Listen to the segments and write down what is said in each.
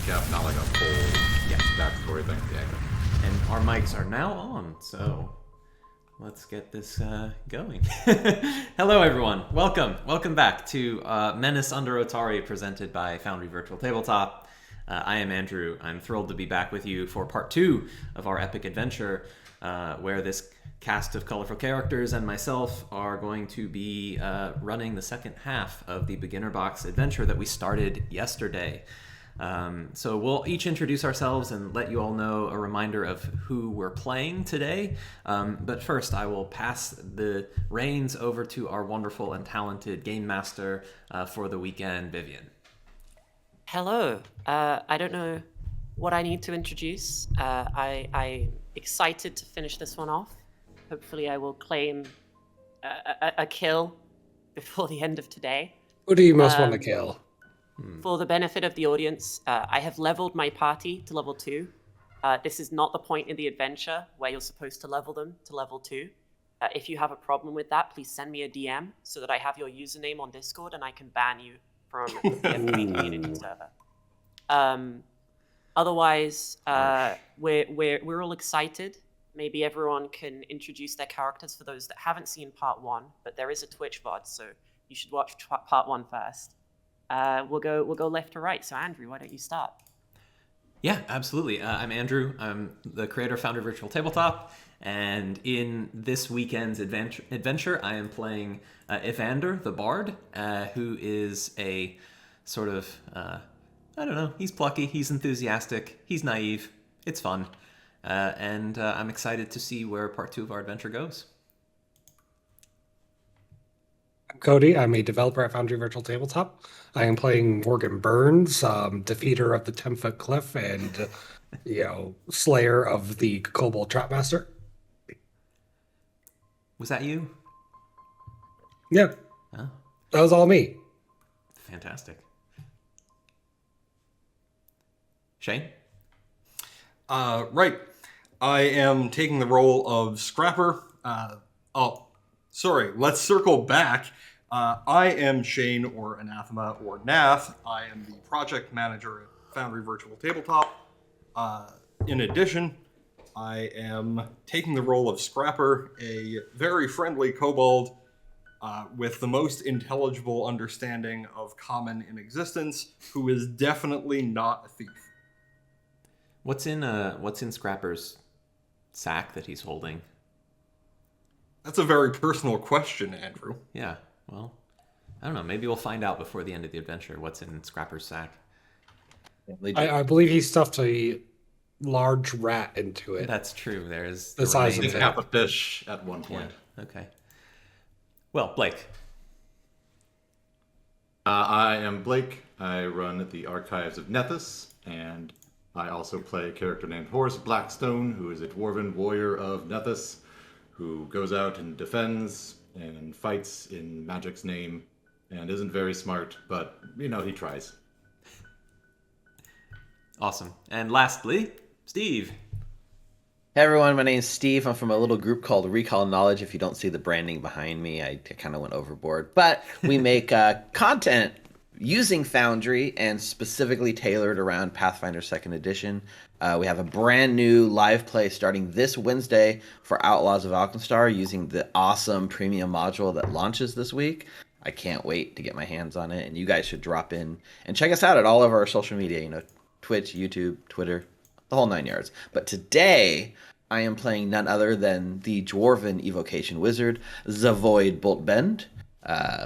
recap, not like a full backstory thing. Yeah. And our mics are now on, so let's get this going. Hello, everyone. Welcome back to Menace under Otari, presented by Foundry Virtual Tabletop. I am Andrew. I'm thrilled to be back with you for part 2 of our epic adventure, where this cast of colorful characters and myself are going to be running the second half of the Beginner Box adventure that we started yesterday. So we'll each introduce ourselves and let you all know a reminder of who we're playing today. But first, I will pass the reins over to our wonderful and talented game master for the weekend, Viviane. Hello. I don't know what I need to introduce. I'm excited to finish this one off. Hopefully I will claim a kill before the end of today. Who do you most want to kill? For the benefit of the audience, I have leveled my party to level 2. This is not the point in the adventure where you're supposed to level them to level 2. If you have a problem with that, please send me a DM so that I have your username on Discord and I can ban you from the community server. Otherwise, we're all excited. Maybe everyone can introduce their characters for those that haven't seen part 1, but there is a Twitch VOD, so you should watch part 1 first. We'll go left to right. So Andrew, why don't you start? Yeah, absolutely. I'm Andrew. I'm the creator of Foundry Virtual Tabletop, and in this weekend's adventure, I am playing Evander, the bard, who is a sort of, I don't know, he's plucky, he's enthusiastic, he's naive, it's fun, and I'm excited to see where part 2 of our adventure goes. I'm Cody. I'm a developer at Foundry Virtual Tabletop. I am playing Morgan Burns, defeater of the 10-foot cliff and, slayer of the kobold trapmaster. Was that you? Yeah. Oh. That was all me. Fantastic. Shane? Right. I am taking the role of Scrapper. Let's circle back. I am Shane, or Anathema, or Nath. I am the project manager at Foundry Virtual Tabletop. In addition, I am taking the role of Scrapper, a very friendly kobold with the most intelligible understanding of common in existence, who is definitely not a thief. What's in Scrapper's sack that he's holding? That's a very personal question, Andrew. Yeah, well, I don't know. Maybe we'll find out before the end of the adventure what's in Scrapper's sack. I believe he stuffed a large rat into it. That's true. There's the size of He half a fish at one point. Yeah. Okay. Well, Blake. I am Blake. I run the archives of Nethys, and I also play a character named Horace Blackstone, who is a dwarven warrior of Nethys, who goes out and defends and fights in magic's name, and isn't very smart, but, he tries. Awesome. And lastly, Steve. Hey everyone, my name is Steve. I'm from a little group called Recall Knowledge. If you don't see the branding behind me, I kind of went overboard. But we make content using Foundry and specifically tailored around Pathfinder 2nd Edition. We have a brand new live play starting this Wednesday for Outlaws of Alkenstar using the awesome premium module that launches this week. I can't wait to get my hands on it, and you guys should drop in and check us out at all of our social media, Twitch, YouTube, Twitter, the whole 9 yards. But today, I am playing none other than the Dwarven Evocation Wizard, Zavoid Boltbend,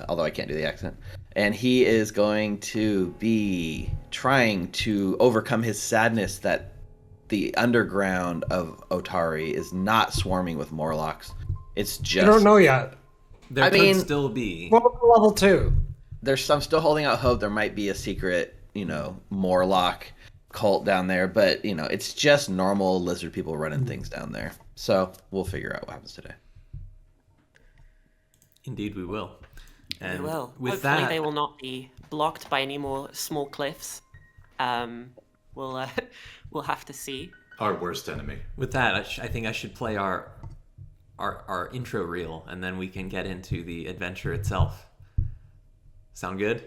although I can't do the accent. And he is going to be trying to overcome his sadness that the underground of Otari is not swarming with Morlocks. It's just... I don't know yet. There could still be. Level 2. I'm still holding out hope there might be a secret, Morlock cult down there, but, it's just normal lizard people running things down there. So we'll figure out what happens today. Indeed we will. And They will. with Hopefully that, they will not be blocked by any more small cliffs. We'll have to see. Our worst enemy. with that, I think I should play our intro reel, and then we can get into the adventure itself. Sound good?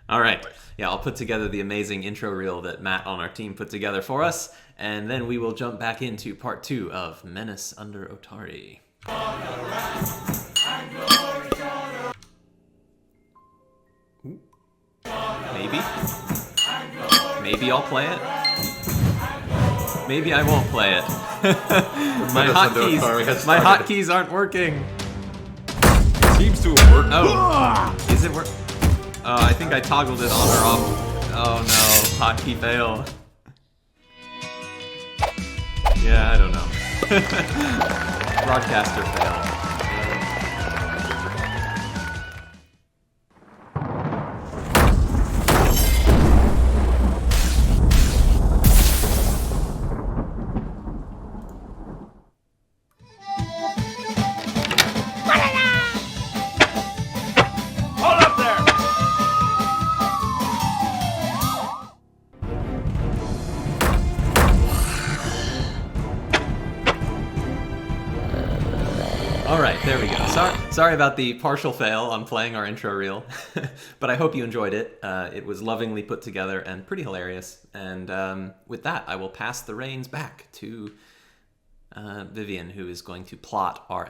All right. Yeah, I'll put together the amazing intro reel that Matt on our team put together for us, and then we will jump back into part 2 of Menace under Otari. Maybe. Maybe I'll play it. Maybe I won't play it. my hotkeys aren't working. Seems to have worked. Oh, is it work? Oh, I think I toggled it on or off. Oh no, hotkey fail. Yeah, I don't know. Broadcaster fail. Alright, there we go. Sorry about the partial fail on playing our intro reel, but I hope you enjoyed it. It was lovingly put together and pretty hilarious. And with that, I will pass the reins back to Viviane, who is going to plot our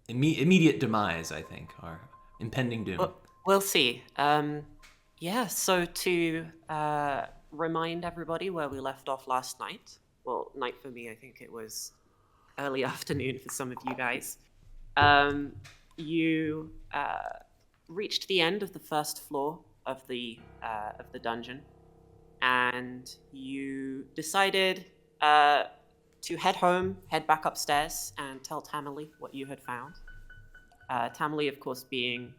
immediate demise, I think, our impending doom. We'll see. So to remind everybody where we left off last night, well, night for me, I think it was early afternoon for some of you guys. You reached the end of the first floor of the dungeon, and you decided to head home, head back upstairs, and tell Tamily what you had found. Tamily, of course, being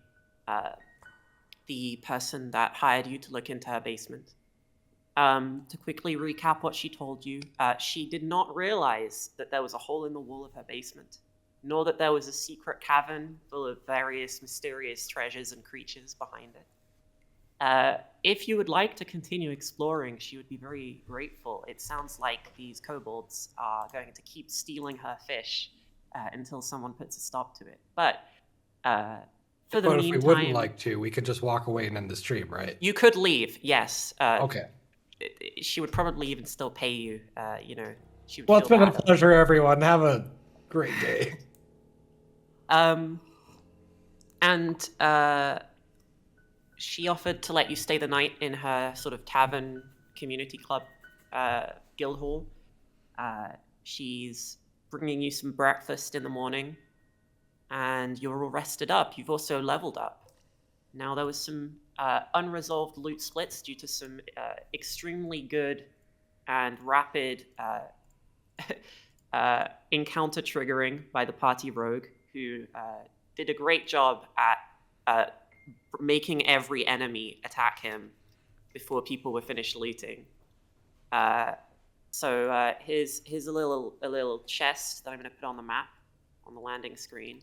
the person that hired you to look into her basement. To quickly recap what she told you, she did not realize that there was a hole in the wall of her basement, nor that there was a secret cavern full of various mysterious treasures and creatures behind it. If you would like to continue exploring, she would be very grateful. It sounds like these kobolds are going to keep stealing her fish until someone puts a stop to it. But for the But meantime, if we wouldn't like to, we could just walk away and end the stream, right? you could leave. Yes. Okay. She would probably even still pay you. She would. Well, it's feel been a bad. pleasure, everyone. Have a great day. She offered to let you stay the night in her sort of tavern community club guild hall. She's bringing you some breakfast in the morning, and you're all rested up. You've also leveled up. Now, there was some unresolved loot splits due to some extremely good and rapid encounter triggering by the party rogue, who did a great job at making every enemy attack him before people were finished looting. So here's a little chest that I'm going to put on the map on the landing screen.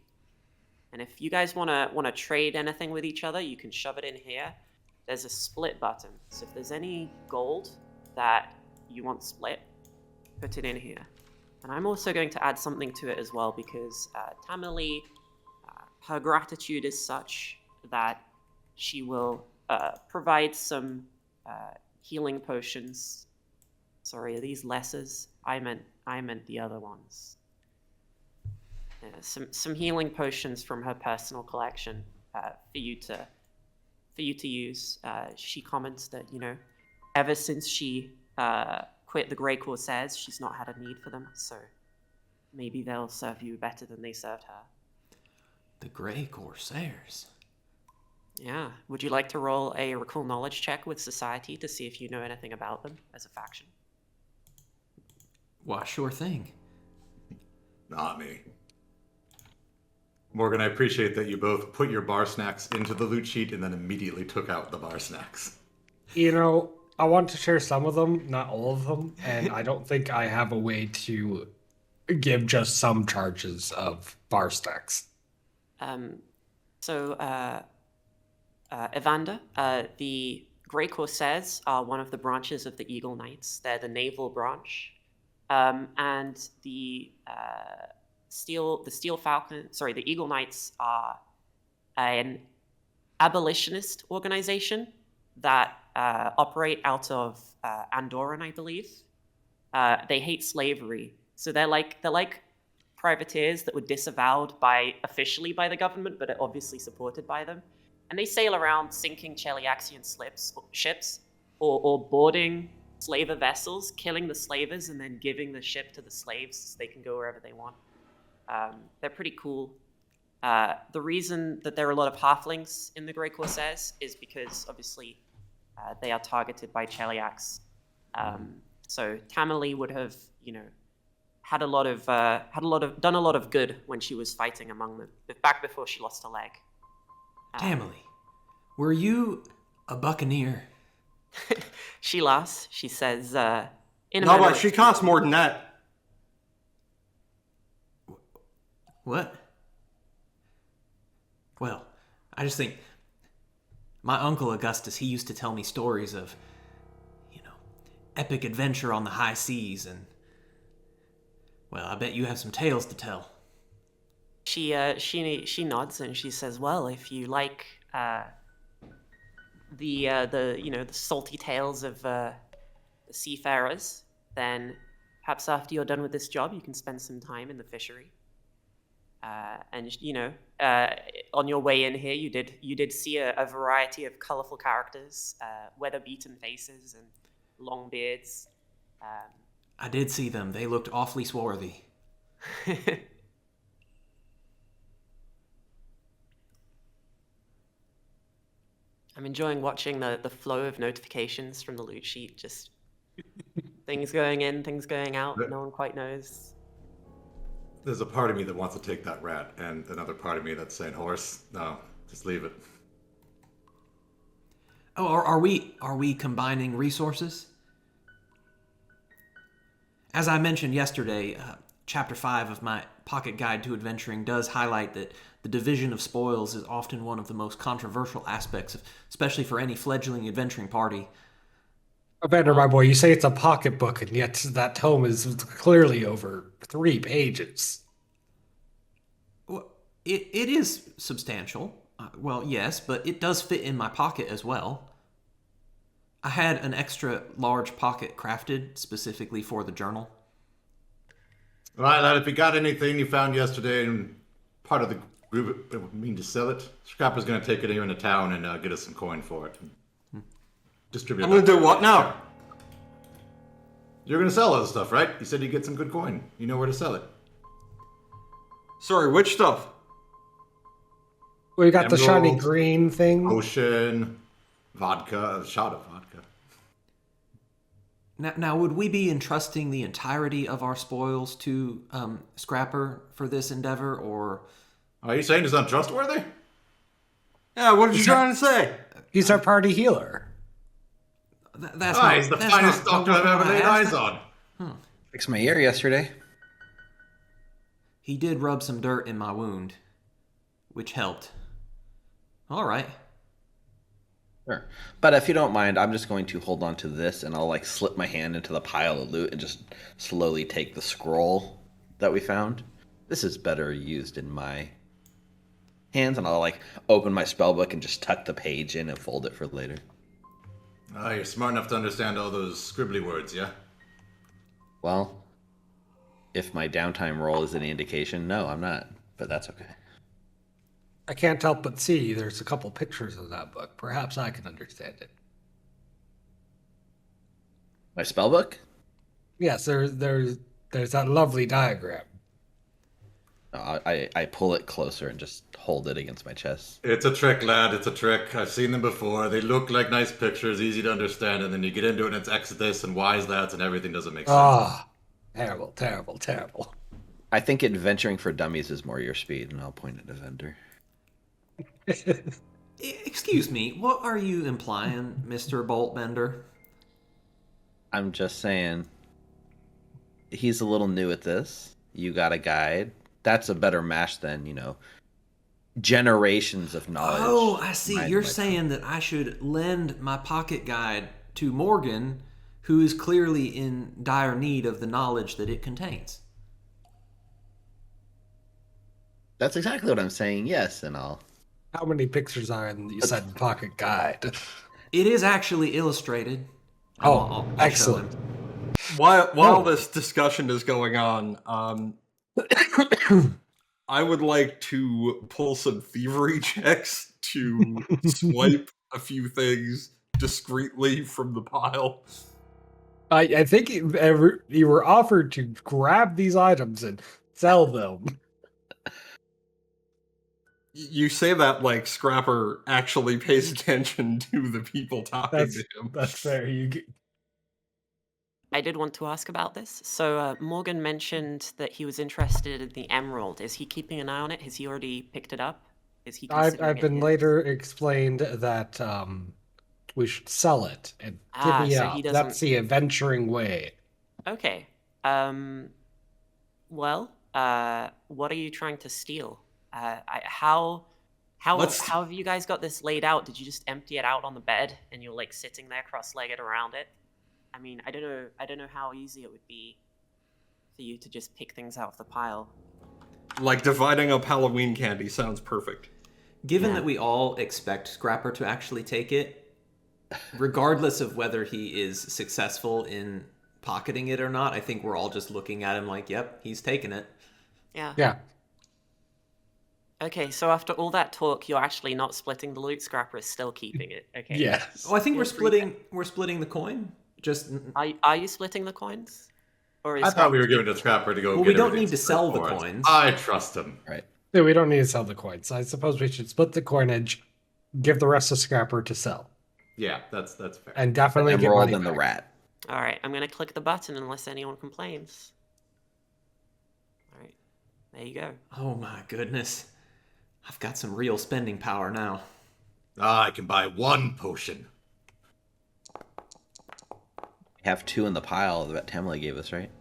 And if you guys want to trade anything with each other, you can shove it in here. There's a split button. So if there's any gold that you want split, put it in here. And I'm also going to add something to it as well, because Tamily, her gratitude is such that she will provide some healing potions. Sorry, are these lessers? I meant the other ones. Some healing potions from her personal collection for you to use. She comments that, ever since she quit the Grey Corsairs, she's not had a need for them, so maybe they'll serve you better than they served her. The Grey Corsairs? Yeah. Would you like to roll a recall knowledge check with society to see if you know anything about them as a faction? Why, sure thing. Not me. Morgan, I appreciate that you both put your bar snacks into the loot sheet and then immediately took out the bar snacks. I want to share some of them, not all of them, and I don't think I have a way to give just some charges of bar stacks. Evander, the Grey Corsairs are one of the branches of the Eagle Knights. They're the naval branch. And the the Eagle Knights are an abolitionist organization that operate out of Andorran, I believe. They hate slavery, so they're like privateers that were disavowed officially by the government, but are obviously supported by them. And they sail around sinking Cheliaxian ships or boarding slaver vessels, killing the slavers, and then giving the ship to the slaves so they can go wherever they want. They're pretty cool. The reason that there are a lot of halflings in the Grey Corsairs is because, obviously, they are targeted by Cheliax. So Tamily would have, done a lot of good when she was fighting among them, back before she lost a leg. Tamily, were you a buccaneer? She laughs. She says, "In a No, manner but she costs more than that. What? Well, I just think my uncle Augustus, he used to tell me stories of, epic adventure on the high seas, and, well, I bet you have some tales to tell." She nods and she says, "Well, if you like the salty tales of the seafarers, then perhaps after you're done with this job, you can spend some time in the fishery. On your way in here, you did see a variety of colorful characters, weather-beaten faces and long beards. I did see them. They looked awfully swarthy. I'm enjoying watching the flow of notifications from the loot sheet, just things going in, things going out, no one quite knows. There's a part of me that wants to take that rat, and another part of me that's saying, Horace, no, just leave it. Oh, are we combining resources? As I mentioned yesterday, Chapter 5 of my Pocket Guide to Adventuring does highlight that the division of spoils is often one of the most controversial aspects, especially for any fledgling adventuring party. Evander, my boy, you say it's a pocketbook, and yet that tome is clearly over 3 pages. Well, it is substantial. Well, yes, but it does fit in my pocket as well. I had an extra large pocket crafted specifically for the journal. All right, lad, if you got anything you found yesterday and part of the group mean to sell it, Scrapper's going to take it here into town and get us some coin for it. Distribute it. I'm going to do what now? You're going to sell other stuff, right? You said you'd get some good coin. You know where to sell it. Sorry, which stuff? We got the shiny Emeralds, green thing. Potion, vodka, a shot of vodka. Now, would we be entrusting the entirety of our spoils to Scrapper for this endeavor, or... Are you saying he's untrustworthy? Yeah, what are you trying to say? He's our party healer. That's He's the finest doctor I've ever laid eyes on. Fixed my ear yesterday. He did rub some dirt in my wound, which helped. All right. Sure. But if you don't mind, I'm just going to hold on to this, and I'll slip my hand into the pile of loot and just slowly take the scroll that we found. This is better used in my hands, and I'll open my spellbook and just tuck the page in and fold it for later. Oh, you're smart enough to understand all those scribbly words, yeah? Well, if my downtime roll is any indication, no, I'm not, but that's okay. I can't help but see there's a couple pictures in that book. Perhaps I can understand it. My spellbook? Yes, there's that lovely diagram. I pull it closer and just hold it against my chest. It's a trick, lad. It's a trick. I've seen them before. They look like nice pictures, easy to understand, and then you get into it and it's Exodus and why's that and everything doesn't make sense. Ah, terrible, terrible, terrible. I think adventuring for dummies is more your speed, and I'll point at Evander. Excuse me, what are you implying, Mr. Boltbender? I'm just saying, he's a little new at this. You got a guide. That's a better match than, generations of knowledge. Oh, I see. Mind You're my saying that I should lend my pocket guide to Morgan, who is clearly in dire need of the knowledge that it contains. That's exactly what I'm saying, yes, and I'll... How many pictures are in you said pocket guide? It is actually illustrated. I'll show excellent. him. While this discussion is going on, I would like to pull some thievery checks to swipe a few things discreetly from the pile. I think you were offered to grab these items and sell them. You say that like Scrapper actually pays attention to the people talking to him. That's fair. I did want to ask about this. So Morgan mentioned that he was interested in the emerald. Is he keeping an eye on it? Has he already picked it up? Is he? I've been later explained that we should sell it and divvy so up. he doesn't... That's the adventuring way. Okay. Well, what are you trying to steal? How have you guys got this laid out? Did you just empty it out on the bed and you're like sitting there cross-legged around it? I mean, I don't know how easy it would be for you to just pick things out of the pile. Like dividing up Halloween candy sounds perfect. Given that we all expect Scrapper to actually take it, regardless of whether he is successful in pocketing it or not, I think we're all just looking at him like, yep, he's taking it. Yeah. Okay, so after all that talk, you're actually not splitting the loot. Scrapper is still keeping it. Okay. Yes. Oh, I think we're splitting the coin. Just are you splitting the coins? Or is I thought we were giving it to Scrapper to go. Well, get we don't everything need to sell the for us. coins. I trust him. Right. Yeah, we don't need to sell the coins. I suppose we should split the coinage, give the rest to Scrapper to sell, Yeah, that's fair. and definitely get Emerald money and the back. rat. All right, I'm gonna click the button unless anyone complains. All right, there you go. Oh my goodness. I've got some real spending power now. I can buy one potion. We have 2 in the pile that Tamily gave us, right?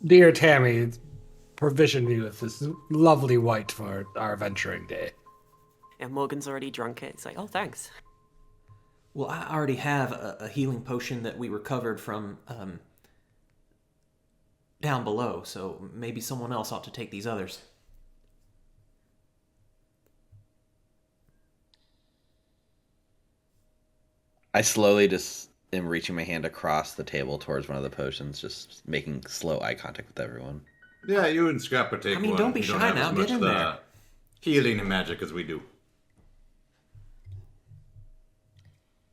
Dear Tammy, provision me with this lovely white for our adventuring day. And Morgan's already drunk it. It's like, oh, thanks. Well, I already have a healing potion that we recovered from down below, so maybe someone else ought to take these others. I slowly just am reaching my hand across the table towards one of the potions, just making slow eye contact with everyone. Yeah, you and Scrapper take one. I mean, don't be You shy have now, as get much in there. Healing and magic as we do.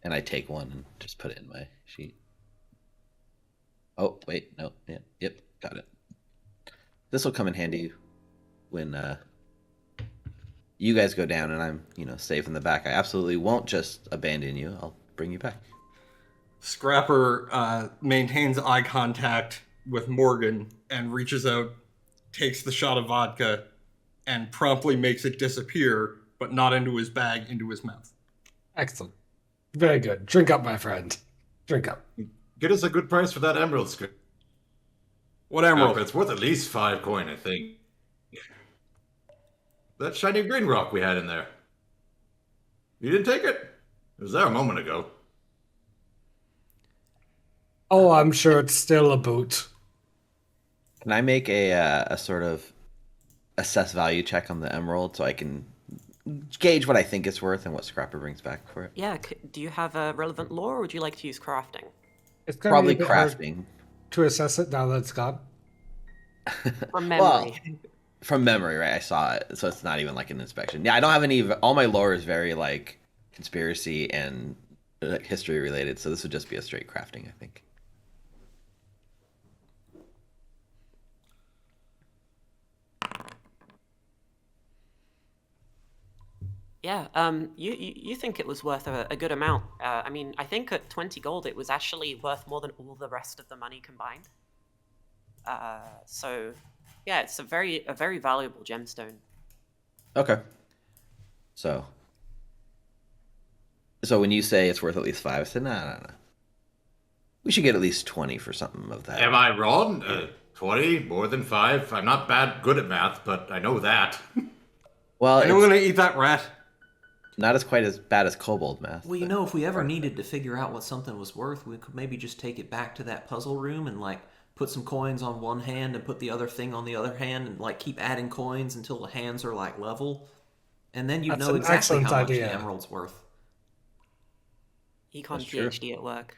And I take one and just put it in my sheet. Oh, wait, no, yeah, yep, got it. This will come in handy when you guys go down and I'm, safe in the back. I absolutely won't just abandon you. I'll bring you back. Scrapper maintains eye contact with Morgan and reaches out, takes the shot of vodka, and promptly makes it disappear, but not into his bag, into his mouth. Excellent. Very good. Drink up, my friend. Drink up. Get us a good price for that emerald, Scrapper. What emerald? It's worth at least 5 coin, I think. That shiny green rock we had in there. You didn't take it? It was there a moment ago. Oh, I'm sure it's still a boot. Can I make a sort of assess value check on the emerald so I can gauge what I think it's worth and what Scrapper brings back for it? Yeah, do you have a relevant lore, or would you like to use crafting? It's gonna Probably be a bit hard crafting. to assess it now that it's gone. From memory. Well, from memory, right? I saw it, so it's not even like an inspection. Yeah, I don't have any. All my lore is very like conspiracy and history related, so this would just be a straight crafting, I think. Yeah, you think it was worth a good amount. I mean, I think at 20 gold it was actually worth more than all the rest of the money combined. So, yeah, it's a very valuable gemstone. Okay. So when you say it's worth at least 5, I said, no. We should get at least 20 for something of that. Am I wrong? 20? More than 5? I'm not good at math, but I know that. Well, I'm it's gonna eat that rat. not as quite as bad as kobold math. Well, but- if we ever needed to figure out what something was worth, we could maybe just take it back to that puzzle room and like put some coins on one hand and put the other thing on the other hand and like keep adding coins until the hands are like level. And then you That's know an exactly excellent how much idea. the emerald's worth. Econ That's true. PhD at work.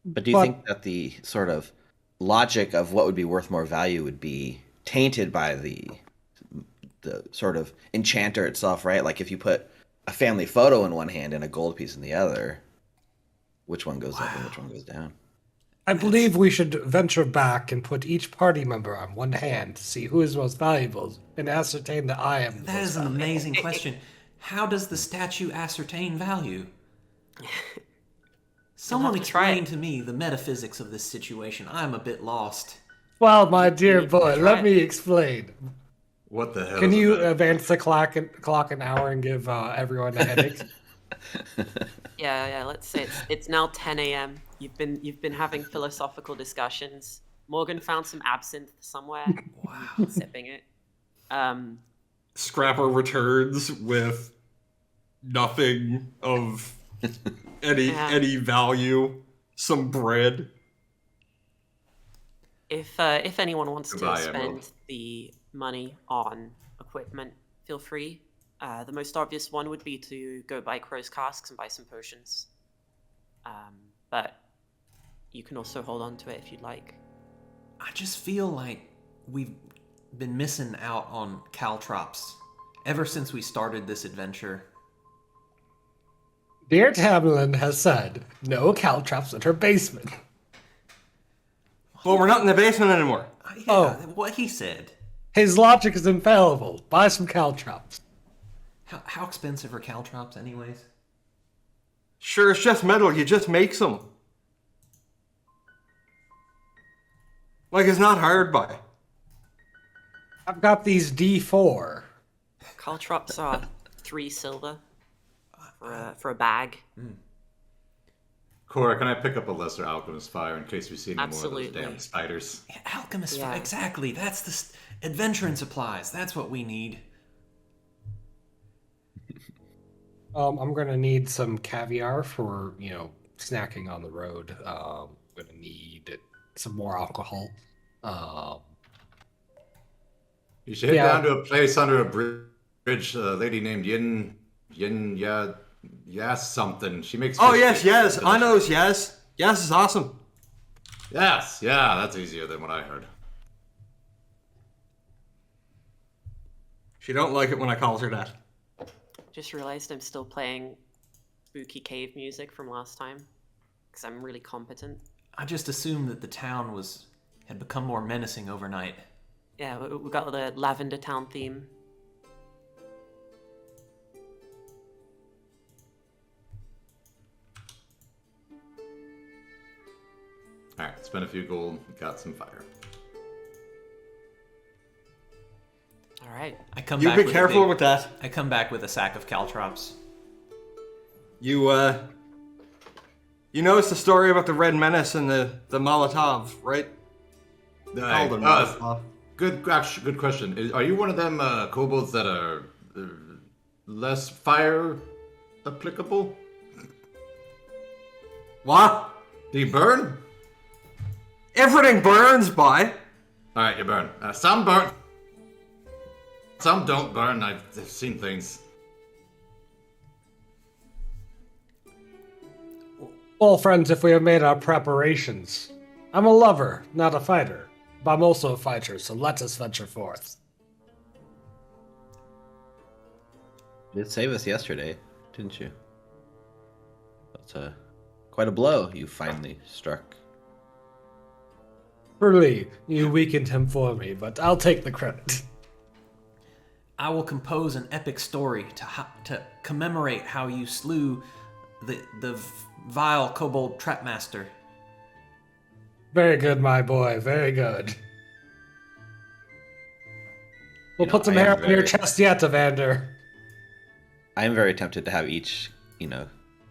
But do you think that the sort of logic of what would be worth more value would be tainted by the sort of enchanter itself, right? Like if you put a family photo in one hand and a gold piece in the other, which one goes up and which one goes down? I believe we should venture back and put each party member on one hand to see who is most valuable and ascertain that I am the That most is an valuable. amazing question. How does the statue ascertain value? Someone have to try explain it. to me the metaphysics of this situation. I'm a bit lost. Well, my dear need to boy, try let it. me explain. What the hell? Can is you that? advance the clock an hour and give everyone a headache? Yeah. Let's say it's now 10 a.m. You've been having philosophical discussions. Morgan found some absinthe somewhere. Wow. Sipping it. Scrapper returns with nothing of any value. Some bread. If anyone wants Goodbye, to spend Emerald. the money on equipment, feel free. The most obvious one would be to go buy crow's casks and buy some potions. But you can also hold on to it if you'd like. I just feel like we've been missing out on caltrops ever since we started this adventure. Dear Tamlin has said, no caltrops in her basement. Well, we're not in the basement anymore. Yeah, Oh. what he said. His logic is infallible. Buy some caltrops. How expensive are caltrops, anyways? Sure, it's just metal. You just make some. Like, it's not hard by. I've got these D4. Caltrops are 3 silver for a bag. Cora, can I pick up a lesser alchemist fire in case we see any more of Absolutely. those damn spiders? Yeah, alchemist, Yeah. exactly. That's the adventuring supplies. That's what we need. I'm gonna need some caviar for, snacking on the road. I'm gonna need some more alcohol. You should head Yeah. down to a place under a bridge. A lady named Yes something. She makes. Oh, fish yes, cakes. yes. I know yes. Yes is awesome. Yes, yeah, that's easier than what I heard. She don't like it when I calls her that. Just realized I'm still playing spooky cave music from last time because I'm really competent. I just assumed that the town had become more menacing overnight. Yeah, we got the Lavender Town theme. Alright, spent a few gold, got some fire. All right. I come You back be with careful with that. I come back with a sack of caltrops. You noticed the story about the Red Menace and the Molotov, right? They called them Molotov. Good question. Are you one of them kobolds that are less fire applicable? What? Do you burn? Everything burns, by. Alright, you burn. Some burn. Some don't burn. I've seen things. Well, friends, if we have made our preparations, I'm a lover, not a fighter, but I'm also a fighter, so let us venture forth. You did save us yesterday, didn't you? That's quite a blow you finally struck. Truly, you weakened him for me, but I'll take the credit. I will compose an epic story to commemorate how you slew the vile kobold trapmaster. Very good, my boy, very good. We'll You know, put some I am hair on your very- chest yet, Evander. I am very tempted to have each,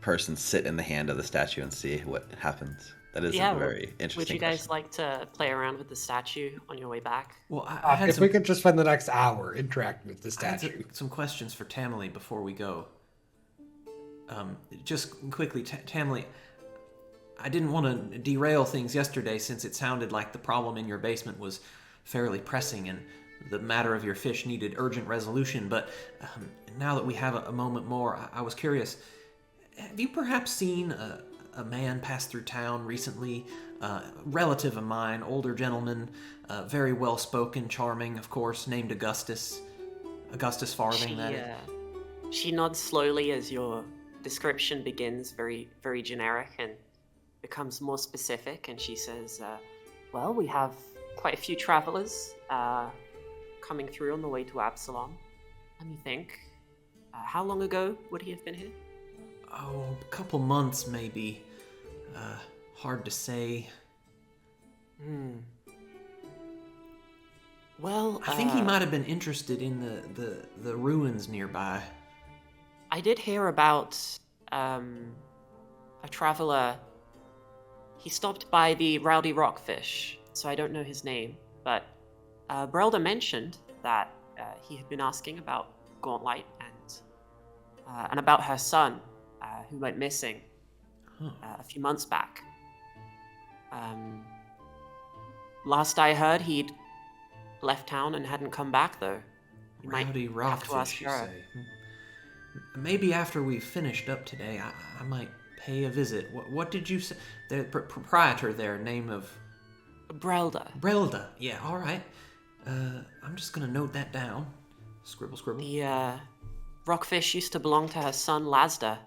person sit in the hand of the statue and see what happens. That is Yeah, a very interesting Would you guys question. like to play around with the statue on your way back? Well, I had If some, we could just spend the next hour interacting with the I had statue. some questions for Tamily before we go. Just quickly, Tamily, I didn't want to derail things yesterday since it sounded like the problem in your basement was fairly pressing and the matter of your fish needed urgent resolution. But now that we have a moment more, I was curious, have you perhaps seen a man pass through town recently? Relative of mine, older gentleman, very well-spoken, charming, of course, named Augustus. Augustus Farthing, that is. She nods slowly as your description begins, very, very generic, and becomes more specific, and she says, well, we have quite a few travelers coming through on the way to Absalom. Let me think. How long ago would he have been here? Oh, a couple months, maybe. Hard to say. Well, I think he might have been interested in the ruins nearby. I did hear about a traveler. He stopped by the Rowdy Rockfish, so I don't know his name, but Brelda mentioned that he had been asking about Gauntlight and about her son, who went missing a few months back. Last I heard, he'd left town and hadn't come back, though. You might Rowdy have to Rockfish, ask you her. say? Maybe after we've finished up today, I might pay a visit. What did you say? The proprietor there, name of... Brelda. Brelda. Yeah, all right. I'm just gonna note that down. Scribble, scribble. The Rockfish used to belong to her son, Lasda,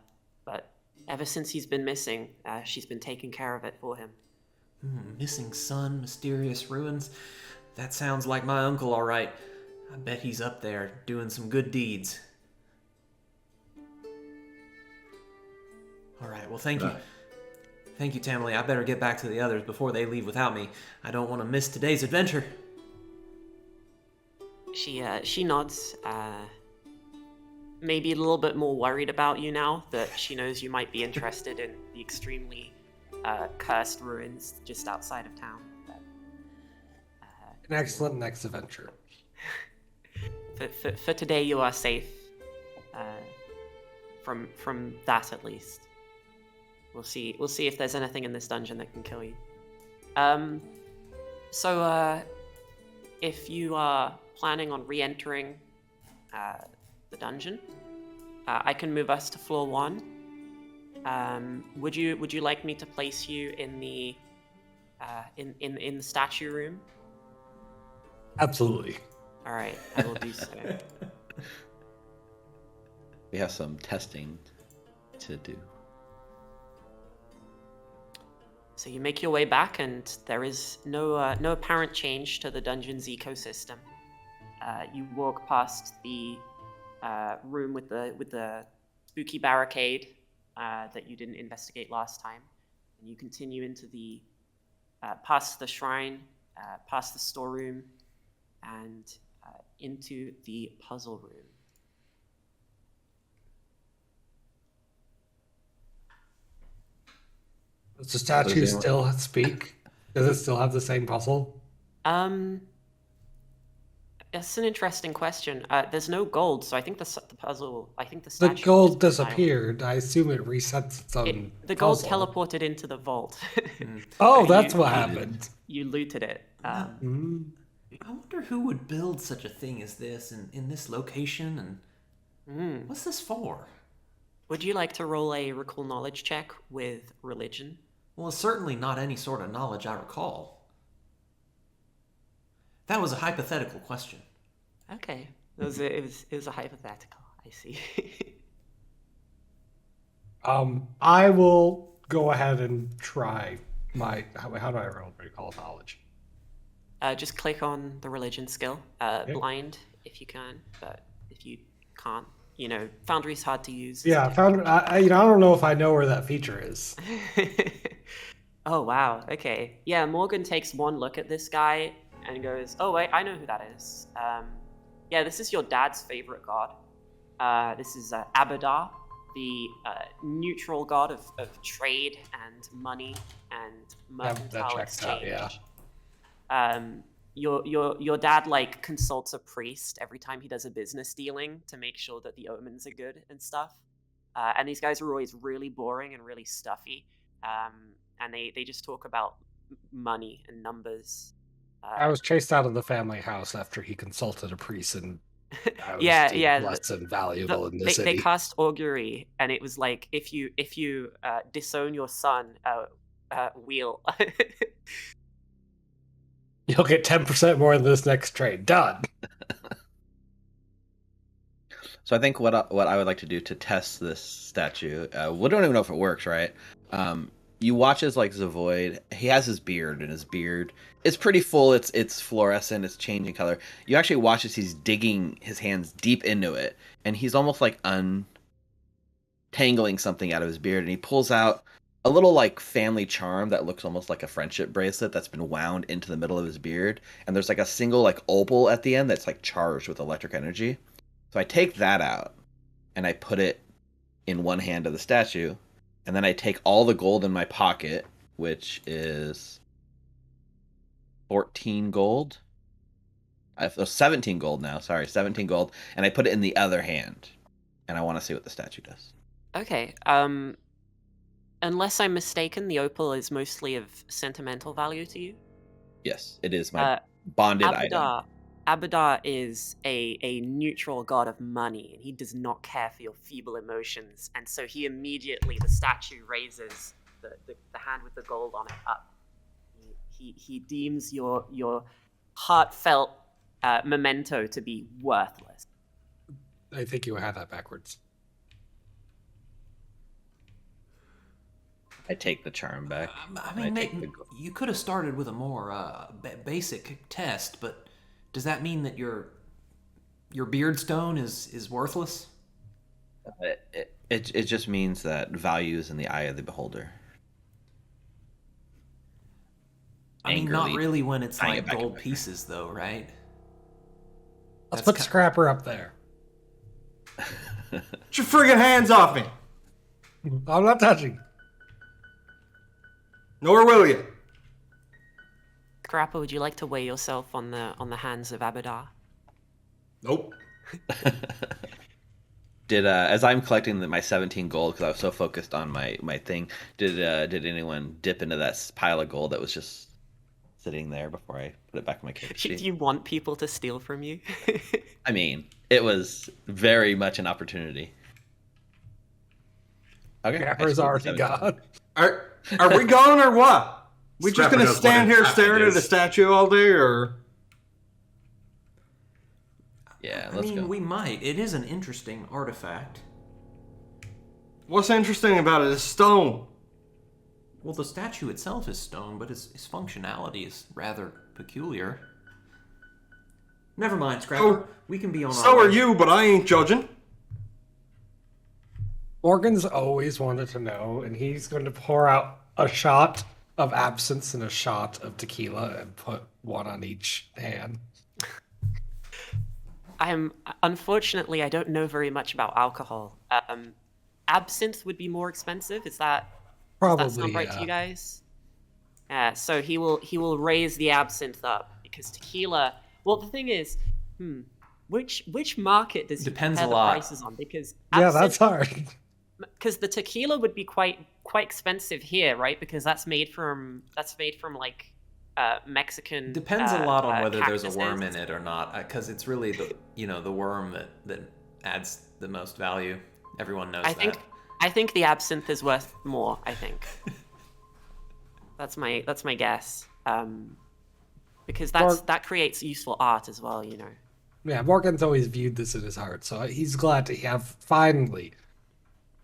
but ever since he's been missing, she's been taking care of it for him. Missing son, mysterious ruins. That sounds like my uncle, all right. I bet he's up there doing some good deeds. All right, well, thank you. Thank you, Tamily. I better get back to the others before they leave without me. I don't want to miss today's adventure. She nods, maybe a little bit more worried about you now that she knows you might be interested in the extremely cursed ruins just outside of town. But, An excellent next adventure. for today, you are safe. From that, at least. We'll see if there's anything in this dungeon that can kill you. So if you are planning on re-entering the dungeon, I can move us to floor 1. Would you like me to place you in the in the statue room? Absolutely. All right, I will do so. We have some testing to do. So you make your way back, and there is no apparent change to the dungeon's ecosystem. You walk past the room with the spooky barricade that you didn't investigate last time, and you continue into the past the shrine, past the storeroom, and into the puzzle room. Does the statue still speak? Does it still have the same puzzle? That's an interesting question. There's no gold, so I think the puzzle. I think the The statue gold just died. disappeared. I assume it resets its own The gold puzzle. teleported into the vault. Oh, that's what happened. You looted it. Mm. I wonder who would build such a thing as this in this location, and what's this for? Would you like to roll a recall knowledge check with religion? Well, it's certainly not any sort of knowledge I recall. That was a hypothetical question. Okay, it was a hypothetical. I see. I will go ahead and try my. How do I roll recall knowledge? Just click on the religion skill. Blind if you can, but if you can't, Foundry's hard to use. Yeah, I don't know if I know where that feature is. Oh wow. Okay. Yeah, Morgan takes one look at this guy and goes, "Oh wait, I know who that is. Yeah, this is your dad's favorite god. This is Abadar, the neutral god of trade and money and mercantile that checks out, exchange. yeah. Your dad consults a priest every time he does a business dealing to make sure that the omens are good and stuff. And these guys are always really boring and really stuffy. And they just talk about money and numbers. I was chased out of the family house after he consulted a priest and I was Yeah, deemed yeah, less than valuable in the they city. cast augury, and it was like if you disown your son, wheel. You'll get 10% more in this next trade. Done. So I think what I would like to do to test this statue, we don't even know if it works, right? You watch as like Zavoid, he has his beard, and his beard is pretty full. It's fluorescent. It's changing color. You actually watch as he's digging his hands deep into it, and he's almost like untangling something out of his beard, and he pulls out a little like family charm that looks almost like a friendship bracelet that's been wound into the middle of his beard, and there's like a single like opal at the end that's like charged with electric energy. So I take that out, and I put it in one hand of the statue, and then I take all the gold in my pocket, which is 14 gold. I have 17 gold now, sorry, 17 gold, and I put it in the other hand, and I want to see what the statue does. Okay. Unless I'm mistaken, the opal is mostly of sentimental value to you. Yes, it is my bonded item. Abadar is a neutral god of money, and he does not care for your feeble emotions, and so the statue raises the hand with the gold on it up. He deems your heartfelt memento to be worthless. I think you had that backwards. I take the charm back. I mean, you could have started with a more basic test, but does that mean that your beard stone is worthless? It just means that value is in the eye of the beholder. I mean, not Angrily really when it's tying like it back gold in my pieces, though, right? Let's put Scrapper up there. Get your friggin' hands off me! I'm not touching. Nor will you. Scrapper, would you like to weigh yourself on the hands of Abadar? Nope. Did as I'm collecting my 17 gold because I was so focused on my thing, did anyone dip into that pile of gold that was just sitting there before I put it back in my character Do sheet? you want people to steal from you? I mean, it was very much an opportunity. Okay, Scrapper's already gone. Are we going or what? We just Scrapper gonna knows stand what here an staring at is. a statue all day, or? Yeah, I let's mean, go. we might. It is an interesting artifact. What's interesting about it is stone. Well, the statue itself is stone, but its functionality is rather peculiar. Never mind, Scrapper. Oh, we can be on our So way. are you, but I ain't judging. Morgan's always wanted to know, and he's going to pour out a shot of absinthe and a shot of tequila and put one on each hand. Unfortunately, I don't know very much about alcohol. Absinthe would be more expensive. Does that sound right to you guys? So he will raise the absinthe up because tequila. Well, the thing is, which market does he Depends compare a the lot. prices on? Because Yeah, that's hard. because the tequila would be quite expensive here, right? Because that's made from like Mexican. Depends a lot on whether there's a cactuses. worm in it or not, because it's really the worm that adds the most value. Everyone knows that. I think the absinthe is worth more. I think that's my guess. Because that creates useful art as well, you know. Yeah, Morgan's always viewed this in his heart, so he's glad to have finally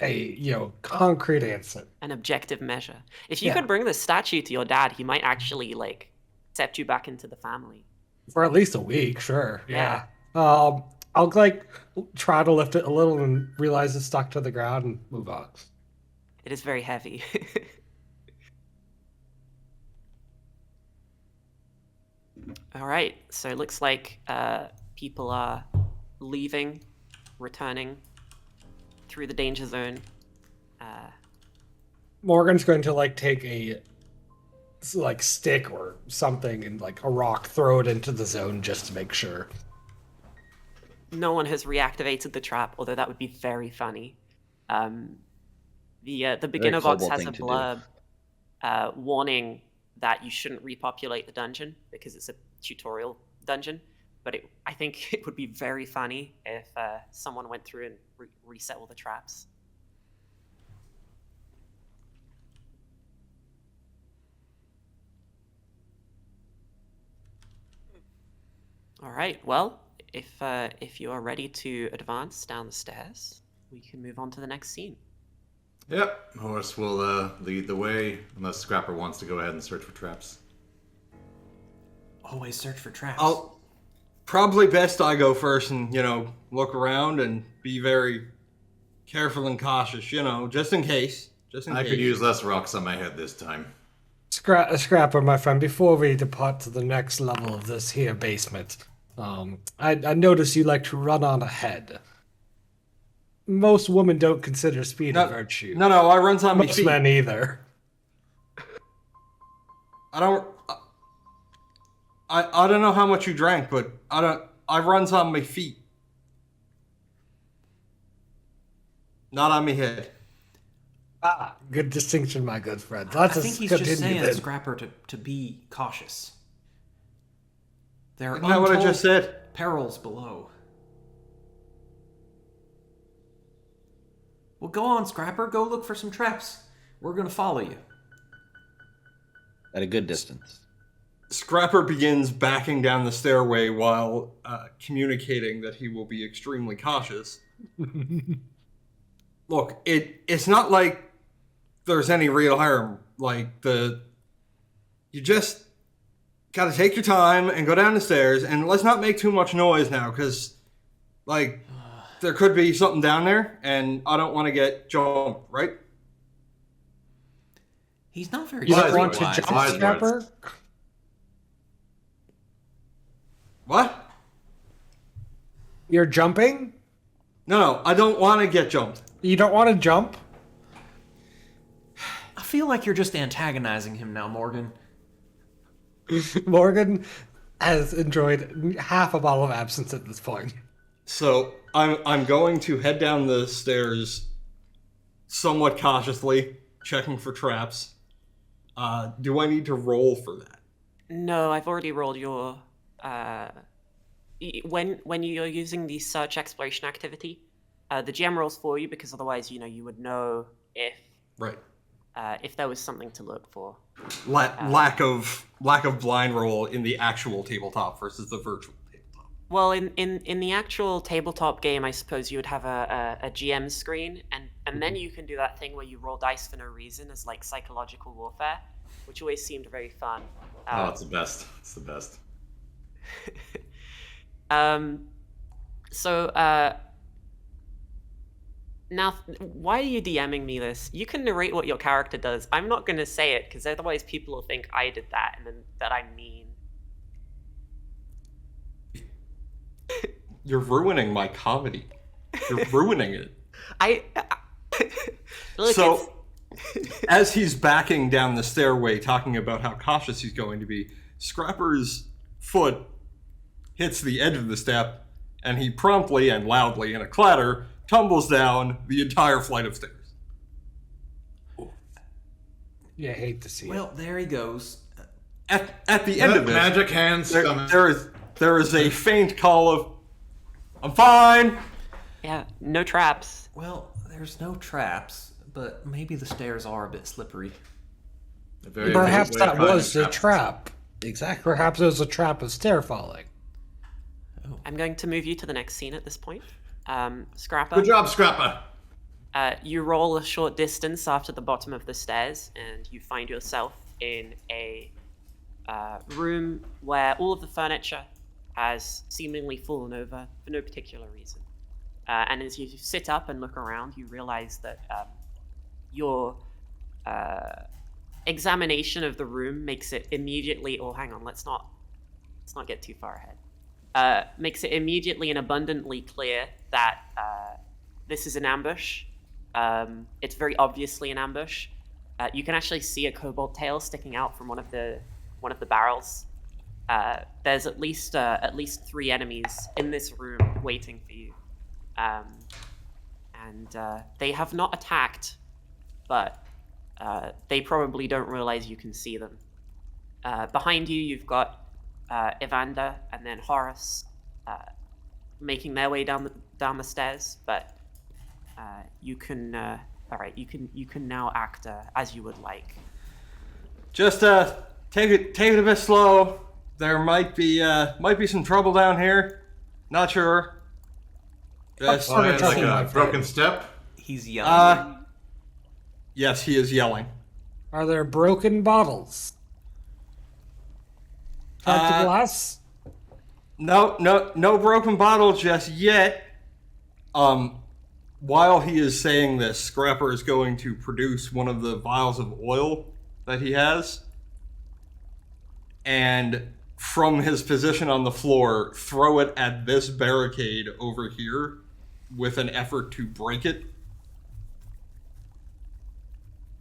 a concrete answer. An objective measure. If you Yeah. could bring the statue to your dad, he might actually like accept you back into the family. For at least a week, sure. Yeah. I'll try to lift it a little and realize it's stuck to the ground and move on. It is very heavy. All right, so it looks like people are leaving, returning through the danger zone. Morgan's going to take a stick or something and a rock, throw it into the zone just to make sure. No one has reactivated the trap, although that would be very funny. The beginner box kobold has thing a to do. blurb warning that you shouldn't repopulate the dungeon because it's a tutorial dungeon. but I think it would be very funny if someone went through and reset all the traps. All right. Well, if you are ready to advance down the stairs, we can move on to the next scene. Yep, Horace will lead the way, unless Scrapper wants to go ahead and search for traps. Always search for traps. I'll probably best I go first and, look around and be very careful and cautious, just in case. I could use less rocks on my head this time. Scrapper, my friend, before we depart to the next level of this here basement, I notice you like to run on ahead. Most women don't consider speed a virtue. No, I runs on my Most feet. men either. I don't know how much you drank, but I runs on my feet. Not on my head. Ah, good distinction, my good friend. I Let's think he's just continue saying, then. Scrapper, to be cautious. There are Isn't that what I just said? perils below. Well, go on, Scrapper. Go look for some traps. We're going to follow you. At a good distance. Scrapper begins backing down the stairway while communicating that he will be extremely cautious. Look, it's not like there's any real harm. You just gotta take your time and go down the stairs, and let's not make too much noise now, because, there could be something down there, and I don't want to get jumped, right? He's not very You don't want to streetwise, jump, is he? Scrapper? What? You're jumping? No, I don't want to get jumped. You don't want to jump? I feel like you're just antagonizing him now, Morgan. Morgan has enjoyed half a bottle of absinthe at this point. So I'm going to head down the stairs somewhat cautiously, checking for traps. Do I need to roll for that? No, I've already rolled your. When you're using the search exploration activity, the GM rolls for you, because otherwise, you would know Right. if there was something to look for. Lack of blind roll in the actual tabletop versus the virtual tabletop. Well, in the actual tabletop game, I suppose you would have a GM screen, and then you can do that thing where you roll dice for no reason as psychological warfare, which always seemed very fun. Oh, it's the best. It's the best. Now, why are you DMing me this? You can narrate what your character does. I'm not going to say it, because otherwise people will think I did that and then that I'm mean. You're ruining my comedy. You're ruining it. Look, So, as he's backing down the stairway, talking about how cautious he's going to be, Scrapper's foot hits the edge of the step, and he promptly and loudly, in a clatter, tumbles down the entire flight of stairs. You hate to see Well, there he goes. At the end of it, Magic hands coming. there is a faint call of, "I'm fine." yeah, no traps. Well, there's no traps, but maybe the stairs are a bit slippery. A very Perhaps good way of that finding was a traps. trap. Exactly. Perhaps it was a trap of stair falling. I'm going to move you to the next scene at this point. Scrapper. Good job, Scrapper. You roll a short distance after the bottom of the stairs, and you find yourself in a room where all of the furniture has seemingly fallen over for no particular reason. And as you sit up and look around, you realize that your examination of the room makes it immediately. Oh, hang on, let's not get too far ahead. Makes it immediately and abundantly clear that this is an ambush. It's very obviously an ambush. You can actually see a kobold tail sticking out from one of the barrels. There's at least 3 enemies in this room waiting for you, and they have not attacked, but they probably don't realize you can see them. Behind you, you've got Evander, and then Horace, making their way down the stairs, but you can. All right, you can now act as you would like. Just take it a bit slow. There might be some trouble down here. Not sure. Just, Oh, Like trouble, my a broken step. He's yelling. yes, he is yelling. Are there broken bottles? Cracked glass? No broken bottles just yet. While he is saying this, Scrapper is going to produce one of the vials of oil that he has, and from his position on the floor, throw it at this barricade over here with an effort to break it.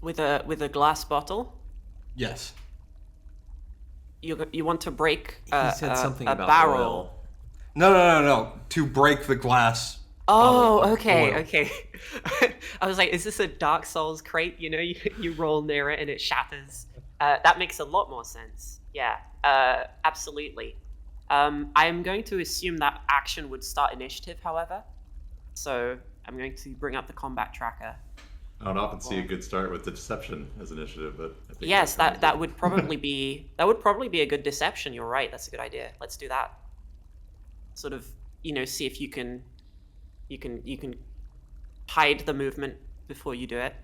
With a glass bottle, Yes. you want to break He said something a about barrel. oil. No. To break the glass. Oh, bottle of okay, oil. okay. I was like, is this a Dark Souls crate? You know, you roll near it and it shatters. That makes a lot more sense. Yeah, absolutely. I'm going to assume that action would start initiative, however. So I'm going to bring up the combat tracker. I don't often see a good start with the deception as initiative, but I think Yes, that's that would probably be a good deception. You're right. That's a good idea. Let's do that. Sort of, see if you can hide the movement before you do it.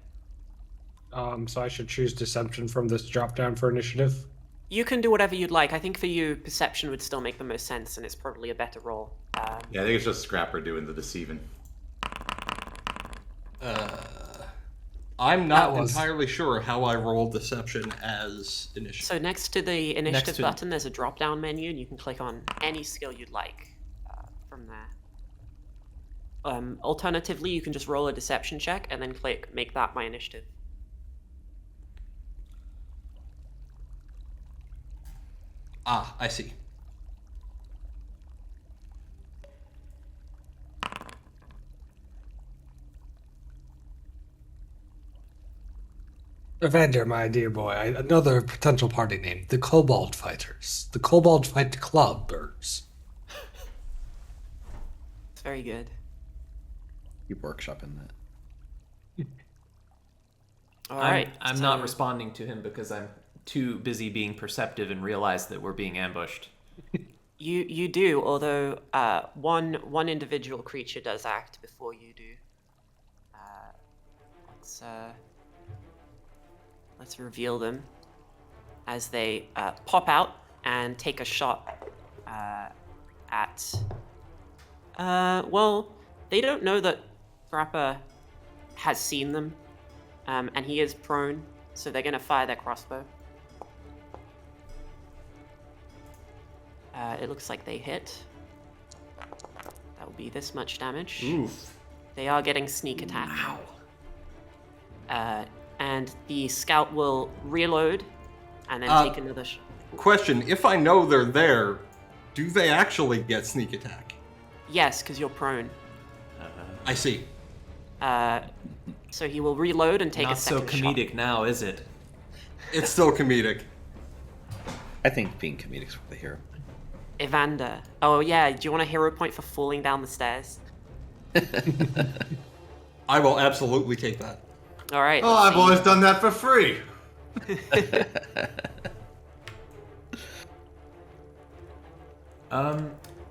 So I should choose deception from this drop down for initiative. You can do whatever you'd like. I think for you, perception would still make the most sense, and it's probably a better roll. Yeah, I think it's just Scrapper doing the deceiving. I'm not That was- entirely sure how I rolled deception as initiative. So next to the initiative to- button, there's a drop-down menu, and you can click on any skill you'd like from there. Alternatively, you can just roll a deception check and then click make that my initiative. I see. Evander, my dear boy, another potential party name, the Kobold Fighters. The Kobold Fight Clubbers. It's very good. Keep workshopping that. All right. I'm so- not responding to him because I'm too busy being perceptive and realize that we're being ambushed. You do, although one individual creature does act before you do. Let's reveal them as they pop out and take a shot at. Well, they don't know that Grappa has seen them, and he is prone, so they're gonna fire their crossbow. It looks like they hit. That will be this much damage. Oof. They are getting sneak attack. And the scout will reload and then take another Question, if I know they're there, do they actually get sneak attack? Yes, because you're prone. I see. So he will reload and take Not a so second shot. comedic now, is it? It's still comedic. I think being comedic's for the hero. Evander. Oh yeah, do you want a hero point for falling down the stairs? I will absolutely take that. All right. Oh, let's I've see. always done that for free.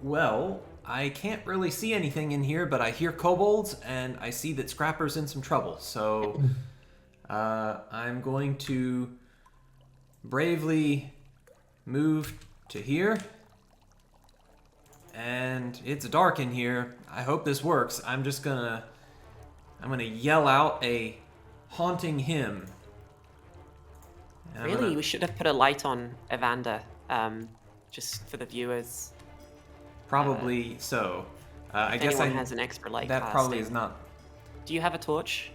Well, I can't really see anything in here, but I hear kobolds and I see that Scrapper's in some trouble. So I'm going to bravely move to here. And it's dark in here. I hope this works. I'm gonna yell out a haunting hymn. And I'm Really, gonna- we should have put a light on Evander, just for the viewers. Probably so. I If guess anyone has an extra light. that probably casting. is not. Do you have a torch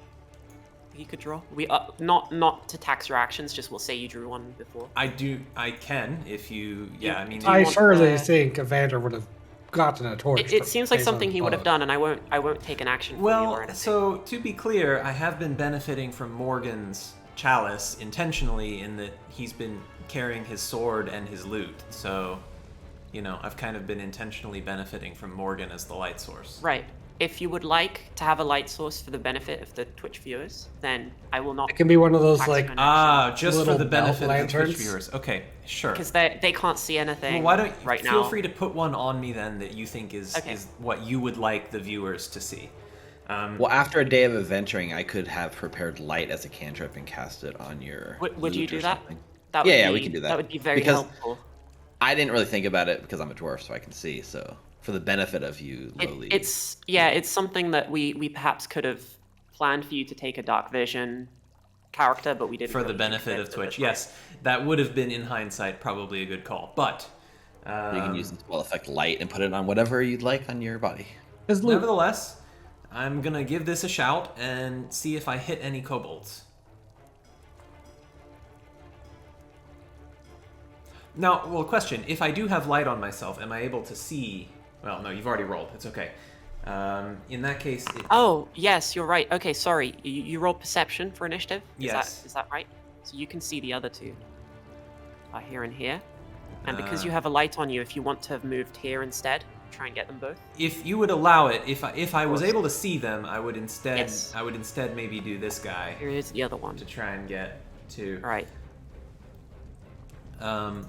you could draw? We not to tax your actions. Just we'll say you drew one before. I can if you. Yeah, I mean. do you I want surely the- think Evander would have gotten a torch. It but seems like based on something he would have both. done, and I won't take an action for you or Well, anything. so to be clear, I have been benefiting from Morgan's chalice intentionally in that he's been carrying his sword and his loot. So, I've kind of been intentionally benefiting from Morgan as the light source. Right. If you would like to have a light source for the benefit of the Twitch viewers, then I will not. It can be one of those tax like you an action, Just for little the benefit of the lanterns. Twitch viewers. Okay, sure. because they can't see anything. Well, why don't right feel now. free to put one on me then that you think is Okay. is what you would like the viewers to see. Well, after a day of adventuring, I could have prepared light as a cantrip and cast it on your. Would you loot do or that? something. That Yeah, would we be- can do that. That would be very Because helpful. I didn't really think about it because I'm a dwarf, so I can see. So for the benefit of you, lowly. It's something that we perhaps could have planned for you to take a dark vision character, but we didn't. For the really benefit commit of to Twitch, this one. yes, that would have been in hindsight probably a good call. But You can use the spell effect light and put it on whatever you'd like on your body. His loot. nevertheless, I'm gonna give this a shout and see if I hit any kobolds. Now, well, question: if I do have light on myself, am I able to see? Well, no, you've already rolled. It's okay. In that case, Oh yes, you're right. Okay, sorry. You rolled perception for initiative. Yes. Is that right? So you can see the other two. Here and here. And because you Uh. have a light on you, if you want to have moved here instead, try and get them both. if you would allow it, if I was course. able to see them, I would instead Yes. maybe do this guy Here is the other one. to try and get to. All right. And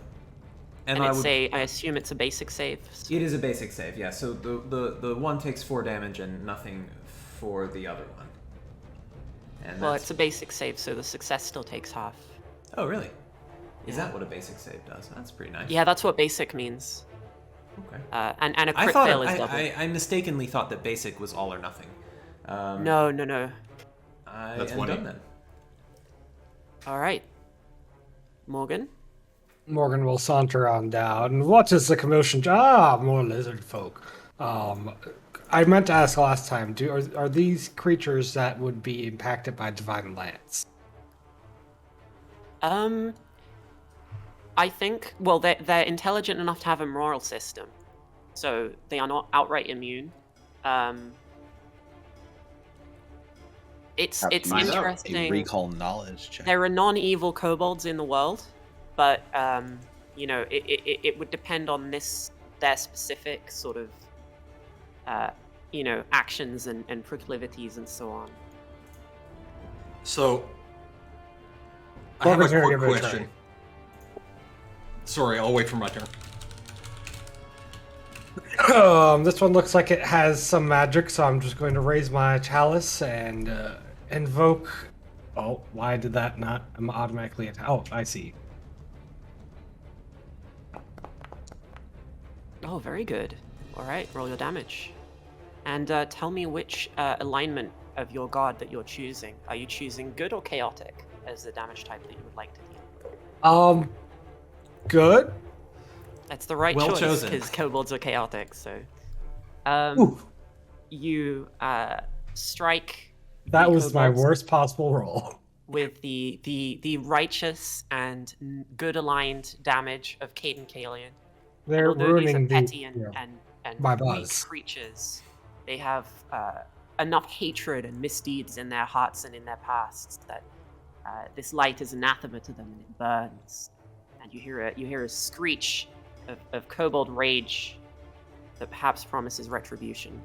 And I it's would. I assume it's a basic save. It is a basic save, yeah. So the one takes 4 damage and nothing for the other one. And Well, that's... it's a basic save, so the success still takes half. Oh, really? Is Yeah. that what a basic save does? That's pretty nice. Yeah, that's what basic means. Okay. And a I crit thought fail is double. I mistakenly thought that basic was all or nothing. No. I That's am 1 done then. All right. Morgan? Morgan will saunter on down. What is the commotion? Ah, more lizard folk. I meant to ask last time. Are these creatures that would be impacted by divine lance? I think, well, they're intelligent enough to have a moral system, so they are not outright immune. It's Have to use a interesting. recall knowledge check. There are non-evil kobolds in the world, but it would depend on their specific sort of actions and proclivities and so on. So, I have a Morgan's gonna quick give it a question. Sorry, I'll wait for my turn. This one looks like it has some magic, so I'm just going to raise my chalice and invoke. Oh, why did that not automatically attack? Oh, I see. Oh, very good. All right, roll your damage. And tell me which alignment of your god that you're choosing. Are you choosing good or chaotic as the damage type that you would like to deal? Good. That's the right Well choice, chosen. because kobolds are chaotic, so... Ooh, You strike that the was my kobolds worst possible roll. with the righteous and good aligned damage of Caden Kalian. They're Although these are ruining petty the. and my weak buzz. creatures, they have enough hatred and misdeeds in their hearts and in their pasts that this light is anathema to them and it burns. And you hear a screech of kobold rage that perhaps promises retribution.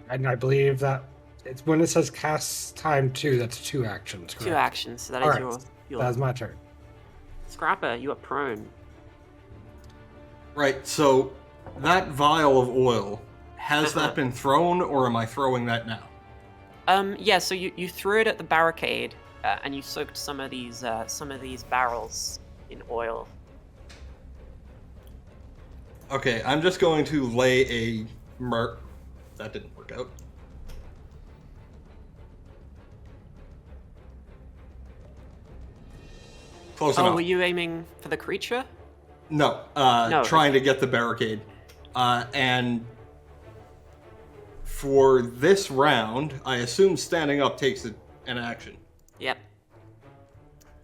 And I believe that it's when it says cast time 2, that's 2 actions. Correct? 2 actions, so that is Alright, your That's my turn. Scrapper, you are prone. Right, so that vial of oil, has Uh-huh. that been thrown, or am I throwing that now? Yeah, so you threw it at the barricade, and you soaked some of these barrels in oil. Okay, I'm just going to lay a That didn't work out. Close Oh, enough. were you aiming for the creature? No, No. trying to get the barricade. And for this round, I assume standing up takes an action. Yep.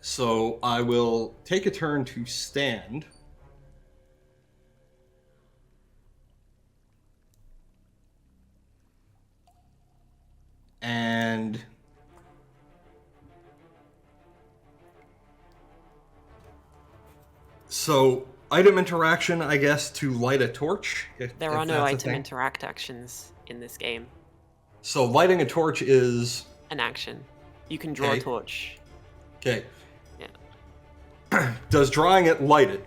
So I will take a turn to stand. And so item interaction, I guess, to light a torch. There if are no that's a item thing. interact actions in this game. So lighting a torch is An action. You can draw Okay. a torch. okay. Yeah. Does drawing it light it?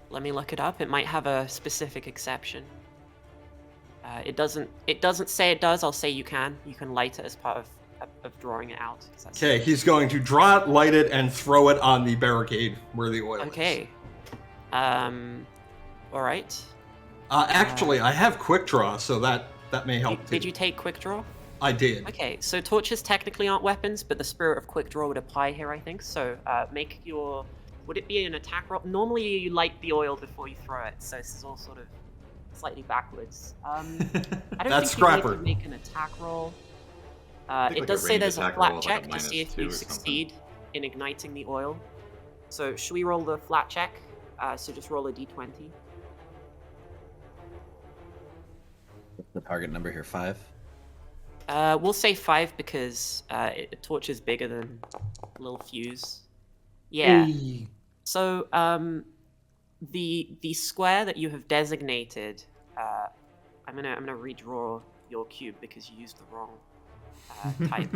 Let me look it up. It might have a specific exception. It doesn't. It doesn't say it does. I'll say you can. You can light it as part of drawing it out. 'Cause that's- Okay, he's going to draw it, light it, and throw it on the barricade where the oil is. Okay. All right. Actually, I have quick draw, so that may help too. Did you take quick draw? I did. Okay, so torches technically aren't weapons, but the spirit of quick draw would apply here, I think. So make your. Would it be an attack roll? Normally you light the oil before you throw it, so this is all sort of slightly backwards. I don't That's think you need Scrapper. to make an attack roll. think it like does a say ranged there's a attack flat roll of, check like, a to see if -2 you or something. succeed in igniting the oil. So should we roll the flat check? So just roll a d20. The target number here, 5. We'll say 5 because a torch is bigger than a little fuse. Yeah. Hey. So the square that you have designated, I'm gonna redraw your cube because you used the wrong type.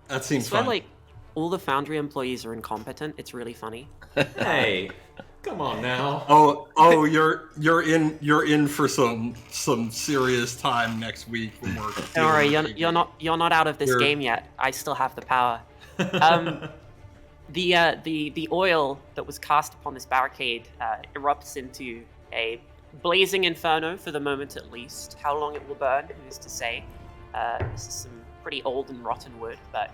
That seems It's where fun. like all the Foundry employees are incompetent. It's really funny. Hey, come on now. Oh, you're in for some serious time next week when we're. Don't worry, dealing with you're not out of this You're- game yet. I still have the power. The oil that was cast upon this barricade erupts into a blazing inferno for the moment at least. How long it will burn, who is to say? This is some pretty old and rotten wood, but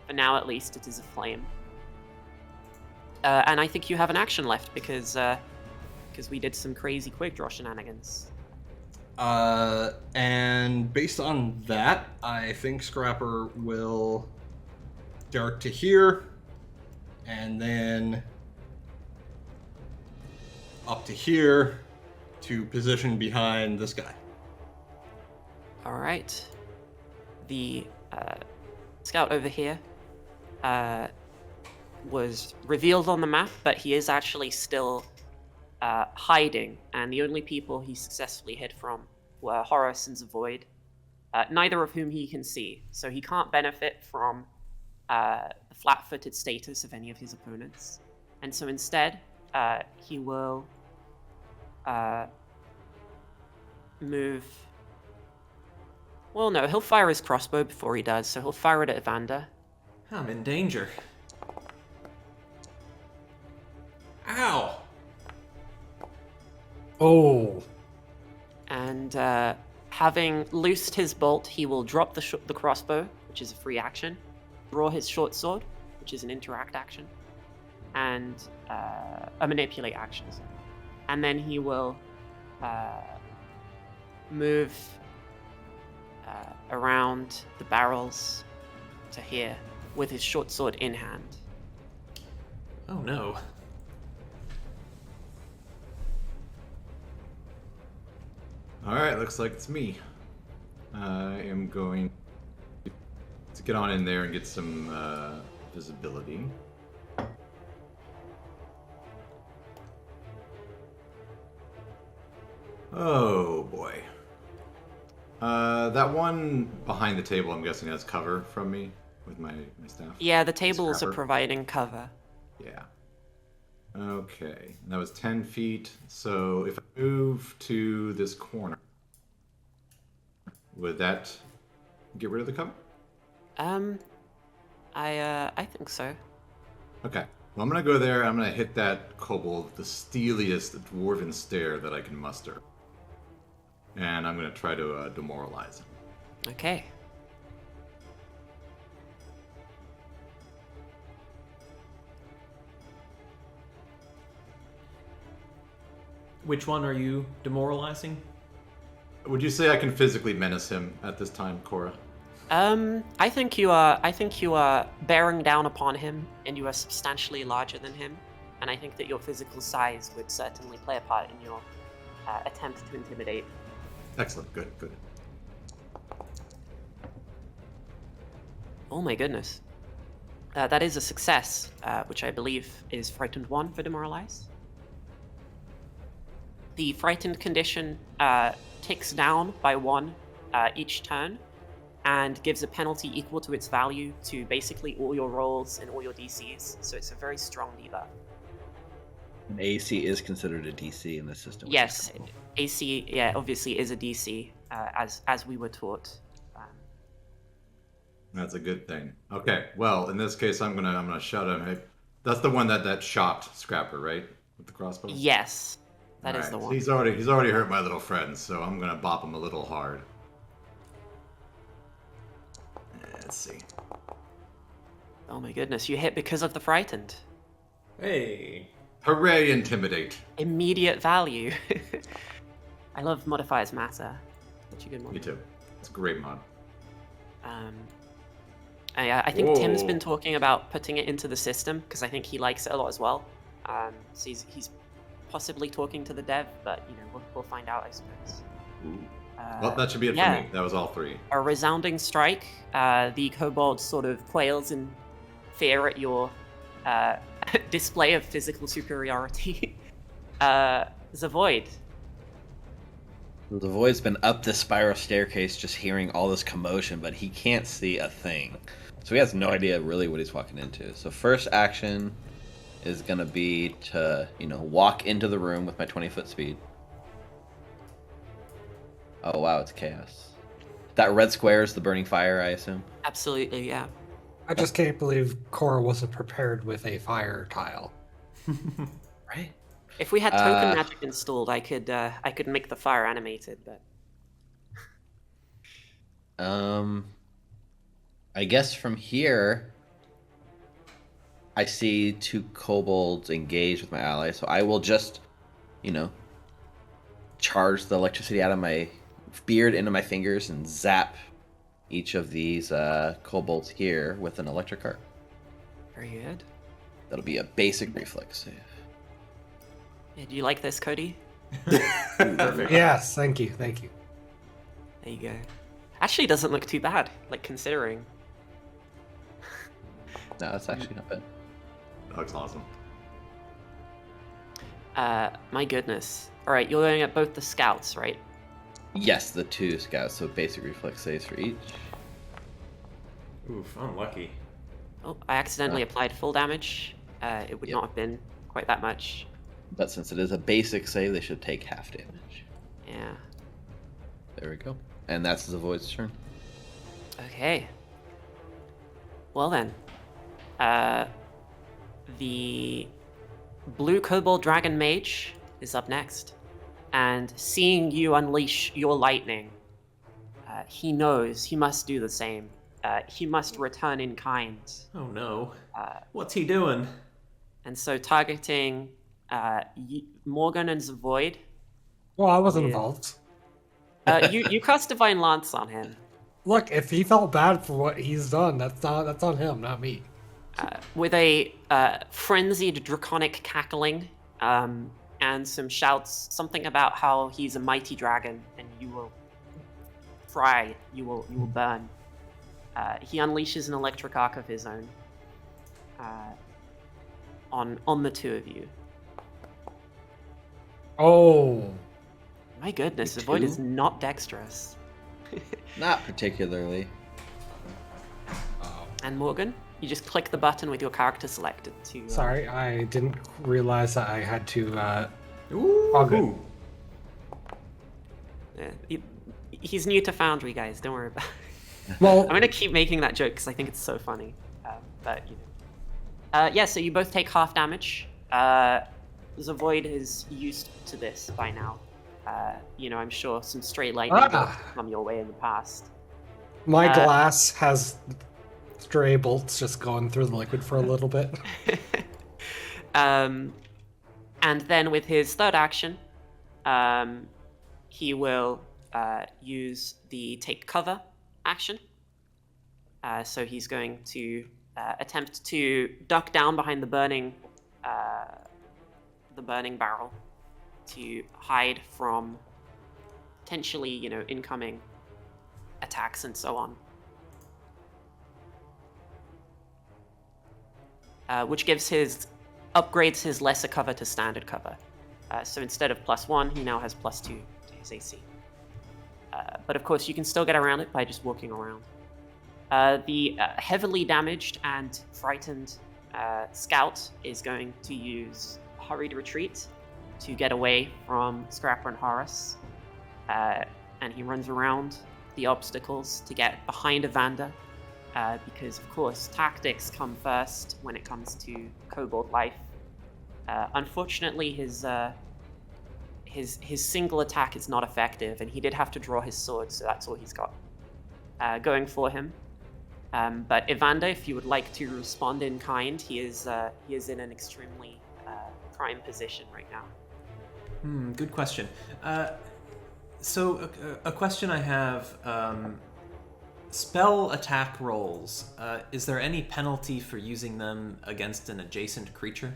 for now at least it is aflame. And I think you have an action left because we did some crazy quick draw shenanigans. And based on that, I think Scrapper will dart to here, and then up to here to position behind this guy. All right. The scout over here was revealed on the map, but he is actually still hiding, and the only people he successfully hid from were Horace and Zavoid, neither of whom he can see, so he can't benefit from the flat-footed status of any of his opponents. And so instead, he will move. Well, no, he'll fire his crossbow before he does, so he'll fire it at Evander. I'm in danger. Ow! Oh. And having loosed his bolt, he will drop the crossbow, which is a free action, draw his short sword, which is an interact action, and a manipulate action. And then he will move around the barrels to here with his short sword in hand. Oh no. Alright, looks like it's me. I am going to get on in there and get some visibility. Oh boy. That one behind the table, I'm guessing, has cover from me with my staff. Yeah, the tables are Scrapper. providing cover. Yeah. Okay, that was 10 feet. So if I move to this corner, would that get rid of the cover? I think so. Okay. Well, I'm gonna go there. I'm gonna hit that kobold with the steeliest dwarven stare that I can muster, and I'm gonna try to demoralize him. Okay. Which one are you demoralizing? Would you say I can physically menace him at this time, Cora? I think you are bearing down upon him, and you are substantially larger than him, and I think that your physical size would certainly play a part in your attempt to intimidate. Excellent. Good. Good. Oh my goodness. That is a success, which I believe is frightened 1 for demoralize. the frightened condition ticks down by 1 each turn, and gives a penalty equal to its value to basically all your rolls and all your DCs. So it's a very strong debuff. An AC is considered a DC in this system. which is Yes, cool. AC, yeah, obviously is a DC, as we were taught. That's a good thing. Okay, well, in this case, I'm gonna shout him. Hey, that's the one that shot Scrapper, right? With the crossbow. Yes, that is Alright, the so one. he's already hurt my little friend, so I'm gonna bop him a little hard. Let's see. Oh my goodness, you hit because of the frightened. Hey. Hooray! Intimidate. Immediate value. I love modifiers matter. Such a good Me one. too. It's a great mod. I think Tim's Whoa. been talking about putting it into the system because I think he likes it a lot as well. So he's possibly talking to the dev, but we'll find out, I suppose. Well, that should be it yeah. for me. That was all 3. A resounding strike. The kobold sort of quails in fear at your display of physical superiority. Zavoid. The Void's been up the spiral staircase just hearing all this commotion, but he can't see a thing. So he has no idea really what he's walking into. So first action is going to be to, walk into the room with my 20-foot speed. Oh, wow, it's chaos. That red square is the burning fire, I assume? Absolutely, yeah. I just can't believe Cora wasn't prepared with a fire tile. Right? If we had token magic installed, I could make the fire animated, but I guess from here, I see 2 kobolds engaged with my ally, so I will just, charge the electricity out of my beard into my fingers and zap each of these kobolds here with an electric arc. very good. That'll be a basic reflex save. Yeah, do you like this, Cody? Perfect. Yes, thank you. There you go. Actually, doesn't look too bad, considering. No, that's actually not bad. That looks awesome. My goodness. All right, you're going at both the scouts, right? Yes, the 2 scouts, so basic reflex saves for each. Oof, unlucky. Oh, I accidentally applied full damage. It would Yep. not have been quite that much. But since it is a basic save, they should take half damage. Yeah. There we go. And that's the Void's turn. Okay. Well then, the blue kobold dragon mage is up next, and seeing you unleash your lightning, he knows he must do the same. He must return in kind, Oh no. What's he doing? and so targeting Morgan and Zavoid. Well, I wasn't Yeah. involved. You cast Divine Lance on him. Look, if he felt bad for what he's done, that's on him, not me. With a frenzied draconic cackling and some shouts, something about how he's a mighty dragon and you will fry, you will burn. He unleashes an electric arc of his own on the 2 of you. Oh, My goodness, The the Void 2? is not dexterous. Not particularly. And Morgan, you just click the button with your character selected to. sorry, I didn't realize that I had to. Ooh. All good. He's new to Foundry, guys. Don't worry about it. Well, I'm gonna keep making that joke because I think it's so funny. Yeah. So you both take half damage. Zavoid is used to this by now. I'm sure some stray lightning bolts come your way in the past. my glass has stray bolts just going through the liquid for a little bit. And then with his third action, he will use the take cover action. So he's going to attempt to duck down behind the burning barrel to hide from potentially, incoming attacks and so on. Which upgrades his lesser cover to standard cover. So instead of +1, he now has +2 to his AC. But of course, you can still get around it by just walking around. The heavily damaged and frightened scout is going to use hurried retreat to get away from Scrapper and Horace. And he runs around the obstacles to get behind Evander, because of course tactics come first when it comes to kobold life. Unfortunately, his single attack is not effective, and he did have to draw his sword, so that's all he's got going for him. But Evander, if you would like to respond in kind, he is in an extremely prime position right now. Good question. So a question I have, spell attack rolls, is there any penalty for using them against an adjacent creature?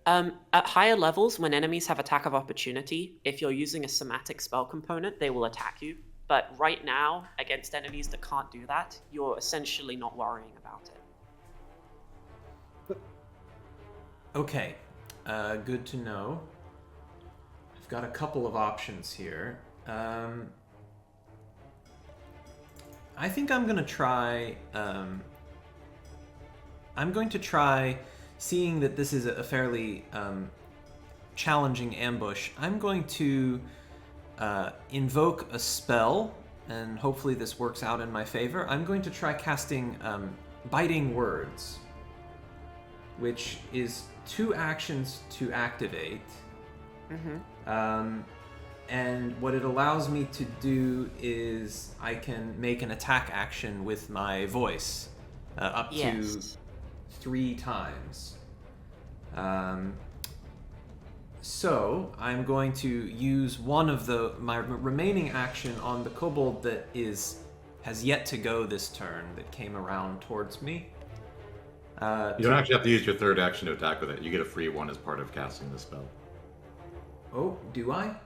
At higher levels, when enemies have attack of opportunity, if you're using a somatic spell component, they will attack you. But right now, against enemies that can't do that, you're essentially not worrying about it. Okay, good to know. I've got a couple of options here. I think I'm gonna try. I'm going to try, seeing that this is a fairly challenging ambush. I'm going to invoke a spell, and hopefully this works out in my favor. I'm going to try casting Biting Words, which is 2 actions to activate. And what it allows me to do is I can make an attack action with my voice up to 3 times. So I'm going to use one of my remaining action on the kobold that has yet to go this turn, that came around towards me. You don't actually have to use your third action to attack with it. You get a free one as part of casting the spell. Oh, do I?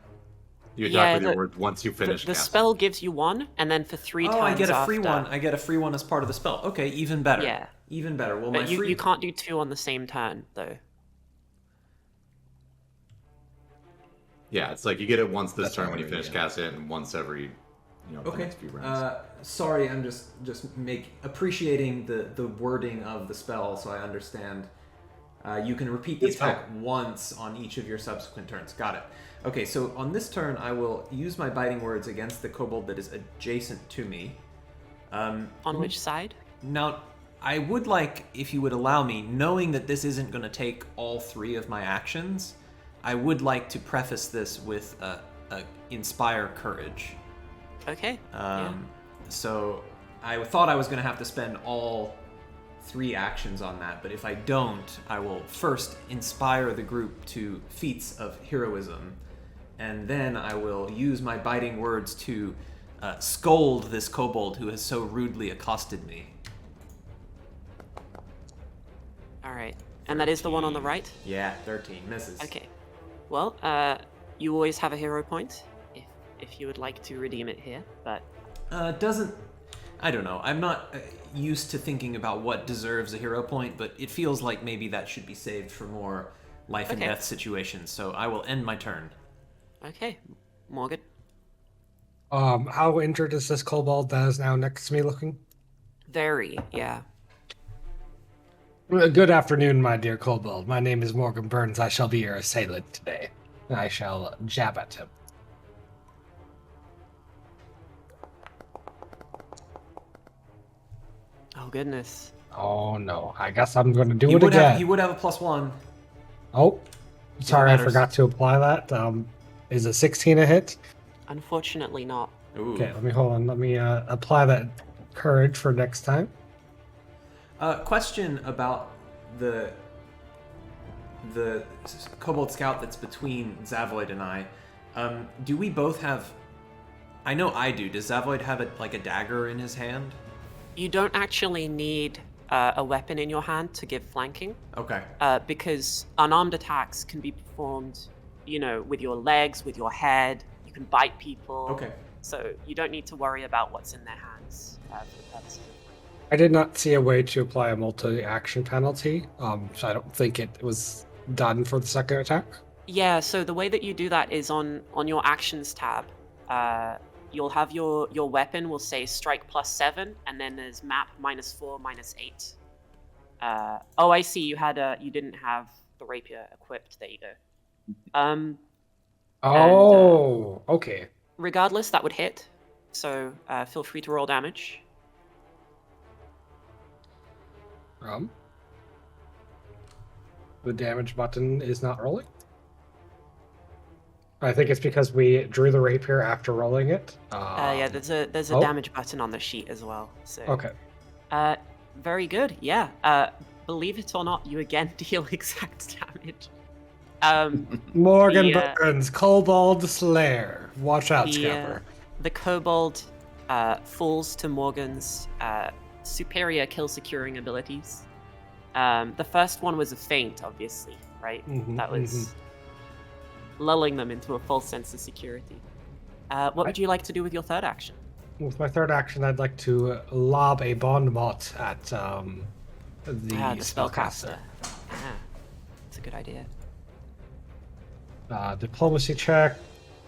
You attack with your words once you finish The casting. spell gives you 1, and then for 3 times I get a free after, one. I get a free one as part of the spell. Okay, even better. Yeah. Even better. Well, But you can't do 2 on the same turn, though. Yeah, it's like you get it once this That's turn when you already, finish yeah. casting it, and once every, the Okay. next few rounds. Sorry, I'm just appreciating the wording of the spell so I understand. You can repeat the It's attack once on each of your subsequent turns. Got it. Okay, so on this turn, I will use my Biting Words against the kobold that is adjacent to me. On which side? Now, I would like, if you would allow me, knowing that this isn't going to take all 3 of my actions, I would like to preface this with a Inspire Courage. Okay. So I thought I was going to have to spend all 3 actions on that, but if I don't, I will first inspire the group to feats of heroism, and then I will use my Biting Words to scold this kobold who has so rudely accosted me. Alright. And that is the one on the right? Yeah, 13 misses. Okay. Well, you always have a hero point, if you would like to redeem it here, but... I don't know. I'm not used to thinking about what deserves a hero point, but it feels like maybe that should be saved for more life and death situations, so I will end my turn. Okay. Morgan? How injured is this kobold that is now next to me looking? Very, yeah. Good afternoon, my dear kobold. My name is Morgan Burns. I shall be your assailant today. I shall jab at him. Oh, goodness. Oh, no. I guess I'm going to do He it would again. he would have a +1. Oh, sorry, I matters. forgot to apply that. Is a 16 a hit? Unfortunately not. Ooh. Okay, let me hold on. Let me apply that courage for next time. Question about the kobold scout that's between Zavoid and I. Do we both have... I know I do. Does Zavoid have a dagger in his hand? You don't actually need a weapon in your hand to give flanking, Okay. because unarmed attacks can be performed, with your legs, with your head. You can bite people. Okay. So you don't need to worry about what's in their hands for the purposes of... I did not see a way to apply a multi-action penalty, so I don't think it was done for the second attack. Yeah, so the way that you do that is on your actions tab. You'll have your weapon will say strike +7, and then there's map -4, -8. Oh, I see. You didn't have the rapier equipped. There you go. Oh, okay. Regardless, that would hit. So feel free to roll damage. The damage button is not rolling. I think it's because we drew the rapier after rolling it. Yeah, there's a oh. damage button on the sheet as well. So Okay. very good. Yeah. Believe it or not, you again deal exact damage. Morgan the, Burns, Kobold Slayer. Watch out, Scamper. The kobold falls to Morgan's superior kill securing abilities. The first one was a feint, obviously, right? That was lulling them into a false sense of security. What would you like to do with your third action? With my third action, I'd like to lob a Bon Mot at the spellcaster. Yeah, that's a good idea. Diplomacy check.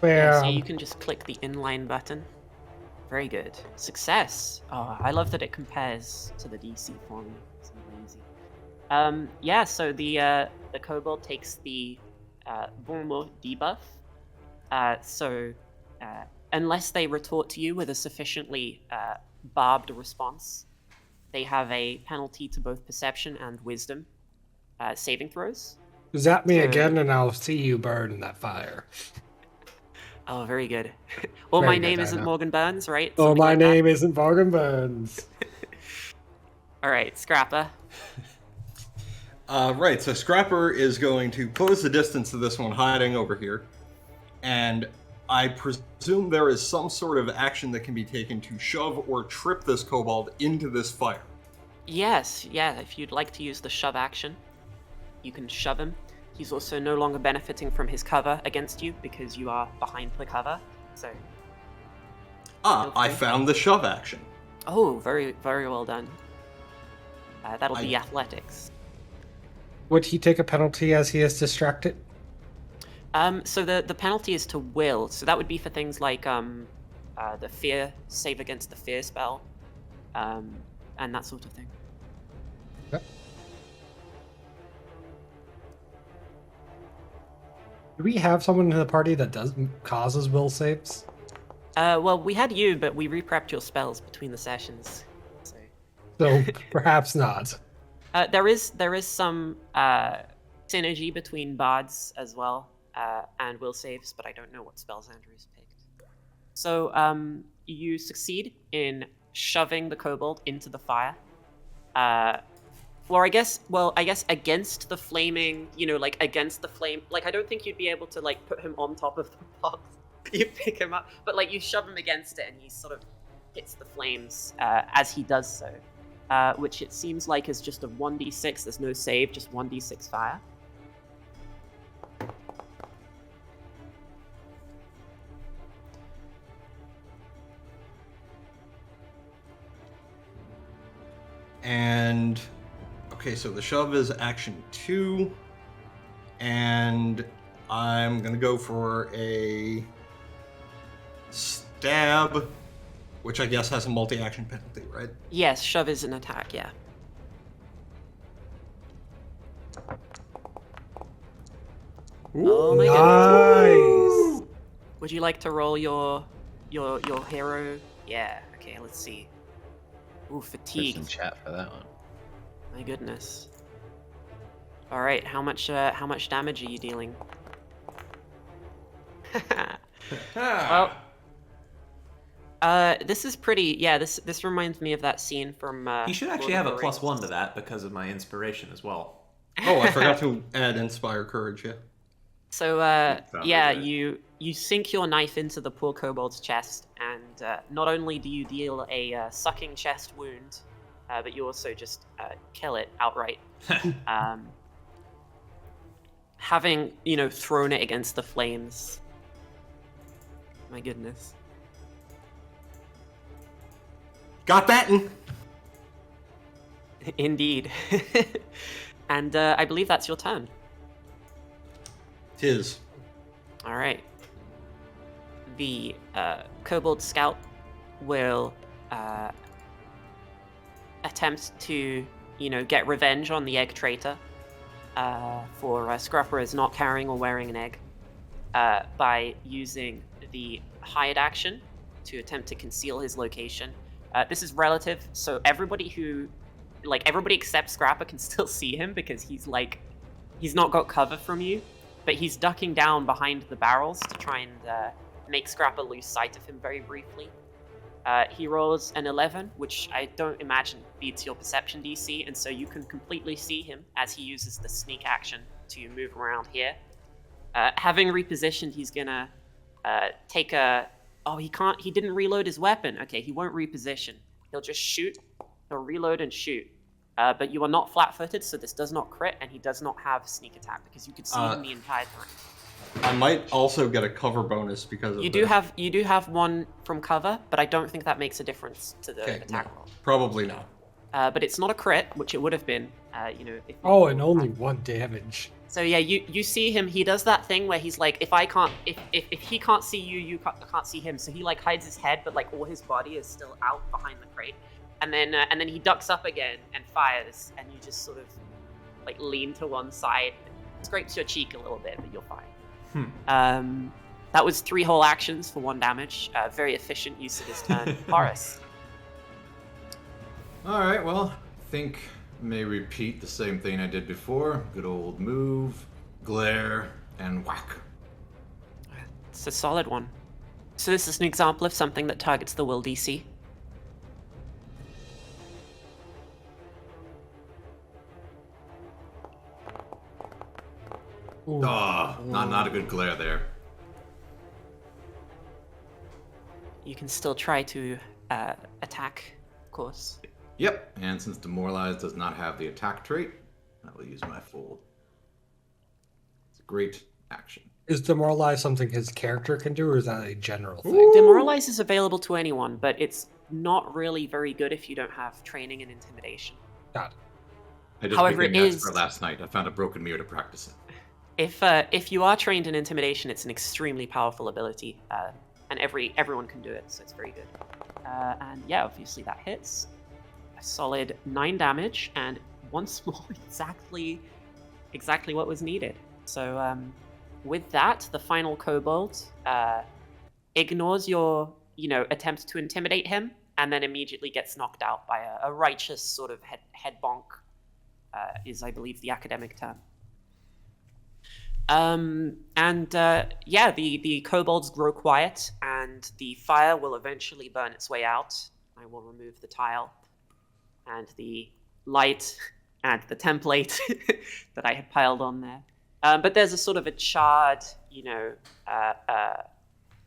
Yeah, Where? so you can just click the inline button. Very good. Success. Oh, I love that it compares to the DC for me. It's amazing. Yeah, so the kobold takes the Bon Mot debuff. So unless they retort to you with a sufficiently barbed response, they have a penalty to both perception and wisdom saving throws. Zap me again and I'll see you burn in that fire. Oh, very good. Well, Very my good, name I isn't know. Morgan Burns, right? Oh, Something my like that? name isn't Morgan Burns. All right, Scrapper. Right, so Scrapper is going to close the distance to this one hiding over here. And I presume there is some sort of action that can be taken to shove or trip this kobold into this fire. Yes, yeah, if you'd like to use the shove action, you can shove him. He's also no longer benefiting from his cover against you because you are behind the cover, so... I found the shove action. Oh, very, very well done. That'll be athletics. Would he take a penalty as he is distracted? So the penalty is to will, so that would be for things like the fear, save against the fear spell, and that sort of thing. Okay. Do we have someone in the party that causes will saves? Well, we had you, but we reprepped your spells between the sessions. So perhaps not. There is some synergy between bards as well and will saves, but I don't know what spells Andrew's picked. So you succeed in shoving the kobold into the fire. Or I guess against the flaming, against the flame. I don't think you'd be able to put him on top of the box. You pick him up, but you shove him against it, and he sort of hits the flames as he does so. Which it seems like is just a 1d6. There's no save, just 1d6 fire. And okay, so the shove is action 2, and I'm gonna go for a stab, which I guess has a multi-action penalty, right? Yes, shove is an attack. Yeah. Oh my goodness. Nice. Would you like to roll your hero? Yeah. Okay. Let's see. Ooh, There's fatigue. some chat for that one. My goodness. All right. How much damage are you dealing? Well. This is pretty. Yeah, this reminds me of that scene from. You should actually Lord have of a the Rings. +1 to that because of my inspiration as well. Oh, I forgot to add Inspire Courage, yeah. So, Sounds yeah, right. you sink your knife into the poor kobold's chest, and not only do you deal a sucking chest wound, but you also just kill it outright. Having thrown it against the flames. My goodness. Got that? Indeed. And I believe that's your turn. Tis. All right. The kobold scout will attempt to, get revenge on the egg traitor for Scrapper not carrying or wearing an egg by using the hide action to attempt to conceal his location. This is relative, so everybody except Scrapper can still see him because he's not got cover from you, but he's ducking down behind the barrels to try and make Scrapper lose sight of him very briefly. He rolls an 11, which I don't imagine beats your perception DC, and so you can completely see him as he uses the sneak action to move around here. Having repositioned, he's gonna take a... Oh, he didn't reload his weapon. Okay, he won't reposition. He'll just shoot. He'll reload and shoot. But you are not flat-footed, so this does not crit, and he does not have sneak attack because you could see him the entire time. I might also get a cover bonus because of You do have one from cover, but I don't think that makes a difference to the attack roll. Probably not. But it's not a crit, which it would have been, if... Oh, and only 1 damage. So yeah, you see him. He does that thing where he's like, if he can't see you, you can't see him. So he hides his head, but all his body is still out behind the crate. And then he ducks up again and fires, and you just sort of lean to one side, scrapes your cheek a little bit, but you're fine. That was 3 whole actions for 1 damage. Very efficient use of his turn. Horace. All right, well, I think may repeat the same thing I did before. Good old move, glare, and whack. It's a solid one. So this is an example of something that targets the will DC. Ooh. Oh, not a good glare there. You can still try to attack, of course. Yep, and since Demoralize does not have the attack trait, I will use my full. It's a great action. Is Demoralize something his character can do, or is that a general thing? Demoralize is available to anyone, but it's not really very good if you don't have training in intimidation. Got it. I just However, picked it an is- expert last night. I found a broken mirror to practice it. If you are trained in intimidation, it's an extremely powerful ability, and everyone can do it, so it's very good. And yeah, obviously that hits. A solid 9 damage, and once more, exactly what was needed. So with that, the final kobold ignores your attempts to intimidate him, and then immediately gets knocked out by a righteous sort of head bonk. Is I believe the academic term. The kobolds grow quiet, and the fire will eventually burn its way out. I will remove the tile, and the light, and the template that I had piled on there. But there's a sort of a charred,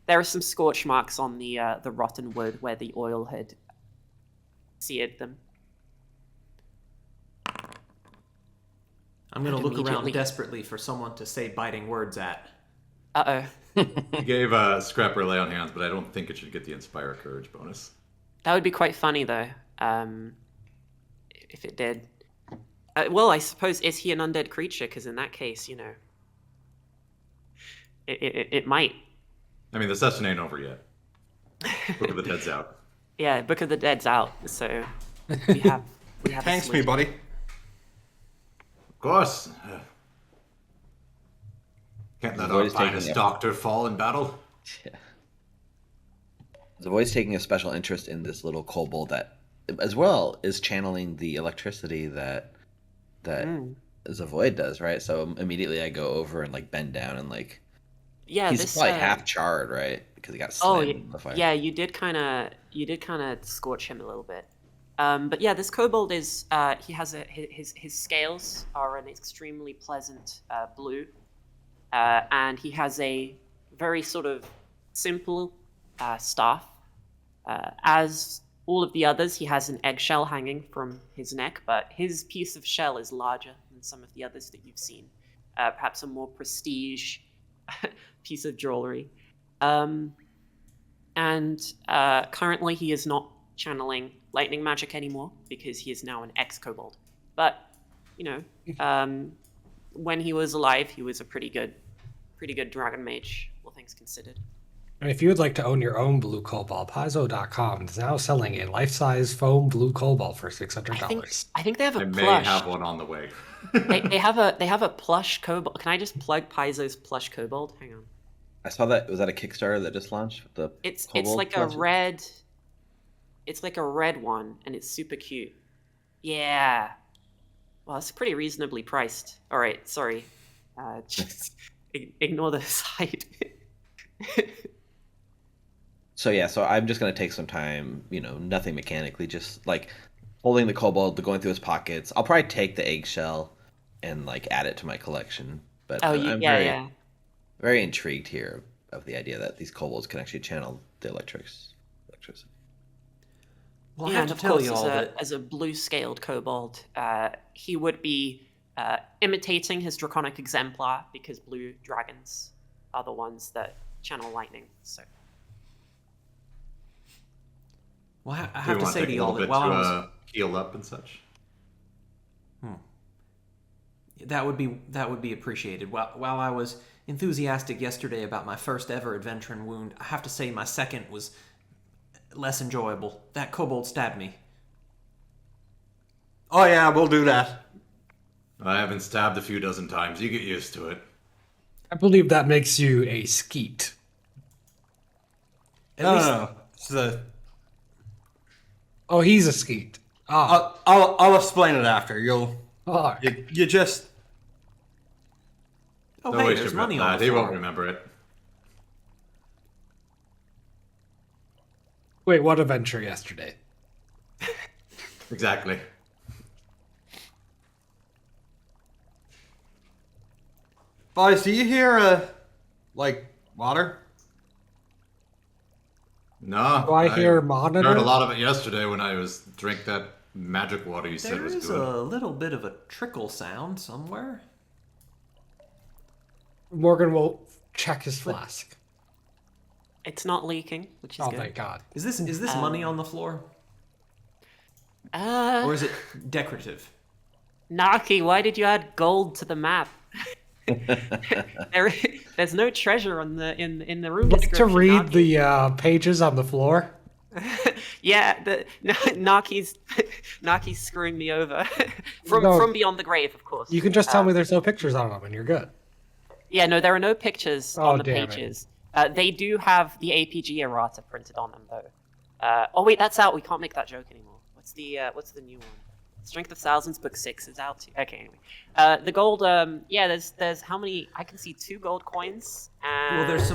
there are some scorch marks on the rotten wood where the oil had seared them. I'm going to look around Immediately. desperately for someone to say biting words at. Uh-oh. He gave Scrapper a lay on hands, but I don't think it should get the Inspire Courage bonus. That would be quite funny, though, if it did. Well, I suppose, is he an undead creature? Because in that case, it might. I mean, the session ain't over yet. Book of the Dead's out. Yeah, Book of the Dead's out, so we have a Thanks, me, solution. buddy. Of course. Can't let our Zavoid's taking finest it. doctor fall in battle. Yeah. Zavoid's taking a special interest in this little kobold that, as well, is channeling the electricity that Zavoid does, right? So immediately I go over and bend down and Yeah, he's this probably half charred, right? Because he got slammed in the fire. yeah, you did kind of scorch him a little bit. But yeah, this kobold is he has his scales are an extremely pleasant blue, and he has a very sort of simple staff. As all of the others, he has an eggshell hanging from his neck, but his piece of shell is larger than some of the others that you've seen. Perhaps a more prestige piece of jewelry. And currently he is not channeling lightning magic anymore because he is now an ex-kobold. But, when he was alive, he was a pretty good pretty good dragon mage, all things considered. And if you would like to own your own blue kobold, Paizo.com is now selling a life-size foam blue kobold for $600. I think they have a I may plush. have one on the way. They have a plush kobold. Can I just plug Paizo's plush kobold? Hang on. I saw that. Was that a Kickstarter that just launched? The It's kobold like collection? a red. It's like a red one, and it's super cute. Yeah. Well, it's pretty reasonably priced. All right, sorry. Just ignore the site. So yeah, so I'm just gonna take some time, nothing mechanically, just like holding the kobold, going through his pockets. I'll probably take the eggshell and like add it to my collection. But Oh, I'm yeah. very intrigued here of the idea that these kobolds can actually channel the electricity. Well, I Yeah, have and to of tell course, you all that as a blue-scaled kobold, he would be imitating his draconic exemplar because blue dragons are the ones that channel lightning. So well, I Do have we to want say take to a y'all little that bit while to I was heal up and such? that would be appreciated. While I was enthusiastic yesterday about my first ever adventuring wound, I have to say my second was less enjoyable. That kobold stabbed me. Oh yeah, we'll do that. I haven't stabbed a few dozen times. You get used to it. I believe that makes you a skeet. At No, least, no, no. It's the, Oh, he's a skeet. Ah, I'll explain it after. oh, You just oh Don't hey, waste there's your breath, money on lad. the He floor. won't remember it. wait, what adventure yesterday? Exactly. boys, do you hear like water? No. Do I hear heard monitor? a lot of it yesterday when I was drink that magic water you said There was is good. a little bit of a trickle sound somewhere. Morgan will check his flask. it's not leaking, which is Oh, good. thank God. Is this money on the floor, Uh, or is it decorative? Naki, why did you add gold to the map? There's no treasure in the room. I'd like to description, read Naki. the pages on the floor. Yeah, Naki's screwing me over No. from beyond the grave, of course. You can just tell me there's no pictures on them and you're good. Yeah, no, there are no pictures Oh, on the damn it. pages. They do have the APG errata printed on them, though. Oh wait, that's out. We can't make that joke anymore. What's the new one? Strength of Thousands, book 6 is out too. Okay, anyway. The gold. Yeah, there's how many? I can see 2 gold coins. And Well, there's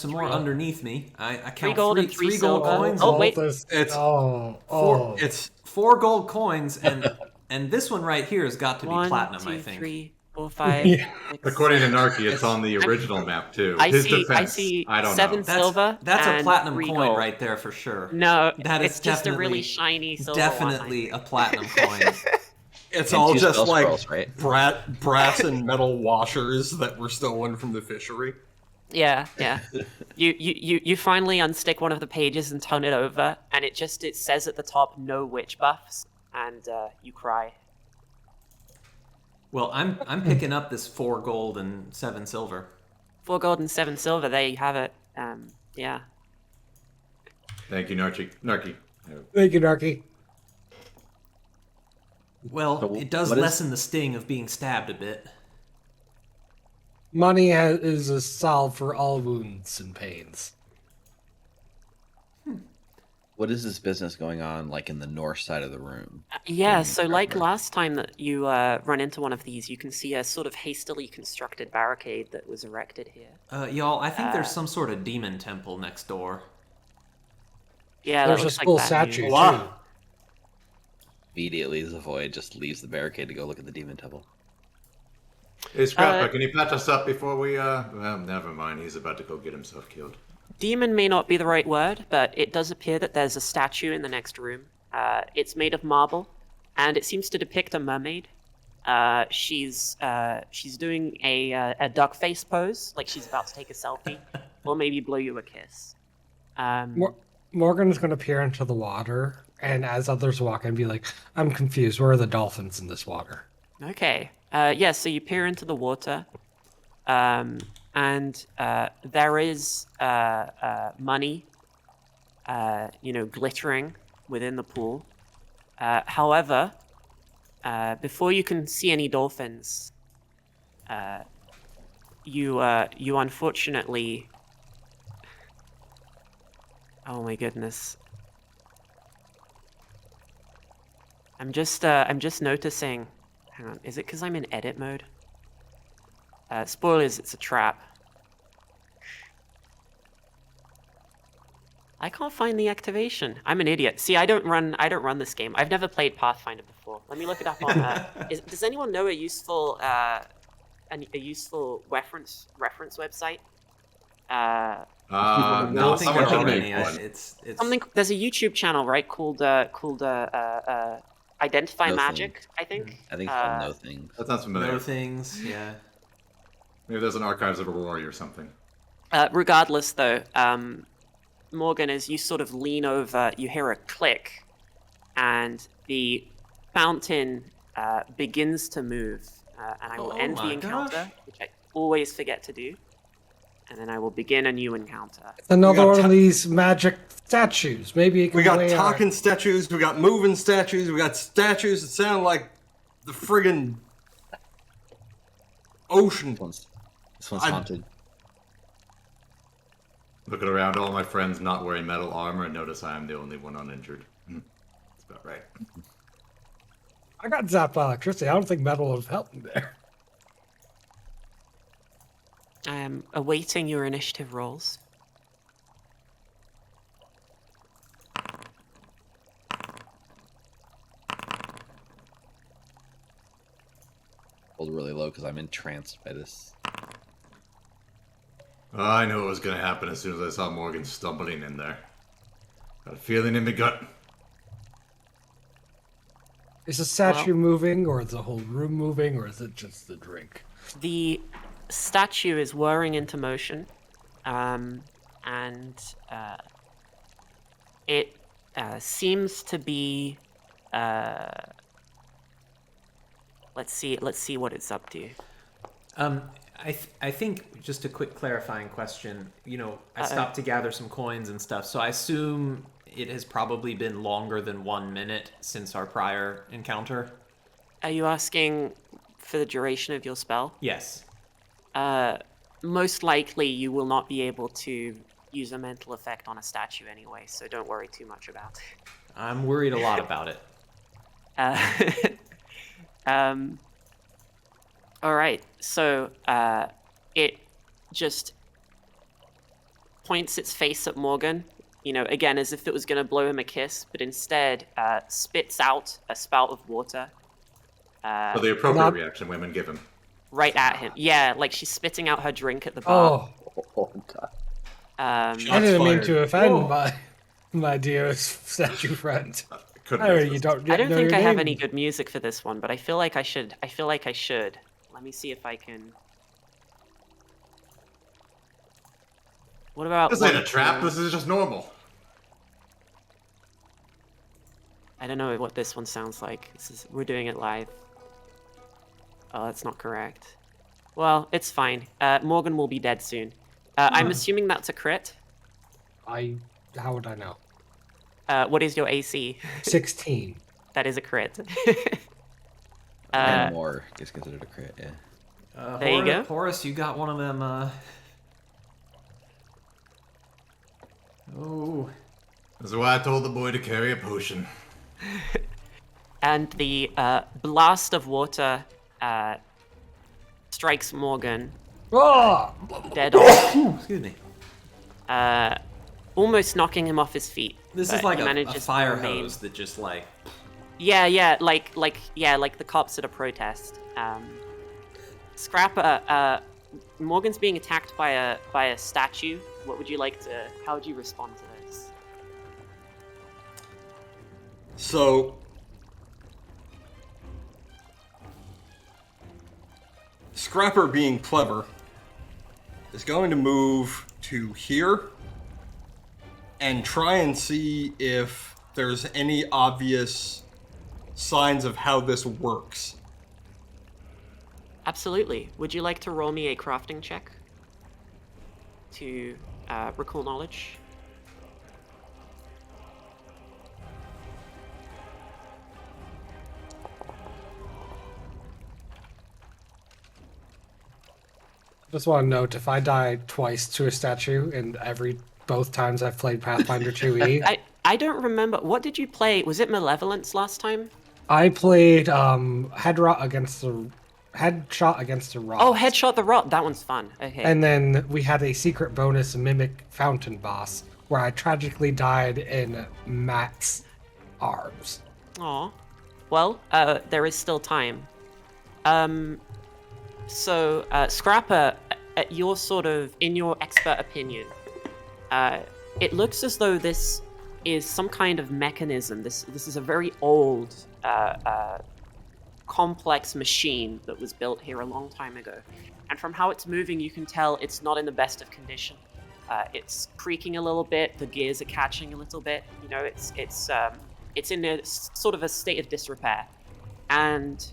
some more underneath me. I count gold three, and 3 three gold silver. coins. Oh, and wait. It's Oh. it's 4 gold coins, and this one right here has got to be 1, platinum. 2, I think. 3, 4, 5. Yeah. 6, According to Narky, it's on the original map too. I His see- I defense, see I don't 7 know. silver. That's a and platinum 3 coin gold. right there for sure. No, That is it's just a really definitely- shiny silver Definitely a platinum coin. it's And all 2 just spell like scrolls, right? brass and metal washers that were stolen from the fishery. Yeah, yeah. You finally unstick one of the pages and turn it over, and it says at the top no witch buffs, and you cry. Well, I'm picking up this 4 gold and 7 silver. 4 gold and 7 silver. There you have it. Yeah. Thank you, Narky. Thank you, Narky. Well, So it does what is- lessen the sting of being stabbed a bit. Money is a salve for all wounds and pains. What is this business going on like in the north side of the room? Yeah. So like last time that you run into one of these, you can see a sort of hastily constructed barricade that was erected here. Y'all, I think there's some sort of demon temple next door. Yeah. There's that a looks school like bad statue, news. Wow. too. Immediately, Zavoid just leaves the barricade to go look at the demon temple. Hey, Scrapper, can you patch us up before we, well, never mind. He's about to go get himself killed. Demon may not be the right word, but it does appear that there's a statue in the next room. It's made of marble, and it seems to depict a mermaid. She's doing a duck face pose, like she's about to take a selfie, or maybe blow you a kiss. Morgan's going to peer into the water, and as others walk in, be like, I'm confused. Where are the dolphins in this water? Okay. Yeah, so you peer into the water. and there is money, glittering within the pool. However, before you can see any dolphins, you unfortunately. Oh my goodness. I'm just noticing. Hang on, is it because I'm in edit mode? Spoilers, it's a trap. I can't find the activation. I'm an idiot. See, I don't run this game. I've never played Pathfinder before. Let me look it up on. Does anyone know a useful reference website? No, I think someone there should are make many. one. It's Something. There's a YouTube channel, right, called Identify No Magic, I think. I think it's called No Things. That sounds familiar. no things. Yeah. Maybe there's an Archives of Aurora or something. Regardless, though, Morgan, as you sort of lean over, you hear a click, and the fountain begins to move. And I will Oh end the my encounter, gosh. which I always forget to do. And then I will begin a new encounter. Another got one of these magic statues. Maybe it can We got weigh our- talking statues, we got moving statues, we got statues that sound like the friggin' ocean. This one's I- haunted. Looking around, all my friends not wearing metal armor, and notice I am the only one uninjured. That's about right. I got zapped by electricity. I don't think metal would have helped me there. I am awaiting your initiative rolls. Rolled really low because I'm entranced by this. I knew it was going to happen as soon as I saw Morgan stumbling in there. Got a feeling in my gut. Is the statue moving, or is the whole room moving, or is it just the drink? The statue is whirring into motion, and it seems to be. Let's see what it's up to. I think just a quick clarifying question. I stopped to gather some coins and stuff, so I assume it has probably been longer than 1 minute since our prior encounter. Are you asking for the duration of your spell? Yes. Most likely, you will not be able to use a mental effect on a statue anyway, so don't worry too much about it. I'm worried a lot about it. All right, so it just points its face at Morgan, again, as if it was going to blow him a kiss, but instead spits out a spout of water. For the appropriate Not- reaction women give him. Right at him. Yeah, like she's spitting out her drink at the bar. Oh, God. I didn't mean fired. to offend Whoa. my dear statue friend. Couldn't Oh, resist. you don't. I don't know think your I have name. any good music for this one, but I feel like I should. Let me see if I can. What about? This ain't one a trap, from- this is just normal. I don't know what this one sounds like. We're doing it live. Oh, that's not correct. Well, it's fine. Morgan will be dead soon. I'm assuming that's a crit. How would I know? What is your AC? 16. That is a crit. And more is considered a crit, yeah. There you go. Horace, you got one of them. Oh. That's why I told the boy to carry a potion. And the blast of water strikes Morgan Oh! dead on, Excuse me. almost knocking him off his feet. This but is like he a manages to fire remain- hose that just like. Yeah, like the cops at a protest. Scrapper, Morgan's being attacked by a statue. What would you like to? How would you respond to this? So, Scrapper, being clever, is going to move to here and try and see if there's any obvious signs of how this works. Absolutely. Would you like to roll me a crafting check? to recall knowledge. Just want to note, if I die twice to a statue in both times I've played Pathfinder 2e, I don't remember. What did you play? Was it Malevolence last time? I played headshot against the rod. Oh, Headshot the Rot. That one's fun. Okay. And then we had a secret bonus mimic fountain boss where I tragically died in Matt's arms. Aw. Well, there is still time. So, Scrapper, in your expert opinion, it looks as though this is some kind of mechanism. This is a very old, complex machine that was built here a long time ago. And from how it's moving, you can tell it's not in the best of condition. It's creaking a little bit. The gears are catching a little bit. You know, it's in a sort of a state of disrepair. And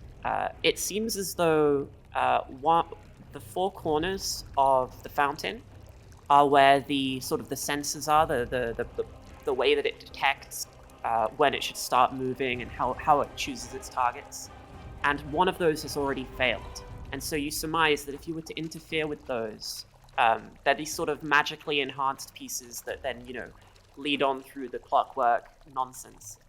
it seems as though the four corners of the fountain are where the sensors are, the way that it detects when it should start moving and how it chooses its targets. And one of those has already failed. And so you surmise that if you were to interfere with those, they're these sort of magically enhanced pieces that then, lead on through the clockwork nonsense.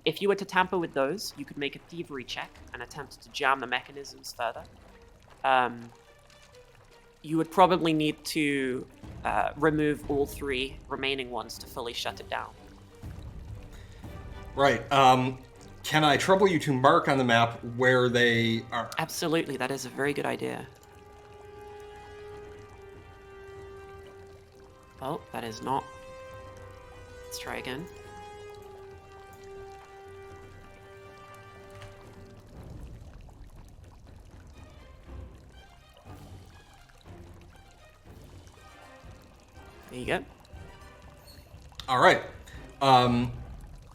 If you were to tamper with those, you could make a thievery check and attempt to jam the mechanisms further. You would probably need to remove all three remaining ones to fully shut it down. Right. Can I trouble you to mark on the map where they are? Absolutely, that is a very good idea. Oh, that is not. Let's try again. There you go. All right.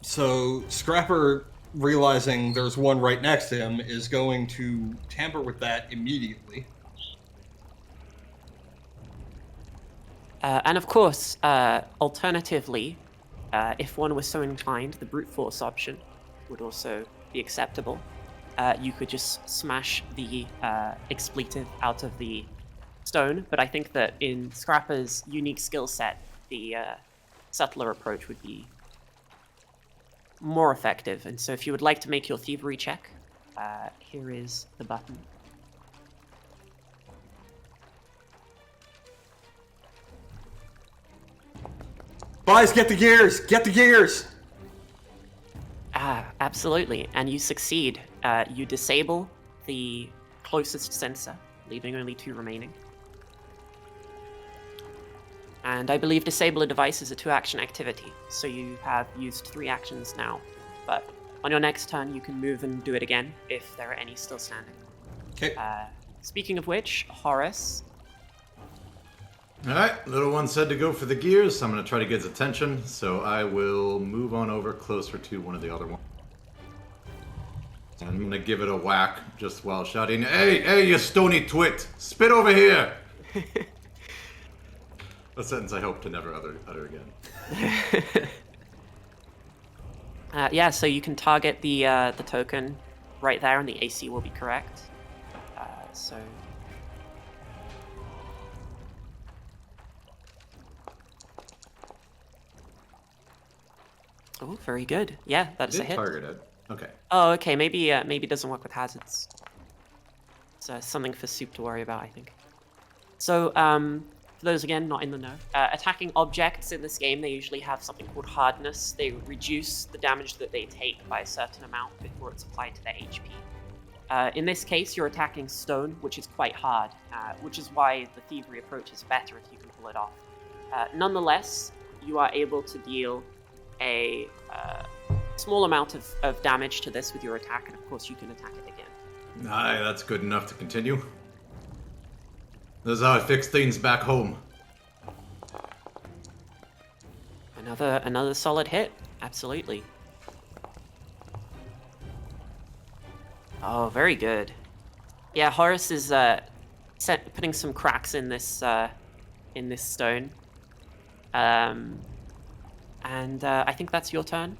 So Scrapper, realizing there's one right next to him, is going to tamper with that immediately. And of course, alternatively, if one was so inclined, the brute force option would also be acceptable. You could just smash the expletive out of the stone, but I think that in Scrapper's unique skill set, the subtler approach would be more effective. And so if you would like to make your thievery check, here is the button. Boys, get the gears! Get the gears! Absolutely. And you succeed. You disable the closest sensor, leaving only two remaining. And I believe disable a device is a 2-action activity, so you have used 3 actions now. But on your next turn, you can move and do it again if there are any still standing. Okay. Speaking of which, Horace. Alright, little one said to go for the gears, so I'm going to try to get his attention, so I will move on over closer to one of the other ones. And I'm going to give it a whack just while shouting, Hey, you stony twit! Spit over here! A sentence I hope to never utter again. Yeah, so you can target the token right there, and the AC will be correct. So. Oh, very good. Yeah, that is a hit. Targeted. Okay. Oh, okay. Maybe it doesn't work with hazards. It's something for Soup to worry about, I think. So, for those, again, not in the know, attacking objects in this game, they usually have something called hardness. They reduce the damage that they take by a certain amount before it's applied to their HP. In this case, you're attacking stone, which is quite hard, which is why the thievery approach is better if you can pull it off. Nonetheless, you are able to deal a small amount of damage to this with your attack, and of course you can attack it again. Aye, that's good enough to continue. This is how I fix things back home. Another solid hit, absolutely. Oh, very good. Yeah, Horace is putting some cracks in this in this stone. And I think that's your turn.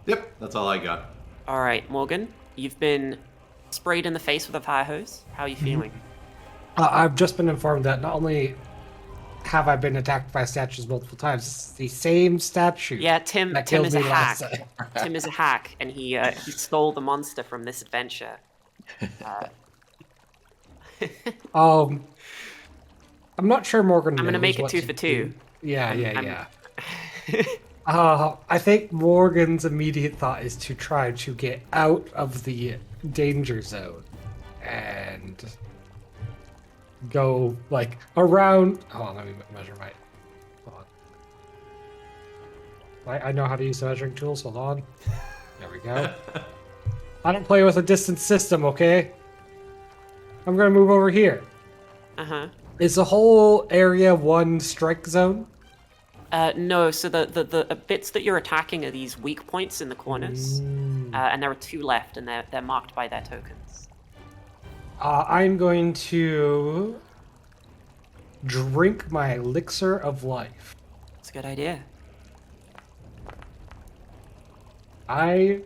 Yep, that's all I got. All right, Morgan, you've been sprayed in the face with a fire hose. How are you feeling? I've just been informed that not only have I been attacked by statues multiple times, it's the same statue. Yeah, Tim that is killed a me hack. last time. Tim is a hack, and he stole the monster from this adventure. I'm not sure Morgan. I'm gonna knows make it what 2 to for 2. do. Yeah. I'm- I think Morgan's immediate thought is to try to get out of the danger zone and go like around. Hold on, let me measure my. Hold on. I know how to use the measuring tools. Hold on. There we go. I don't play with a distance system, okay? I'm gonna move over here. Uh-huh. Is the whole area one strike zone? No, so the bits that you're attacking are these weak points in the corners, and there are 2 left, and they're marked by their tokens. I'm going to drink my elixir of life. That's a good idea. I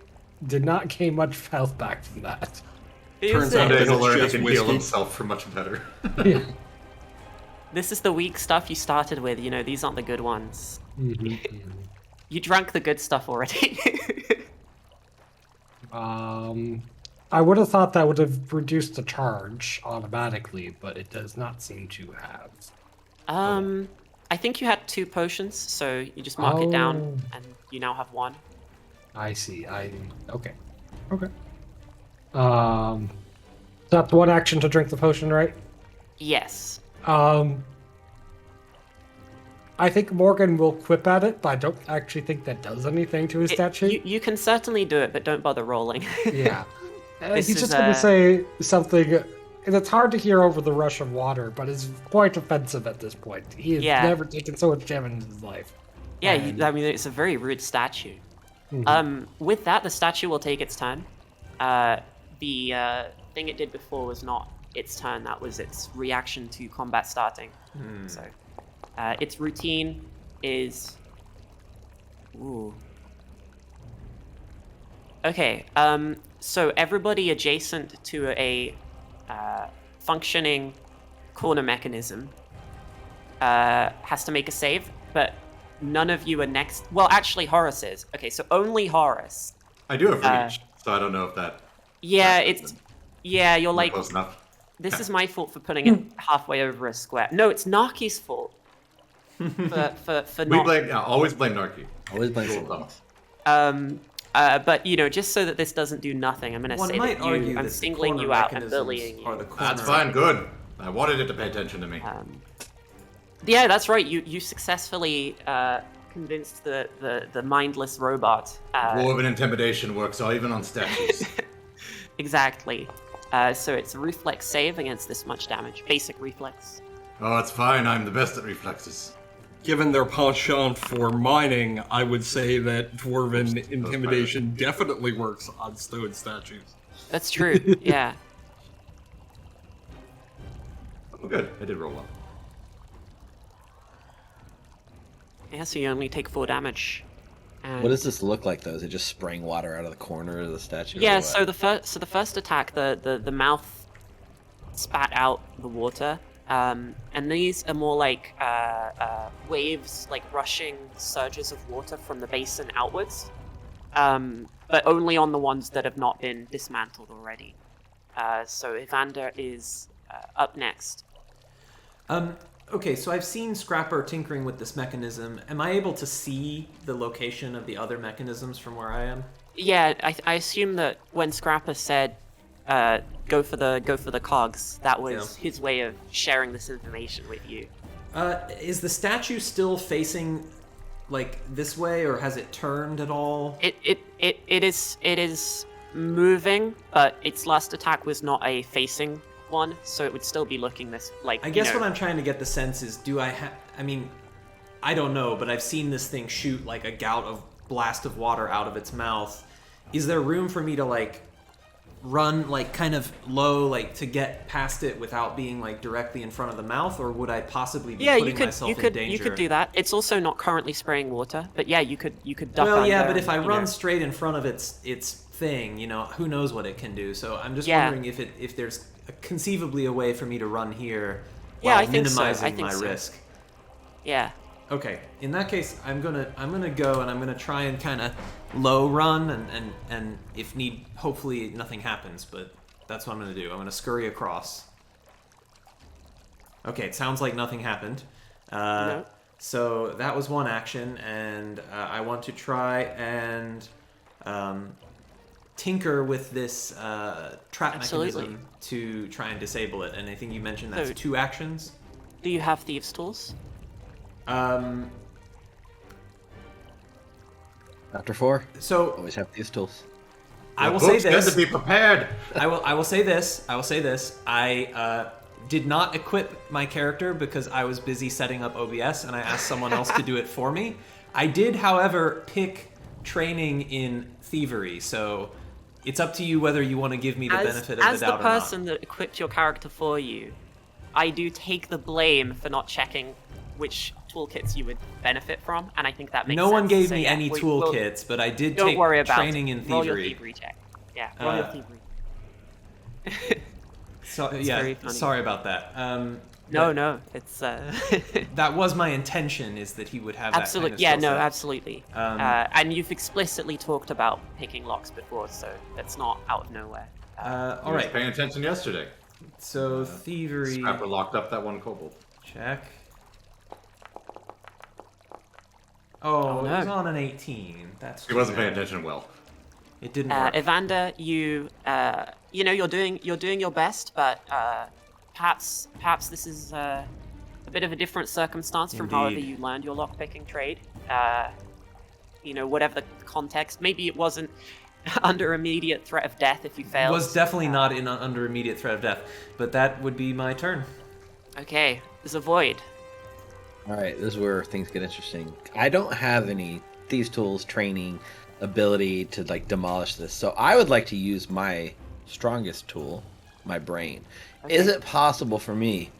did not gain much health back from that. Turns out Someday it's he'll learn he just can heal whiskey. himself for much better. Yeah. This is the weak stuff you started with, you know, these aren't the good ones. You drank the good stuff already. I would have thought that would have reduced the charge automatically, but it does not seem to have. I think you had 2 potions, so you just mark it down, Oh. and you now have 1. I see. Okay. That's one action to drink the potion, right? Yes. I think Morgan will quip at it, but I don't actually think that does anything to his statue. You can certainly do it, but don't bother rolling. Yeah. This He's is, just going to say something, and it's hard to hear over the rush of water, but it's quite offensive at this point. He has Yeah. never taken so much damage in his life. Yeah, And- I mean, it's a very rude statue. Mhm. With that, the statue will take its turn. The thing it did before was not its turn, that was its reaction to combat starting. So, its routine is... Ooh. Okay, so everybody adjacent to a functioning corner mechanism has to make a save, but none of you are next. Well, actually, Horace is. Okay, so only Horace. I do have reach, so I don't know if that. Yeah, that's it's. Yeah, you're like. close enough. This is my fault for putting it halfway over a square. No, it's Naki's fault. For We not. blame. Yeah, always blame Narky. Always blame Cool, someone though. else. But you know, just so that this doesn't do nothing, I'm gonna One say might that argue I'm that the singling corner you out and mechanisms bullying are you. the corner. That's fine. Good. I wanted it to pay attention to me. Yeah, that's right. You successfully convinced the mindless robot. Dwarven intimidation works even on statues. Exactly. So it's a reflex save against this much damage. Basic reflex. Oh, it's fine. I'm the best at reflexes. Given their penchant for mining, I would say that dwarven intimidation definitely works on stone statues. That's true. Yeah. Oh, good. I did roll well. Yeah. So you only take 4 damage. And What does this look like, though? Is it just spraying water out of the corner of the statue? or Yeah. what? So the first attack, the mouth spat out the water. And these are more like waves, like rushing surges of water from the basin outwards, but only on the ones that have not been dismantled already. So Evander is up next. Okay, so I've seen Scrapper tinkering with this mechanism. Am I able to see the location of the other mechanisms from where I am? Yeah, I assume that when Scrapper said go for the cogs, that was his way of sharing this information with you. Is the statue still facing like this way, or has it turned at all? It is moving, but its last attack was not a facing one, so it would still be looking this like. I guess what I'm trying to get the sense is, do I have? I mean, I don't know, but I've seen this thing shoot like a blast of water out of its mouth. Is there room for me to like run like kind of low, like to get past it without being like directly in front of the mouth, or would I possibly be putting myself in danger? You could do that. It's also not currently spraying water, but yeah, you could duck Well, yeah, under but if I and, run straight in front of its thing, who knows what it can do. So I'm just wondering if there's conceivably a way for me to run here while I think so. minimizing my risk. Yeah. Okay, in that case, I'm gonna go and I'm gonna try and kind of low run and if need, hopefully nothing happens. But that's what I'm gonna do. I'm gonna scurry across. Okay, it sounds like nothing happened. No. So that was one action, and I want to try and tinker with this trap mechanism to try and disable it. And I think you mentioned that's 2 actions. Do you have thieves' tools? After 4, So always have these tools. I will The say book's good this. to be prepared. I will say this. I did not equip my character because I was busy setting up OBS, and I asked someone else to do it for me. I did, however, pick training in thievery, so it's up to you whether you want to give me the benefit of the doubt or not. As the person that equipped your character for you, I do take the blame for not checking which toolkits you would benefit from, and I think that makes sense. No one gave So, me yeah, any toolkits, but I did don't take worry about training it. in Roll your thievery. thievery check. Yeah, roll your thievery. So very yeah, funny. sorry about that. No, it's That was my intention, is that he would have absolutely. that kind of skill set. Absolutely. And you've explicitly talked about picking locks before, so that's not out of nowhere. All I was right. paying attention yesterday. So thievery Scrapper locked up that one kobold. check. Oh, no. it was on an 18. That's He wasn't paying attention well. It didn't work. Evander, you're doing your best, but perhaps this is a bit of a different circumstance from however Indeed. you learned your lockpicking trade. Whatever the context, maybe it wasn't under immediate threat of death if you failed. Was definitely not under immediate threat of death, but that would be my turn. Okay, Zavoid. All right, this is where things get interesting. I don't have any thieves' tools, training, ability to like demolish this, so I would like to use my strongest tool, my brain. Okay. Is it possible for me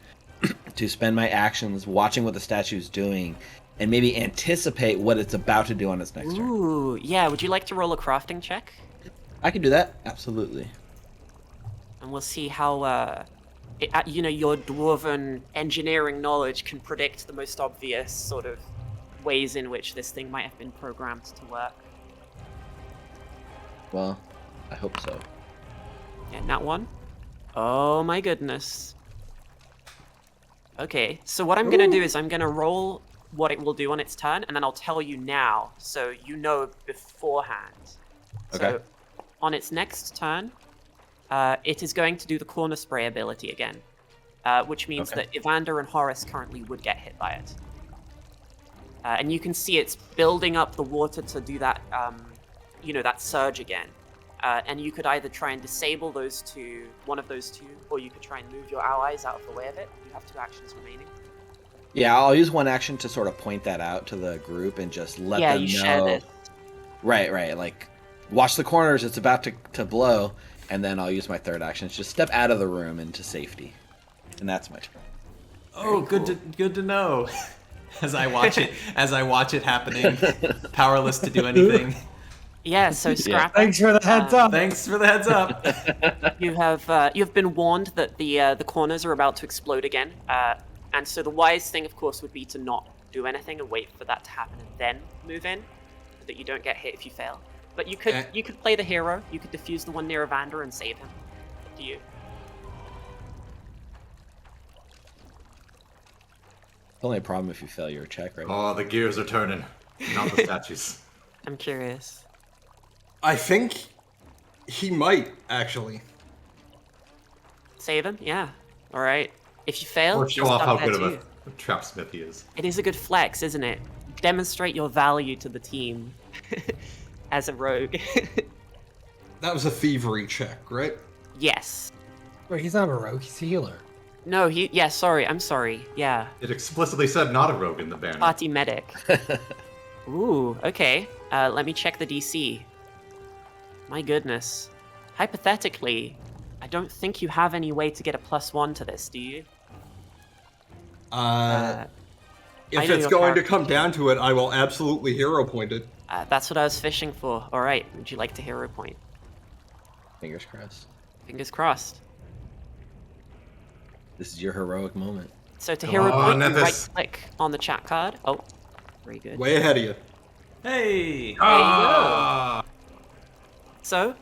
to spend my actions watching what the statue's doing and maybe anticipate what it's about to do on its next turn? Ooh, yeah. Would you like to roll a crafting check? I can do that, absolutely. And we'll see how your dwarven engineering knowledge can predict the most obvious sort of ways in which this thing might have been programmed to work. Well, I hope so. Yeah, that one. Oh my goodness. Okay, so what I'm gonna do is I'm gonna roll what it will do on its turn, and then I'll tell you now, so you know beforehand. Okay. So, on its next turn, it is going to do the corner spray ability again, which means Okay. that Evander and Horace currently would get hit by it. And you can see it's building up the water to do that, that surge again. And you could either try and disable one of those two, or you could try and move your allies out of the way of it. You have 2 actions remaining. Yeah, I'll use one action to sort of point that out to the group and just let them know. Share this. Right. Like, watch the corners. It's about to blow, and then I'll use my third action. It's just step out of the room into safety, and that's my turn. Oh, good to know. As I watch it happening, powerless to do anything. Yeah, so Scrap, Thanks for the heads up. Thanks for the heads up. you've been warned that the corners are about to explode again. And so the wise thing, of course, would be to not do anything and wait for that to happen and then move in, so that you don't get hit if you fail. But you could play the hero. You could defuse the one near Evander and save him. Up to you. It's only a problem if you fail your check, right? Oh, the gears are turning. Not the statues. I'm curious. I think he might, actually. Save him? Yeah. All right. If you fail, Or show you're off stuck how there good of too. a trapsmith he is. It is a good flex, isn't it? Demonstrate your value to the team as a rogue. That was a thievery check, right? Yes. Wait, he's not a rogue, he's a healer. No, I'm sorry. Yeah. It explicitly said not a rogue in the banner. Party medic. Ooh, okay. Let me check the DC. My goodness. hypothetically, I don't think you have any way to get a +1 to this, do you? I If know it's your going to character. come down to it, I will absolutely hero point it. That's what I was fishing for. All right, would you like to hero point? Fingers crossed. Fingers crossed. This is your heroic moment. So to Come hero on, point, you Nethys. right-click on the chat card. Oh, very good. Way ahead of you. Hey! Ah! So,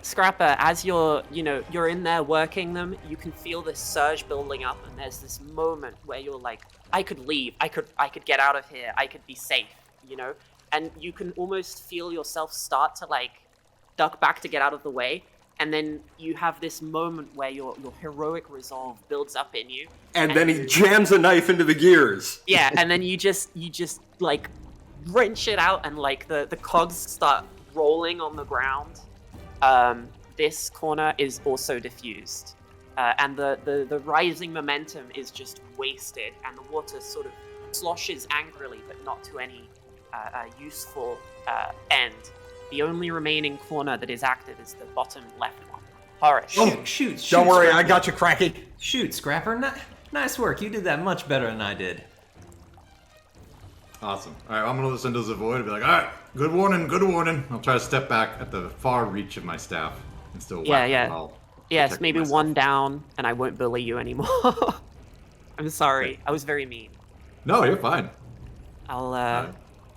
Scrapper, as you're in there working them, you can feel this surge building up, and there's this moment where you're like, I could leave, I could get out of here, I could be safe, and you can almost feel yourself start to like duck back to get out of the way, and then you have this moment where your heroic resolve builds up in you, And then he jams a knife into the gears. yeah, and then you just like wrench it out, and like the cogs start rolling on the ground. This corner is also diffused, and the rising momentum is just wasted, and the water sort of sloshes angrily, but not to any useful end. The only remaining corner that is active is the bottom left one. Horace. Shoot! Don't worry, I Scrapper. got you, Cracky. Shoot, Scrapper. Nice work. You did that much better than I did. Awesome. All right, I'm gonna listen to Zavoid and be like, all right, good warning, good warning. I'll try to step back at the far reach of my staff and still Yeah, whack yeah. while Yes, protecting maybe myself. one down, and I won't bully you anymore. I'm sorry. I was very mean. No, you're fine. I'll I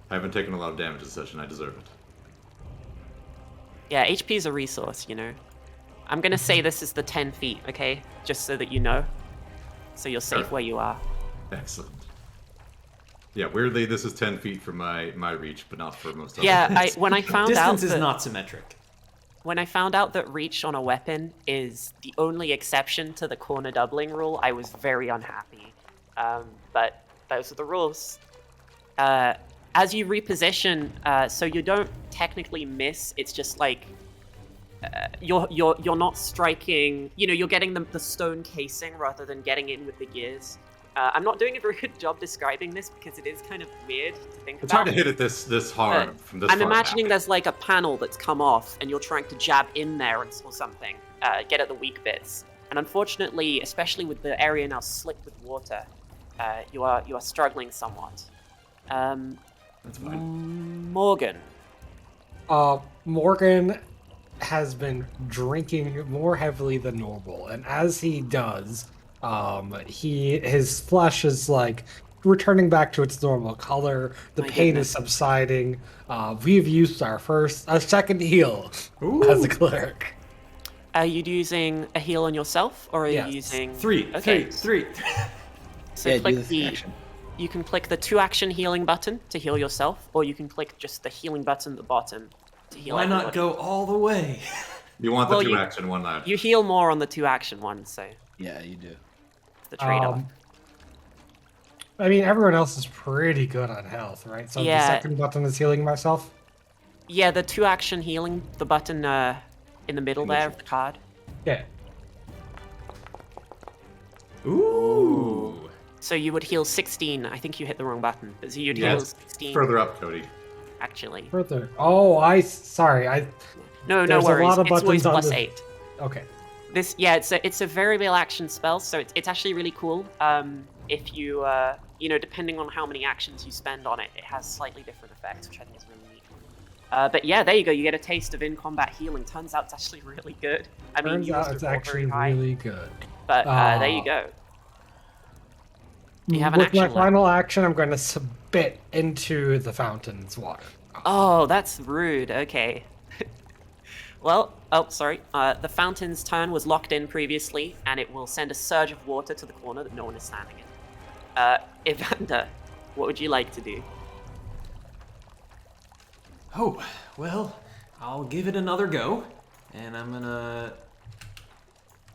haven't taken a lot of damage this session. I deserve it. Yeah, HP is a resource, I'm gonna say this is the 10 feet, okay? Just so that you know. So you're safe Sure. where you are. Excellent. Yeah, weirdly, this is 10 feet from my reach, but not for most of Yeah, when I found out Distance is that, not symmetric. when I found out that reach on a weapon is the only exception to the corner doubling rule, I was very unhappy. But those are the rules. As you reposition, so you don't technically miss. It's just like you're not striking. You're getting the stone casing rather than getting in with the gears. I'm not doing a very good job describing this because it is kind of weird to think It's about. hard to hit it this hard from this I'm far imagining back. there's like a panel that's come off, and you're trying to jab in there or something, get at the weak bits. And unfortunately, especially with the area now slick with water, you are struggling somewhat. That's fine. Morgan. Morgan has been drinking more heavily than normal, and as he does, his flesh is like returning back to its normal color. The My pain goodness. is subsiding. We've used our second heal as a cleric. Are you using a heal on yourself, or are Yes. you using Three. Okay, Three. so Yeah, do click this the. action. You can click the 2-action healing button to heal yourself, or you can click just the healing button at the bottom to heal. Why not everybody. go all the way? You want the Well, 2-action one left. You heal more on the 2-action one, so Yeah, you do. it's the trade-off. I mean, everyone else is pretty good on health, right? So Yeah. the second button is healing myself. Yeah, the 2-action healing, the button in the middle there of the card. Yeah. Ooh. So you would heal 16. I think you hit the wrong button. But so you'd heal Yes. 16 Further up, Cody. actually. Further. Oh, sorry. No There's a worries. lot of It's always buttons on plus this. 8. Okay. It's a variable action spell, so it's actually really cool. If you depending on how many actions you spend on it, it has slightly different effects, which I think is really neat. But yeah, there you go. You get a taste of in-combat healing. Turns out it's actually really good. I mean, Turns you out must it's have rolled actually very high, really good. but there you go. You have an With action my left. final action, I'm going to spit into the fountain's water. Oh, that's rude. Okay. Well, sorry. The fountain's turn was locked in previously, and it will send a surge of water to the corner that no one is standing in. Evander, what would you like to do? Oh, well, I'll give it another go, and I'm gonna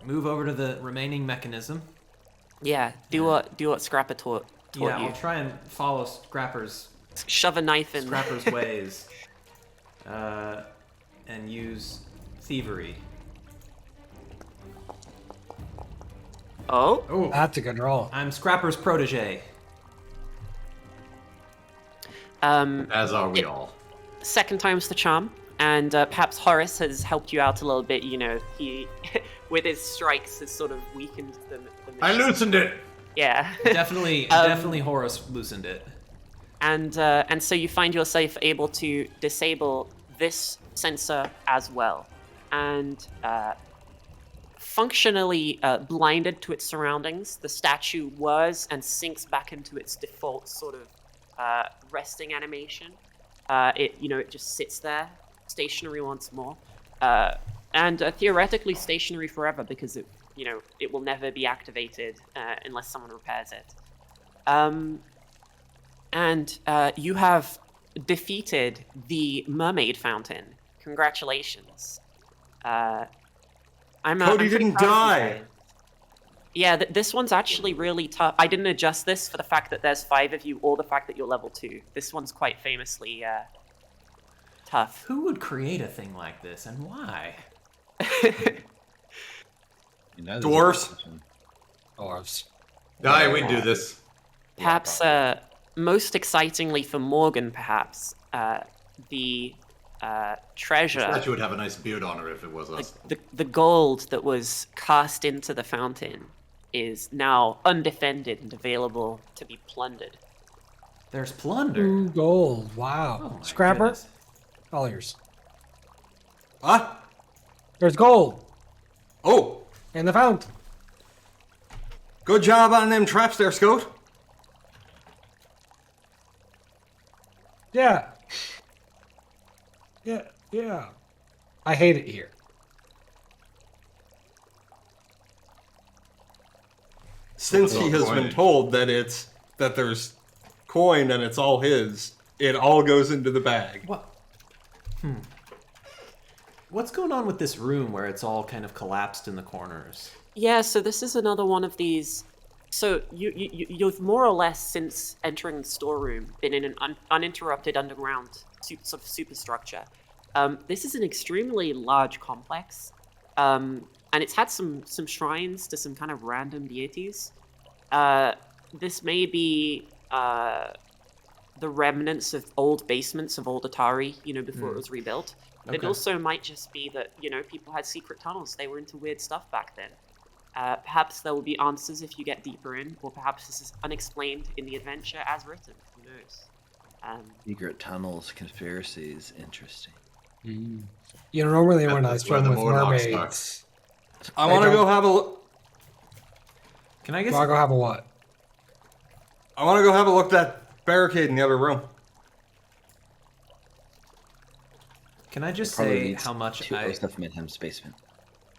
move over to the remaining mechanism. Yeah, do what Scrapper taught Yeah, you. I'll try and follow Scrapper's Shove a knife in. Scrapper's ways, and use thievery. Oh, Oh, That's a good roll. I'm Scrapper's protege. As are we all. second time's the charm. And perhaps Horace has helped you out a little bit. You know, he, with his strikes, has sort of weakened the I loosened it. Yeah. Definitely Horace loosened it. And so you find yourself able to disable this sensor as well. And functionally blinded to its surroundings, the statue whirs and sinks back into its default sort of resting animation. It just sits there, stationary once more, and theoretically stationary forever because it will never be activated unless someone repairs it. And you have defeated the mermaid fountain. Congratulations. I'm Cody pretty didn't proud of you die. guys. Yeah, this one's actually really tough. I didn't adjust this for the fact that there's 5 of you or the fact that you're level 2. This one's quite famously tough. Who would create a thing like this, and why? Dwarves. Dwarves. Aye, we do this. Perhaps most excitingly for Morgan, perhaps, the treasure, Statue would have a nice beard on her if it was us. the gold that was cast into the fountain is now undefended and available to be plundered. There's plunder. Ooh, gold. Wow. Oh my Scrapper, goodness. all yours. Huh? There's gold Oh, in the fountain. good job on them traps there, Scout. Yeah. Yeah. I hate it here. Since he has been Coinage. told that there's coin and it's all his, it all goes into the bag. What? What's going on with this room where it's all kind of collapsed in the corners? Yeah, so this is another one of these. So you've more or less, since entering the storeroom, been in an uninterrupted underground sort of superstructure. This is an extremely large complex, and it's had some shrines to some kind of random deities. This may be the remnants of old basements of old Otari, before it was rebuilt. But it Okay. also might just be that, people had secret tunnels. They were into weird stuff back then. Perhaps there will be answers if you get deeper in, or perhaps this is unexplained in the adventure as written. Who knows? Secret tunnels, conspiracies, interesting. Normally when I That's swim where with the Morlocks mermaids, I want to don't- go have a look. Can I get? I'll go have a what? I want to go have a look at that barricade in the other room. Can I just Probably say needs how much two stuff in Mayhem's basement.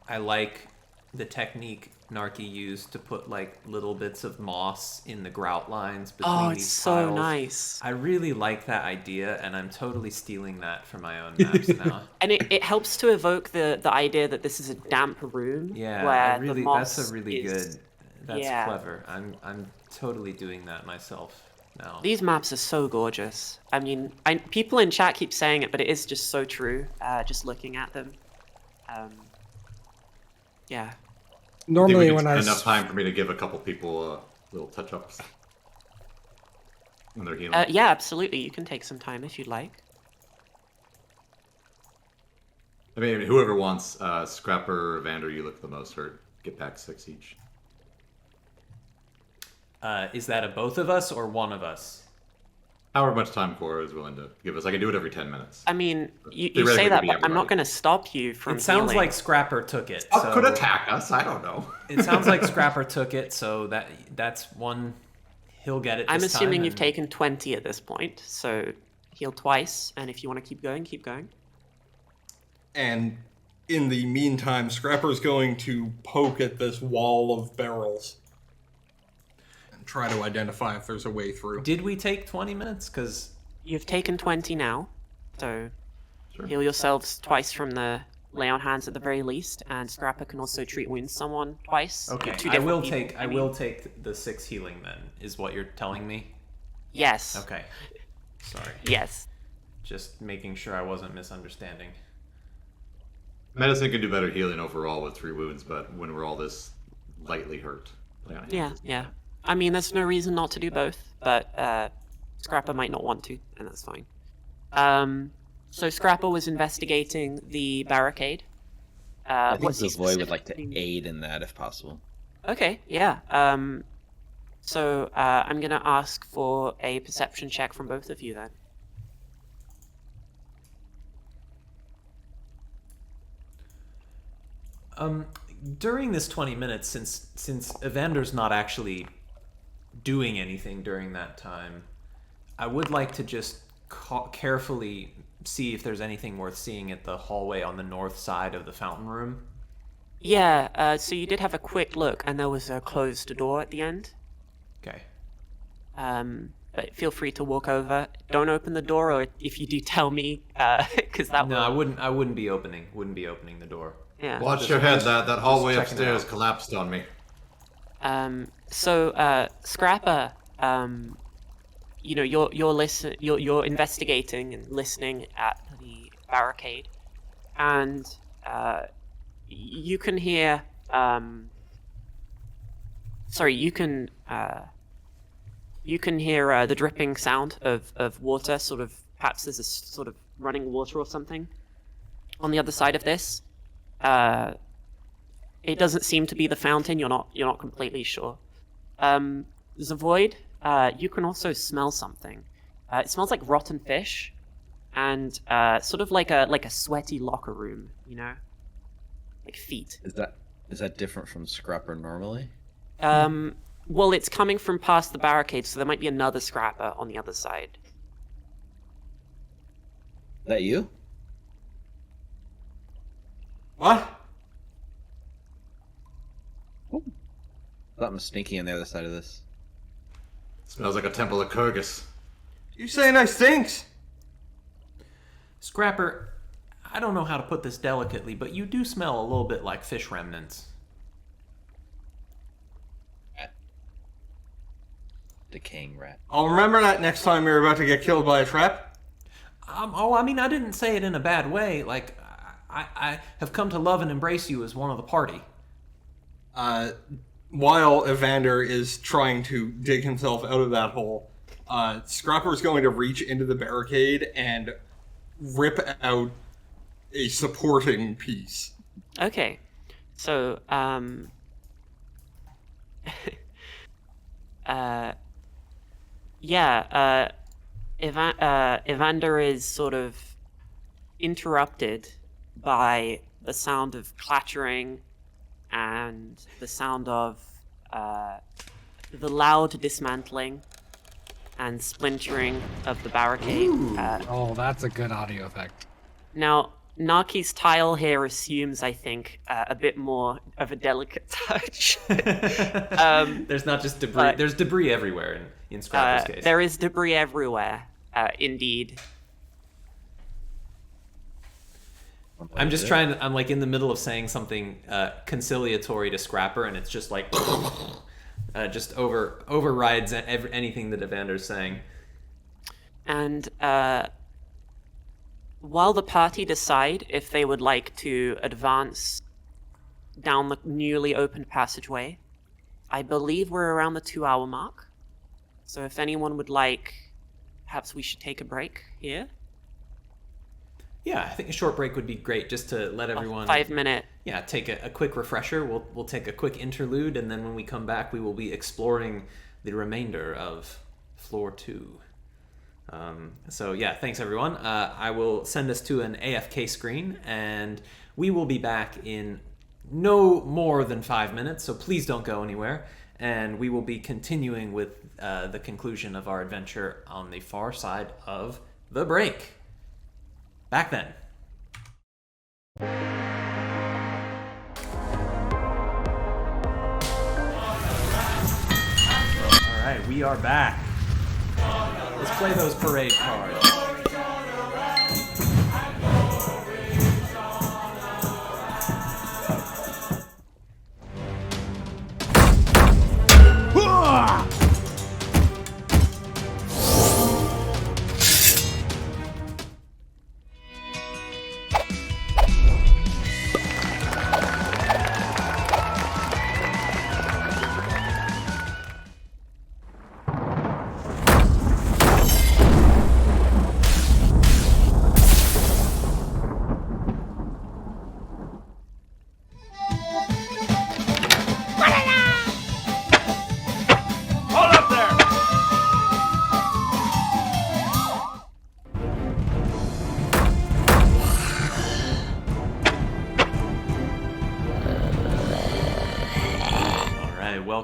I like the technique Narky used to put like little bits of moss in the grout lines between Oh, these it's so tiles. nice. I really like that idea, and I'm totally stealing that for my own maps now. And it helps to evoke the idea that this is a damp room. Yeah, where I really the moss that's a really is- good. That's yeah. clever. I'm totally doing that myself now. These maps are so gorgeous. I mean, people in chat keep saying it, but it is just so true. Just looking at them. Yeah. Normally I when think I enough time for me to give a couple people little touch-ups when they're healing. Yeah, absolutely. You can take some time if you'd like. I mean, whoever wants, Scrapper or Evander, you look the most hurt. Get back 6 each. Is that a both of us or one of us? However much time Cora is willing to give us. I can do it every 10 minutes. I mean, you Theoretically, say it that, could be but I'm not everybody. going to stop you from It sounds healing. like Scrapper took it. Up so could attack us. I don't know. It sounds like Scrapper took it, so that's one. He'll get it. I'm this assuming time, you've and- taken 20 at this point, so heal twice, and if you want to keep going, keep going. And in the meantime, Scrapper's going to poke at this wall of barrels and try to identify if there's a way through. Did we take 20 minutes? Because You've taken 20 now, so Sure. heal yourselves twice from the lay on hands at the very least, and Scrapper can also treat wounds someone twice. okay, Two I different will people, take. I mean. will take the 6 healing. Then is what you're telling me. Yes. Okay. Sorry. Yes. Just making sure I wasn't misunderstanding. Medicine can do better healing overall with 3 wounds, but when we're all this lightly hurt. lay on Yeah, hands. yeah. I mean, there's no reason not to do both, but Scrapper might not want to, and that's fine. So Scrapper was investigating the barricade. I think what's he Zavoid would like to specifically- aid in that if possible. Okay, yeah. So I'm gonna ask for a perception check from both of you then. During this 20 minutes, since Evander's not actually doing anything during that time, I would like to just carefully see if there's anything worth seeing at the hallway on the north side of the fountain room. Yeah, so you did have a quick look, and there was a closed door at the end. Okay. But feel free to walk over. Don't open the door, or if you do, tell me, because that No, will... I wouldn't be opening the door. Yeah. Watch your head, that hallway checking it upstairs out. collapsed on me. So Scrapper, you know, you're investigating and listening at the barricade, and you can hear. You can hear the dripping sound of water. Sort of, perhaps there's a sort of running water or something on the other side of this. It doesn't seem to be the fountain. You're not completely sure. Zavoid, you can also smell something. It smells like rotten fish, and sort of like a sweaty locker room. You know, like feet. Is that different from Scrapper normally? Well, it's coming from past the barricade, so there might be another Scrapper on the other side. Is that you? What? Something sneaky on the other side of this. Smells like a temple of Kurgus. You say nice things. Scrapper, I don't know how to put this delicately, but you do smell a little bit like fish remnants. Decaying rat. I'll remember that next time you're about to get killed by a trap. I mean, I didn't say it in a bad way. Like, I have come to love and embrace you as one of the party. While Evander is trying to dig himself out of that hole, Scrapper's going to reach into the barricade and rip out a supporting piece. Okay, so Evander is sort of interrupted by the sound of clattering and the sound of the loud dismantling and splintering of the barricade. Oh, that's a good audio effect. Now, Naki's tile here assumes, I think, a bit more of a delicate touch. There's not just debris. There's debris everywhere in Scrapper's case. There is debris everywhere, indeed. I'm just trying to, I'm like in the middle of saying something conciliatory to Scrapper, and it's just like just overrides anything that Evander's saying. And while the party decide if they would like to advance down the newly opened passageway, I believe we're around the 2-hour mark. So if anyone would like, perhaps we should take a break here. Yeah, I think a short break would be great, just to let everyone 5-minute. Yeah, take a quick refresher. We'll take a quick interlude, and then when we come back, we will be exploring the remainder of floor 2. So yeah, thanks everyone. I will send us to an AFK screen, and we will be back in no more than 5 minutes, so please don't go anywhere. And we will be continuing with the conclusion of our adventure on the far side of the break. Back then. Alright, we are back. Let's play those parade cards.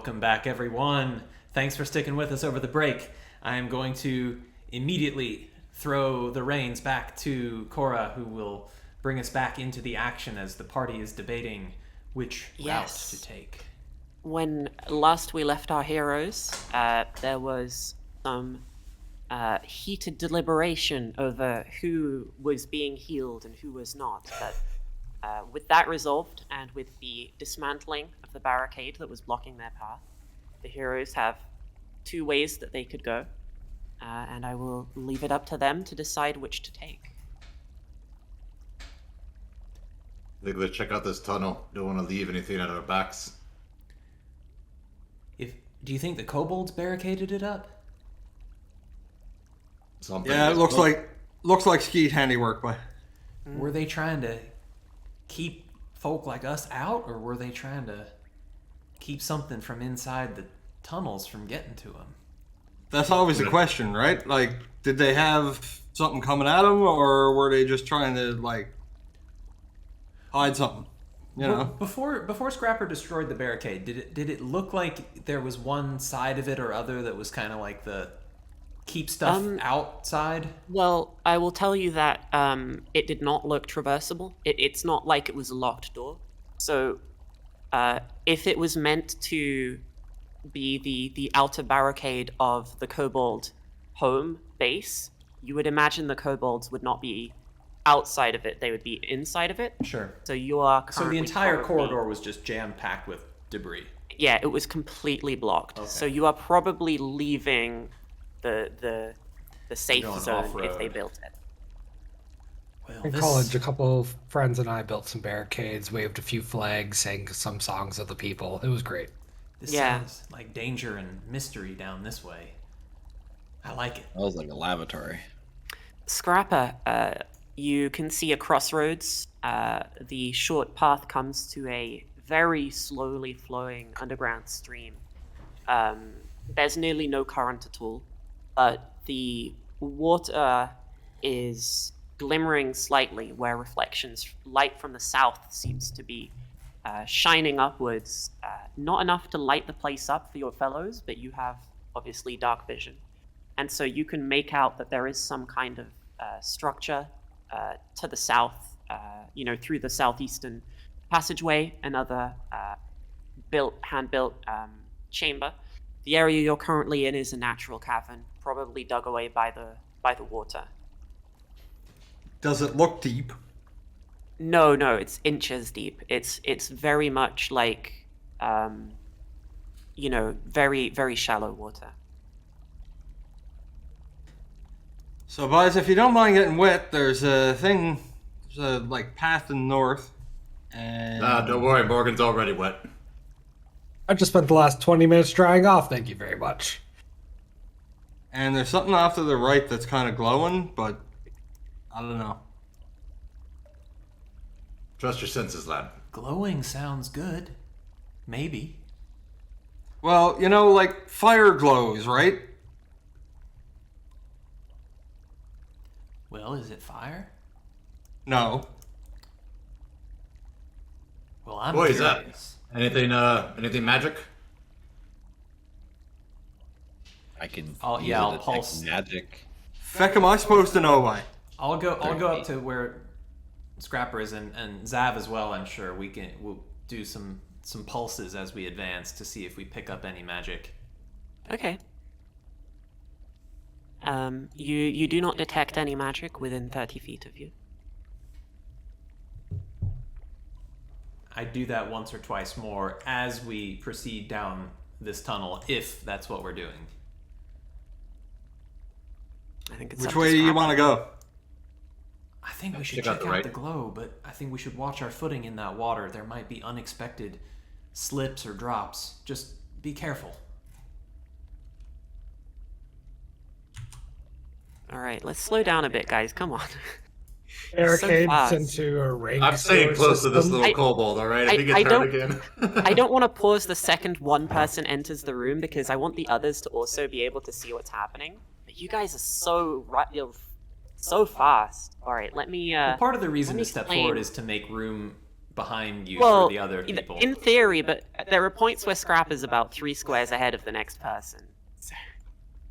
Welcome back, everyone. Thanks for sticking with us over the break. I am going to immediately throw the reins back to Cora, who will bring us back into the action as the party is debating which route to take. When last we left our heroes, there was some heated deliberation over who was being healed and who was not. But with that resolved, and with the dismantling of the barricade that was blocking their path, the heroes have two ways that they could go, and I will leave it up to them to decide which to take. I think let's check out this tunnel. Don't want to leave anything at our backs. Do you think the kobolds barricaded it up? Something. Yeah, it looks like Skeet handiwork, but Were they trying to keep folk like us out, or were they trying to keep something from inside the tunnels from getting to them? that's always the question, right? Like, did they have something coming at them, or were they just trying to like hide something? You know. Before Scrapper destroyed the barricade, did it look like there was one side of it or other that was kind of like the keep stuff outside? Well, I will tell you that it did not look traversable. It's not like it was a locked door. So if it was meant to be the outer barricade of the kobold home base, you would imagine the kobolds would not be outside of it, they would be inside of it. Sure. So you are So the currently entire probably- corridor was just jam-packed with debris. Yeah, it was completely blocked. Okay. So you are probably leaving the safe Going zone if off-road. they built it. Well, In college, a couple of friends and I built some barricades, waved a few flags, sang some songs of the people. It was great. This Yeah. sounds like danger and mystery down this way. I like it. That was like a lavatory. Scrapper, you can see a crossroads. The short path comes to a very slowly flowing underground stream. There's nearly no current at all, but the water is glimmering slightly where light from the south seems to be shining upwards. Not enough to light the place up for your fellows, but you have obviously dark vision. And so you can make out that there is some kind of structure to the south, through the southeastern passageway, another hand-built chamber. The area you're currently in is a natural cavern, probably dug away by the water. Does it look deep? No, it's inches deep. It's very much like, very, very shallow water. So, boys, if you don't mind getting wet, there's a path in the north, and Don't worry, Morgan's already wet. I just spent the last 20 minutes drying off, thank you very much. and there's something off to the right that's kind of glowing, but I don't know. Trust your senses, lad. Glowing sounds good. Maybe. Well, like fire glows, right? Well, is it fire? No. Well, I'm What is curious. that? Anything magic? I can. I'll use it to I'll detect pulse. magic. Feck, am I supposed to know why? I'll go up to where Scrapper is and Zav as well. I'm sure we'll do some pulses as we advance to see if we pick up any magic. Okay. You do not detect any magic within 30 feet of you. I do that once or twice more as we proceed down this tunnel, if that's what we're doing. I think it's Which up to way do you Scrapper. want to go? I think we should Check out check the out right. the glow, but I think we should watch our footing in that water. There might be unexpected slips or drops. Just be careful. All right, let's slow down a bit, guys. Come on. Barricades fast. into a rank. I'm staying store close to this system. little kobold, alright? If I- he gets I hurt don't- again. I don't want to pause the second one person enters the room because I want the others to also be able to see what's happening. But you guys are so fast. All right, let me. Well, part of the reason let me to step explain. forward is to make room behind you Well, for the other people. in theory, but there are points where Scrap is about 3 squares ahead of the next person.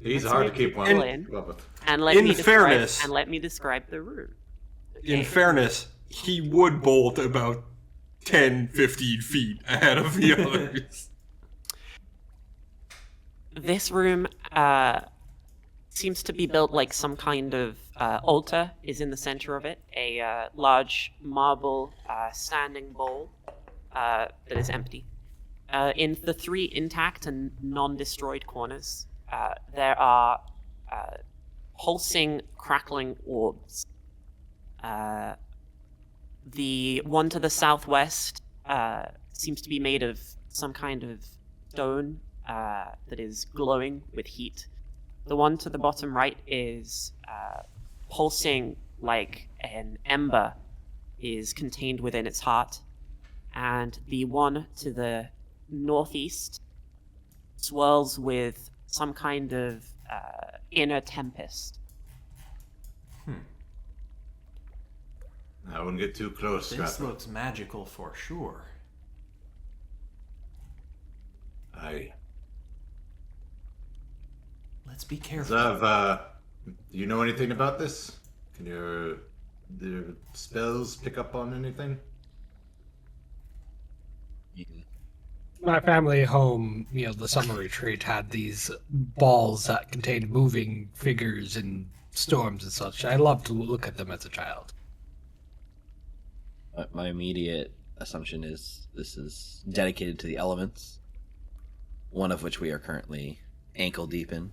He's hard to keep one up with. And let In me fairness- describe the room. In fairness, he would bolt about 10, 15 feet ahead of the others. This room seems to be built like some kind of altar is in the center of it. A large marble standing bowl that is empty. In the 3 intact and non-destroyed corners, there are pulsing, crackling orbs. The one to the southwest seems to be made of some kind of stone that is glowing with heat. The one to the bottom right is pulsing like an ember is contained within its heart. And the one to the northeast swirls with some kind of inner tempest. I wouldn't get too close, This Scrapper. looks magical for sure. Let's be careful. Zav, do you know anything about this? Can your spells pick up on anything? My family home, the summer retreat had these balls that contained moving figures and storms and such. I loved to look at them as a child. My immediate assumption is this is dedicated to the elements, one of which we are currently ankle deep in.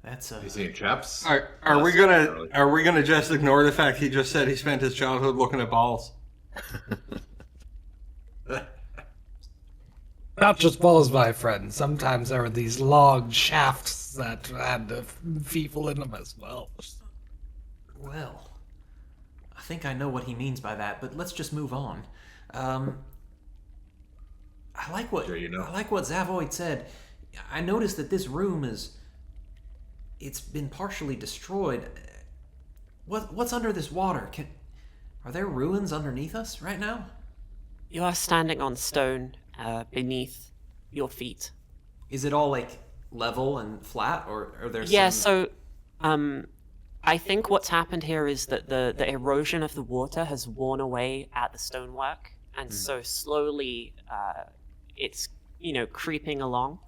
That's You seeing traps? Are we gonna just ignore the fact he just said he spent his childhood looking at balls? Not just balls, my friend. Sometimes there are these long shafts that had people in them as well. Well, I think I know what he means by that, but let's just move on. I like what Sure you know. I like what Zavoid said. I noticed that this room it's been partially destroyed. What's under this water? Are there ruins underneath us right now? You are standing on stone beneath your feet. Is it all like level and flat, or are there Yeah, some... so I think what's happened here is that the erosion of the water has worn away at the stonework, and so slowly it's creeping along.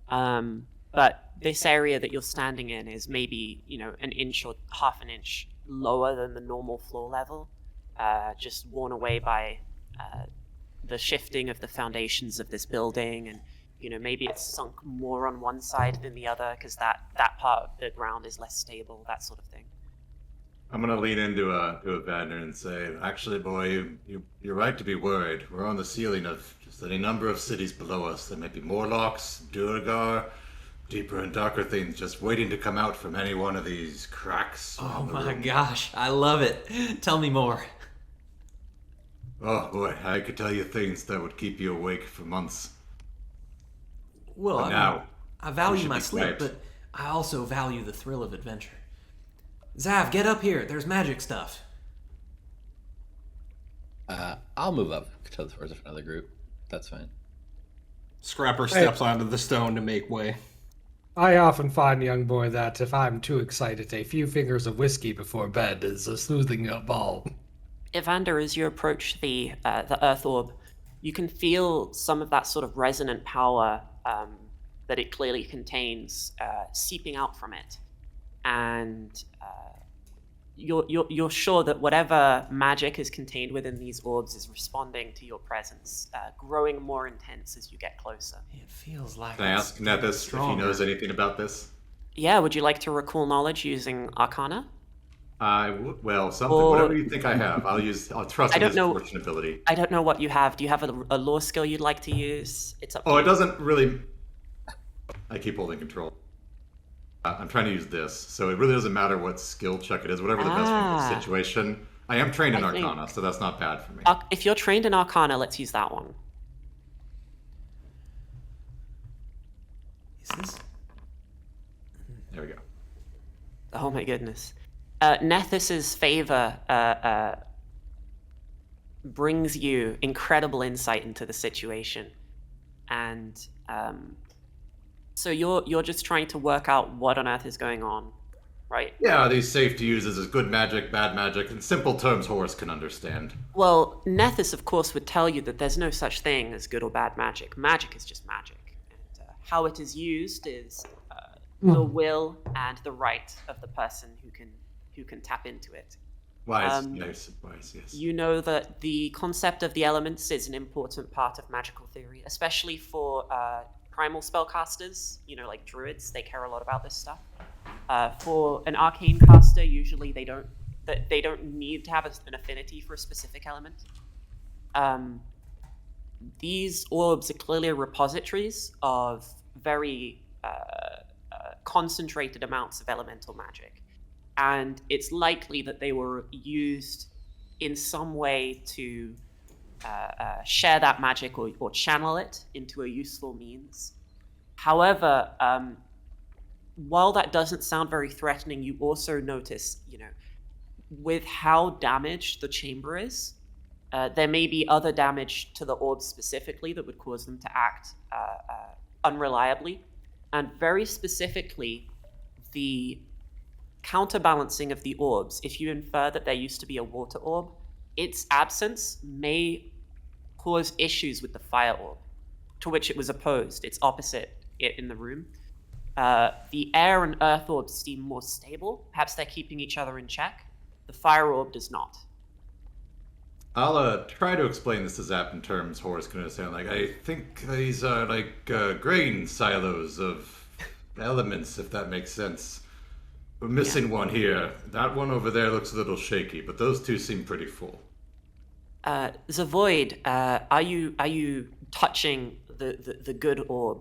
But this area that you're standing in is maybe an inch or half an inch lower than the normal floor level, just worn away by the shifting of the foundations of this building, and maybe it's sunk more on one side than the other because that part of the ground is less stable, that sort of thing. I'm gonna lean into Evander and say, actually, boy, you're right to be worried. We're on the ceiling of just any number of cities below us. There might be Morlocks, Durgar, deeper and darker things just waiting to come out from any one of these cracks. Oh around the my room. gosh, I love it. Tell me more. Oh boy, I could tell you things that would keep you awake for months. Well, But now, I we value should my be sleep, quiet. but I also value the thrill of adventure. Zav, get up here. There's magic stuff. I'll move up towards another group. That's fine. Scrapper steps onto the stone to make way. I often find, young boy, that if I'm too excited, a few fingers of whiskey before bed is a soothing balm. Evander, as you approach the Earth Orb, you can feel some of that sort of resonant power that it clearly contains seeping out from it, and you're sure that whatever magic is contained within these orbs is responding to your presence, growing more intense as you get closer. It feels like Can I ask Nethys if he knows anything about this? Yeah, would you like to recall knowledge using Arcana? Well, something, Or- whatever you think I have. I'll trust I in don't his know- fortune ability. I don't know what you have. Do you have a lore skill you'd like to use? It's up to Oh, you. it doesn't really. I keep holding control. I'm trying to use this, so it really doesn't matter what skill check it is, whatever the best one for the situation. I am trained in I think- Arcana, so that's not bad for me. If you're trained in Arcana, let's use that one. Is this? There we go. Oh my goodness. Nethys's favor brings you incredible insight into the situation. And so you're just trying to work out what on earth is going on, right? Yeah, are these safe to use as good magic, bad magic, in simple terms Horace can understand? Well, Nethys, of course, would tell you that there's no such thing as good or bad magic. Magic is just magic. And how it is used is the will and the right of the person who can tap into it. Wise, yes. You know that the concept of the elements is an important part of magical theory, especially for primal spellcasters, like druids. They care a lot about this stuff. For an arcane caster, usually they don't need to have an affinity for a specific element. These orbs are clearly repositories of very concentrated amounts of elemental magic. And it's likely that they were used in some way to share that magic or channel it into a useful means. However, while that doesn't sound very threatening, you also notice, with how damaged the chamber is, there may be other damage to the orbs specifically that would cause them to act unreliably. And very specifically, the counterbalancing of the orbs, if you infer that there used to be a water orb, its absence may cause issues with the fire orb, to which it was opposed. It's opposite it in the room. The air and earth orbs seem more stable. Perhaps they're keeping each other in check. The fire orb does not. I'll try to explain this to Zap in terms Horace can understand. Like, I think these are like grain silos of elements, if that makes sense. We're missing one here. That one over there looks a little shaky, but those two seem pretty full. Zavoid, are you touching the good orb?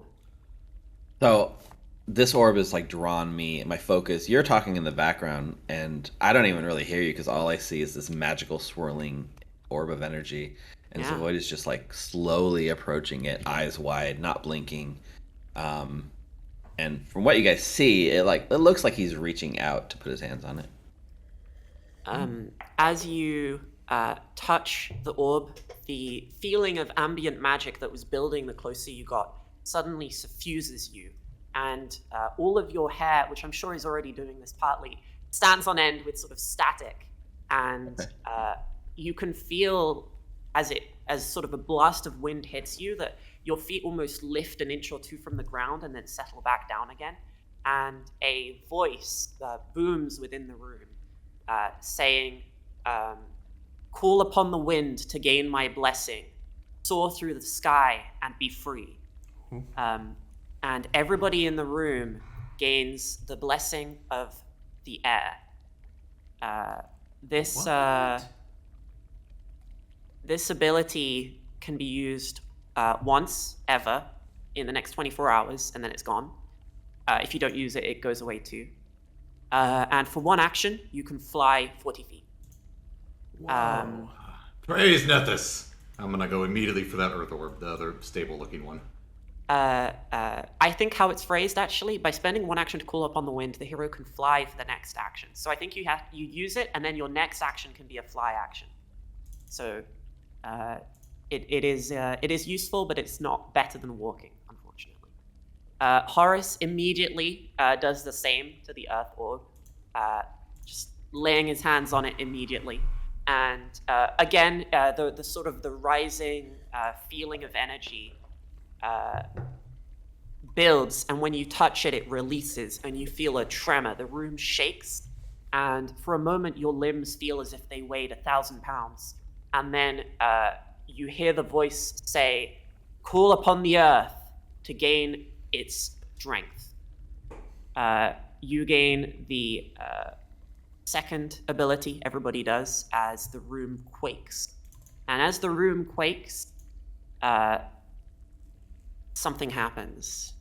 So this orb is like drawn me, my focus. You're talking in the background, and I don't even really hear you because all I see is this magical swirling orb of energy. And Zavoid is just like slowly approaching it, eyes wide, not blinking. And from what you guys see, it looks like he's reaching out to put his hands on it. As you touch the orb, the feeling of ambient magic that was building the closer you got suddenly suffuses you. And all of your hair, which I'm sure is already doing this partly, stands on end with sort of static. And you can feel as sort of a blast of wind hits you that your feet almost lift an inch or two from the ground and then settle back down again. And a voice booms within the room, saying, "Call upon the wind to gain my blessing. Soar through the sky and be free." And everybody in the room gains the blessing of the air. This ability can be used once, ever, in the next 24 hours, and then it's gone. If you don't use it, it goes away too. And for one action, you can fly 40 feet. Praise Nethys! I'm gonna go immediately for that earth orb, the other stable-looking one. I think how it's phrased, actually, by spending one action to call upon the wind, the hero can fly for the next action. So I think you use it, and then your next action can be a fly action. So it is useful, but it's not better than walking, unfortunately. Horace immediately does the same to the earth orb, just laying his hands on it immediately. And again, the sort of the rising feeling of energy builds, and when you touch it, it releases, and you feel a tremor. The room shakes, and for a moment, your limbs feel as if they weighed 1,000 pounds. And then you hear the voice say, "Call upon the earth to gain its strength." You gain the second ability, everybody does, as the room quakes. And as the room quakes, something happens.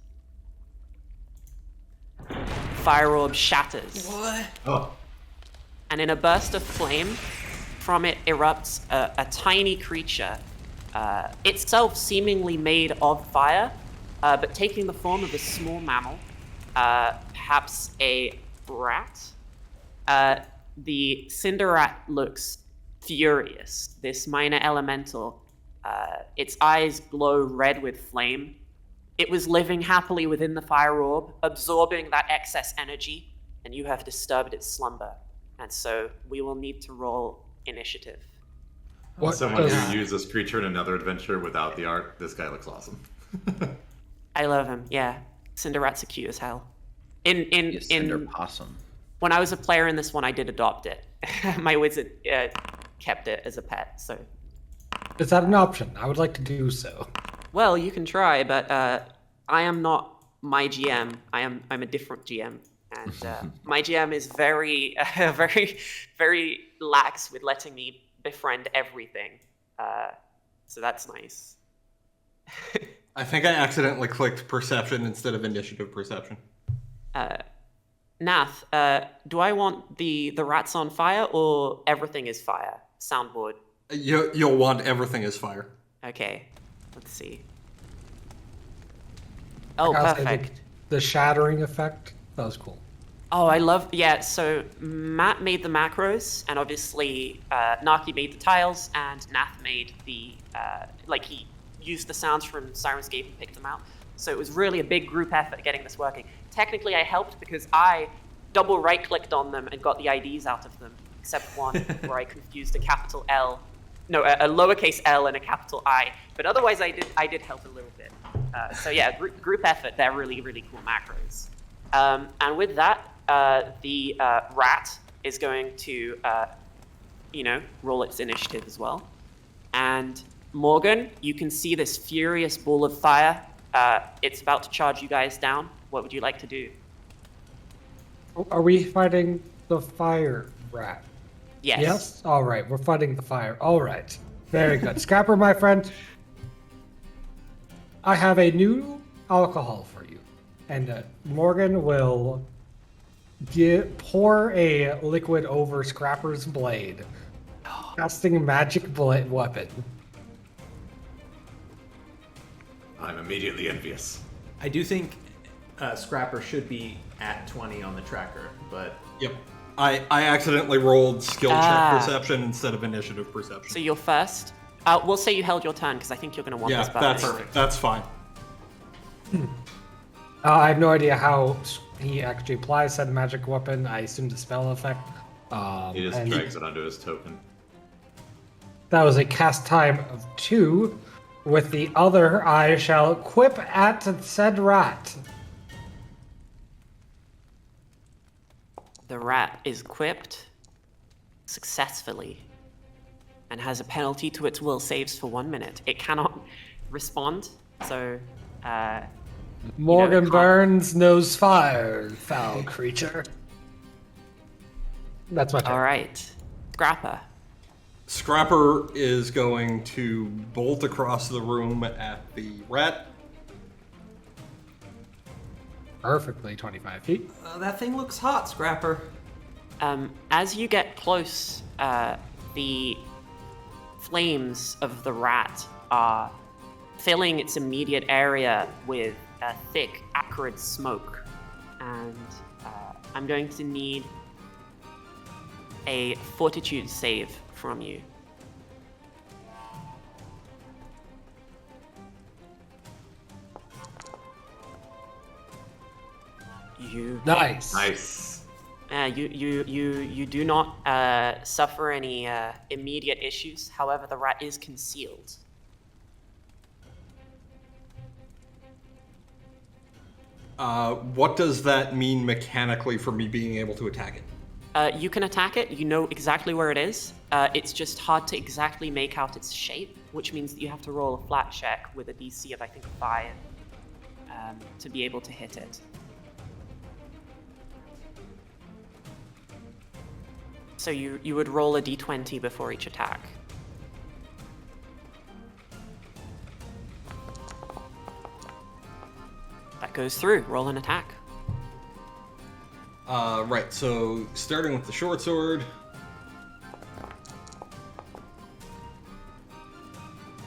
Fire orb shatters. What? Oh. And in a burst of flame, from it erupts a tiny creature, itself seemingly made of fire, but taking the form of a small mammal, perhaps a rat. The cinder rat looks furious. This minor elemental, its eyes glow red with flame. It was living happily within the fire orb, absorbing that excess energy, and you have disturbed its slumber. And so we will need to roll initiative. What Someone does- who used this creature in another adventure without the art. This guy looks awesome. I love him, yeah. Cinderats are cute as hell. You cinder possum. When I was a player in this one, I did adopt it. My wizard kept it as a pet, so... Is that an option? I would like to do so. Well, you can try, but I am not my GM. I'm a different GM, and my GM is very, very lax with letting me befriend everything. So that's nice. I think I accidentally clicked perception instead of initiative perception. Nath, do I want the rats on fire or everything is fire? Soundboard. You'll want everything as fire. Okay, let's see. Oh, I'll say perfect. The shattering effect, that was cool. Oh, I love, yeah, so Matt made the macros, and obviously Naki made the tiles, and Nath made the, he used the sounds from Sirenscape and picked them out. So it was really a big group effort getting this working. Technically, I helped because I double right-clicked on them and got the IDs out of them, except one where I confused a capital L, no, a lowercase L and a capital I. But otherwise, I did help a little bit. So yeah, group effort, they're really, really cool macros. And with that, the rat is going to, roll its initiative as well. And Morgan, you can see this furious ball of fire. It's about to charge you guys down. What would you like to do? Are we fighting the fire rat? Yes. Yes? All right, we're fighting the fire. All right. Very good. Scrapper, my friend, I have a new alcohol for you. And Morgan will pour a liquid over Scrapper's blade, casting a magic weapon. I'm immediately envious. I do think Scrapper should be at 20 on the tracker, but Yep. I accidentally rolled skill check Ah. perception instead of initiative perception. So you're first. We'll say you held your turn because I think you're going to want Yeah, this button. that's anyway. perfect. That's fine. I have no idea how he actually applies said magic weapon. I assume the spell effect. He just and drags it onto his token. that was a cast time of 2. With the other, I shall equip at said rat. The rat is equipped successfully and has a penalty to its will saves for 1 minute. It cannot respond, so Morgan it can't- Burns knows fire, foul creature. That's my turn. all right. Scrapper. Scrapper is going to bolt across the room at the rat. Perfectly 25 feet. that thing looks hot, Scrapper. As you get close, the flames of the rat are filling its immediate area with a thick, acrid smoke. And I'm going to need a fortitude save from you. You Nice. Nice. You do not suffer any immediate issues. However, the rat is concealed. What does that mean mechanically for me being able to attack it? You can attack it. You know exactly where it is. It's just hard to exactly make out its shape, which means that you have to roll a flat check with a DC of, I think, 5 to be able to hit it. So you would roll a d20 before each attack. That goes through. Roll an attack. Right, so starting with the short sword.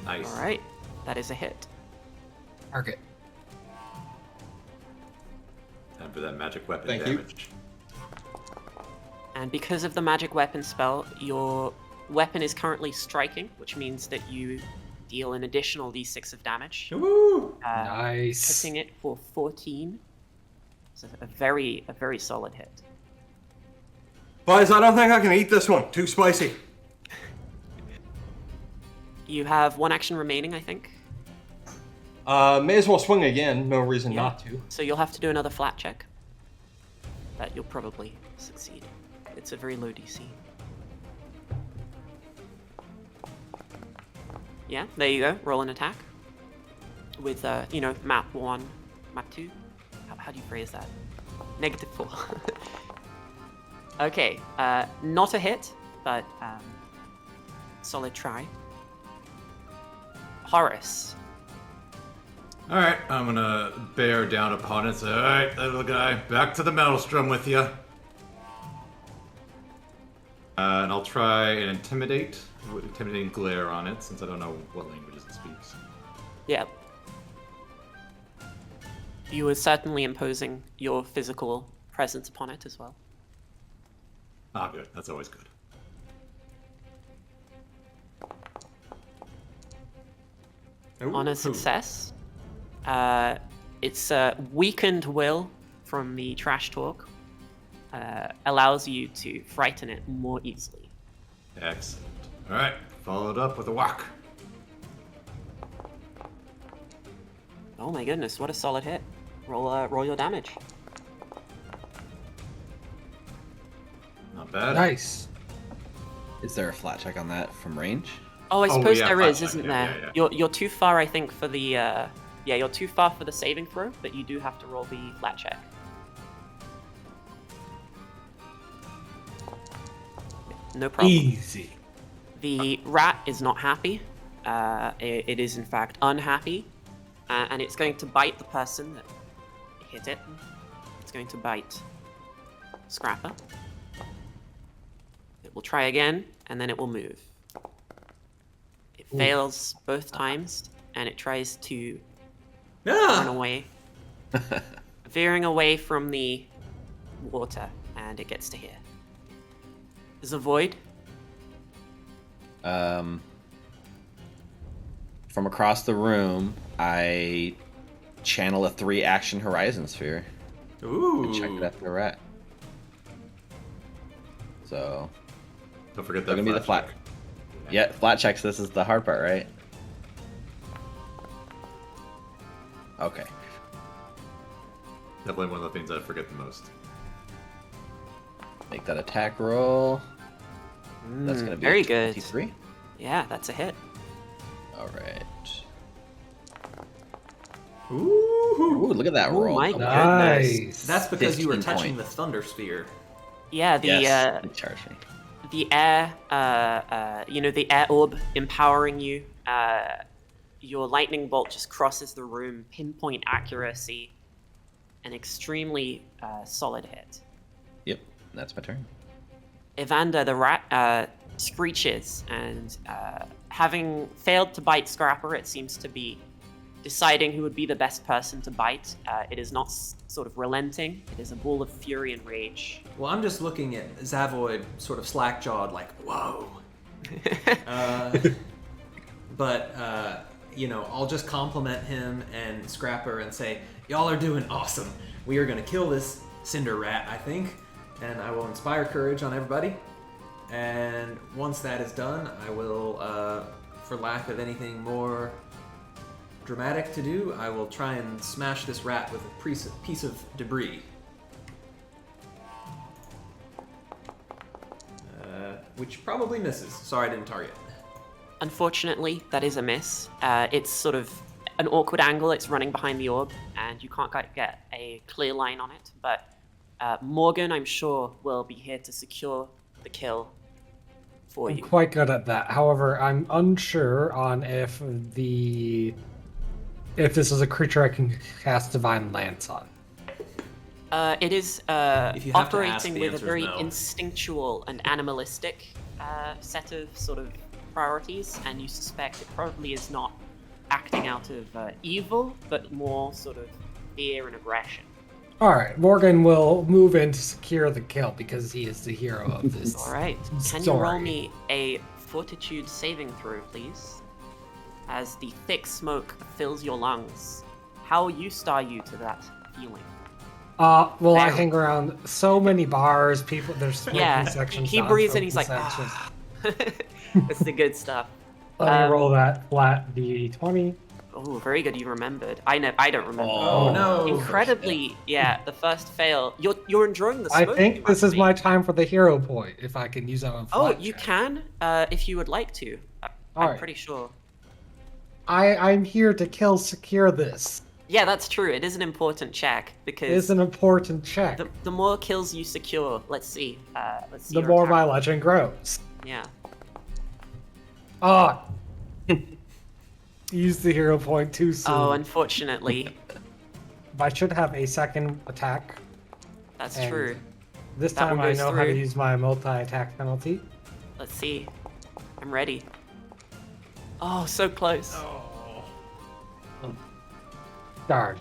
Nice. All right. That is a hit. Target. Time for that magic weapon Thank you. damage. And because of the magic weapon spell, your weapon is currently striking, which means that you deal an additional d6 of damage. Woo! Nice. Hitting it for 14. So a very solid hit. Boys, I don't think I can eat this one. Too spicy. You have one action remaining, I think. May as well swing again. No reason Yeah. not to. So you'll have to do another flat check. But you'll probably succeed. It's a very low DC. Yeah, there you go. Roll an attack. With, map 1, map 2. How do you phrase that? -4. Okay, not a hit, but solid try. Horace. All right, I'm gonna bear down upon it. Say, all right, little guy, back to the maelstrom with you. And I'll try and intimidating glare on it, since I don't know what languages it speaks. Yeah. You are certainly imposing your physical presence upon it as well. Ah, good. That's always good. On a success, its weakened will from the trash talk allows you to frighten it more easily. Excellent. All right, followed up with a whack. Oh my goodness, what a solid hit. Roll your damage. Not bad. Nice. Is there a flat check on that from range? Oh, I suppose yeah, there flat is, check, isn't yeah, there? yeah. You're too far, I think, for the you're too far for the saving throw, but you do have to roll the flat check. No problem. Easy. The rat is not happy. It is in fact unhappy, and it's going to bite the person that hit it. It's going to bite Scrapper. It will try again, and then it will move. It fails both times, and it tries to run away, veering away from the water, and it gets to here. Zavoid. From across the room, I channel a 3-action Horizon Sphere. Ooh. And check it at the rat. So, Don't forget they're that gonna be the flat. check. Yeah, flat checks. This is the hard part, right? Okay. Definitely one of the things I forget the most. Make that attack roll. That's gonna be very a good. 23. Yeah, that's a hit. All right. Ooh. Ooh, look at that Oh roll. my Okay. Nice. That's because you were 15 touching points. the thunder sphere. Yeah, the Yes, it charged me. the air, the air orb empowering you. Your lightning bolt just crosses the room, pinpoint accuracy, an extremely solid hit. Yep, that's my turn. Evander the rat screeches, and having failed to bite Scrapper, it seems to be deciding who would be the best person to bite. It is not sort of relenting. It is a ball of fury and rage. Well, I'm just looking at Zavoid sort of slack-jawed, like, whoa. I'll just compliment him and Scrapper and say, y'all are doing awesome. We are going to kill this cinder rat, I think. And I will inspire courage on everybody. And once that is done, I will, for lack of anything more dramatic to do, I will try and smash this rat with a piece of debris. Which probably misses. Sorry I didn't target. Unfortunately, that is a miss. It's sort of an awkward angle. It's running behind the orb, and you can't get a clear line on it. But Morgan, I'm sure, will be here to secure the kill for I'm you. quite good at that. However, I'm unsure on if this is a creature I can cast Divine Lance on. It is If you have to ask, operating the with a answer is very no. instinctual and animalistic set of sort of priorities, and you suspect it probably is not acting out of evil, but more sort of fear and aggression. All right, Morgan will move in to secure the kill because he is the hero of this. All right, can you story. roll me a fortitude saving throw, please. As the thick smoke fills your lungs. How used are you to that feeling? Well, I Very. hang around so many bars, people, there's smoking Yeah, sections. he not breathes and he's smoking like, sections. That's the good stuff. Let me roll that flat D20. Oh, very good. You remembered. I don't remember. Oh, no. Incredibly, yeah. The first fail. You're enjoying the I smoke. think you this must is my be. time for the hero point, if I can use that on Oh, flat you check. can, if you would like to. I'm Alright. pretty sure. I'm here to kill secure this. Yeah, that's true. It is an important check because It's an important check. the more kills you secure. Let's see. Let's see. The your more attack. my legend grows. Yeah. Ah. Use the hero point too soon. Oh, unfortunately, I should have a second attack. that's And true. This That time one I goes know how to through. use my multi-attack penalty. Let's see. I'm ready. Oh, so close. Darn.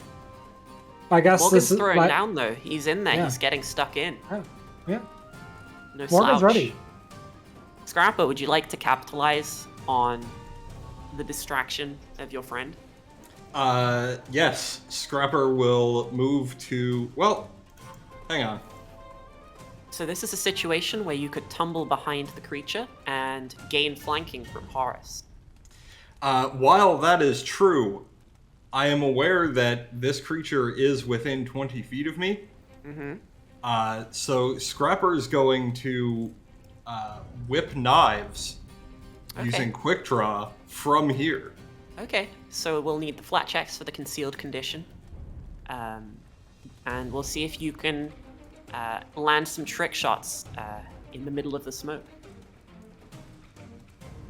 I guess Morgan's this is throwing my... down though. He's in there. Yeah. He's getting stuck in. Oh, yeah. No Morgan's slouch. ready. Scrapper, would you like to capitalize on the distraction of your friend? Yes. Scrapper will move to. Well, hang on. So this is a situation where you could tumble behind the creature and gain flanking from Horace. While that is true, I am aware that this creature is within 20 feet of me. So Scrapper is going to whip knives using quick draw from here. Okay, so we'll need the flat checks for the concealed condition. And we'll see if you can land some trick shots in the middle of the smoke.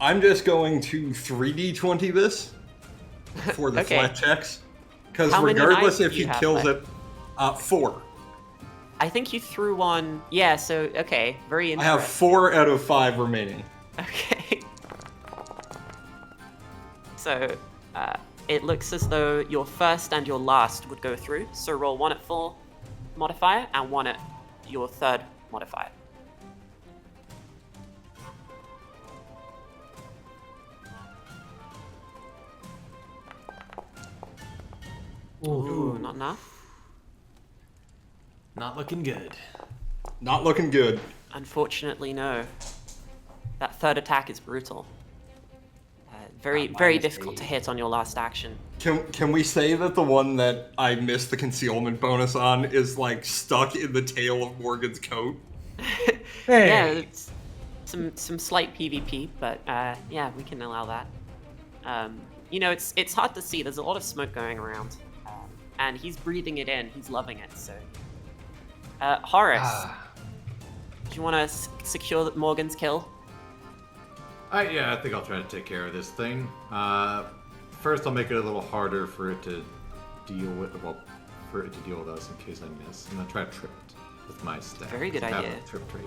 I'm just going to 3d20 this for the Okay. flat checks. Because How many regardless knives if do you he have kills left? it, 4. I think you threw one. Yeah, so, okay, very I interesting. have 4 out of 5 remaining. Okay. So, it looks as though your first and your last would go through. So roll 1 at full modifier and 1 at your third modifier. Ooh, not enough. Not looking good. Not looking good. Unfortunately, no. That third attack is brutal. Very difficult to hit on your last action. Can we say that the one that I missed the concealment bonus on is like stuck in the tail of Morgan's coat? Hey. Yeah, it's some slight PvP, but yeah, we can allow that. You know, it's hard to see. There's a lot of smoke going around, and he's breathing it in. He's loving it. So, Horace, do you want to secure Morgan's kill? Yeah, I think I'll try to take care of this thing. First, I'll make it a little harder for it to deal with. Well, for it to deal with us in case I miss. I'm gonna try to trip it with my staff. Very good I have idea. a trip trait.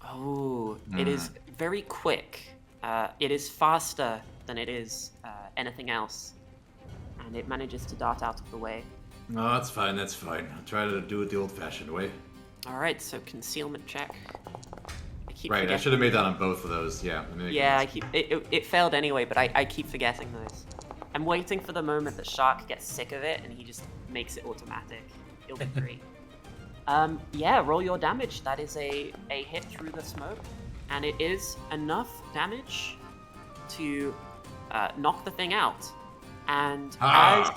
Oh, it is very quick. It is faster than it is anything else, and it manages to dart out of the way. No, that's fine. That's fine. I'll try to do it the old-fashioned way. All right, so concealment check. I keep Right. I forgetting- should have made that on both of those. Yeah. let me make Yeah, a I keep it failed anyway, but I keep forgetting those. I'm waiting for the moment that Shark gets sick of it and he just makes it automatic. It'll be great. Yeah, roll your damage. That is a hit through the smoke, and it is enough damage to knock the thing out. And as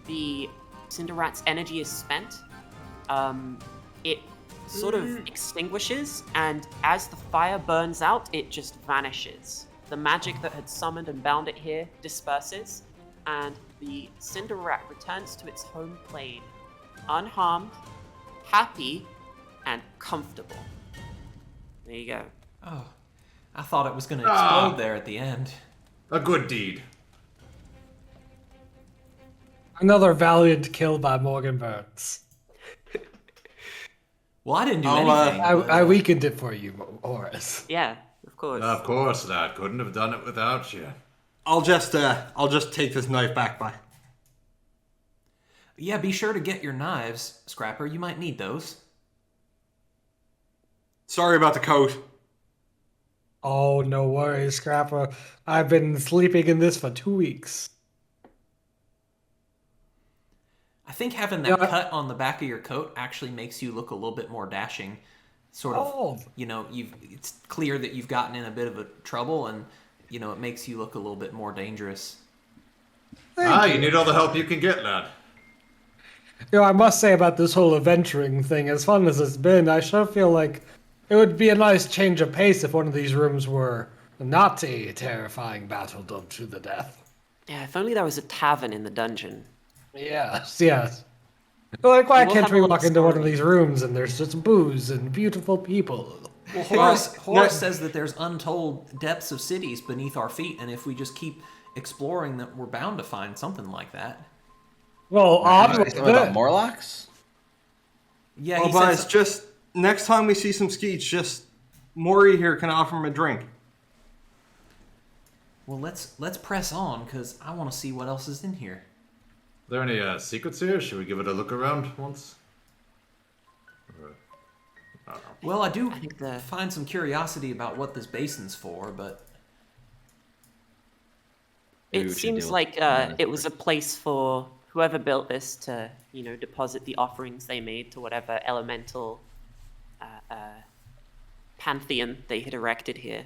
the Cinder Rat's energy is spent, it sort of extinguishes, and as the fire burns out, it just vanishes. The magic that had summoned and bound it here disperses, and the Cinder Rat returns to its home plane, unharmed, happy, and comfortable. There you go. Oh, I thought it was going to explode there at the end. A good deed. Another valiant kill by Morgan Burns. Well, I didn't do I'll, anything. I weakened it for you, Horace. Yeah, of course. Of course, lad. Couldn't have done it without you. I'll just take this knife back by. Yeah, be sure to get your knives, Scrapper. You might need those. Sorry about the coat. Oh, no worries, Scrapper. I've been sleeping in this for 2 weeks. I think having that cut on the back of your coat actually makes you look a little bit more dashing. Sort of, it's clear that you've gotten in a bit of a trouble, and it makes you look a little bit more dangerous. You need all the help you can get, lad. I must say about this whole adventuring thing, as fun as it's been, I sure feel like it would be a nice change of pace if one of these rooms were not a terrifying battle done to the death. Yeah, if only there was a tavern in the dungeon. Yes. Like, why We'll can't have we a walk little into one of story. these rooms and there's just booze and beautiful people? Well, Horace says that there's untold depths of cities beneath our feet, and if we just keep exploring, that we're bound to find something like that. Well, odd Something about Morlocks? Yeah, Well, he guys, says. just next time we see some skeets, just Maury here can offer him a drink. Well, let's press on, because I want to see what else is in here. Are there any secrets here? Should we give it a look around once? I don't know. Well, I do think find some curiosity about what this basin's for, but Maybe It we should seems deal like with Menace it was a place for whoever built this to, deposit the offerings they made to whatever elemental pantheon they had erected here.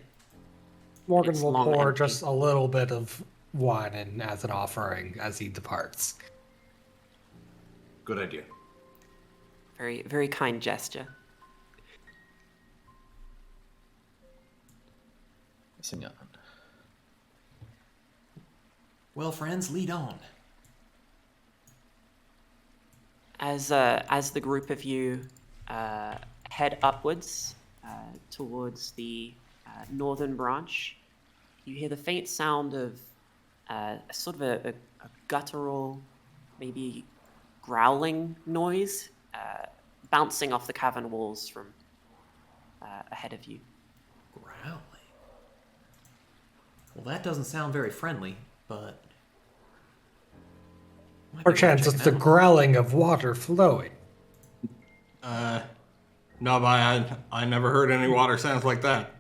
Morgan It's will long pour empty. just a little bit of wine in as an offering as he departs. Good idea. Very, very kind gesture. Missing on. well, friends, lead on. As the group of you head upwards towards the northern branch, you hear the faint sound of sort of a guttural, maybe growling noise bouncing off the cavern walls from ahead of you. Growling. Well, that doesn't sound very friendly, but might be worth Perchance it's the checking out. growling of water flowing. No, but I never heard any water sounds like that.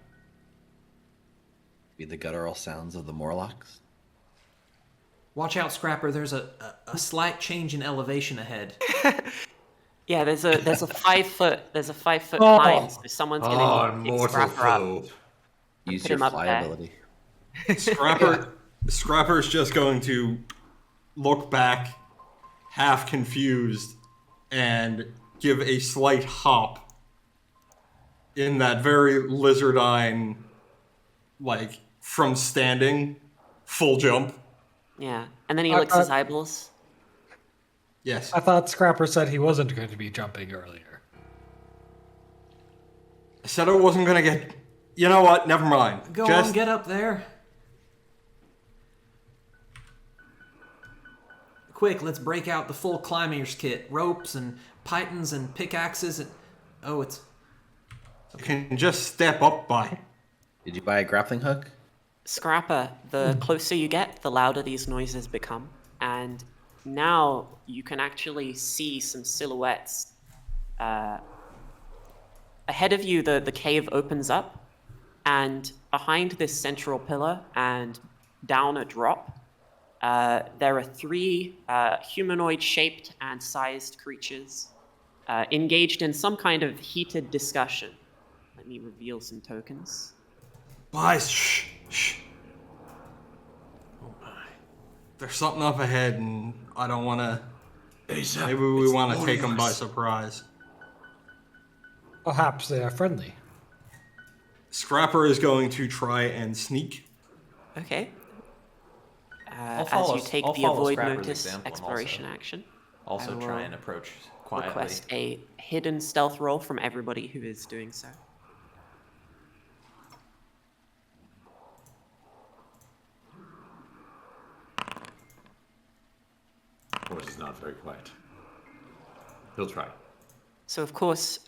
Be the guttural sounds of the Morlocks? Watch out, Scrapper. There's a slight change in elevation ahead. Yeah, there's a 5 foot Oh. climb, so someone's Oh, gonna pick mortal Scrapper up. foe. Use put your him up fly there. ability. Scrapper's just going to look back, half confused, and give a slight hop in that very lizardine, like, from standing, full jump. Yeah, and then he I- licks his eyeballs. Yes. I thought Scrapper said he wasn't going to be jumping earlier. I said I wasn't gonna get... You know what? Never mind. Go Just on, get up there. Quick, let's break out the full climber's kit. Ropes and pythons and pickaxes and... Oh, it's... you can just step up by. Did you buy a grappling hook? Scrapper, the closer you get, the louder these noises become. And now you can actually see some silhouettes. Ahead of you, the cave opens up, and behind this central pillar and down a drop, there are 3 humanoid-shaped and sized creatures engaged in some kind of heated discussion. Let me reveal some tokens. Boys, shh, shh. Oh my. There's something up ahead, and I don't want to... Asa, Maybe we it's want to take them by warriors. surprise. Perhaps they are friendly. Scrapper is going to try and sneak. Okay. I'll As follow- you take I'll the follow avoid Scrapper's notice example and exploration action, Also I try will and approach quietly. request a hidden stealth roll from everybody who is doing so. Horse is not very quiet. He'll try. So of course,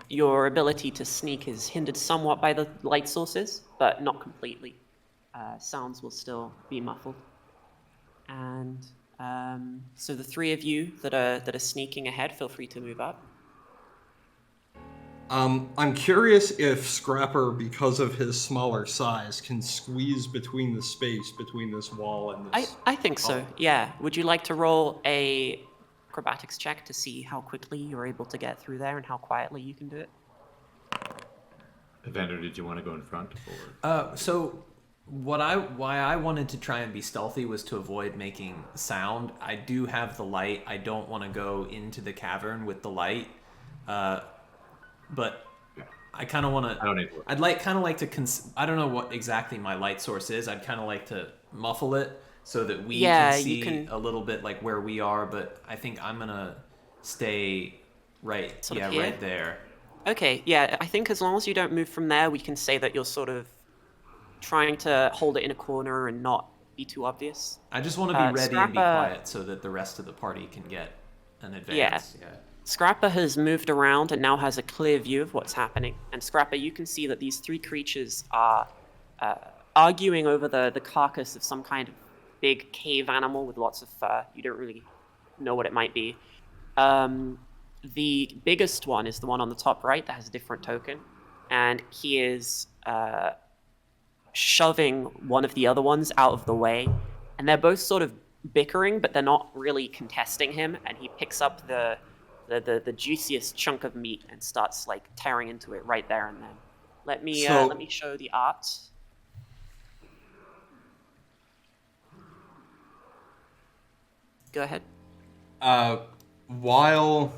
your ability to sneak is hindered somewhat by the light sources, but not completely. Sounds will still be muffled. And so the three of you that are sneaking ahead, feel free to move up. I'm curious if Scrapper, because of his smaller size, can squeeze between the space between this wall and this. I think so. Yeah. Would you like to roll a acrobatics check to see how quickly you're able to get through there and how quietly you can do it? Evander, did you want to go in front? Or? So why I wanted to try and be stealthy was to avoid making sound. I do have the light. I don't want to go into the cavern with the light. But I kind of want to. I don't need to. I'd like to. I don't know what exactly my light source is. I'd kind of like to muffle it so that we can see a little bit like where we are. But I think I'm gonna stay right. Sort of here? Right there. Okay. Yeah. I think as long as you don't move from there, we can say that you're sort of trying to hold it in a corner and not be too obvious. I just want to be ready and be Scrapper- quiet so that the rest of the party can get an advance. Yeah. Scrapper has moved around and now has a clear view of what's happening. And Scrapper, you can see that these three creatures are arguing over the carcass of some kind of big cave animal with lots of fur. You don't really know what it might be. The biggest one is the one on the top right that has a different token. And he is shoving one of the other ones out of the way. And they're both sort of bickering, but they're not really contesting him. And he picks up the juiciest chunk of meat and starts like tearing into it right there and then. Let me show the art. Go ahead. While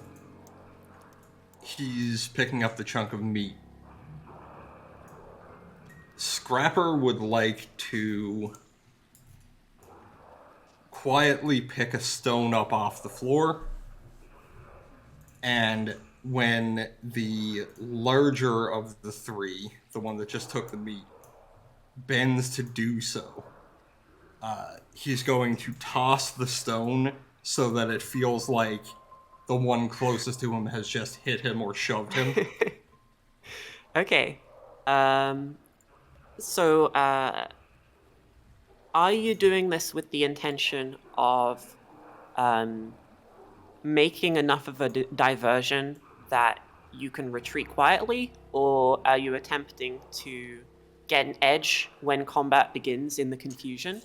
he's picking up the chunk of meat, Scrapper would like to quietly pick a stone up off the floor. And when the larger of the three, the one that just took the meat, bends to do so, he's going to toss the stone so that it feels like the one closest to him has just hit him or shoved him. Okay. So, are you doing this with the intention of making enough of a diversion that you can retreat quietly, or are you attempting to get an edge when combat begins in the confusion?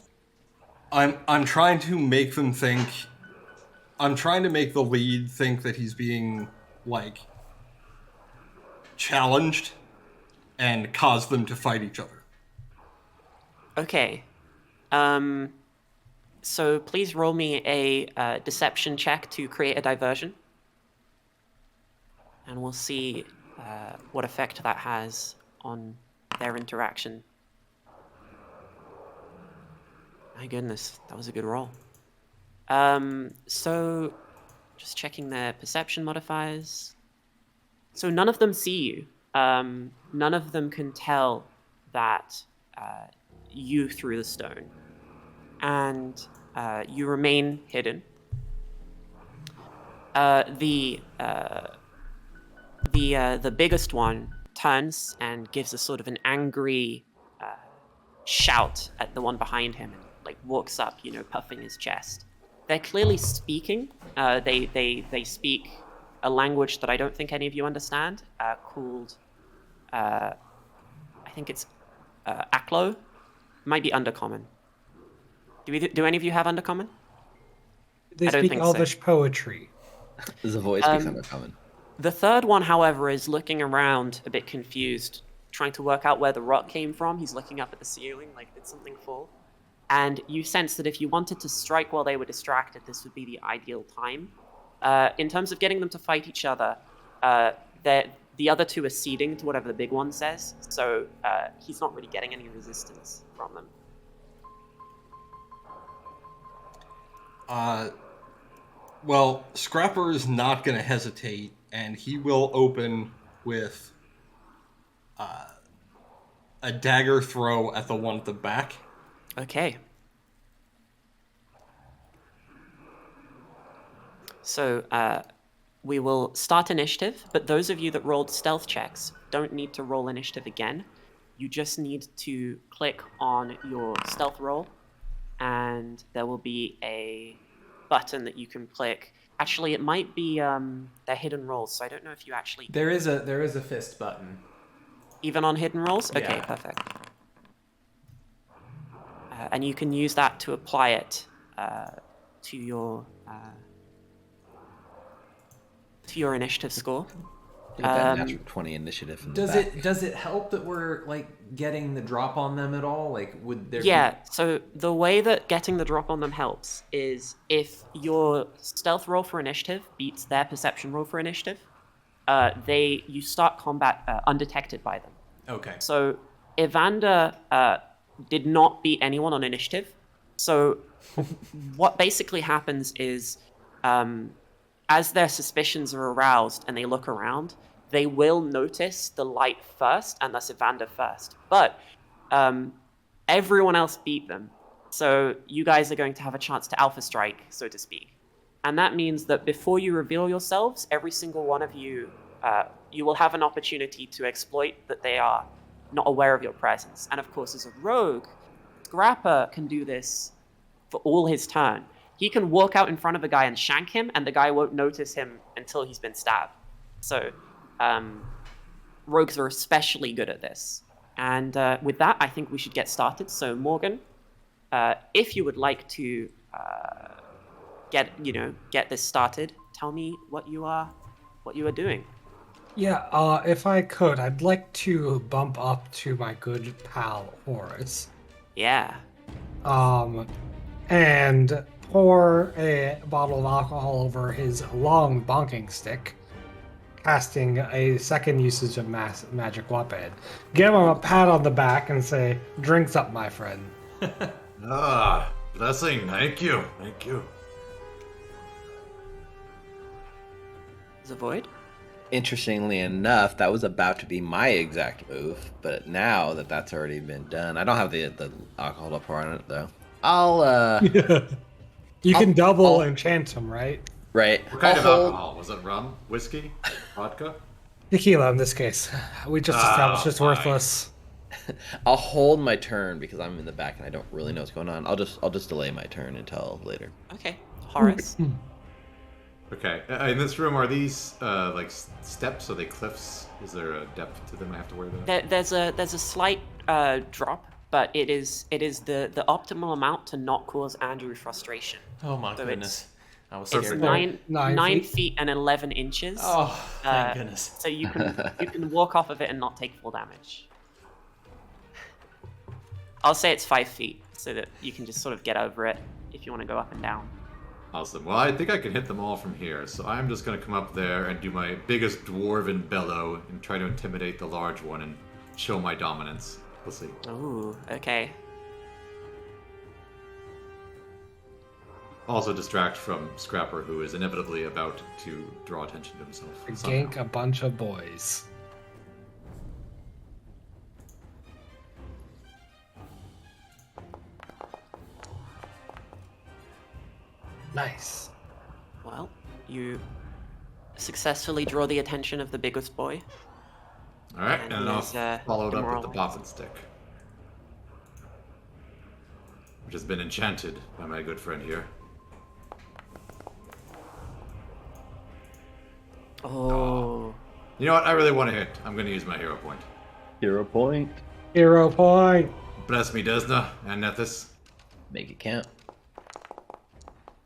I'm trying to make them think. I'm trying to make the lead think that he's being like challenged and cause them to fight each other. Okay. So please roll me a deception check to create a diversion. And we'll see what effect that has on their interaction. My goodness, that was a good roll. So just checking their perception modifiers. So none of them see you. None of them can tell that you threw the stone. And you remain hidden. The biggest one turns and gives a sort of an angry shout at the one behind him, and like walks up, puffing his chest. They're clearly speaking. They speak a language that I don't think any of you understand, called I think it's Aklo. Might be Undercommon. Do any of you have Undercommon? They I don't speak think Elvish so. poetry. Zavoid speaks Undercommon. The third one, however, is looking around a bit confused, trying to work out where the rock came from. He's looking up at the ceiling, like, did something fall? And you sense that if you wanted to strike while they were distracted, this would be the ideal time. In terms of getting them to fight each other, the other two are ceding to whatever the big one says, so he's not really getting any resistance from them. Well, Scrapper is not going to hesitate, and he will open with a dagger throw at the one at the back. Okay. So, we will start initiative, but those of you that rolled stealth checks don't need to roll initiative again. You just need to click on your stealth roll, and there will be a button that you can click. Actually, it might be they're hidden rolls, so I don't know if you actually... There is a fist button. Even on hidden rolls? Okay, Yeah. perfect. And you can use that to apply it to your initiative score. Get that natural 20 initiative in the back. Does it help that we're like getting the drop on them at all? Like, would there? Yeah. So the way that getting the drop on them helps is if your stealth roll for initiative beats their perception roll for initiative, you start combat undetected by them. Okay. So Evander did not beat anyone on initiative. So what basically happens is, as their suspicions are aroused and they look around, they will notice the light first, and thus Evander first. But everyone else beat them. So you guys are going to have a chance to alpha strike, so to speak. And that means that before you reveal yourselves, every single one of you, you will have an opportunity to exploit that they are not aware of your presence. And of course, as a rogue, Scrapper can do this for all his turn. He can walk out in front of a guy and shank him, and the guy won't notice him until he's been stabbed. So, rogues are especially good at this. And with that, I think we should get started. So, Morgan, if you would like to get this started, tell me what you are doing. Yeah, if I could, I'd like to bump up to my good pal Horace. Yeah. And pour a bottle of alcohol over his long bonking stick, casting a second usage of magic weapon. Give him a pat on the back and say, "Drinks up, my friend." Blessing. Thank you. Thank you. Zavoid? Interestingly enough, that was about to be my exact move, but now that that's already been done, I don't have the alcohol to pour on it though. You can double enchant him, right? Right. What kind of alcohol? Was it rum? Whiskey? Vodka? Tequila in this case. We just established it's fine. worthless. I'll hold my turn because I'm in the back and I don't really know what's going on. I'll just delay my turn until later. Okay. Horace? Okay. In this room, are these like steps? Are they cliffs? Is there a depth to them I have to worry about? There's a slight drop, but it is the optimal amount to not cause Andrew frustration. Oh my So goodness. I was It's scared. Nine 9 feet. feet and 11 inches. Oh, thank goodness. So you can walk off of it and not take full damage. I'll say it's 5 feet, so that you can just sort of get over it if you want to go up and down. Awesome. Well, I think I can hit them all from here, so I'm just going to come up there and do my biggest dwarven bellow and try to intimidate the large one and show my dominance. We'll see. Ooh, okay. Also distract from Scrapper, who is inevitably about to draw attention to himself. somehow. Gank a bunch of boys. Nice. Well, you successfully draw the attention of the biggest boy. All right, And and I'll he's, follow it up with the demoralized. boffin stick, which has been enchanted by my good friend here. Oh. You know what? I really want to hit. I'm going to use my hero point. Hero point. Hero point. Bless me, Desna and Nethys. Make it count.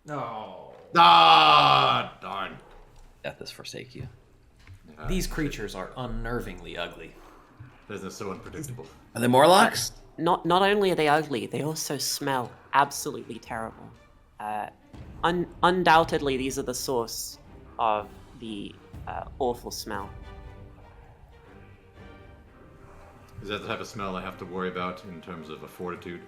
No. Ah, darn. Death is forsake you. These creatures are unnervingly ugly. Desna's so unpredictable. Are they Morlocks? Not only are they ugly, they also smell absolutely terrible. Undoubtedly, these are the source of the awful smell. Is that the type of smell I have to worry about in terms of a fortitude?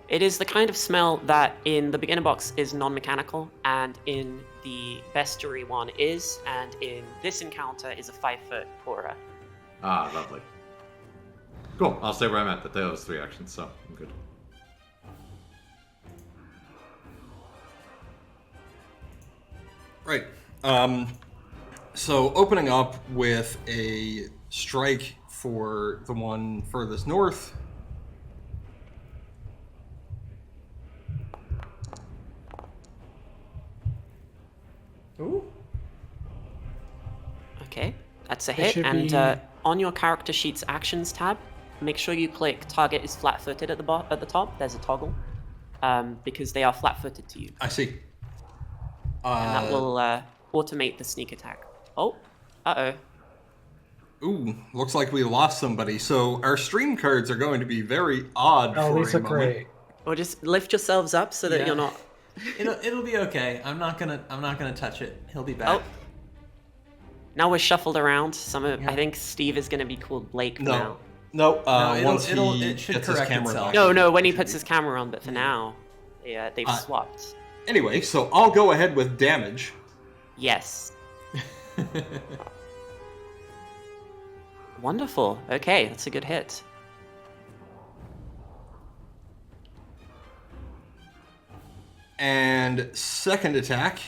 It is the kind of smell that in the beginner box is non-mechanical, and in the bestiary one is, and in this encounter is a 5-foot aura. Ah, lovely. Cool. I'll stay where I'm at. Those 3 actions, so I'm good. Right. So opening up with a strike for the one furthest north. Ooh. Okay, that's a It hit. should And be- on your character sheet's actions tab, make sure you click target is flat-footed at the top. There's a toggle, because they are flat-footed to you, I see. and that will automate the sneak attack. Oh, Ooh, looks like we lost somebody. So our stream cards are going to be very odd Oh, for these a are moment. great. Or just lift yourselves up so that Yeah. you're not. It'll be okay. I'm not gonna touch it. He'll be back. Oh. Now we're shuffled around. Yeah. I think Steve is going to be called Blake for now. No. No, it'll- Once he it should gets his correct camera itself. back. No, when he puts his camera on, but for now, they've swapped. Anyway, so I'll go ahead with damage. Yes. Wonderful. Okay, that's a good hit. And second attack.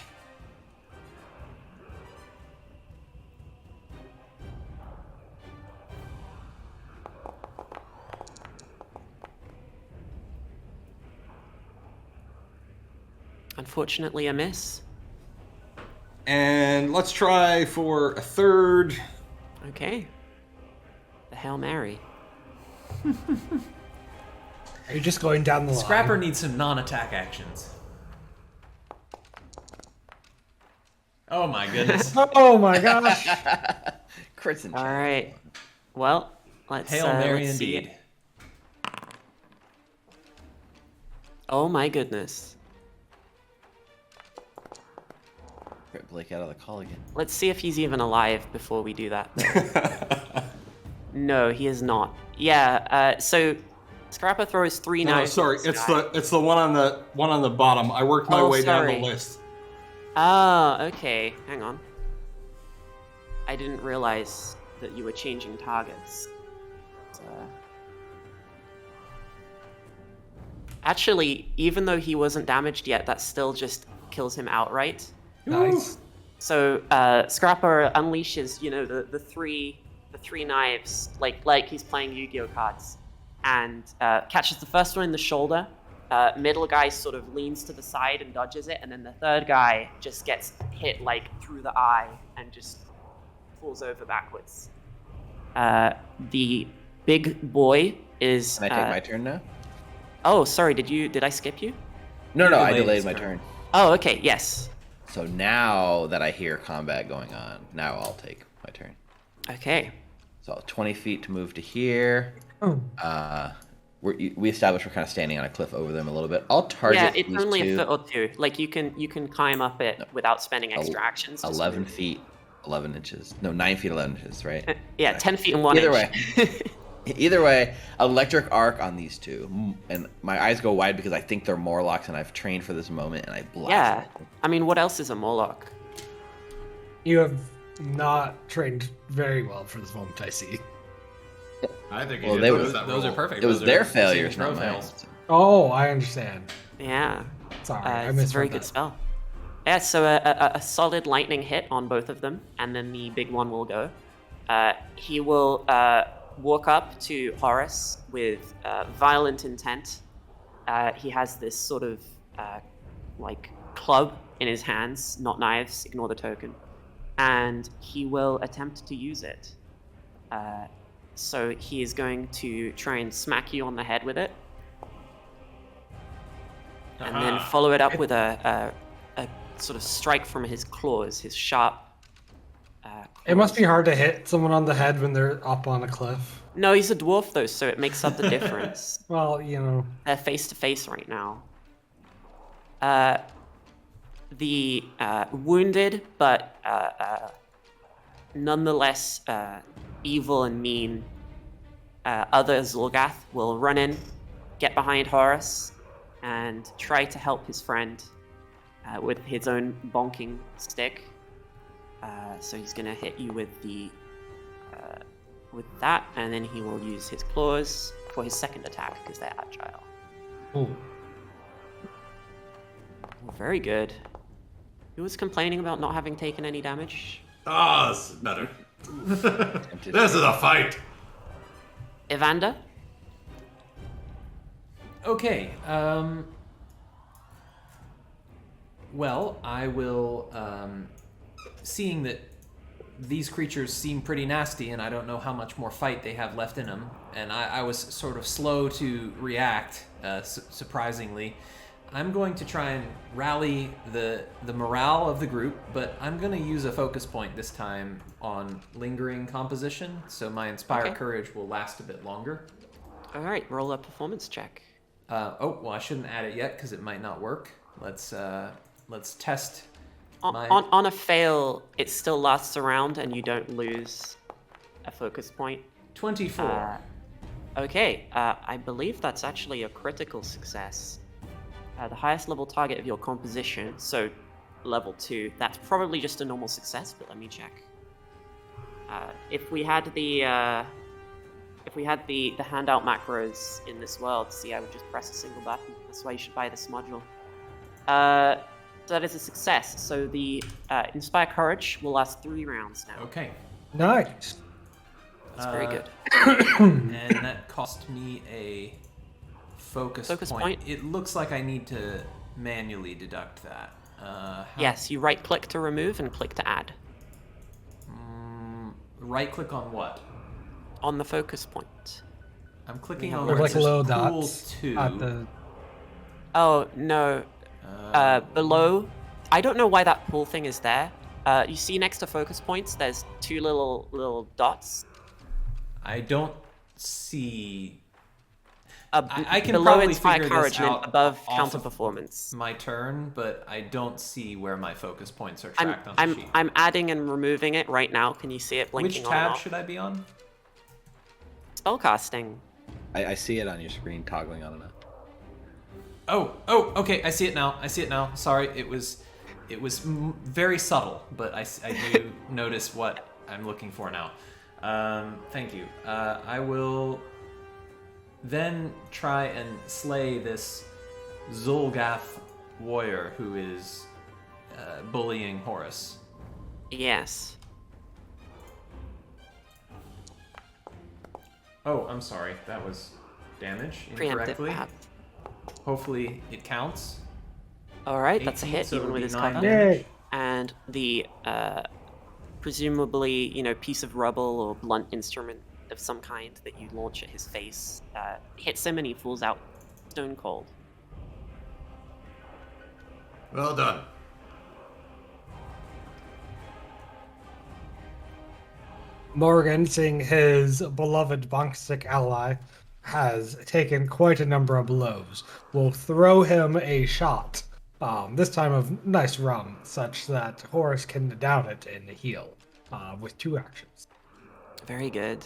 Unfortunately, a miss. And let's try for a third. Okay. The Hail Mary. Are you just going down the line? Scrapper needs some non-attack actions. Oh my goodness. Oh my gosh! Crits and All right. Well, let's. Hail Mary let's see. indeed. Oh my goodness. Crit Blake out of the call again. Let's see if he's even alive before we do that. No, he is not. Yeah. So, Scrapper throws 3 No, knives. sorry, at it's guy. the one on the bottom. I worked my Oh, way down sorry. the list. Ah, okay. Hang on. I didn't realize that you were changing targets. Actually, even though he wasn't damaged yet, that still just kills him outright. Nice. So Scrapper unleashes, the three knives, like he's playing Yu-Gi-Oh cards, and catches the first one in the shoulder. Middle guy sort of leans to the side and dodges it, and then the third guy just gets hit like through the eye and just falls over backwards. The big boy is. Can I take my turn now? Oh, sorry. Did I skip you? No, You I delayed delayed his my turn. turn. Oh, okay. Yes. So now that I hear combat going on, now I'll take my turn. Okay. So 20 feet to move to here. Oh. We established we're kind of standing on a cliff over them a little bit. I'll target Yeah, it's these only two. a foot or two. Like you can climb up it without spending extra actions. to 11 move. feet, 11 inches. No, 9 feet, 11 inches, right? Yeah, 10 feet and 1 Either inch. Either way, electric arc on these two. And my eyes go wide because I think they're Morlocks and I've trained for this moment and I blast Yeah. them. I mean, what else is a Morlock? You have not trained very well for this moment, I see. I think Well, you they did were- notice that Those are roll. perfect. It was Those their are failures, saving not throw mine. fails. Oh, I understand. Yeah. Sorry, I It's a missed very good spell. Yeah, so a solid lightning hit on both of them, and then the big one will go. He will walk up to Horace with violent intent. He has this sort of like club in his hands, not knives, ignore the token. And he will attempt to use it. So he is going to try and smack you on the head with it. And then follow it up with a sort of strike from his claws, his sharp. It must claws. be hard to hit someone on the head when they're up on a cliff. No, he's a dwarf though, so it makes up the difference. Well, They're face to face right now. The wounded, but nonetheless evil and mean other Zolgath will run in, get behind Horace, and try to help his friend with his own bonking stick. So he's gonna hit you with that, and then he will use his claws for his second attack because they're agile. Ooh. Very good. Who was complaining about not having taken any damage? Ah, this is better. This is a fight. Evander? Okay. Well, I will. Seeing that these creatures seem pretty nasty, and I don't know how much more fight they have left in them, and I was sort of slow to react, surprisingly. I'm going to try and rally the morale of the group, but I'm going to use a focus point this time on lingering composition, so my Inspire Okay. Courage will last a bit longer. All right, roll a performance check. Well, I shouldn't add it yet because it might not work. Let's test my... On a fail, it still lasts a round and you don't lose a focus point. 24. Okay, I believe that's actually a critical success. The highest level target of your composition, so level 2, that's probably just a normal success, but let me check. If we had the handout macros in this world, see, I would just press a single button. That's why you should buy this module. So that is a success. So the Inspire Courage will last 3 rounds now. Okay. Nice. That's very good. And that cost me a focus point. It looks like I need to manually deduct that. Yes, you right-click to remove and click to add. Right-click on what? On the focus point. I'm clicking Yeah. on There's where like it says little pool dots 2. at the. Oh, no. Below, I don't know why that pool thing is there. You see next to focus points, there's 2 little dots. I don't see... I I can below probably Inspire figure Courage this and then out above off counter of performance. my turn, but I don't see where my focus points are tracked on the I'm sheet. I'm adding and removing it right now. Can you see it blinking Which on and tab off? should I be on? Spellcasting. I see it on your screen toggling on and off. Oh, okay, I see it now. Sorry, it was very subtle, but I do notice what I'm looking for now. Thank you. I will then try and slay this Zolgath warrior who is bullying Horace. Yes. Oh, I'm sorry. That was damage Preemptive, incorrectly. perhaps. Hopefully it counts. All right, that's a 18, hit, so even it'll with be his 9 cover. damage. Yay! And the presumably, piece of rubble or blunt instrument of some kind that you launch at his face hits him, and he falls out stone cold. Well done. Morgan, seeing his beloved Bonkstic ally has taken quite a number of blows, will throw him a shot, this time of nice rum, such that Horace can down it and heal with 2 actions. Very good.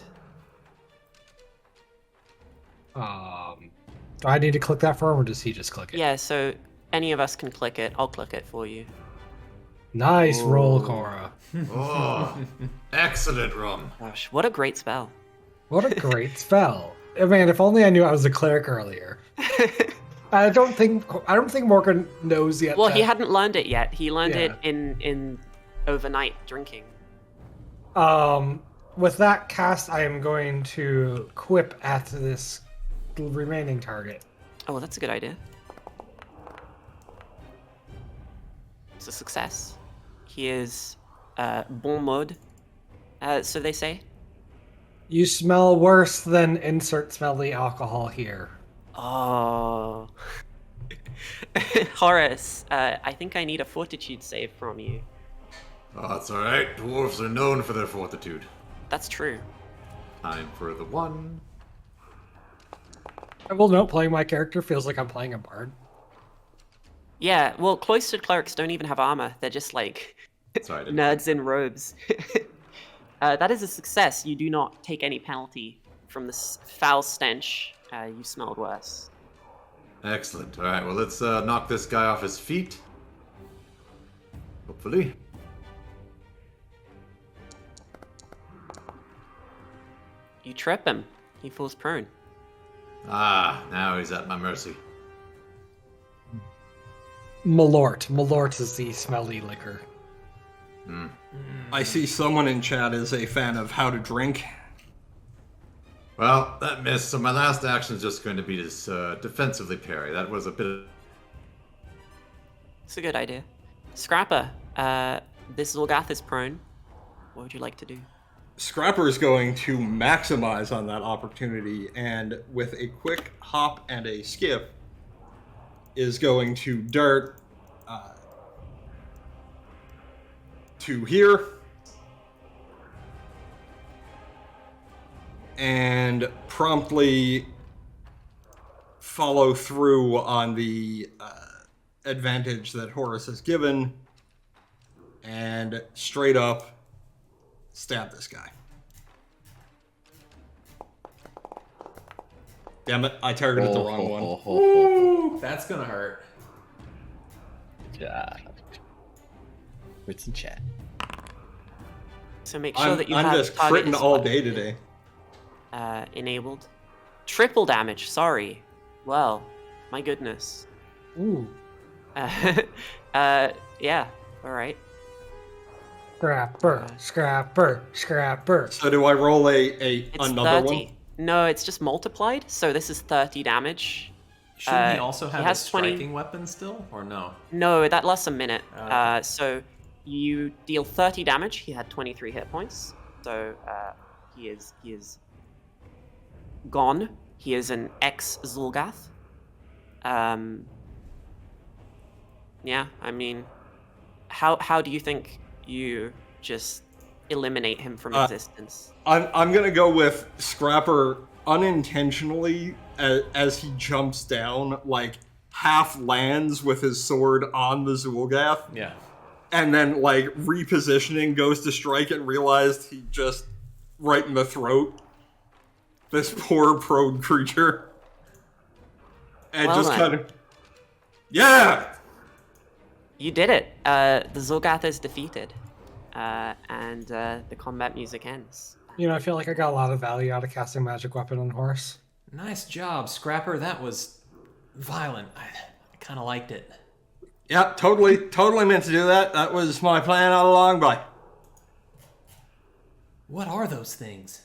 Do I need to click that for him, or does he just click it? Yeah, so any of us can click it. I'll click it for you. Nice roll, Cora. Oh, excellent rum. Gosh, what a great spell. What a great spell. Man, if only I knew I was a cleric earlier. I don't think Morgan knows yet. Well, he that- hadn't learned it yet. He learned Yeah. it in overnight drinking. With that cast, I am going to quip at this remaining target. Oh, that's a good idea. It's a success. He is bon mode, so they say. You smell worse than insert smelly alcohol here. Oh. Horace, I think I need a fortitude save from you. Oh, that's alright. Dwarves are known for their fortitude. That's true. Time for the 1. I will note, playing my character feels like I'm playing a bard. Yeah, well, cloistered clerics don't even have armor. They're just like Sorry, I didn't- nerds in robes. That is a success. You do not take any penalty from this foul stench. You smelled worse. Excellent. Alright, well, let's knock this guy off his feet. Hopefully. You trip him. He falls prone. Ah, now he's at my mercy. Malort. Malort is the smelly liquor. I see someone in chat is a fan of How to Drink. Well, that missed, so my last action is just going to be this defensively parry. That was a bit... It's a good idea. Scrapper, this Zolgath is prone. What would you like to do? Scrapper is going to maximize on that opportunity, and with a quick hop and a skip, is going to dart to here, and promptly follow through on the advantage that Horace has given, and straight up stab this guy. Damn it, I targeted the wrong one. Ooh, that's gonna hurt. Yeah. It's in chat. So make sure that you I'm have just target critting is all day today. enabled. Triple damage, sorry. Well, my goodness. Ooh. Yeah, alright. Scrapper. So do I roll It's another 30. one? No, it's just multiplied, so this is 30 damage. Shouldn't he also have has a 20 striking weapon still, or no? No, that lasts a minute. Okay. So you deal 30 damage. He had 23 hit points, so he is gone. He is an ex-Zolgath. Yeah, I mean, how do you think you just eliminate him from existence? I'm gonna go with Scrapper unintentionally as he jumps down, like half lands with his sword on the Zolgath, Yeah. and then like repositioning goes to strike and realized he just right in the throat. This poor prone creature. And Well just then. kind of yeah. You did it. The Zolgath is defeated, and the combat music ends. You know, I feel like I got a lot of value out of casting magic weapon on Horace. Nice job, Scrapper. That was violent. I kind of liked it. Yeah, totally meant to do that. That was my plan all along, but What are those things?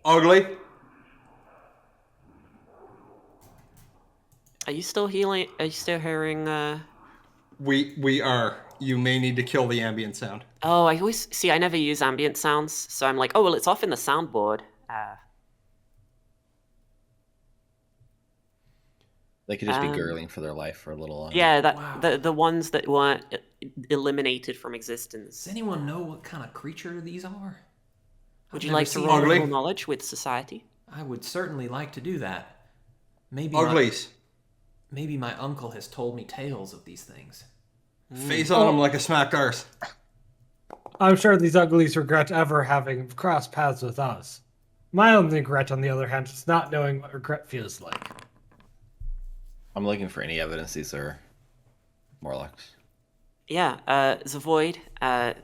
ugly. Are you still healing? Are you still hearing? We are. You may need to kill the ambient sound. Oh, I always see. I never use ambient sounds, so I'm like, oh well, it's off in the soundboard. They could just be gurgling for their life for a little while. Yeah, that Wow. the ones that weren't eliminated from existence. Does anyone know what kind of creature these are? Would I've you never like to seen roll any. Ugly. roll knowledge with society? I would certainly like to do that. Maybe Uglies. maybe my uncle has told me tales of these things. Face on them like a smacked arse. I'm sure these uglies regret ever having crossed paths with us. My only regret, on the other hand, is not knowing what regret feels like. I'm looking for any evidence these are Morlocks. Yeah, Zavoid.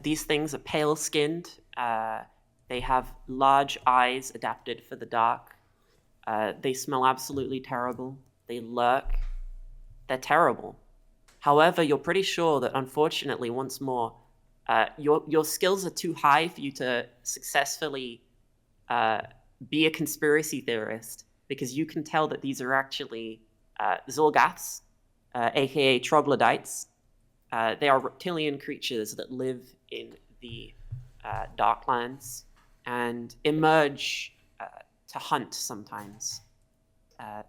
These things are pale-skinned. They have large eyes adapted for the dark. They smell absolutely terrible. They lurk. They're terrible. However, you're pretty sure that, unfortunately, once more, your skills are too high for you to successfully be a conspiracy theorist, because you can tell that these are actually Zolgaths, aka troglodytes. They are reptilian creatures that live in the Darklands and emerge to hunt sometimes.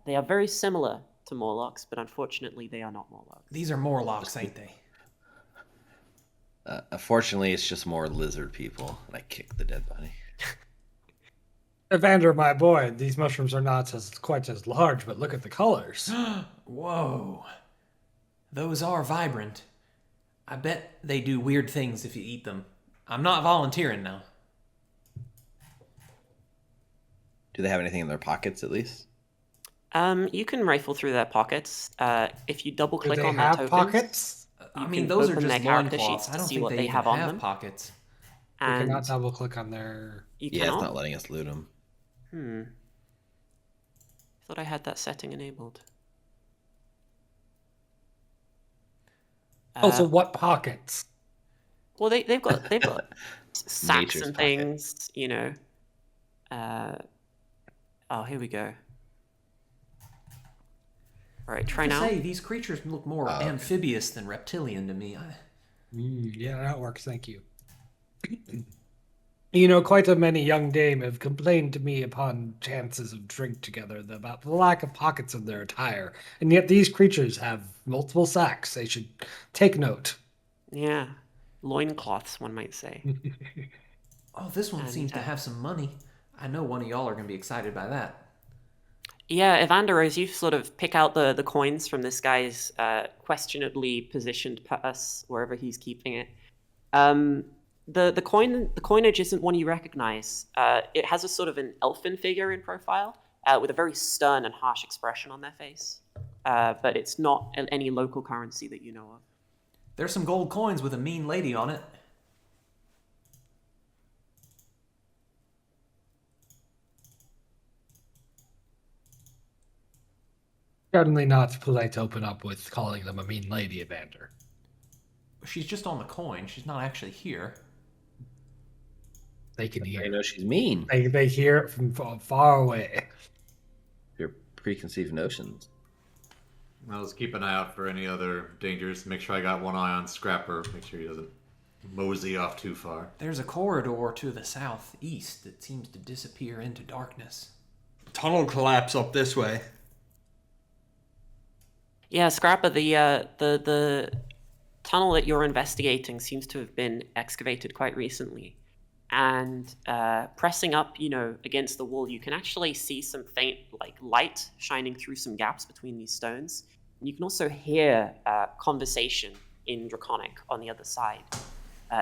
They are very similar to Morlocks, but unfortunately they are not Morlocks. These are Morlocks, ain't they? Unfortunately, it's just more lizard people, and I kick the dead body. Evander, my boy, these mushrooms are not quite as large, but look at the colors. Whoa. Those are vibrant. I bet they do weird things if you eat them. I'm not volunteering now. Do they have anything in their pockets, at least? You can rifle through their pockets. If you double Do click they on their have tokens, pockets? I You mean, can those are open just their character loincloths. sheets I to don't see think what they they even have on have them. pockets. We and cannot double click on their. you Yeah, cannot. it's not letting us loot them. I thought I had that setting enabled. Also, what pockets? Well, they've got sacks Nature's and pocket. things, you know. Oh, here we go. All right, try To now. say, these creatures look more amphibious than reptilian to me. Yeah, that works. Thank you. You know, quite a many young dame have complained to me upon chances of drink together about the lack of pockets in their attire, and yet these creatures have multiple sacks. They should take note. Yeah, loincloths, one might say. Oh, this one And, seems to have some money. I know one of y'all are going to be excited by that. Yeah, Evander, as you sort of pick out the coins from this guy's questionably positioned purse, wherever he's keeping it, the coinage isn't one you recognize. It has a sort of an elfin figure in profile with a very stern and harsh expression on their face, but it's not any local currency that you know of. There's some gold coins with a mean lady on it. Certainly not polite to open up with calling them a mean lady, Evander. She's just on the coin. She's not actually here. They can I hear. know she's mean. They hear it from far away. Your preconceived notions. I'll just keep an eye out for any other dangers. Make sure I got one eye on Scrapper. Make sure he doesn't mosey off too far. There's a corridor to the southeast that seems to disappear into darkness. Tunnel collapse up this way. Yeah, Scrapper, the tunnel that you're investigating seems to have been excavated quite recently. And pressing up, against the wall, you can actually see some faint, light shining through some gaps between these stones. And you can also hear conversation in Draconic on the other side.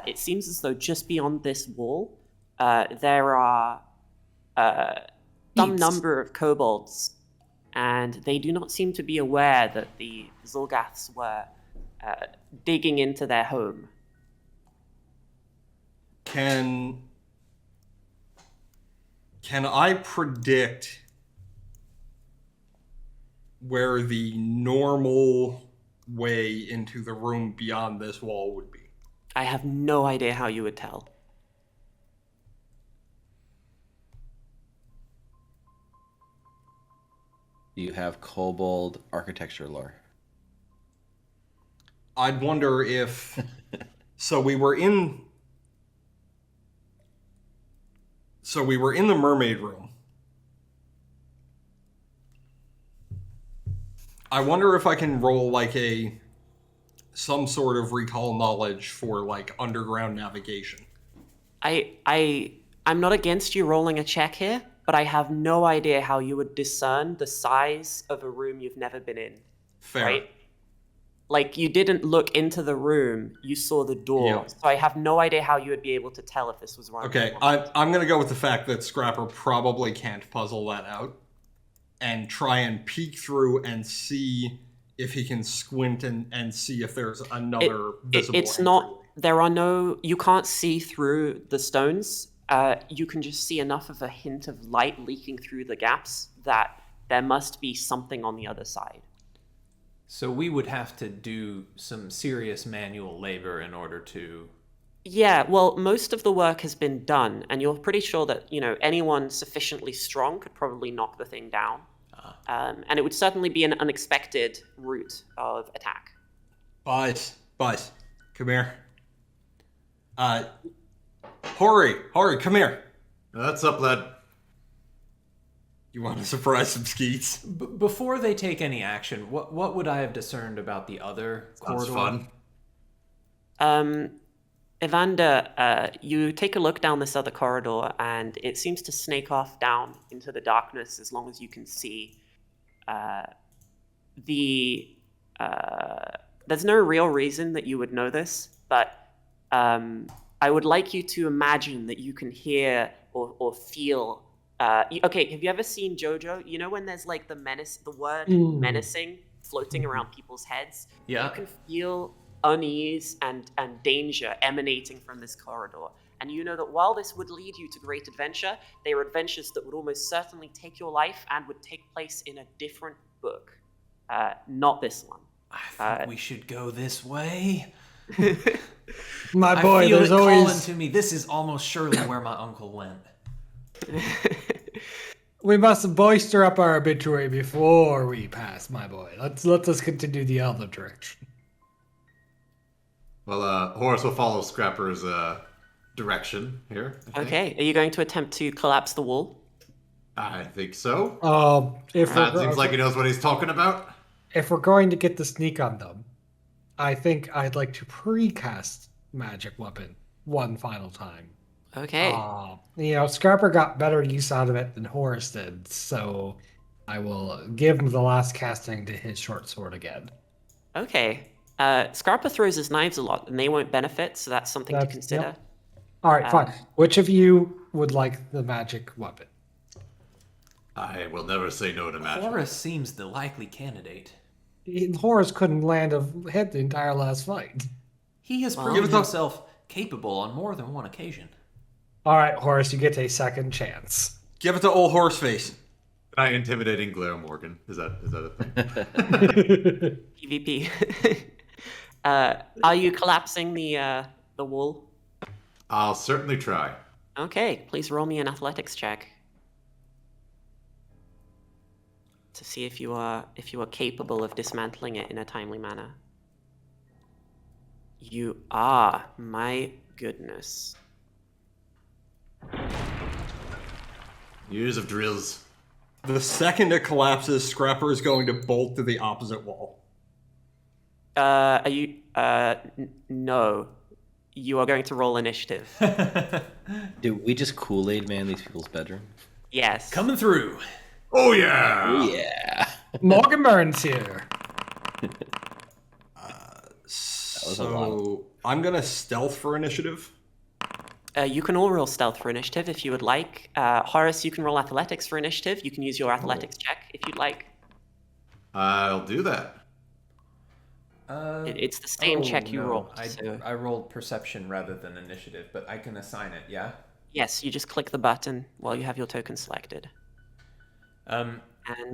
It seems as though just beyond this wall, there are some number of kobolds, and they do not seem to be aware that the Zolgaths were digging into their home. Can I predict where the normal way into the room beyond this wall would be? I have no idea how you would tell. Do you have kobold architecture lore? I'd wonder if... So we were in the mermaid room. I wonder if I can roll some sort of recall knowledge for underground navigation. I'm not against you rolling a check here, but I have no idea how you would discern the size of a room you've never been in. Fair. Right? You didn't look into the room, you saw the door. Yeah. So I have no idea how you would be able to tell if this was wrong. Okay, I'm going to go with the fact that Scrapper probably can't puzzle that out and try and peek through and see if he can squint and see if there's another visible It's entry. not, you can't see through the stones. You can just see enough of a hint of light leaking through the gaps that there must be something on the other side. So we would have to do some serious manual labor in order to... Yeah, well, most of the work has been done, and you're pretty sure that, anyone sufficiently strong could probably knock the thing down. And it would certainly be an unexpected route of attack. Buzz, come here. Hori, come here. What's up, lad? You want to surprise some skeets? Before they take any action, what would I have discerned about the other Sounds corridor? fun. Evander, you take a look down this other corridor, and it seems to snake off down into the darkness as long as you can see. There's no real reason that you would know this, but I would like you to imagine that you can hear or feel. Okay, have you ever seen JoJo? You know when there's the menace, the word menacing floating around people's heads? Yeah. You can feel unease and danger emanating from this corridor. And you know that while this would lead you to great adventure, they are adventures that would almost certainly take your life and would take place in a different book. Not this one. I think we should go this way. My I boy, feel there's it calling always... to me. This is almost surely where my uncle went. We must bolster up our obituary before we pass, my boy. Let us continue the other direction. Well, Horace will follow Scrapper's direction here. I think. Okay, are you going to attempt to collapse the wall? I think so. If That seems like he knows what he's talking about. if we're going to get the sneak on them, I think I'd like to precast magic weapon one final time. Okay. Scrapper got better use out of it than Horace did, so I will give him the last casting to his short sword again. Okay. Scarpa throws his knives a lot, and they won't benefit, so that's something to consider. Yep. All right, fine. Which of you would like the magic weapon? I will never say no to magic. Horace seems the likely candidate. Horace couldn't land a hit the entire last fight. He has Well, proven give it up. himself capable on more than one occasion. All right, Horace, you get a second chance. Give it to old Horseface. Can I intimidating glare Morgan? Is that a thing? PvP. Are you collapsing the wall? I'll certainly try. Okay, please roll me an athletics check to see if you are capable of dismantling it in a timely manner. You are. My goodness. Years of drills. The second it collapses, Scrapper is going to bolt to the opposite wall. Are you? No. You are going to roll initiative. Do we just Kool-Aid man these people's bedroom? Yes. Coming through. Oh yeah! Yeah. Morgan Burns here. was a lot. So I'm gonna stealth for initiative. You can all roll stealth for initiative if you would like. Horace, you can roll athletics for initiative. You can use your athletics check if you'd like. I'll do that. It's the same check you rolled. I rolled perception rather than initiative, but I can assign it, yeah? Yes, you just click the button while you have your token selected. And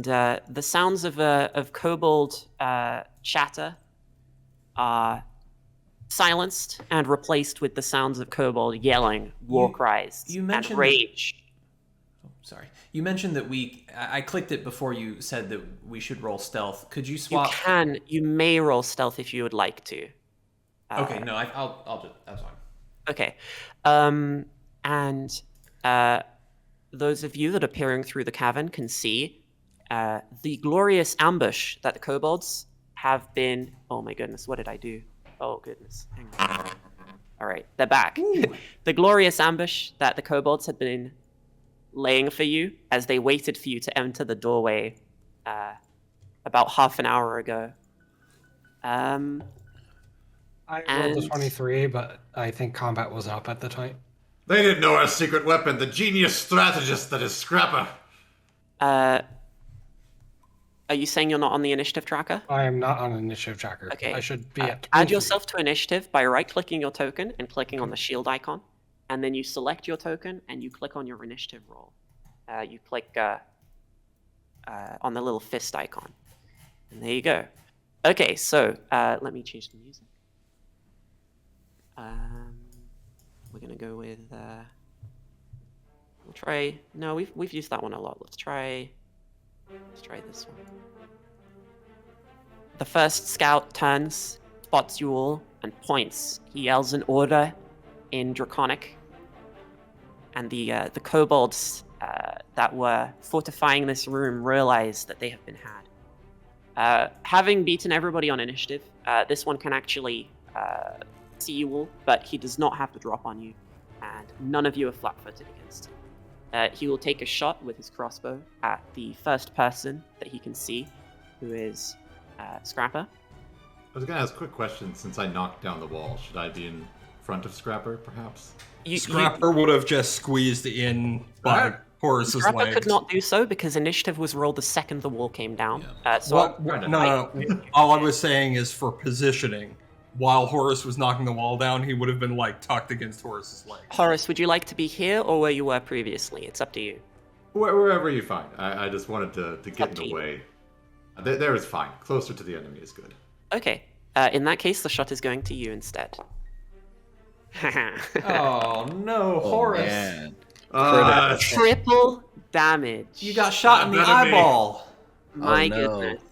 the sounds of kobold chatter are silenced and replaced with the sounds of kobold yelling, war cries, you and mentioned rage. Sorry. You mentioned that I clicked it before you said that we should roll stealth. Could you You swap? you may roll stealth if you would like to. Okay, no, I'll just, that's fine. Okay. And those of you that are peering through the cavern can see the glorious ambush that the kobolds have been... Oh my goodness, what did I do? Oh goodness, hang on. All right, they're back. The glorious ambush that the kobolds had been laying for you as they waited for you to enter the doorway about half an hour ago. I rolled a 23, but I think combat was up at the time. They didn't know our secret weapon, the genius strategist that is Scrapper. Are you saying you're not on the initiative tracker? I am not on initiative tracker. Okay. I should be at 23. Add yourself to initiative by right-clicking your token and clicking on the shield icon. And then you select your token and you click on your initiative roll. You click on the little fist icon. And there you go. Okay, so let me change the music. We're gonna go with. We'll try. No, we've used that one a lot. Let's try this one. The first scout turns, spots you all, and points. He yells an order in Draconic. And the kobolds that were fortifying this room realize that they have been had. Having beaten everybody on initiative, this one can actually see you all, but he does not have to drop on you, and none of you are flat-footed against him. He will take a shot with his crossbow at the first person that he can see, who is Scrapper. I was gonna ask a quick question. Since I knocked down the wall, should I be in front of Scrapper, perhaps? Scrapper would have just squeezed in by Horace's Scrapper legs. could not do so because initiative was rolled the second the wall came down. No. All I was saying is for positioning. While Horace was knocking the wall down, he would have been tucked against Horace's legs. Horace, would you like to be here or where you were previously? It's up to you. Wherever you find. I just wanted to get Up in to the you. way. There is fine. Closer to the enemy is good. Okay. In that case, the shot is going to you instead. Oh no, Horace! Man. Triple damage. You got shot in the Better be. eyeball. My no. goodness.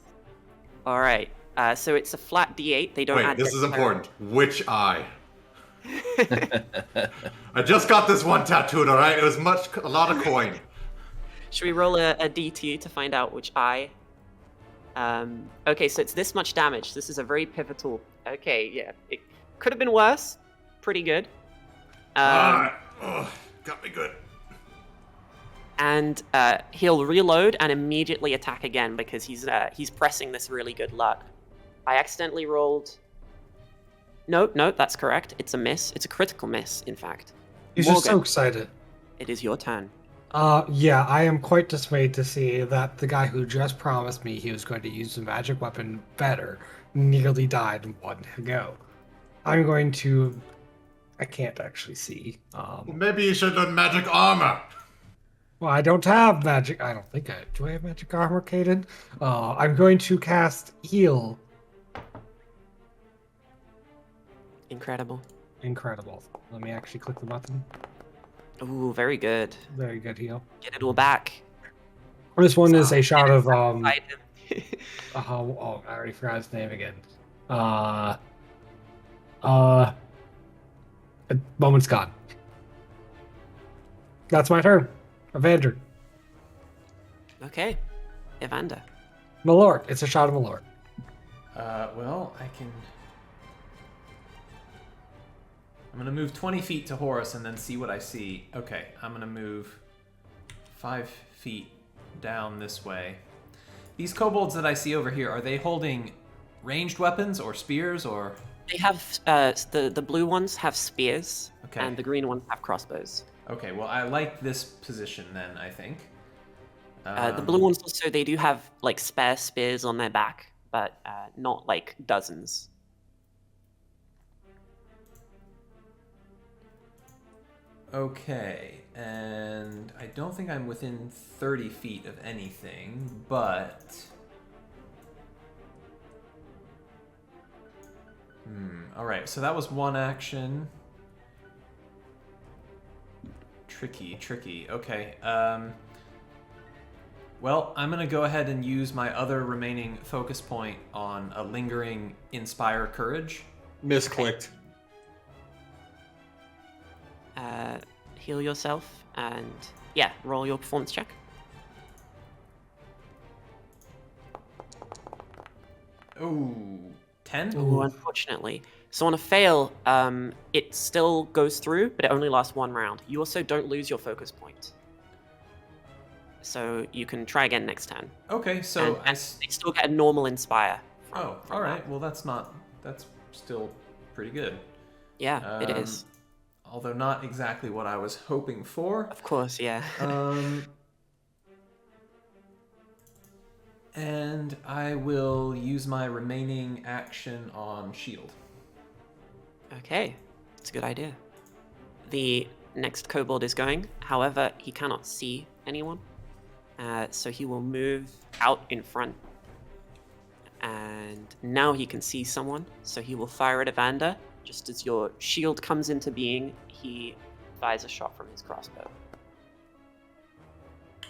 All right. So it's a flat D8. They don't Wait, add. this is dexterity. important. Which eye? I just got this one tattooed, alright? It was a lot of coin. Should we roll a D2 to find out which eye? Okay, so it's this much damage. This is a very pivotal. Okay, yeah. It could have been worse. Pretty good. Got me good. And he'll reload and immediately attack again because he's pressing this really good luck. I accidentally rolled. No, that's correct. It's a miss. It's a critical miss, in fact. He's just so Morgan, excited. it is your turn. Yeah, I am quite dismayed to see that the guy who just promised me he was going to use the magic weapon better nearly died in one go. I'm going to... I can't actually see. Maybe you should learn magic armor. Well, I don't have magic... I don't think I... Do I have magic armor, Caden? I'm going to cast Heal. Incredible. Incredible. Let me actually click the button. Ooh, very good. Very good heal. Get it all back. This one is a shot of... Fight him. I already forgot his name again. A moment's gone. That's my turn. Evander. Okay. Evander. Malort. It's a shot of Malort. Well, I can. I'm gonna move 20 feet to Horace and then see what I see. Okay, I'm gonna move 5 feet down this way. These kobolds that I see over here, are they holding ranged weapons or spears or? They have the blue ones have spears, Okay. and the green ones have crossbows. Okay, well I like this position then, I think. The blue ones also, they do have like spare spears on their back, but not like dozens. Okay, and I don't think I'm within 30 feet of anything, but... Alright, so that was one action. Tricky. Okay, well, I'm gonna go ahead and use my other remaining focus point on a lingering Inspire Courage. Misclicked. Heal yourself, and yeah, roll your performance check. Ooh, 10? Ooh, unfortunately. So on a fail, it still goes through, but it only lasts one round. You also don't lose your focus point. So you can try again next turn. Okay, so And they still get a normal Inspire. Oh, from all right. that. Well, that's still pretty good. Yeah, it is. Although not exactly what I was hoping for. Of course, yeah. And I will use my remaining action on shield. Okay, it's a good idea. The next kobold is going. However, he cannot see anyone. So he will move out in front. And now he can see someone. So he will fire at Evander. Just as your shield comes into being, he fires a shot from his crossbow.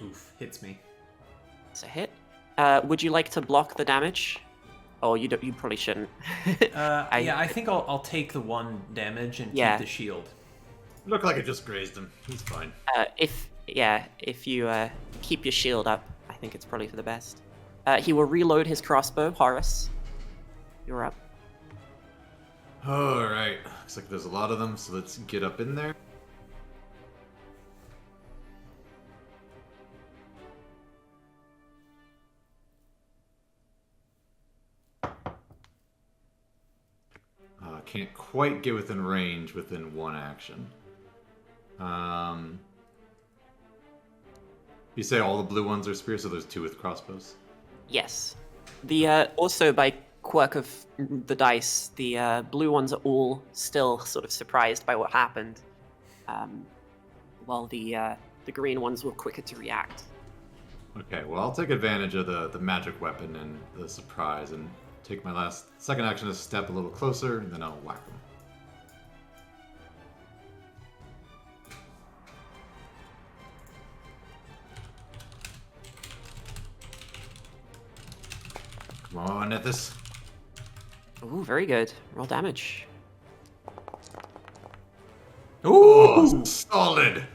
Oof, hits me. It's a hit. Would you like to block the damage? Oh, you don't. You probably shouldn't. I think I'll take the 1 damage and Yeah. keep the shield. Looked like it just grazed him. He's fine. If you keep your shield up, I think it's probably for the best. He will reload his crossbow. Horace, you're up. Alright. Looks like there's a lot of them, so let's get up in there. Can't quite get within range within 1 action. You say all the blue ones are spears, so there's 2 with crossbows? Yes. The also by quirk of the dice, the blue ones are all still sort of surprised by what happened, while the green ones were quicker to react. Okay, well, I'll take advantage of the magic weapon and the surprise and take my second action to step a little closer, and then I'll whack them. on, Nethys. Ooh, very good. Roll damage. Oh, solid.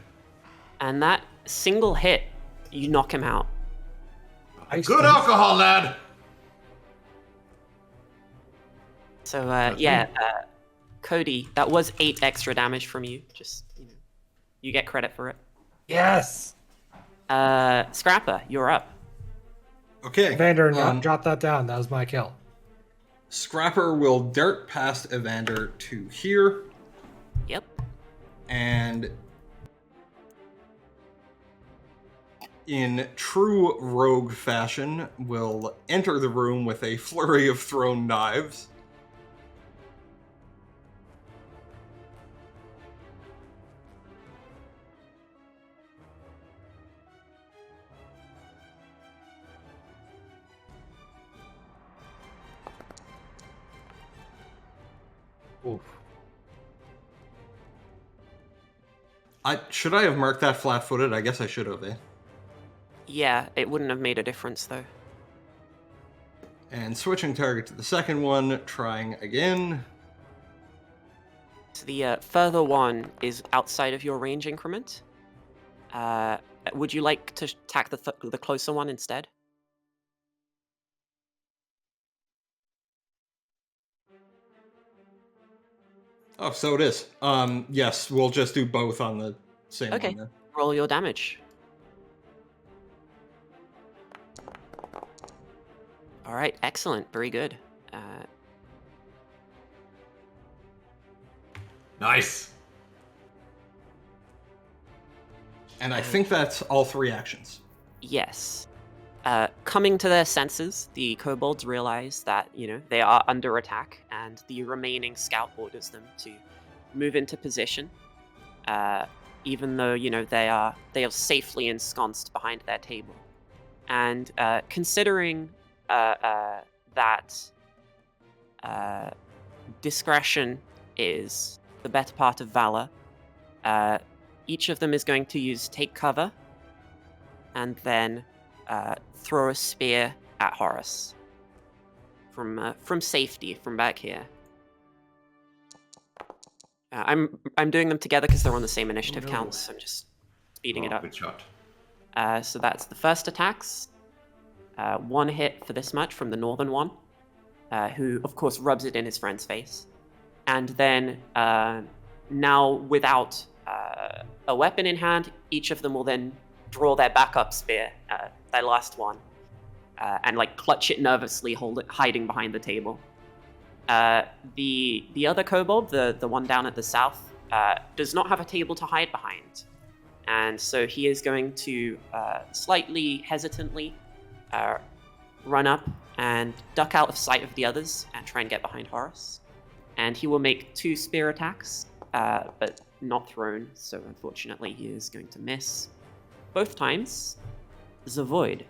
And that single hit, you knock him out. Good alcohol, lad. So, Cody, that was 8 extra damage from you. Just, you get credit for it. Yes. Scrapper, you're up. Okay. Evander, jot that down. That was my kill. Scrapper will dart past Evander to here, Yep. and in true rogue fashion, will enter the room with a flurry of thrown knives. Oof. Should I have marked that flat-footed? I guess I should have, eh? Yeah, it wouldn't have made a difference, though. And switching target to the second one, trying again. So the further one is outside of your range increment. Would you like to attack the closer one instead? Oh, so it is. Yes, we'll just do both on the same Okay. one then. Roll your damage. All right, excellent, very good. Nice. And I think that's all 3 actions. Yes. Coming to their senses, the kobolds realize that, they are under attack, and the remaining scout orders them to move into position, even though, they are safely ensconced behind their table. And considering that discretion is the better part of valor, each of them is going to use take cover, and then throw a spear at Horace from safety from back here. I'm doing them together because they're on the same initiative count, so I'm just speeding it up. Good shot. So that's the first attacks. 1 hit for this much from the northern one, who of course rubs it in his friend's face, and then now without a weapon in hand, each of them will then draw their backup spear, their last one, and clutch it nervously, hiding behind the table. The other kobold, the one down at the south, does not have a table to hide behind, and so he is going to slightly hesitantly run up and duck out of sight of the others and try and get behind Horace. And he will make 2 spear attacks, but not thrown, so unfortunately he is going to miss both times. Zavoid.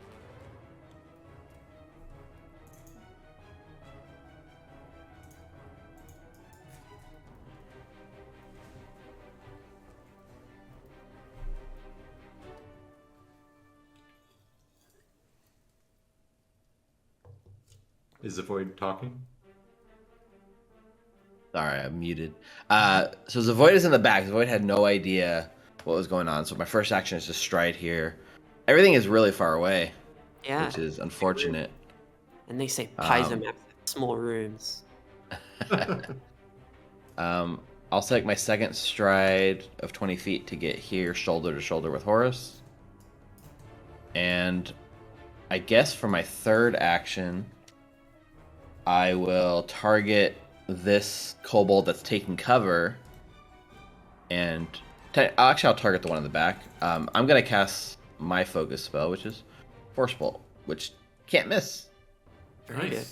Is Zavoid talking? Sorry, I'm muted. So Zavoid is in the back. Zavoid had no idea what was going on. So my first action is to stride here. Everything is really far away, Yeah. which is unfortunate. And they say Paizo maps, small rooms. I'll take my second stride of 20 feet to get here, shoulder to shoulder with Horace. And I guess for my third action, I will target this kobold that's taking cover. And I'll target the one in the back. I'm going to cast my focus spell, which is Force Bolt, which can't miss. Very good.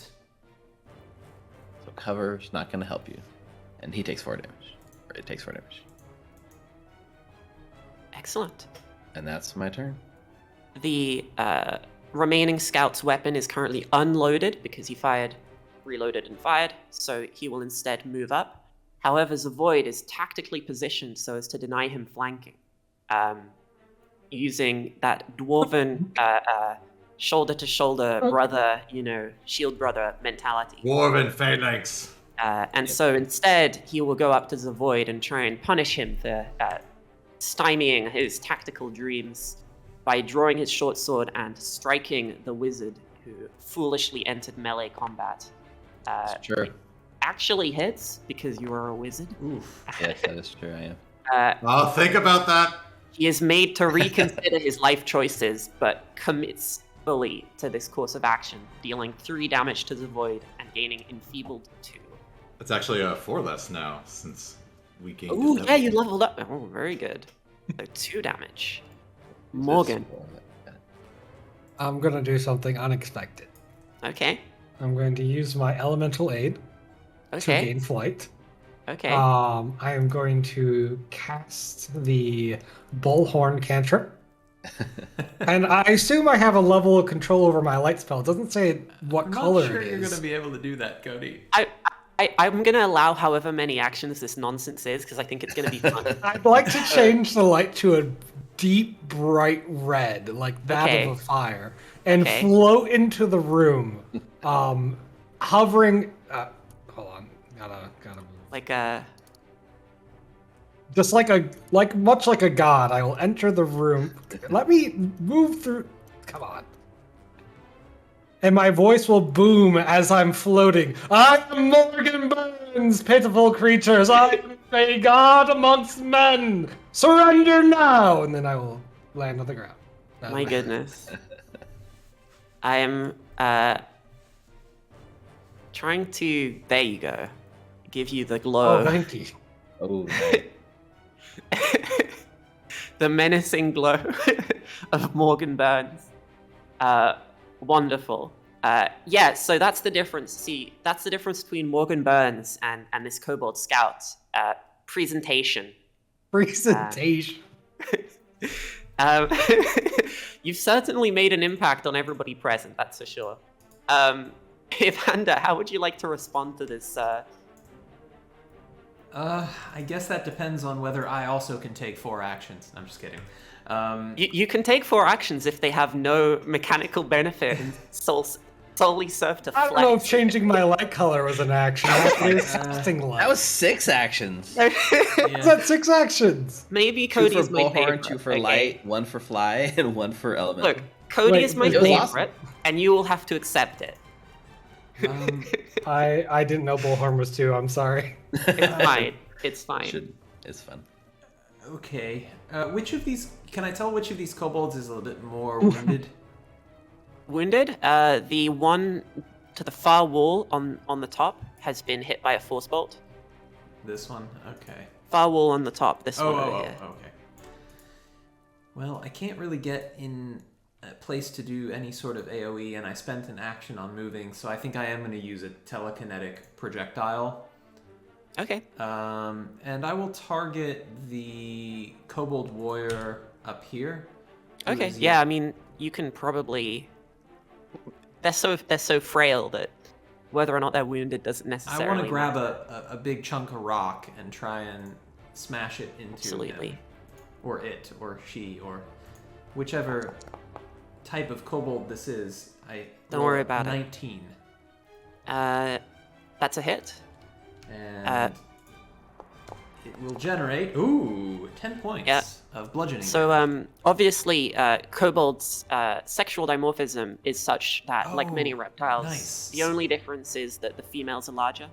So cover's not going to help you. And he takes 4 damage. Or it takes 4 damage. Excellent. And that's my turn. The remaining scout's weapon is currently unloaded because he reloaded and fired, so he will instead move up. However, Zavoid is tactically positioned so as to deny him flanking, using that dwarven shoulder to shoulder brother, shield brother mentality. Dwarven phalanx. And so instead, he will go up to Zavoid and try and punish him for stymieing his tactical dreams by drawing his short sword and striking the wizard who foolishly entered melee combat. Sure. Actually hits because you are a wizard. Oof. Yes, that is true. I am. I'll think about that. He is made to reconsider his life choices, but commits fully to this course of action, dealing 3 damage to Zavoid and gaining enfeebled 2. It's actually 4 less now since we gained. Ooh, it. yeah, you leveled up. Oh, very good. So 2 damage. Morgan. I'm gonna do something unexpected. Okay. I'm going to use my elemental aid to Okay. gain flight. Okay. I am going to cast the bullhorn cantrip. And I assume I have a level of control over my light spell. It doesn't say what I'm color not sure it you're is. gonna be able to do that, Cody. I'm going to allow however many actions this nonsense is because I think it's going to be fun. I'd like to change the light to a deep, bright red, like that Okay. of a fire, and Okay. float into the room, hovering. Hold on, gotta move. Like, Just much like a god, I will enter the room. Let me move through. Come on. And my voice will boom as I'm floating. I am Morgan Burns, pitiful creatures. I am a god amongst men. Surrender now! And then I will land on the ground. my goodness. I am trying to, there you go, give you the glow. Oh, thank you. Oh, The menacing glow of Morgan Burns. Wonderful. Yeah, so that's the difference. See, that's the difference between Morgan Burns and this Kobold Scout. Presentation. Presentation. Um, you've certainly made an impact on everybody present, that's for sure. Evander, how would you like to respond to this? I guess that depends on whether I also can take 4 actions. I'm just kidding. You can take 4 actions if they have no mechanical benefit and solely serve to I flex. don't know if changing my light color was an action. It's casting light. that was 6 actions. Is that 6 actions? Maybe 2 Cody's for my bullhorn, favorite. 2 for Okay. light, 1 for fly, and 1 for elemental. Look, Cody Wait, is my it was favorite, and you will have to accept it. I didn't know bullhorn was 2. I'm sorry. It's fine. It's fine. It's fun. Okay. Which of these? Can I tell which of these kobolds is a little bit more wounded? Wounded. The one to the far wall on the top has been hit by a force bolt. This one. Okay. Far wall on the top. This one over Oh, here. okay. Well, I can't really get in a place to do any sort of AoE, and I spent an action on moving, so I think I am going to use a telekinetic projectile. Okay. And I will target the kobold warrior up here. who Okay. is Yeah. I mean, you can probably. They're so frail that whether or not they're wounded doesn't I necessarily. want to grab matter. a big chunk of rock and try and smash it into Absolutely. him. Or it, or she, or whichever type of kobold this is. Don't worry about it. 19. That's a hit. And it will generate 10 points Yeah. of bludgeoning. So, obviously, kobolds' sexual dimorphism is such that, like many reptiles, nice. the only difference is that the females are larger.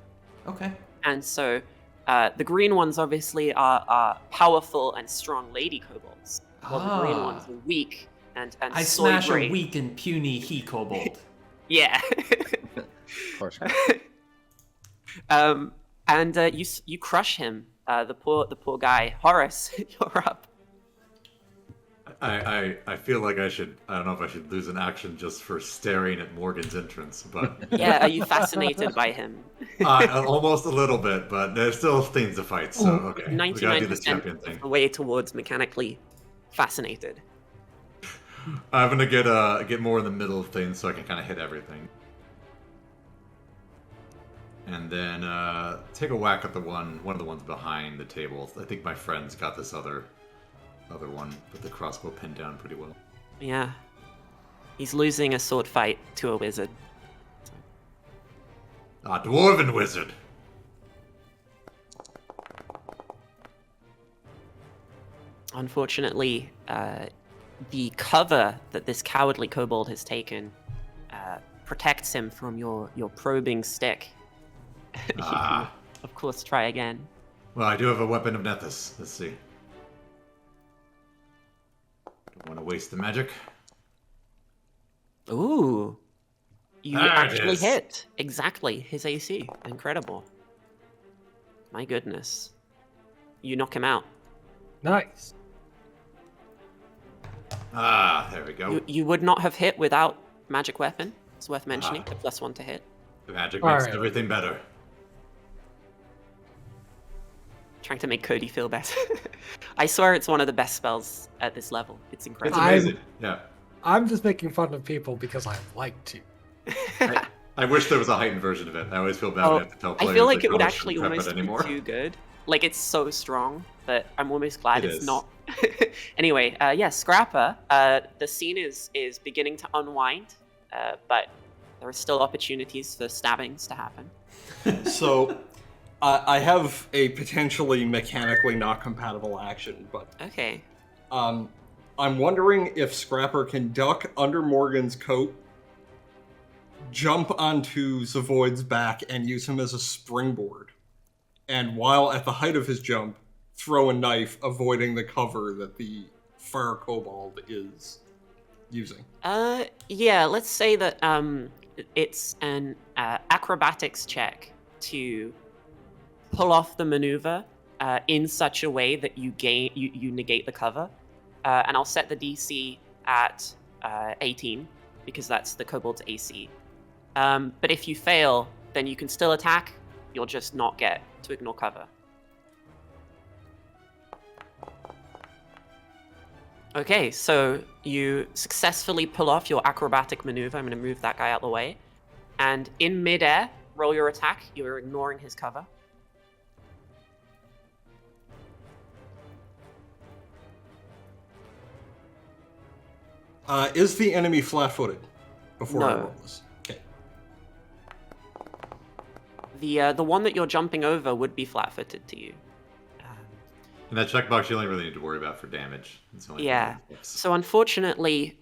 Okay. And so, the green ones obviously are powerful and strong lady kobolds, while the green ones are weak and I soy smash a brain. weak and puny he kobold. Yeah. Of course. And you crush him. The poor guy. Horace, you're up. I feel like I don't know if I should lose an action just for staring at Morgan's entrance, but Yeah, are you fascinated by him? almost a little bit, but there's still things to fight, so okay. We gotta do this 99% champion thing. of the way towards mechanically fascinated. I'm gonna get more in the middle of things so I can kind of hit everything. And then take a whack at one of the ones behind the table. I think my friend's got this other one with the crossbow pinned down pretty well. Yeah. He's losing a sword fight to a wizard. A dwarven wizard. Unfortunately, the cover that this cowardly kobold has taken protects him from your probing stick. You can, of course, try again. Well, I do have a weapon of Nethys. Let's see. Don't want to waste the magic. Ooh. You There it actually is. hit. Exactly. His AC. Incredible. My goodness. You knock him out. Nice. There we go. You would not have hit without magic weapon. It's worth mentioning. The +1 to hit. The magic All makes right. everything better. Trying to make Cody feel better. I swear it's one of the best spells at this level. It's It's incredible. amazing. Yeah. I'm just making fun of people because I like to. I wish there was a heightened version of it. I always feel bad when I have to tell I players feel like they it would probably actually shouldn't prep almost it be anymore. too good. Like, it's so strong that I'm almost glad It it's is. not. Anyway, yeah, Scrapper. The scene is beginning to unwind, but there are still opportunities for stabbings to happen. So, I have a potentially mechanically not compatible action, but Okay. I'm wondering if Scrapper can duck under Morgan's coat, jump onto Zavoid's back, and use him as a springboard. And while at the height of his jump, throw a knife, avoiding the cover that the fire kobold is using. Yeah, let's say that it's an acrobatics check to pull off the maneuver in such a way that you negate the cover. And I'll set the DC at 18 because that's the kobold's AC. But if you fail, then you can still attack. You'll just not get to ignore cover. Okay, so you successfully pull off your acrobatic maneuver. I'm going to move that guy out of the way. And in midair, roll your attack. You're ignoring his cover. Is the enemy flat-footed before I No. roll this? Okay. The one that you're jumping over would be flat-footed to you. And that checkbox you only really need to worry about for damage. It's only Yeah. So unfortunately,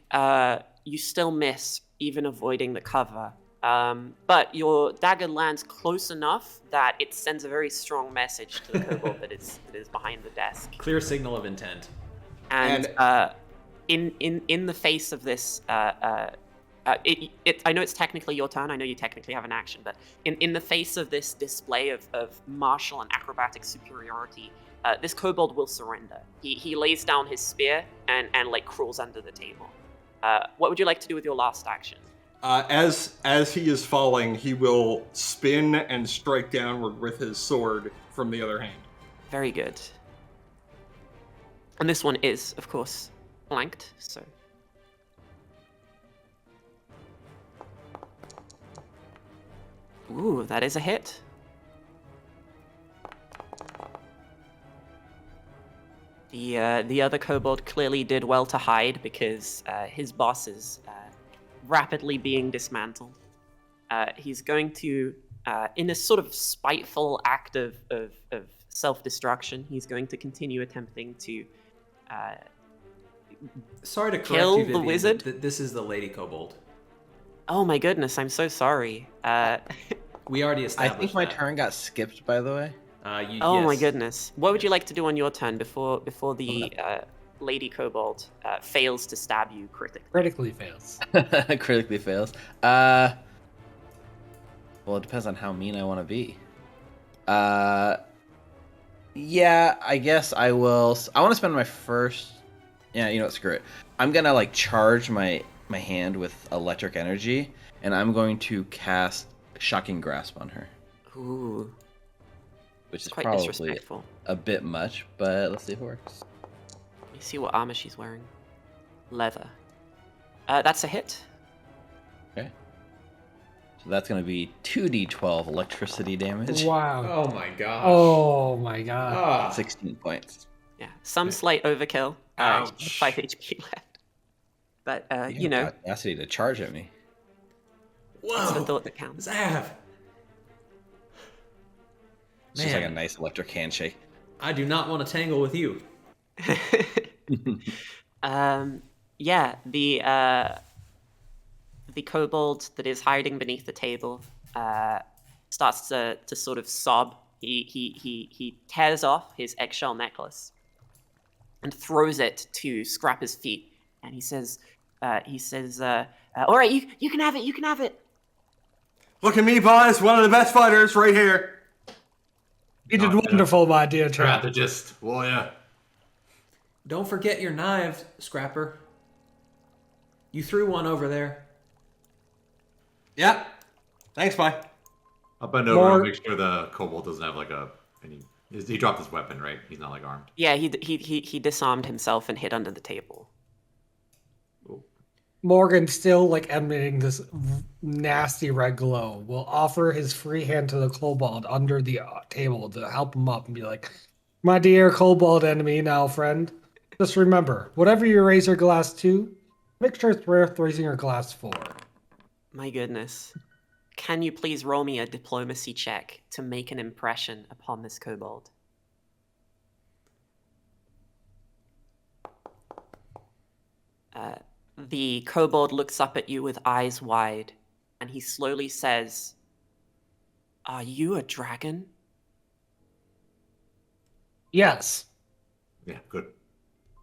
you still miss, even avoiding the cover. But your dagger lands close enough that it sends a very strong message to the kobold that is behind the desk. Clear signal of intent. And in the face of this, I know it's technically your turn. I know you technically have an action, but in the face of this display of martial and acrobatic superiority, this kobold will surrender. He lays down his spear and like crawls under the table. What would you like to do with your last action? As he is falling, he will spin and strike downward with his sword from the other hand. Very good. And this one is, of course, flanked, so. Ooh, that is a hit. The other kobold clearly did well to hide because his boss is rapidly being dismantled. He's going to, in a sort of spiteful act of self-destruction, he's going to continue attempting to Sorry to correct Kill you, the Viviane, wizard? but this is the Lady Kobold. Oh my goodness, I'm so sorry. We already I established think my that. turn got skipped, by the way. Oh my Yes. goodness. What would you like to do on your turn before the Lady Kobold fails to stab you critically? Critically fails. Critically fails. Well, it depends on how mean I want to be. Yeah, I guess I will. I want to spend my first. Yeah, you know what? Screw it. I'm gonna like charge my hand with electric energy, and I'm going to cast Shocking Grasp on her, Ooh, which is quite probably disrespectful. a bit much, but let's see if it works. Let me see what armor she's wearing. Leather. That's a hit. Okay. So that's gonna be 2d12 electricity damage. Wow. Oh my gosh. Oh my god. Ah. 16 points. Yeah, some slight overkill. Ouch. 5 HP left. But You have audacity to charge at me. it's the Whoa! thought that counts. Zav! It's just like a Man. nice electric handshake. I do not want to tangle with you. Yeah, the kobold that is hiding beneath the table starts to sort of sob. He tears off his eggshell necklace and throws it to Scrapper's feet, and he says, "All right, you can have it. You can have it." Look at me, boys. One of the best fighters right here. You did wonderful, my dear chap. Strategist, warrior. Don't forget your knives, Scrapper. You threw one over there. Yeah. Thanks, bye. I'll bend over and make sure the kobold doesn't have like he dropped his weapon, right? He's not like armed. Yeah, he disarmed himself and hid under the table. Morgan, still like emitting this nasty red glow, will offer his free hand to the kobold under the table to help him up and be like, "My dear kobold enemy, now friend, just remember, whatever you raise your glass to, make sure it's worth raising your glass for." My goodness. Can you please roll me a diplomacy check to make an impression upon this kobold? The kobold looks up at you with eyes wide, and he slowly says, "Are you a dragon?" Yes. Yeah, good.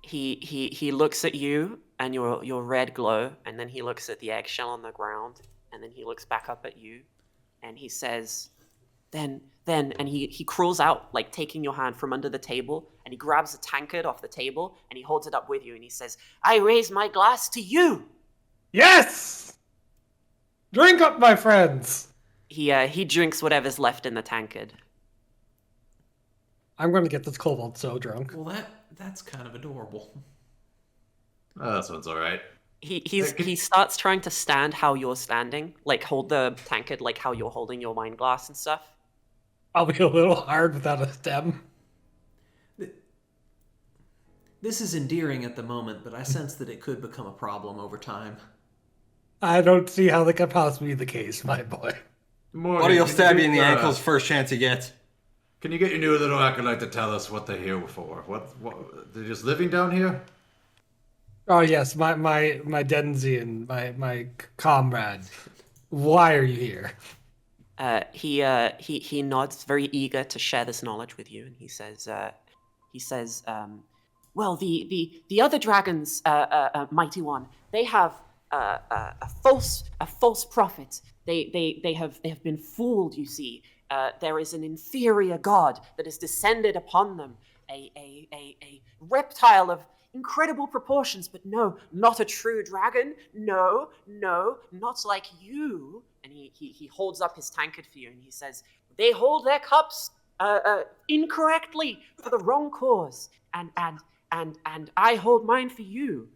He looks at you and your red glow, and then he looks at the eggshell on the ground, and then he looks back up at you, and he says, then, and he crawls out, like taking your hand from under the table, and he grabs a tankard off the table, and he holds it up with you, and he says, "I raise my glass to you." Yes! Drink up, my friends! He drinks whatever's left in the tankard. I'm going to get this kobold so drunk. Well, that's kind of adorable. Oh, this one's all right. He starts trying to stand how you're standing, like hold the tankard like how you're holding your wine glass and stuff. I'll be a little hard without a stem. This is endearing at the moment, but I sense that it could become a problem over time. I don't see how that could possibly be the case, my boy. Morgan, Buddy will can stab you you in the get, ankles first chance he gets. Can you get your new little acolyte to tell us what they're here for? What they're just living down here? Oh yes, my Denzian, my comrade. Why are you here? He nods, very eager to share this knowledge with you, and he says, well, the other dragons, mighty one, they have a false prophet. They have been fooled. You see, there is an inferior god that has descended upon them, a reptile of incredible proportions, but no, not a true dragon. No, not like you. And he holds up his tankard for you, and he says, "They hold their cups incorrectly for the wrong cause, and I hold mine for you.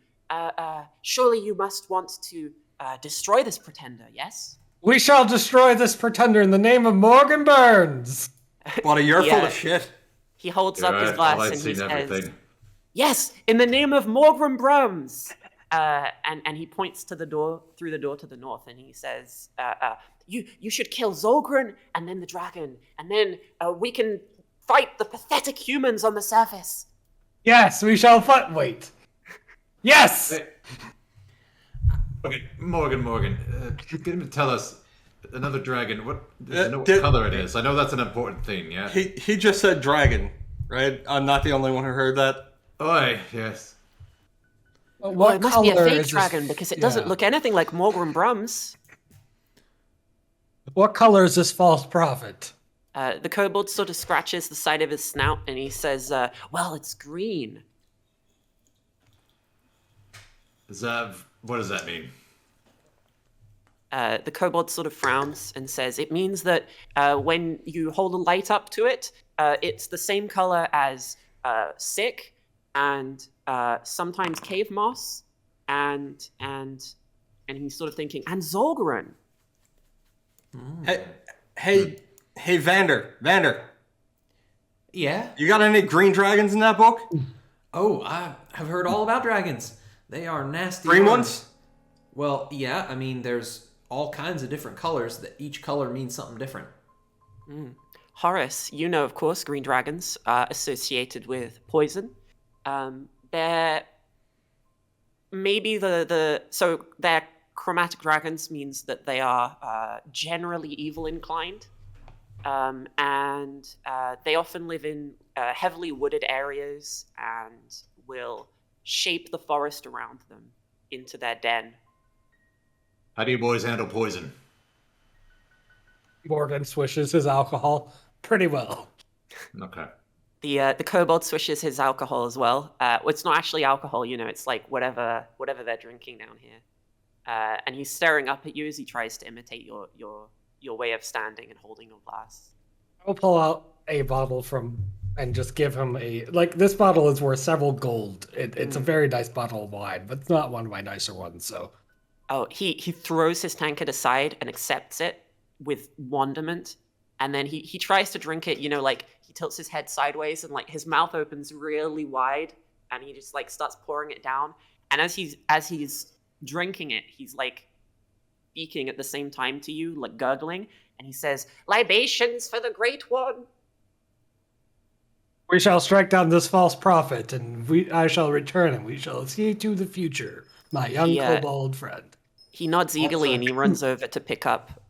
Surely you must want to destroy this pretender, yes?" We shall destroy this pretender in the name of Morgan Burns. Buddy, you're full Yeah. of shit. He holds up his Right, glass all I've and he seen says, everything. "Yes, in the name of Morgan Brums." And he points to the door, through the door to the north, and he says, you should kill Zolgren and then the dragon, and then we can fight the pathetic humans on the surface. Yes, we shall fight. Wait. Yes! Hey. Okay, Morgan, get him to tell us another dragon. What color it is? I know that's an important thing. Yeah. He just said dragon, right? I'm not the only one who heard that. Oi, yes. Well, it must be a color fake is this- dragon because it doesn't look anything like Morgan Brums. What color is this false prophet? The kobold sort of scratches the side of his snout and he says, well, it's green. Zav, what does that mean? The kobold sort of frowns and says, it means that when you hold a light up to it, it's the same color as sick and sometimes cave moss and he's sort of thinking, and Zolgath. Hey, Vander. Yeah? You got any green dragons in that book? Oh, I've heard all about dragons. They are nasty. Green ones? Well, yeah. I mean, there's all kinds of different colors. That each color means something different. Horace, you know, of course, green dragons are associated with poison. They're maybe so they're chromatic dragons means that they are generally evil inclined, and they often live in heavily wooded areas and will shape the forest around them into their den. How do you boys handle poison? Morgan swishes his alcohol pretty well. Okay. The kobold swishes his alcohol as well. Well, it's not actually alcohol, you know. It's like whatever they're drinking down here. And he's staring up at you as he tries to imitate your way of standing and holding your glass. I'll pull out a bottle and just give him this bottle is worth several gold. It's a very nice bottle of wine, but it's not one of my nicer ones, so. Oh, he throws his tankard aside and accepts it with wonderment. And then he tries to drink it, you know, like he tilts his head sideways and like his mouth opens really wide and he just like starts pouring it down. And as he's drinking it, he's like speaking at the same time to you, like gurgling, and he says, "Libations for the Great One." We shall strike down this false prophet, and I shall return, and we shall see to the future, my young kobold friend. He nods eagerly and he runs over to pick up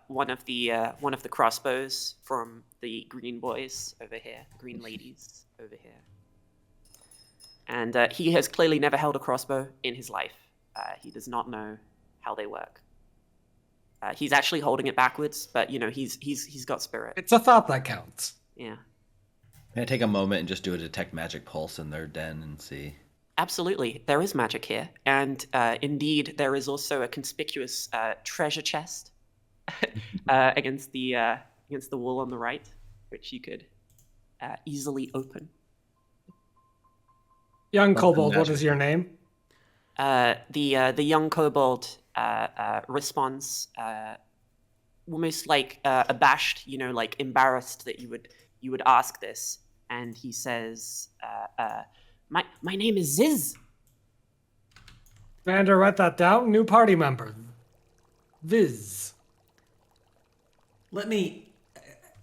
one of the crossbows from the green boys over here, green ladies over here. And he has clearly never held a crossbow in his life. He does not know how they work. He's actually holding it backwards, but you know he's got spirit. It's a thought that counts. Yeah. Can I take a moment and just do a detect magic pulse in their den and see? Absolutely, there is magic here, and indeed there is also a conspicuous treasure chest against the wall on the right, which you could easily open. Young kobold, what is your name? The young kobold responds almost like abashed, you know, like embarrassed that you would ask this, and he says, My name is Ziz. Evander, write that down. New party member. Viz.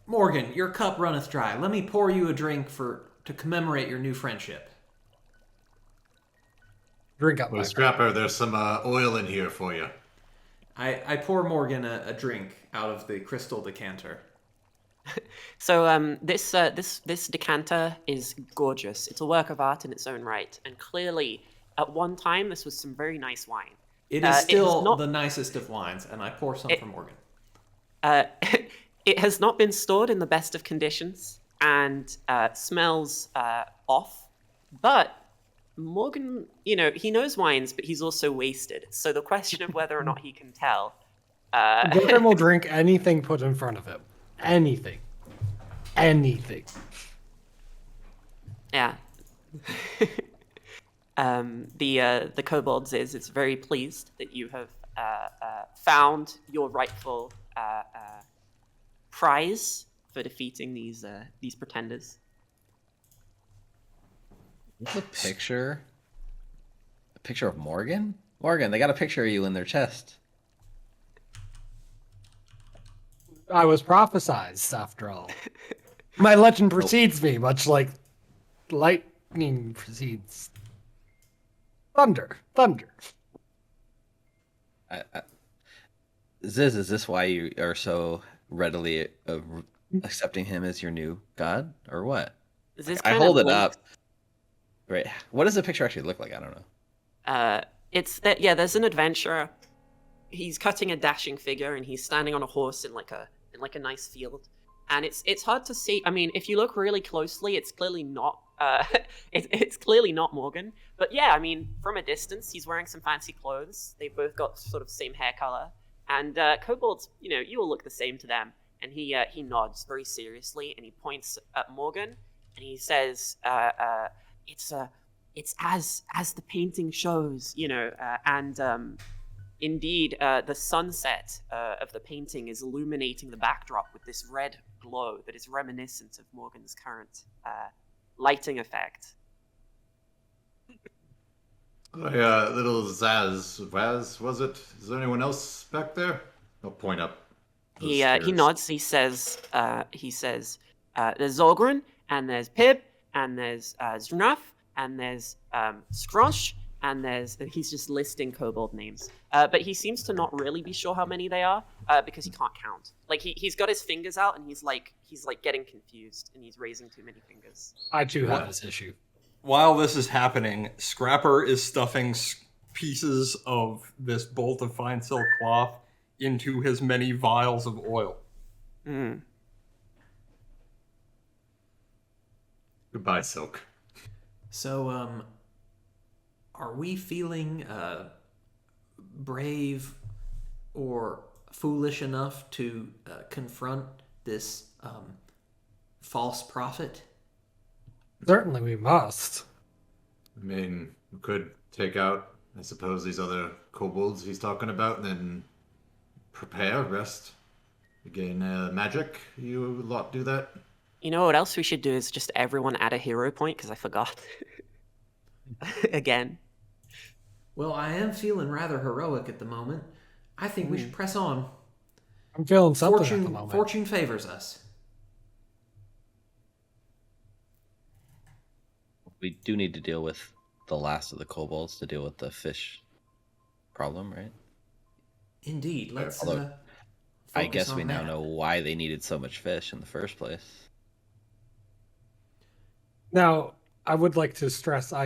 Morgan, your cup runneth dry. Let me pour you a drink to commemorate your new friendship. Drink up, Well, my Scrapper, there's some oil in here for you. I pour Morgan a drink out of the crystal decanter. So this decanter is gorgeous. It's a work of art in its own right, and clearly, at one time, this was some very nice wine. It is still the nicest of wines, and I pour some for Morgan. It has not been stored in the best of conditions and smells off, but Morgan, you know, he knows wines, but he's also wasted. So the question of whether or not he can tell. Morgan will drink anything put in front of him. Anything. Yeah. The kobolds it's very pleased that you have found your rightful prize for defeating these pretenders. What's a picture? A picture of Morgan? Morgan, they got a picture of you in their chest. I was prophesized, after all. My legend precedes me, much like lightning precedes thunder. Ziz, is this why you are so readily accepting him as your new god, or what? I hold it up. Right. What does the picture actually look like? I don't know. It's that there's an adventurer. He's cutting a dashing figure, and he's standing on a horse in like a nice field. And it's hard to see. I mean, if you look really closely, it's clearly not. It's clearly not Morgan. But yeah, I mean, from a distance, he's wearing some fancy clothes. They've both got sort of same hair color. And kobolds, you know, you all look the same to them. And he nods very seriously, and he points at Morgan, and he says, "It's as the painting shows, you know." Indeed, the sunset of the painting is illuminating the backdrop with this red glow that is reminiscent of Morgan's current lighting effect. Little Vaz, was it? Is there anyone else back there? I'll point up. those He stairs. nods. He says there's Zolgren, and there's Pib, and there's Znaf, and there's Scrunch, and he's just listing kobold names. But he seems to not really be sure how many they are because he can't count. Like he's got his fingers out and he's like getting confused and he's raising too many fingers. I too have this issue. While this is happening, Scrapper is stuffing pieces of this bolt of fine silk cloth into his many vials of oil. Mm. Goodbye, Silk. So, are we feeling brave or foolish enough to confront this false prophet? Certainly we must. I mean, we could take out, I suppose, these other kobolds he's talking about, and then prepare, rest, gain magic. You lot do that? You know what else we should do is just everyone add a hero point because I forgot. Again. Well, I am feeling rather heroic at the moment. I think we should press on. I'm feeling something at the moment. Fortune favors us. We do need to deal with the last of the kobolds to deal with the fish problem, right? Indeed. Let's. Although, I focus guess we on now that. know why they needed so much fish in the first place. Now, I would like to stress I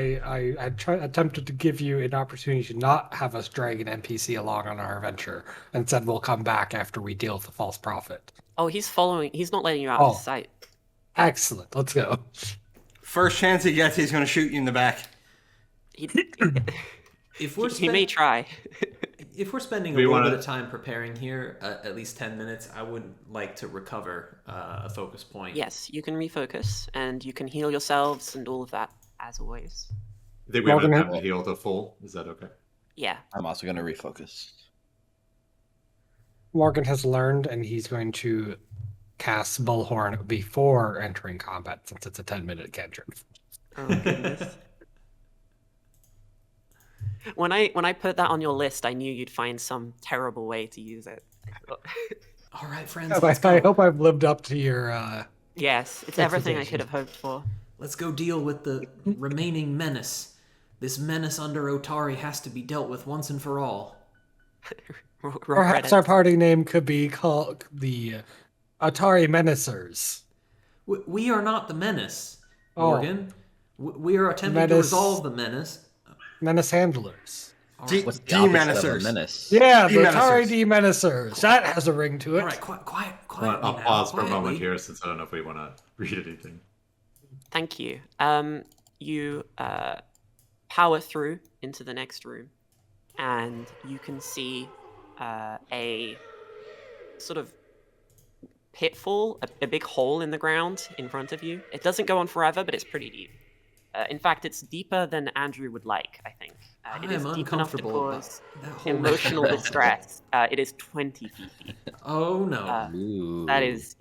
attempted to give you an opportunity to not have us drag an NPC along on our adventure, and said we'll come back after we deal with the false prophet. Oh, he's following. He's not letting you out of his sight. Excellent. Let's go. First chance he gets, he's going to shoot you in the back. If we're He may try. If we're spending a We little wanna- bit of time preparing here, at least 10 minutes, I would like to recover a focus point. Yes, you can refocus and you can heal yourselves and all of that, as always. I think we have Morgan, time to heal to full. Is that okay? Yeah. I'm also going to refocus. Morgan has learned, and he's going to cast Bullhorn before entering combat, since it's a 10-minute cantrip. Oh goodness. When I put that on your list, I knew you'd find some terrible way to use it. All right, friends, I let's go. hope I've lived up to your. Yes, it's everything I could have hoped for. Let's go deal with the remaining menace. This menace under Otari has to be dealt with once and for all. Roll Perhaps credits. our party name could be called the Otari Menacers. We are not the menace, Oh. Morgan. We are attempting to Menace. resolve the menace. Menace Handlers. What's the opposite of a D-Menacers. menace? Yeah, the Demenacers. Otari D-Menacers. That has a ring to it. All right, quiet. I'll pause for a moment here, since I don't know if we want to read anything. Thank you. You power through into the next room, and you can see a sort of pitfall, a big hole in the ground in front of you. It doesn't go on forever, but it's pretty deep. In fact, it's deeper than Andrew would like, I think. It I is am deep enough to uncomfortable about cause that whole emotional distress. It is 20 feet deep. Oh no. Ooh. That is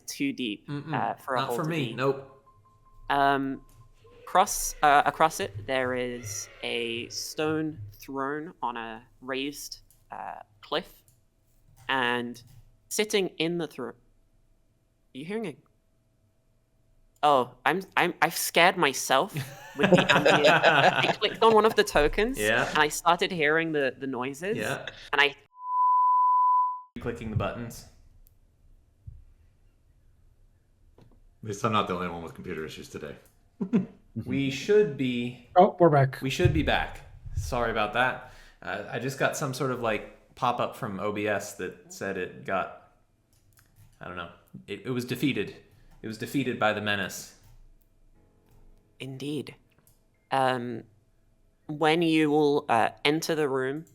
too deep for a Not hole for to me. be. Nope. Across it, there is a stone throne on a raised cliff, and sitting in the throne. Are you hearing a? Oh, I've scared myself with the ambient. I clicked on one of the tokens, Yeah. and I started hearing the noises, Yeah. and I Clicking the buttons. At least I'm not the only one with computer issues today. We should be. Oh, we're back. We should be back. Sorry about that. I just got some sort of like pop up from OBS that said it got. I don't know. It was defeated. It was defeated by the menace. Indeed. When you will enter the room,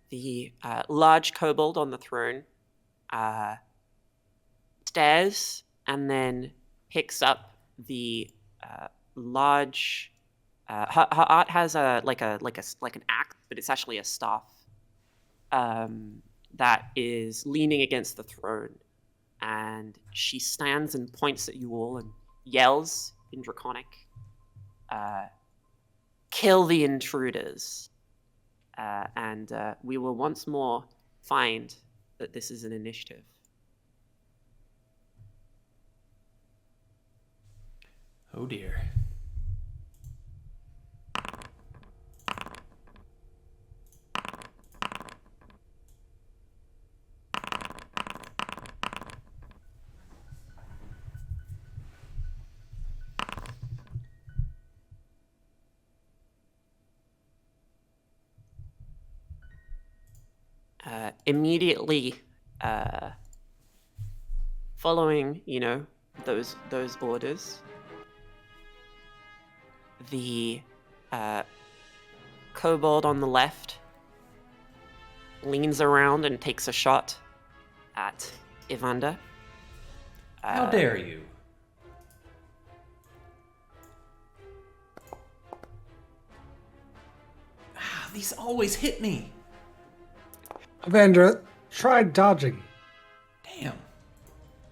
the large kobold on the throne stares and then picks up the large. Her art has like an axe, but it's actually a staff that is leaning against the throne, and she stands and points at you all and yells in Draconic. kill the intruders. And we will once more find that this is an initiative. Oh dear. Immediately following, those orders, the kobold on the left leans around and takes a shot at Evander. How dare you? Ah, these always hit me. Evander, try dodging. Damn.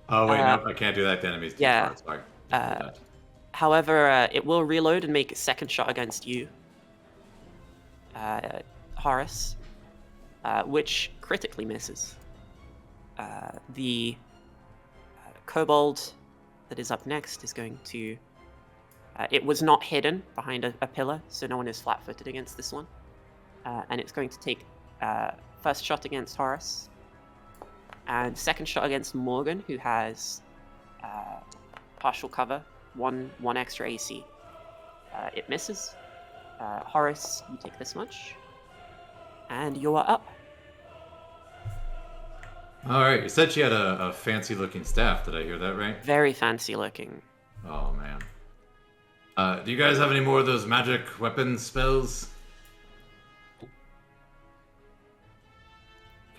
Oh wait, no, I can't do that. The enemy's too yeah. far. Sorry. Can't do that. However, it will reload and make a second shot against you, Horace, which critically misses. The kobold that is up next is going to... it was not hidden behind a pillar, so no one is flat-footed against this one. And it's going to take first shot against Horace, and second shot against Morgan, who has partial cover, one extra AC. It misses. Horace, you take this much, and you are up. All right, you said she had a fancy-looking staff. Did I hear that right? Very fancy looking. Oh man. Do you guys have any more of those magic weapon spells?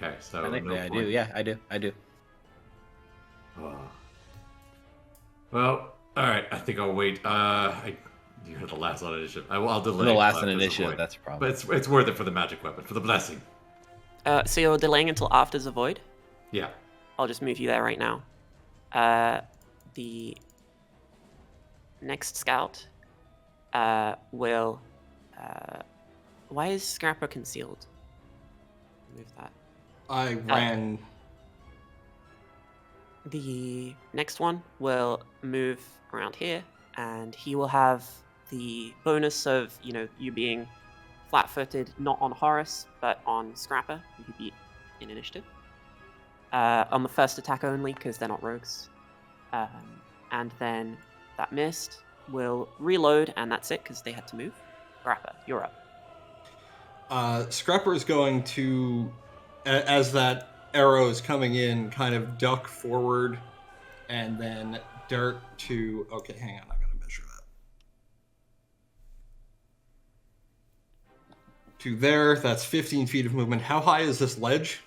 Okay, so I think no I point. do. Yeah, I do. Oh. Well, all right. I think I'll wait. You had the last on initiative. I'll delay. The last until on after initiative. Zavoid. That's a problem. But it's worth it for the magic weapon, for the blessing. So you're delaying until after Zavoid? Yeah. I'll just move you there right now. The next scout will... why is Scrapper concealed? Move that. I ran. The next one will move around here, and he will have the bonus of, you being flat-footed, not on Horace, but on Scrapper, who he beat in initiative. On the first attack only, because they're not rogues. And then that missed will reload, and that's it, because they had to move. Scrapper, you're up. Scrapper is going to, as that arrow is coming in, kind of duck forward and then dart to... Okay, hang on, I gotta measure that. To there, that's 15 feet of movement. How high is this ledge?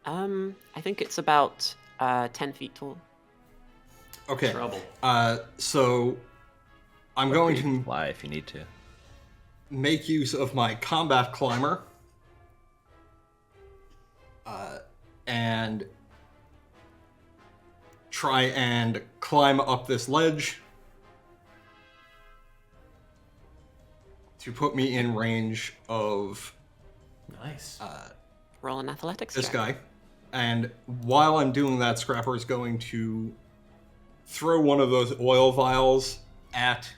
I think it's about 10 feet tall. Okay. Trouble. So I'm going You to fly if you need to. make use of my combat climber and try and climb up this ledge to put me in range of Nice. Roll an athletics this check. guy. And while I'm doing that, Scrapper is going to throw one of those oil vials at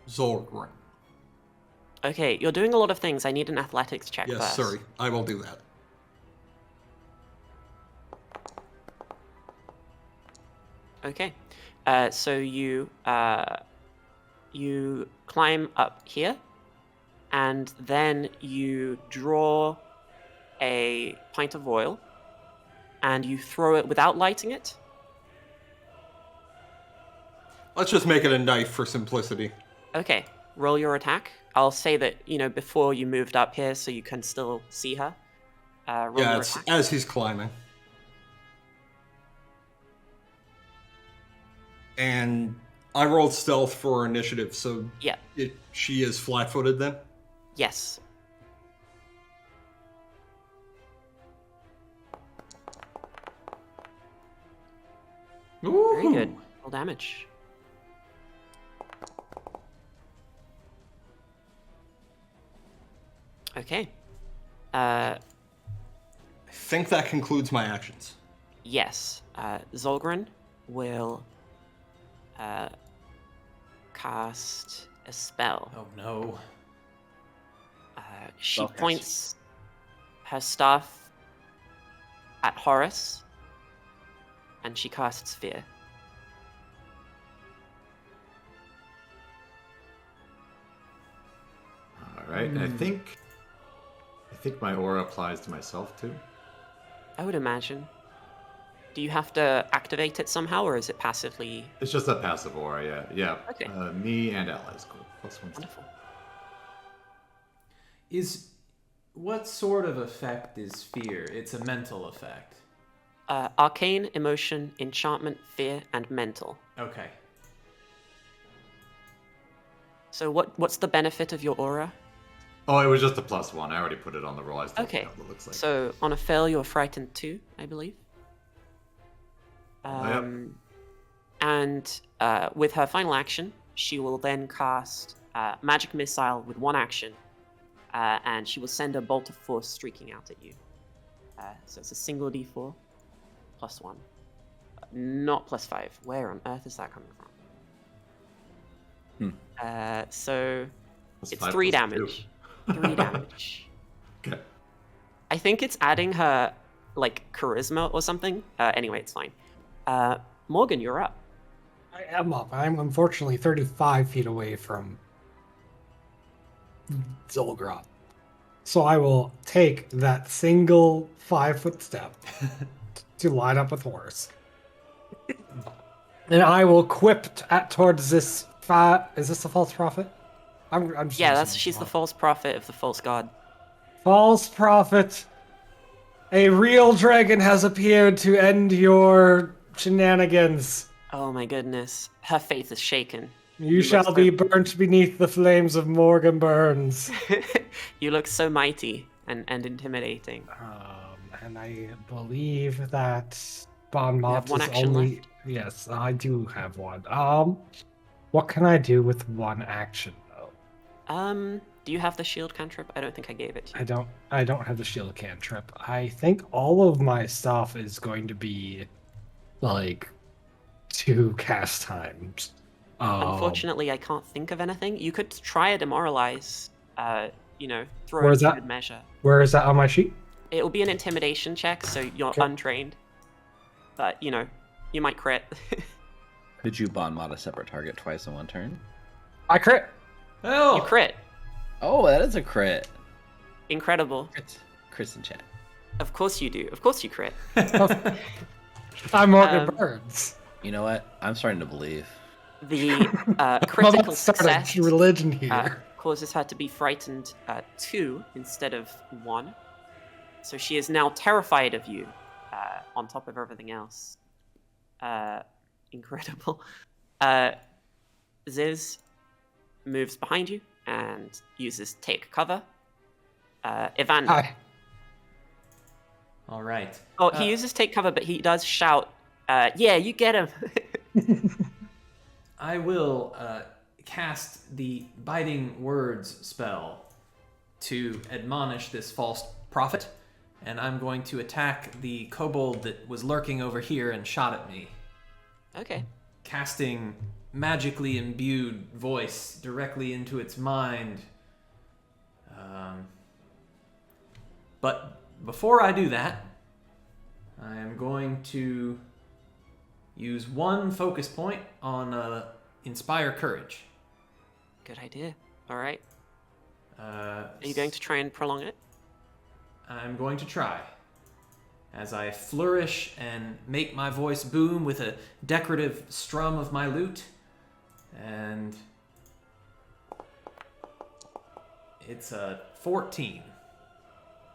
Zolgath. Okay, you're doing a lot of things. I need an athletics check Yes, first. sorry. I will do that. Okay, so you climb up here, and then you draw a pint of oil, and you throw it without lighting it. Let's just make it a knife for simplicity. Okay, roll your attack. I'll say that, before you moved up here, so you can still see her. Roll Yeah, your it's attack. as he's climbing. And I rolled stealth for initiative, so Yeah, she is flat-footed then? yes. Very good. Roll damage. Okay. I think that concludes my actions. Yes. Zolgren will cast a spell. Oh no. She Spellcast. points her staff at Horace, and she casts Fear. All right. And I think my aura applies to myself too. I would imagine. Do you have to activate it somehow, or is it passively? It's just a passive aura, yeah. Yeah. Okay. Me and allies. Cool. +1. Wonderful. What sort of effect is fear? It's a mental effect. Arcane, emotion, enchantment, fear, and mental. Okay. So what's the benefit of your aura? Oh, it was just a +1. I already put it on the roll. I still Okay. forgot what it looks like. So on a fail, you're frightened 2, I believe. Yep. And with her final action, she will then cast Magic Missile with 1 action, and she will send a bolt of force streaking out at you. So it's a single d4, +1. Not +5. Where on earth is that coming from? So Plus it's 5 3 plus damage. 2. 3 damage. Okay. I think it's adding her, like, charisma or something. Anyway, it's fine. Morgan, you're up. I am up. I'm unfortunately 35 feet away from Zolgath. So I will take that single 5-foot step to line up with Horace. And I will quip towards this. Is this the false prophet? I'm just Yeah, using she's the one. false prophet of the false god. False prophet. A real dragon has appeared to end your shenanigans. Oh my goodness. Her faith is shaken. You shall look be so- burnt beneath the flames of Morgan Burns. You look so mighty and intimidating. And I believe that Bon You Mott have 1 is action only. left? Yes, I do have one. What can I do with 1 action though? Do you have the shield cantrip? I don't think I gave it to you. I don't have the shield cantrip. I think all of my stuff is going to be like 2 cast times. Unfortunately, I can't think of anything. You could try a demoralize, throw Where's it that? good measure. Where is that on my sheet? It will be an intimidation check, so you're Okay. untrained. But, you might crit. Could you bond mod a separate target twice in 1 turn? I crit. Oh! You crit. Oh, that is a crit. Incredible. Chris in chat. Of course you do. Of course you crit. I'm Morgan Um, Burns. You know what? I'm starting to believe. The I'm critical about to start success a religion here. causes her to be frightened 2 instead of 1. So she is now terrified of you, on top of everything else. Incredible. Ziz moves behind you and uses take cover. Evander. Hi. All right. Oh, he uses take cover, but he does shout, yeah, you get him. I will cast the Biting Words spell to admonish this false prophet, and I'm going to attack the kobold that was lurking over here and shot at me, Okay. casting magically imbued voice directly into its mind. But before I do that, I am going to use 1 focus point on Inspire Courage. Good idea. All right. Are Are you going to try and prolong it? I'm going to try. As I flourish and make my voice boom with a decorative strum of my lute. And it's a 14.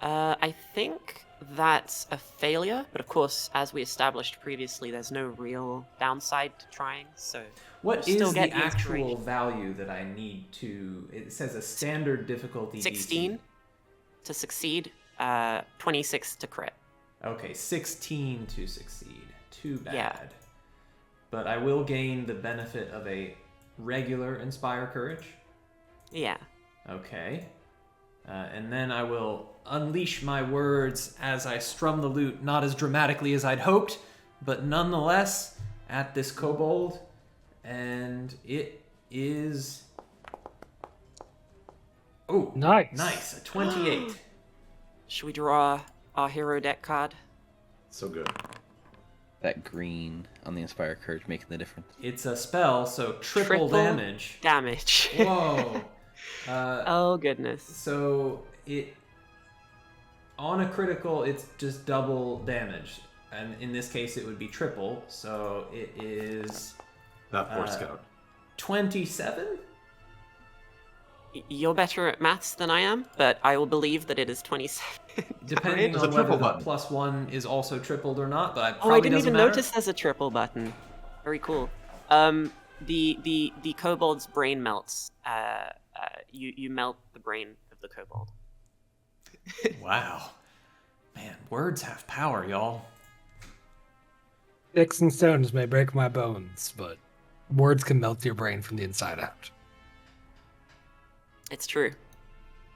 I think that's a failure, but of course, as we established previously, there's no real downside to trying, so What you'll is still the get the actual inspiration. value that I need to... It says a standard difficulty 16 DC. to succeed, 26 to crit. Okay, 16 to succeed. Too bad. Yeah. But I will gain the benefit of a regular Inspire Courage. Yeah. Okay. And then I will unleash my words as I strum the lute, not as dramatically as I'd hoped, but nonetheless at this kobold. And it is... Oh, Nice. Nice, a 28. Should we draw our hero deck card? So good. That green on the Inspire Courage making the difference. It's a spell, so triple damage. Damage. Whoa. Oh, goodness. So it... On a critical, it's just double damage. And in this case, it would be triple. So it is... That poor scout. 27? You're better at maths than I am, but I will believe that it is 27. Depending There's a on whether triple the button. +1 is also tripled or not, but Oh, I didn't even notice there's a triple button. Very cool. The kobold's brain melts. You melt the brain of the kobold. Wow. Man, words have power, y'all. Sticks and stones may break my bones, but words can melt your brain from the inside out. It's true.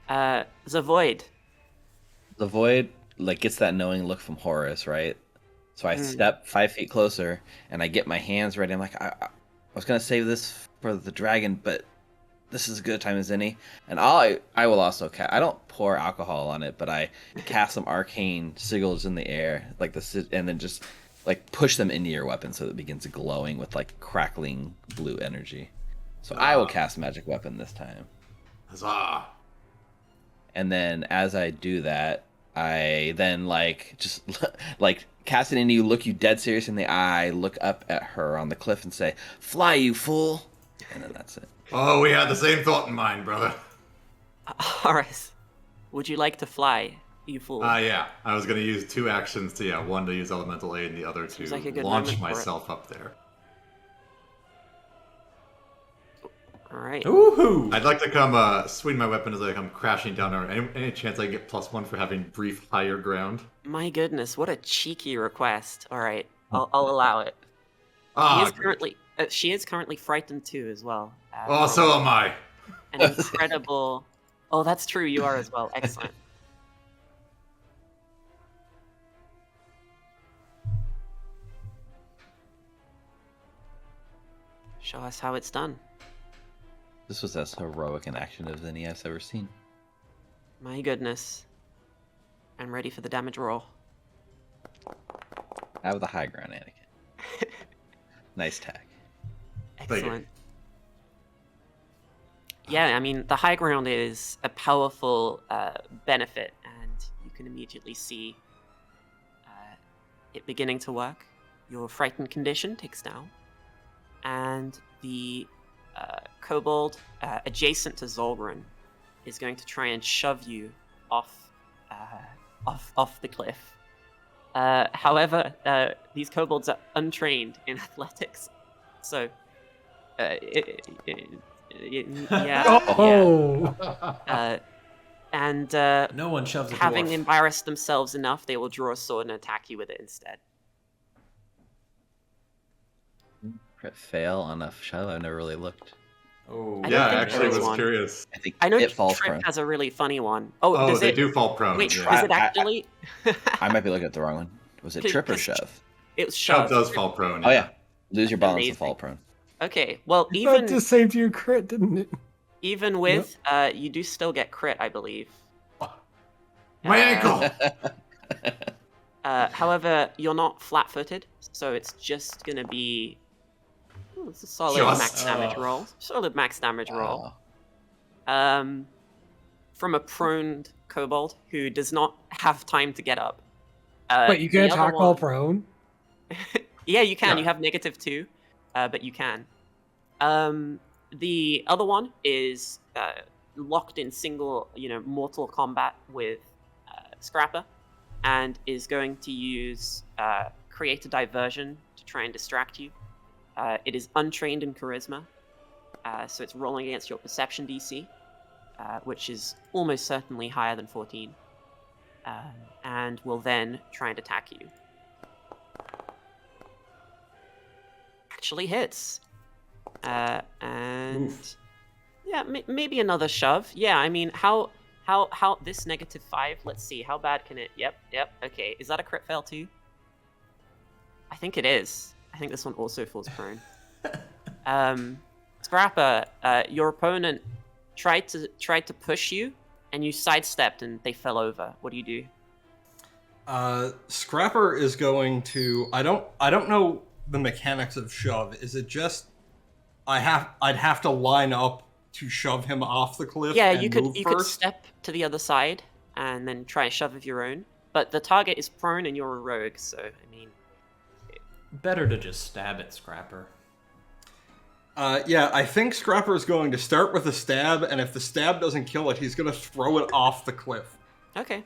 Zavoid. The void like gets that knowing look from Horace, right? So I step 5 feet closer and I get my hands ready. I'm like, I was gonna save this for the dragon, but this is as good a time as any. And I will also cast. I don't pour alcohol on it, but I cast some arcane sigils in the air, like and then just like push them into your weapon so that it begins glowing with like crackling blue energy. So I will cast magic weapon this time. Huzzah! And then as I do that, I then like just like cast it into you, look you dead serious in the eye, look up at her on the cliff and say, "Fly, you fool!" And then that's it. Oh, we had the same thought in mind, brother. Horace, would you like to fly, you fool? Yeah. I was gonna use 2 actions to, one to use elemental aid and the other Seems to like a good launch moment for it. myself up there. All right. Woohoo! I'd like to come swing my weapon as I come crashing down. Any chance I can get +1 for having brief higher ground? My goodness, what a cheeky request. All right, I'll allow it. Great. She is currently frightened too, as well. Oh, so am I. An incredible. Oh, that's true. You are as well. Excellent. Show us how it's done. This was as heroic an action as any I've ever seen. My goodness. I'm ready for the damage roll. Have the high ground, Anakin. Nice tag. Thank you. Excellent. Yeah, I mean, the high ground is a powerful benefit, and you can immediately see it beginning to work. Your frightened condition takes down, and the kobold adjacent to Zolgath is going to try and shove you off the cliff. However, these kobolds are untrained in athletics, so and No one shoves a having dwarf. embarrassed themselves enough, they will draw a sword and attack you with it instead. Crit fail on a shove. I've never really looked. Oh. I don't Yeah, I think actually there is was one. curious. I think I know it falls Trip prone. has a really funny one. Oh, Oh, does they it? do fall prone. Wait, yeah. is it actually? I might be looking at the wrong one. Was it trip or Because- shove? It was Shove shove. does fall prone. Oh yeah. Lose your balance Amazing. and fall prone. Okay, well, That even just saved you a crit, didn't it? even with you do still get crit, I believe. My ankle! However, you're not flat-footed, so it's just gonna be. It's a solid Just- max damage roll. Solid max damage roll. Oh. From a prone kobold who does not have time to get up. Wait, you can the other attack while one- prone? Yeah, you can. Yeah. You have -2, but you can. The other one is locked in single, mortal combat with Scrapper, and is going to use create a diversion to try and distract you. It is untrained in charisma, so it's rolling against your perception DC, which is almost certainly higher than 14, and will then try and attack you. Actually hits. And Oof. yeah, maybe another shove. Yeah, I mean, how How this -5? Let's see. How bad can it? Yep. Okay. Is that a crit fail too? I think it is. I think this one also falls prone. Scrapper, your opponent tried to push you, and you sidestepped, and they fell over. What do you do? Scrapper is going to. I don't know the mechanics of shove. Is it just I'd have to line up to shove him off the cliff? Yeah, and you could move you could first? step to the other side and then try a shove of your own. But the target is prone, and you're a rogue, so I mean. Better to just stab at Scrapper. Yeah, I think Scrapper is going to start with a stab, and if the stab doesn't kill it, he's going to throw it off the cliff. Okay.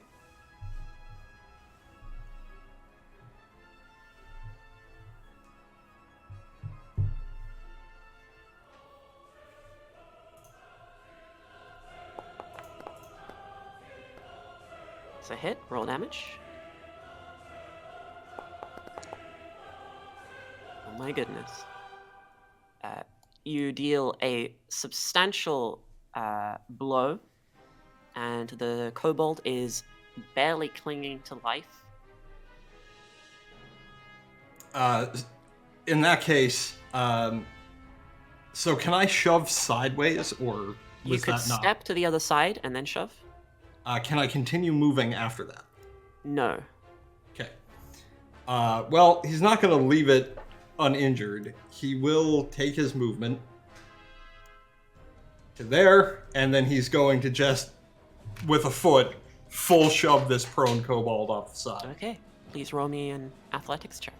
It's a hit. Roll damage. Oh my goodness. You deal a substantial blow, and the kobold is barely clinging to life. In that case, so can I shove sideways, or You was could that not? step to the other side and then shove. Can I continue moving after that? No. Okay. Well, he's not going to leave it uninjured. He will take his movement to there, and then he's going to just, with a foot, full shove this prone kobold off the side. Okay. Please roll me an athletics check.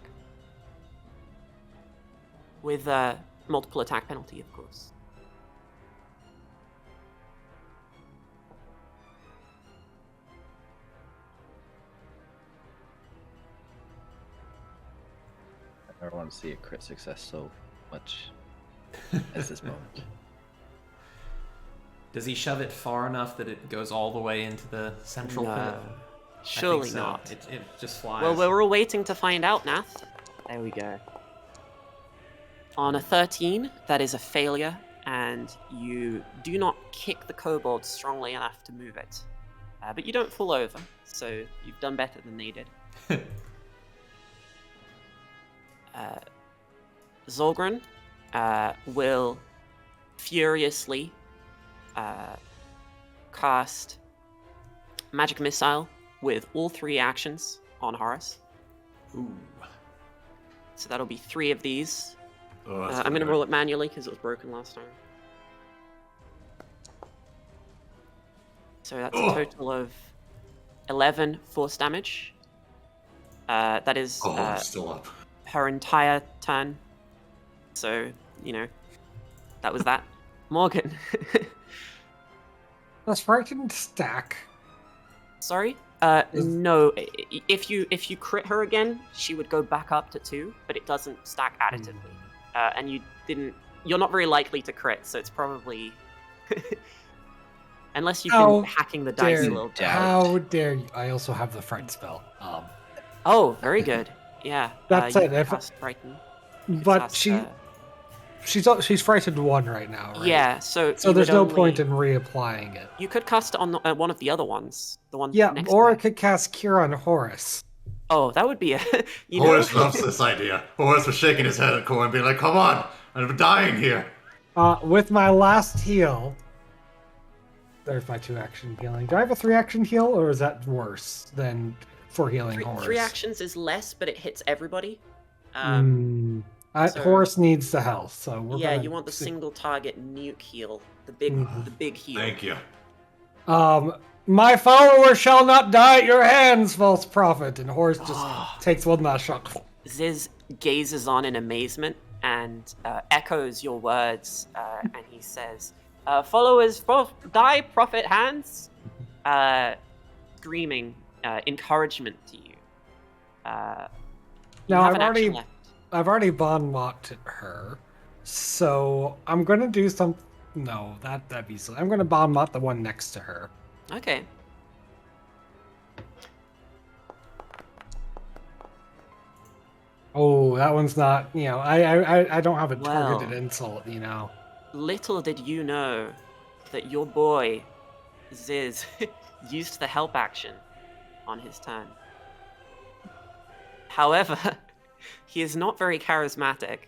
With multiple attack penalty, of course. I never want to see a crit success so much as this moment. Does he shove it far enough that it goes all the way into the central pit? No. I Surely think so. not. It just flies. Well, we're all waiting to find out, Nath. There we go. On a 13, that is a failure, and you do not kick the kobold strongly enough to move it. But you don't fall over, so you've done better than they did. Zolgren will furiously cast Magic Missile with all 3 actions on Horace. Ooh. So that'll be 3 of these. Oh, that's I'm going to gonna roll it manually because it was broken last time. So that's a total of 11 force damage. That is Oh, I'm still up. her entire turn. So, that was that. Morgan. Does frightened stack? Sorry? No. If you crit her again, she would go back up to 2, but it doesn't stack additively. And you're not very likely to crit, so it's probably unless you've How been hacking the dice a dare- little bit. How dare you? I also have the fright spell. Oh, very good. Yeah. That's you it, if- cast Frighten. But Cast, she's frightened 1 right now, right? Yeah, so So you there's would no only- point in reapplying it. You could cast it on one of the other ones. The one Yeah, next or to I it. could cast Cure on Horace. Oh, that would be a... Horace loves this idea. Horace was shaking his head at Core and being like, come on, I'm dying here. With my last heal, there's my 2-action healing. Do I have a 3-action heal, or is that worse than for healing Horace? 3 actions is less, but it hits everybody. So- Horace needs the health, so we're Yeah, gonna you want the see- single target nuke heal. The big heal. Thank you. My follower shall not die at your hands, false prophet. And Horace just takes one last shot. Ziz gazes on in amazement and echoes your words, and he says, followers, die, prophet hands! Screaming encouragement to you. You Now, have an action left. I've already bon mocked her, so I'm gonna do some. No, that'd be silly. I'm gonna bon mot the one next to her. Okay. Oh, that one's not. I don't have a targeted Well. insult. Little did you know that your boy Ziz used the help action on his turn. However, he is not very charismatic,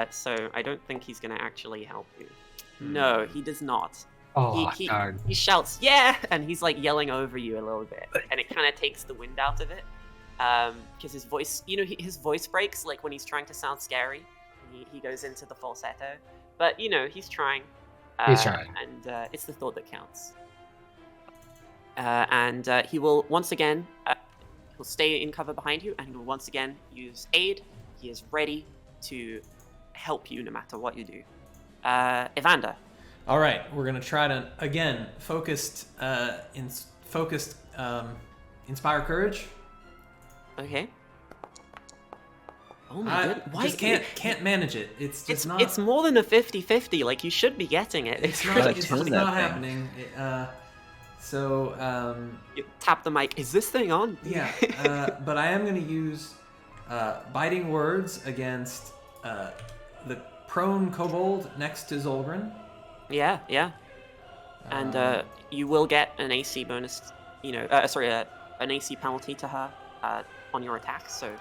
so I don't think he's going to actually help you. No, he does not. Oh, he darn. shouts, "Yeah!" and he's like yelling over you a little bit, and it kind of takes the wind out of it. Because his voice, his voice breaks like when he's trying to sound scary. He goes into the falsetto, but he's trying. He's trying. And it's the thought that counts. And he will once again, he'll stay in cover behind you, and he will once again use aid. He is ready to help you no matter what you do. Evander. All right, we're gonna try to again inspire courage. Okay. Oh my god! I just can't manage it. It's just not. It's more than a 50-50. Like, you should be getting it. It's not. Gotta It's tune just that not thing. happening. You tap the mic. Is this thing on? Yeah, but I am going to use biting words against the prone kobold next to Zolgren. Yeah. And you will get an AC bonus. An AC penalty to her on your attack. So.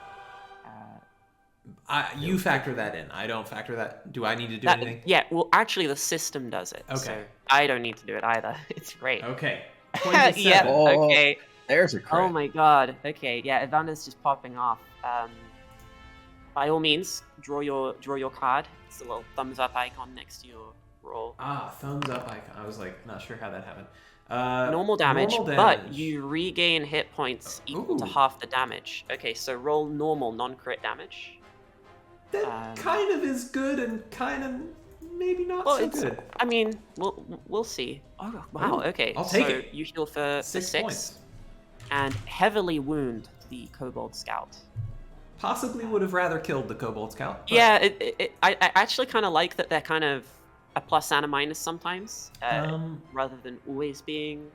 You factor that in. I don't factor that. Do I need to do That, anything? yeah, well, actually, the system does it. Okay. So I don't need to do it either. It's great. Okay. 27. Yeah, Oh, okay. There's a crit. Oh my god. Okay, yeah, Evander's just popping off. By all means, draw your card. It's the little thumbs up icon next to your roll. Thumbs up icon. I was like, not sure how that happened. Normal damage, normal but damage. you regain hit points equal to Ooh. half the damage. Okay, so roll normal non-crit damage. That kind of is good and kind of maybe not so good. I mean, we'll see. Oh wow. Ooh, Okay. I'll take so it. you heal for 6 6 points. and heavily wound the kobold scout. Possibly would have rather killed the kobold scout. but- Yeah, I actually kind of like that they're kind of a plus and a minus sometimes, rather than always being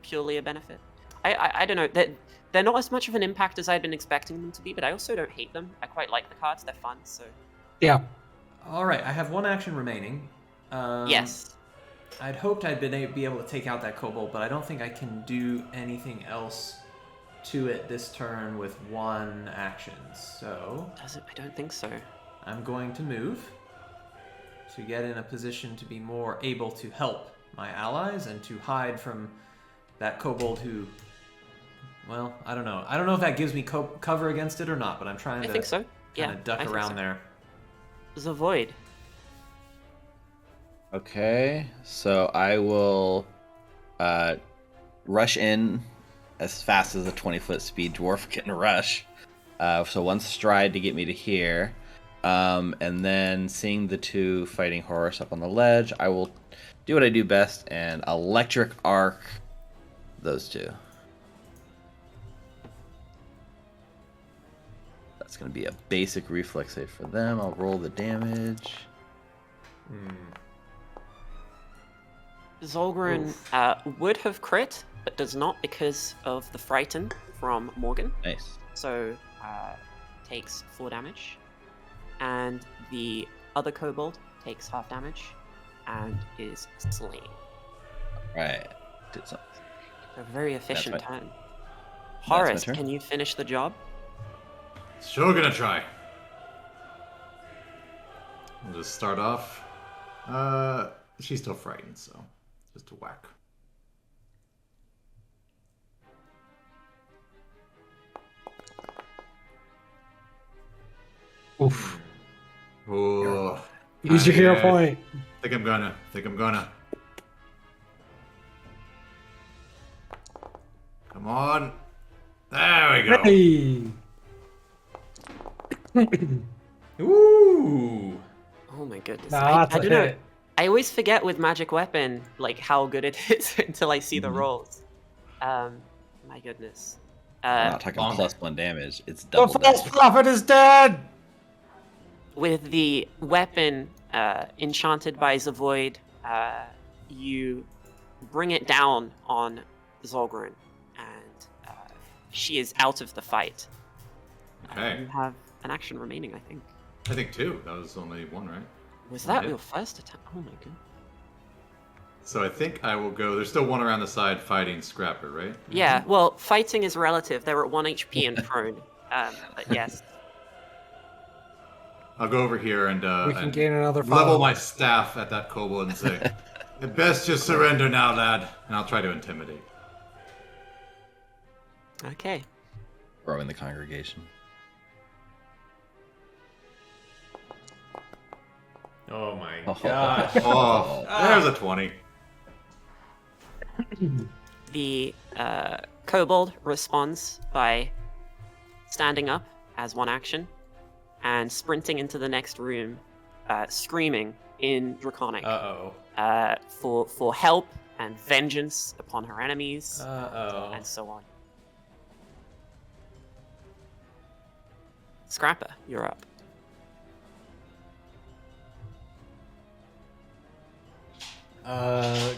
purely a benefit. I don't know. They're not as much of an impact as I'd been expecting them to be, but I also don't hate them. I quite like the cards. They're fun, so... Yeah. All right, I have one action remaining. yes. I'd hoped I'd be able to take out that kobold, but I don't think I can do anything else to it this turn with one action. So I don't think so. I'm going to move to get in a position to be more able to help my allies and to hide from that kobold who... Well, I don't know. I don't know if that gives me cover against it or not, but I'm trying I to think so. Yeah, kind of duck I think around so. there. Zavoid. Okay, so I will rush in as fast as a 20-foot speed dwarf can rush. So one stride to get me to here. And then seeing the two fighting Horace up on the ledge, I will do what I do best and electric arc those two. That's going to be a basic reflex save for them. I'll roll the damage. Zolgren would have crit, but does not because of the Frighten from Morgan. Nice. So takes 4 damage. And the other kobold takes half damage and is slain. Right. Did something. A very efficient my- turn. my Horace, turn. can you finish the job? Sure gonna try. We'll just start off. She's still frightened, so just a whack. Oof. Oh, Use your hero point. Think I'm gonna. Come on. There we go. Hey. Ooh! Oh my goodness. Nah, I that's a don't know. hit. I always forget with Magic Weapon, like, how good it is until I see the rolls. My goodness. I'm not talking bonk. +1 damage. It's The double false damage. prophet is dead! With the weapon enchanted by Zavoid, you bring it down on Zolgren, and she is out of the fight. Okay. You have an action remaining, I think. I think 2. That was only 1, right? Was that Yeah. your first attack? Oh my god. So I think I will go. There's still one around the side fighting Scrapper, right? Yeah, well, fighting is relative. They're at 1 HP and prone. But yes. I'll go over here and We can and gain another level follow. my staff at that kobold and say, "It best just surrender now, lad." And I'll try to intimidate. Okay. Grow in the congregation. Oh my gosh. Oh, there's a 20. The kobold responds by standing up as one action and sprinting into the next room, screaming in Draconic Uh-oh. for help and vengeance upon her enemies, Uh-oh. and so on. Scrapper, you're up.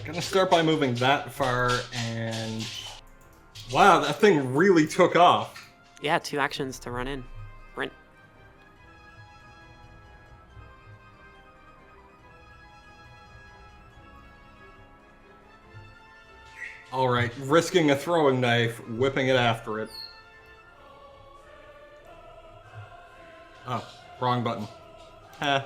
Gonna start by moving that far, and wow, that thing really took off. Yeah, 2 actions to run in. Sprint. All right, risking a throwing knife, whipping it after it. Oh, wrong button. Heh.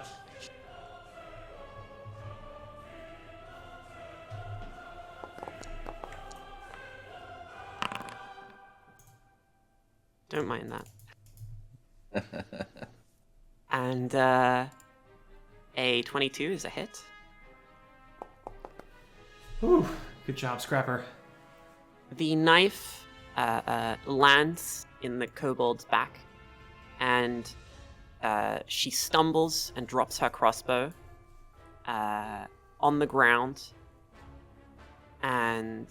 Don't mind that. And a 22 is a hit. Whew. Good job, Scrapper. The knife lands in the kobold's back, and she stumbles and drops her crossbow on the ground. And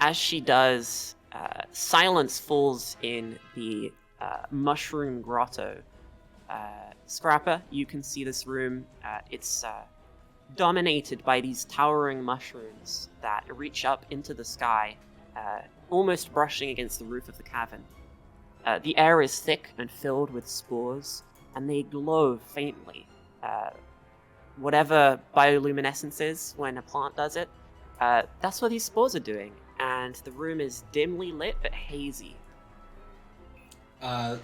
as she does, silence falls in the mushroom grotto. Scrapper, you can see this room. It's dominated by these towering mushrooms that reach up into the sky, almost brushing against the roof of the cavern. The air is thick and filled with spores, and they glow faintly. Whatever bioluminescence is when a plant does it, that's what these spores are doing. And the room is dimly lit but hazy.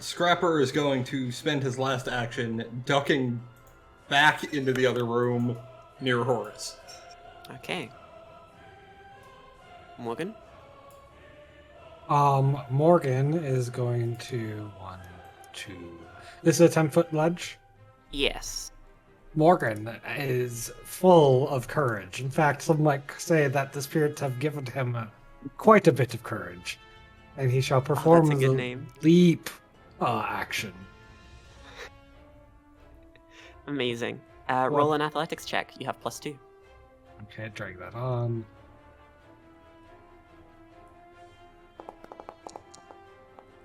Scrapper is going to spend his last action ducking back into the other room near Horace. Okay. Morgan? Morgan is going to This is a 10-foot ledge. Yes. Morgan is full of courage. In fact, some might say that the spirits have given him quite a bit of courage, and he shall perform that's a good the name. leap action. Amazing. Roll an athletics check. You have +2. Okay, drag that on.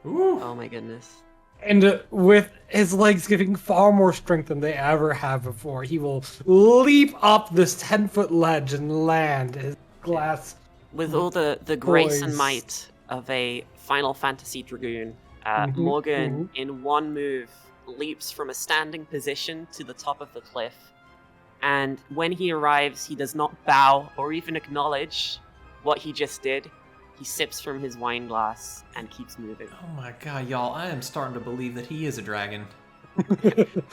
Ooh. Oh my goodness. And with his legs giving far more strength than they ever have before, he will leap up this 10-foot ledge and land his glass. With all the grace and Poise. might of a Final Fantasy Dragoon, Mhm, Morgan, in one move, leaps from a standing position to the top of the cliff. And when he arrives, he does not bow or even acknowledge what he just did. He sips from his wine glass and keeps moving. Oh my god, y'all, I am starting to believe that he is a dragon.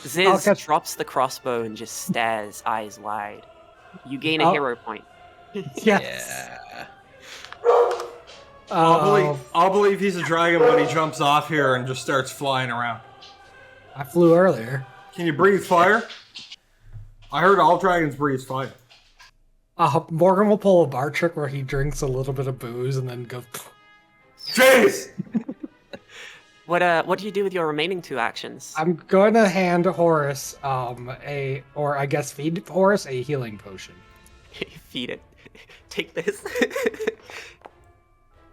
Ziz Okay. drops the crossbow and just stares, eyes wide. You gain a Oh. hero point. Yes. Yeah. I'll believe he's a dragon when he jumps off here and just starts flying around. I flew earlier. Can you breathe fire? I heard all dragons breathe fire. Morgan will pull a bar trick where he drinks a little bit of booze and then goes. Jeez! What do you do with your remaining 2 actions? I'm going to hand Horace feed Horace a healing potion. Feed it. Take this.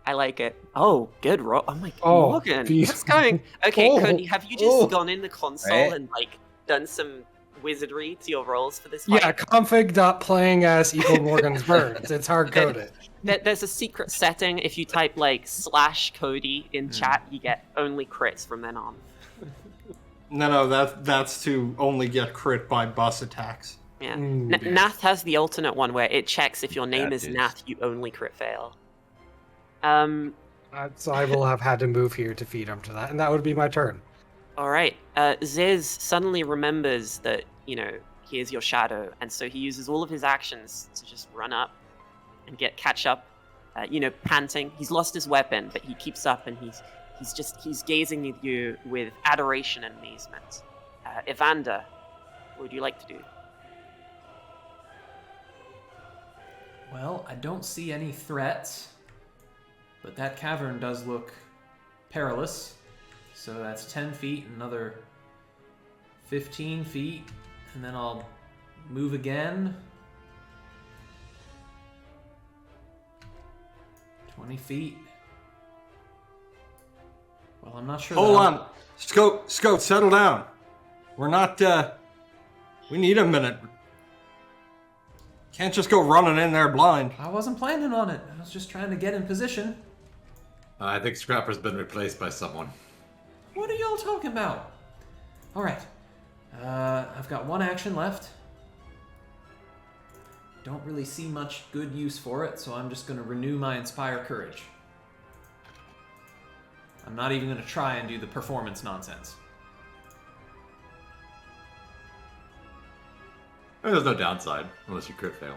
I like it. Oh, good roll. Oh my god, Oh, Morgan. beast. What's going? Okay, Oh, Cody, have you just oh. gone in the console Right. and done some wizardry to your rolls for this fight? Yeah, config.playing as equal Morgan's birds. It's hard coded. There's a secret setting. If you type /Cody in chat, you get only crits from then on. No, that's to only get crit by bus attacks. Yeah. Yeah. Nath has the alternate one where it checks if your name is That is- Nath, you only crit fail. So I will have had to move here to feed him to that, and that would be my turn. All right. Ziz suddenly remembers that, he is your shadow, and so he uses all of his actions to just run up and catch up, panting. He's lost his weapon, but he keeps up, and he's gazing at you with adoration and amazement. Evander, what would you like to do? Well, I don't see any threats, but that cavern does look perilous. So that's 10 feet, another 15 feet, and then I'll move again. 20 feet. Well, I'm not sure. Hold that on. Scout, settle down. We're not, we need a minute. Can't just go running in there blind. I wasn't planning on it. I was just trying to get in position. I think Scrapper's been replaced by someone. What are y'all talking about? All right. I've got one action left. Don't really see much good use for it, so I'm just going to renew my Inspire Courage. I'm not even going to try and do the performance nonsense. There's no downside, unless you crit fail.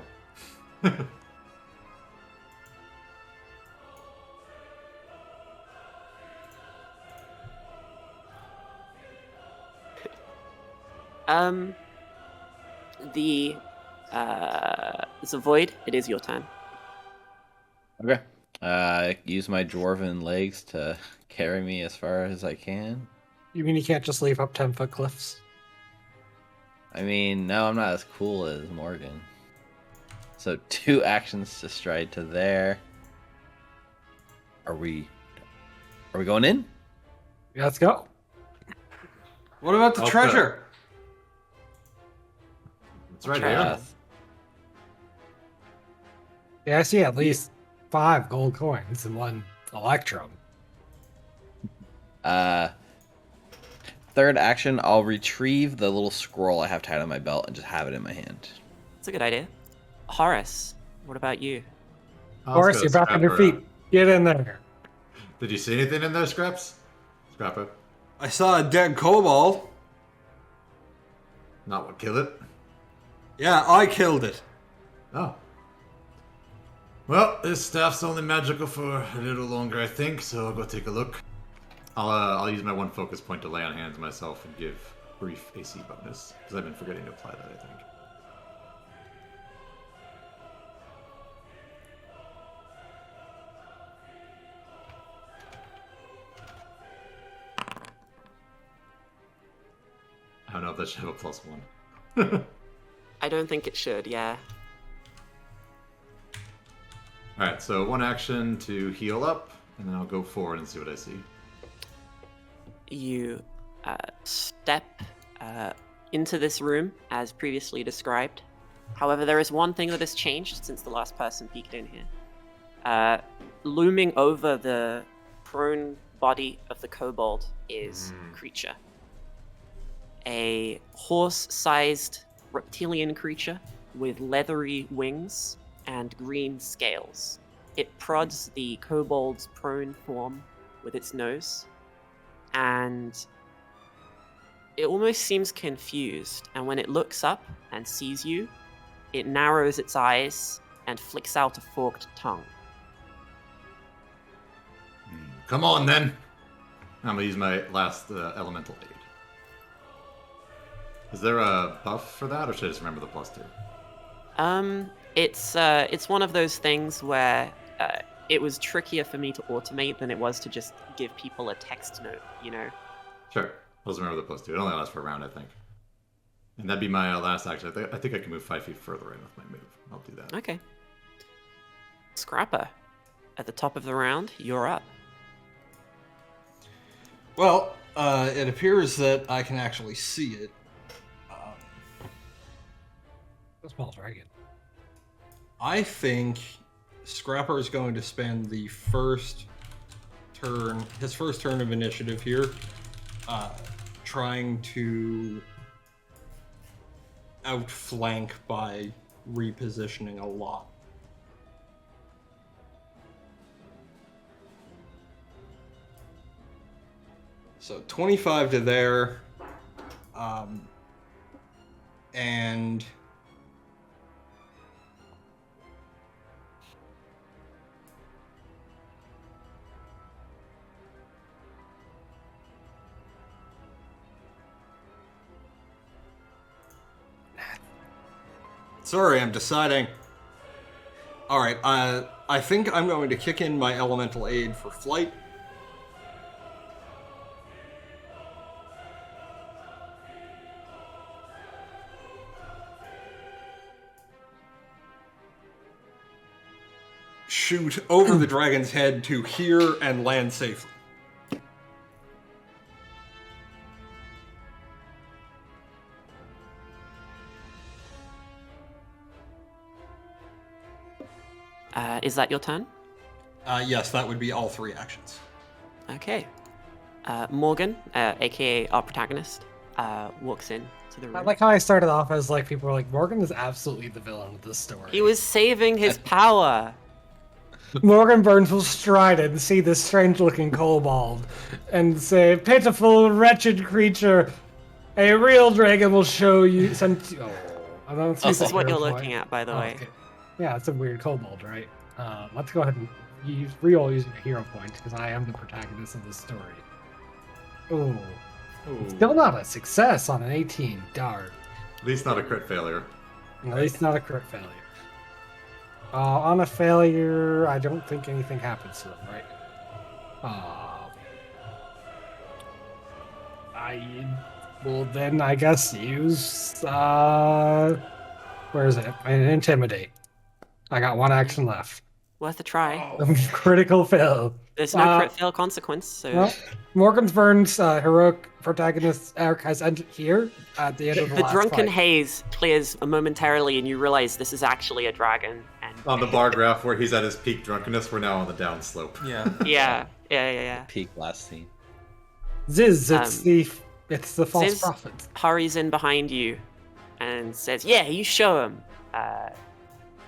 The Zavoid, it is your turn. Okay. Use my dwarven legs to carry me as far as I can. You mean you can't just leave up 10-foot cliffs? I mean, no, I'm not as cool as Morgan. So 2 actions to stride to there. Are we going in? Yeah, let's go. What about the Okay. treasure? It's right Treasure. here. Yeah, I see at least 5 gold coins and 1 electrum. Third action, I'll retrieve the little scroll I have tied on my belt and just have it in my hand. That's a good idea. Horace, what about you? Horace, you're back on your feet. Get in there. Did you see anything in there, Scraps? Scrapper? I saw a dead kobold. Not what killed it? Yeah, I killed it. Oh. Well, this staff's only magical for a little longer, I think, so I'll go take a look. I'll use my 1 focus point to lay on hands myself and give brief AC bonus, because I've been forgetting to apply that, I think. I don't know if that should have a +1. I don't think it should, yeah. Alright, so 1 action to heal up, and then I'll go forward and see what I see. You step into this room as previously described. However, there is one thing that has changed since the last person peeked in here. Looming over the prone body of the kobold is a creature. A horse-sized reptilian creature with leathery wings and green scales. It prods the kobold's prone form with its nose, and it almost seems confused, and when it looks up and sees you, it narrows its eyes and flicks out a forked tongue. Come on, then! I'm gonna use my last elemental aid. Is there a buff for that, or should I just remember the +2? It's one of those things where it was trickier for me to automate than it was to just give people a text note, Sure. I'll just remember the +2. It only lasts for a round, I think. And that'd be my last action. I think I can move 5 feet further in with my move. I'll do that. Okay. Scrapper, at the top of the round, you're up. Well, it appears that I can actually see it. A small dragon. I think Scrapper is going to spend the first turn, his first turn of initiative here, trying to outflank by repositioning a lot. So 25 to there, and sorry, I'm deciding. All right, I think I'm going to kick in my elemental aid for flight. Shoot over the dragon's head to here and land safely. Is that your turn? Yes, that would be all 3 actions. Okay. Morgan, aka our protagonist, walks in to the room. I like how I started off as like people were like, Morgan is absolutely the villain of this story. He was saving his power. Morgan Burns will stride and see this strange-looking kobold and say, "Pitiful, wretched creature, a real dragon will show you." I don't see This is what you're looking at, by the way. Okay. Yeah, it's a weird kobold, right? Let's go ahead and re-roll using a hero point because I am the protagonist of this story. Ooh. Still not a success on an 18. Darn. At least not a crit failure. At least not a crit failure. On a failure, I don't think anything happens to them, right? I will then, I guess, use, where is it? Intimidate. I got 1 action left. Worth a try. Critical fail. There's no crit fail consequence, so... Well, Morgan Burns' heroic protagonist arc has ended here at the end of the last drunken fight. haze clears momentarily and you realize this is actually a dragon. And On the bar graph where he's at his peak drunkenness, we're now on the downslope. Yeah. Yeah. Peak last scene. Ziz, it's the false Ziz prophet. hurries in behind you and says, "Yeah, you show him."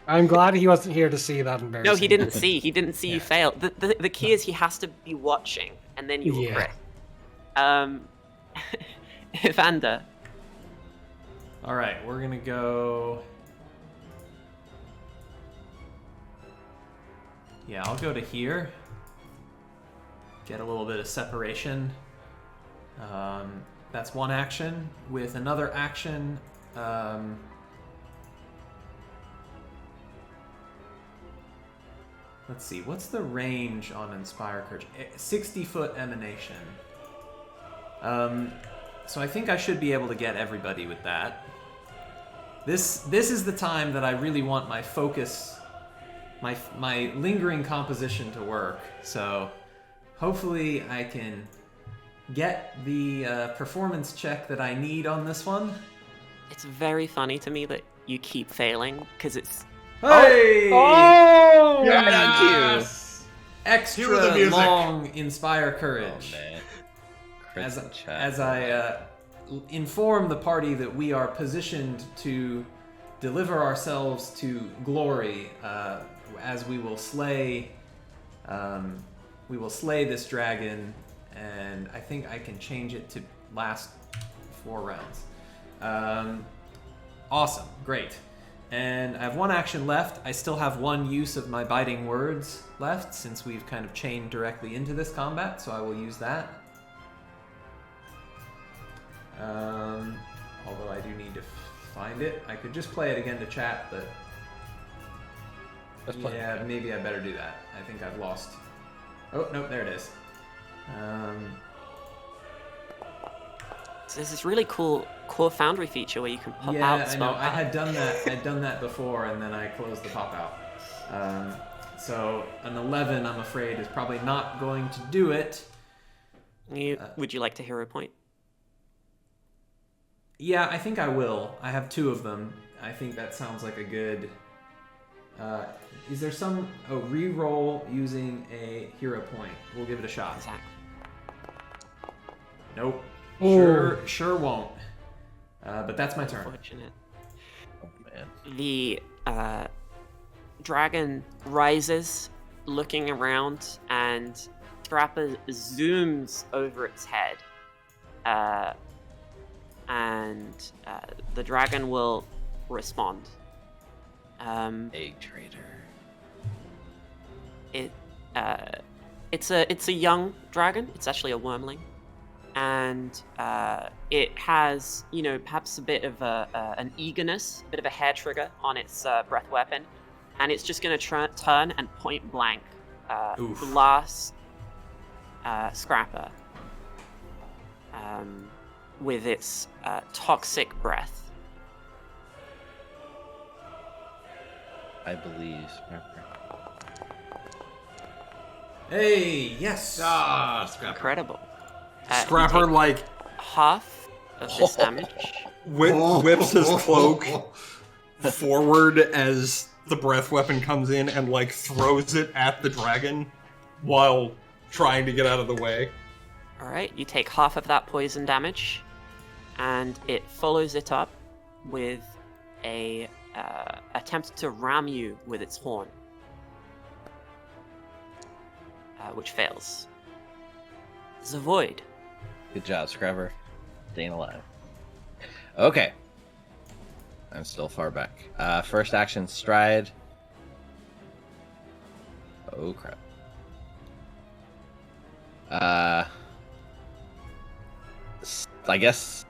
I'm glad he wasn't here to see that embarrassing. No, he didn't see. He didn't see you fail. The key is he has to be watching, and then you will crit. Evander. All right, we're gonna go. Yeah, I'll go to here. Get a little bit of separation. That's 1 action. With another action, let's see, what's the range on Inspire Courage? 60-foot emanation. So I think I should be able to get everybody with that. This is the time that I really want my focus, my lingering composition to work. So hopefully I can get the performance check that I need on this one. It's very funny to me that you keep failing because it's Hey! Oh! Yes! Cue the Extra music. long Inspire Courage. Oh, man. As I inform the party that we are positioned to deliver ourselves to glory, as we will slay this dragon, and I think I can change it to last 4 rounds. Awesome, great. And I have 1 action left. I still have 1 use of my biting words left, since we've kind of chained directly into this combat, so I will use that. Although I do need to find it. I could just play it again to chat, but yeah, maybe I better do that. I think I've lost. Oh, no, there it is. So there's this really cool core Foundry feature where you can pop Yeah, out I spell know. I had done that. I'd done that before, and then I closed the pop out. So an 11, I'm afraid, is probably not going to do it. Would you like to hero point? Yeah, I think I will. I have 2 of them. I think that sounds like a good... is there some... Oh, re-roll using a hero point. We'll give it a shot. Exactly. Nope. Ooh. Sure won't. But that's my turn. Unfortunate. man. The dragon rises, looking around, and Scrapper zooms over its head. And the dragon will respond. Egg trader. It's a young dragon. It's actually a wormling, and it has, perhaps a bit of an eagerness, a bit of a hair trigger on its breath weapon, and it's just going to turn and point blank blast Scrapper with its toxic breath. I believe. Hey, yes. Ah, Scrapper. Incredible. Scrapper You take like half of this damage. whips his cloak forward as the breath weapon comes in and like throws it at the dragon while trying to get out of the way. All right, you take half of that poison damage, and it follows it up with a attempt to ram you with its horn, which fails. Zavoid. Good job, Scrapper. Staying alive. Okay. I'm still far back. First action, stride. Oh, crap. I guess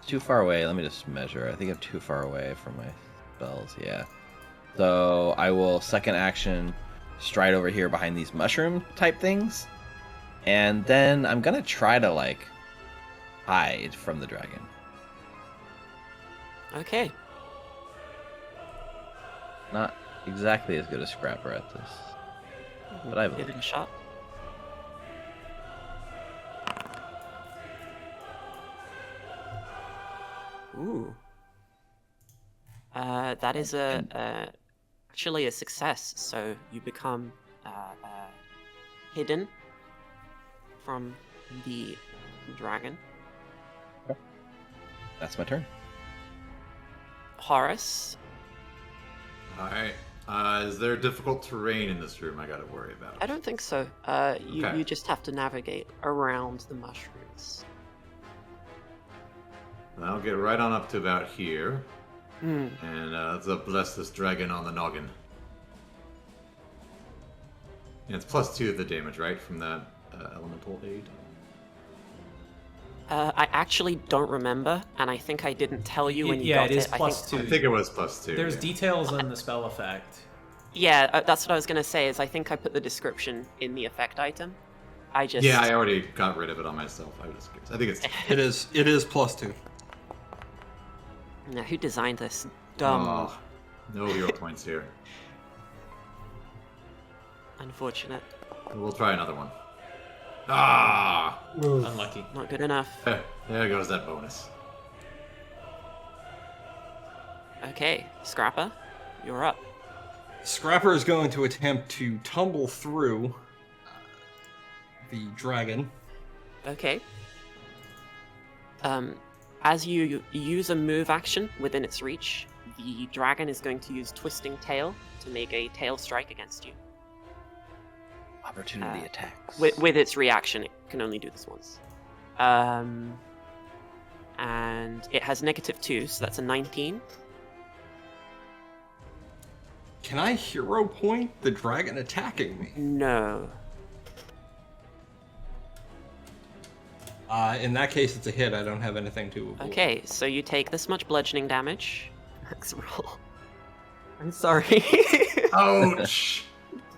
too far away. Let me just measure. I think I'm too far away from my spells. Yeah. So I will second action stride over here behind these mushroom type things. And then I'm gonna try to like hide from the dragon. Okay. Not exactly as good as Scrapper at this, but I Give believe. it a shot. Ooh. That is actually a success. So you become hidden from the dragon. That's my turn. Horace. Alright. Is there difficult terrain in this room I gotta worry about? I don't think so. You Okay. just have to navigate around the mushrooms. I'll get right on up to about here. Hmm. And let's bless this dragon on the noggin. And it's +2 to the damage, right? From that elemental aid. I actually don't remember, and I think I didn't tell you when you Yeah, got it is it. I plus think, two. I think it was +2. There's yeah. details on the spell effect. yeah, that's what I was gonna say. Is I think I put the description in the effect item. I just Yeah, I already got rid of it on myself. I think it's. It is +2. Now, who designed this? Dumb. Oh, no hero points here. Unfortunate. We'll try another one. Ah! Unlucky. Not good enough. There goes that bonus. Okay, Scrapper, you're up. Scrapper is going to attempt to tumble through the dragon. Okay. As you use a move action within its reach, the dragon is going to use Twisting Tail to make a tail strike against you. Opportunity attacks. With its reaction, it can only do this once. And it has -2, so that's a 19. Can I hero point the dragon attacking me? No. In that case, it's a hit. I don't have anything to avoid. Okay, so you take this much bludgeoning damage. Max roll. I'm sorry. Ouch!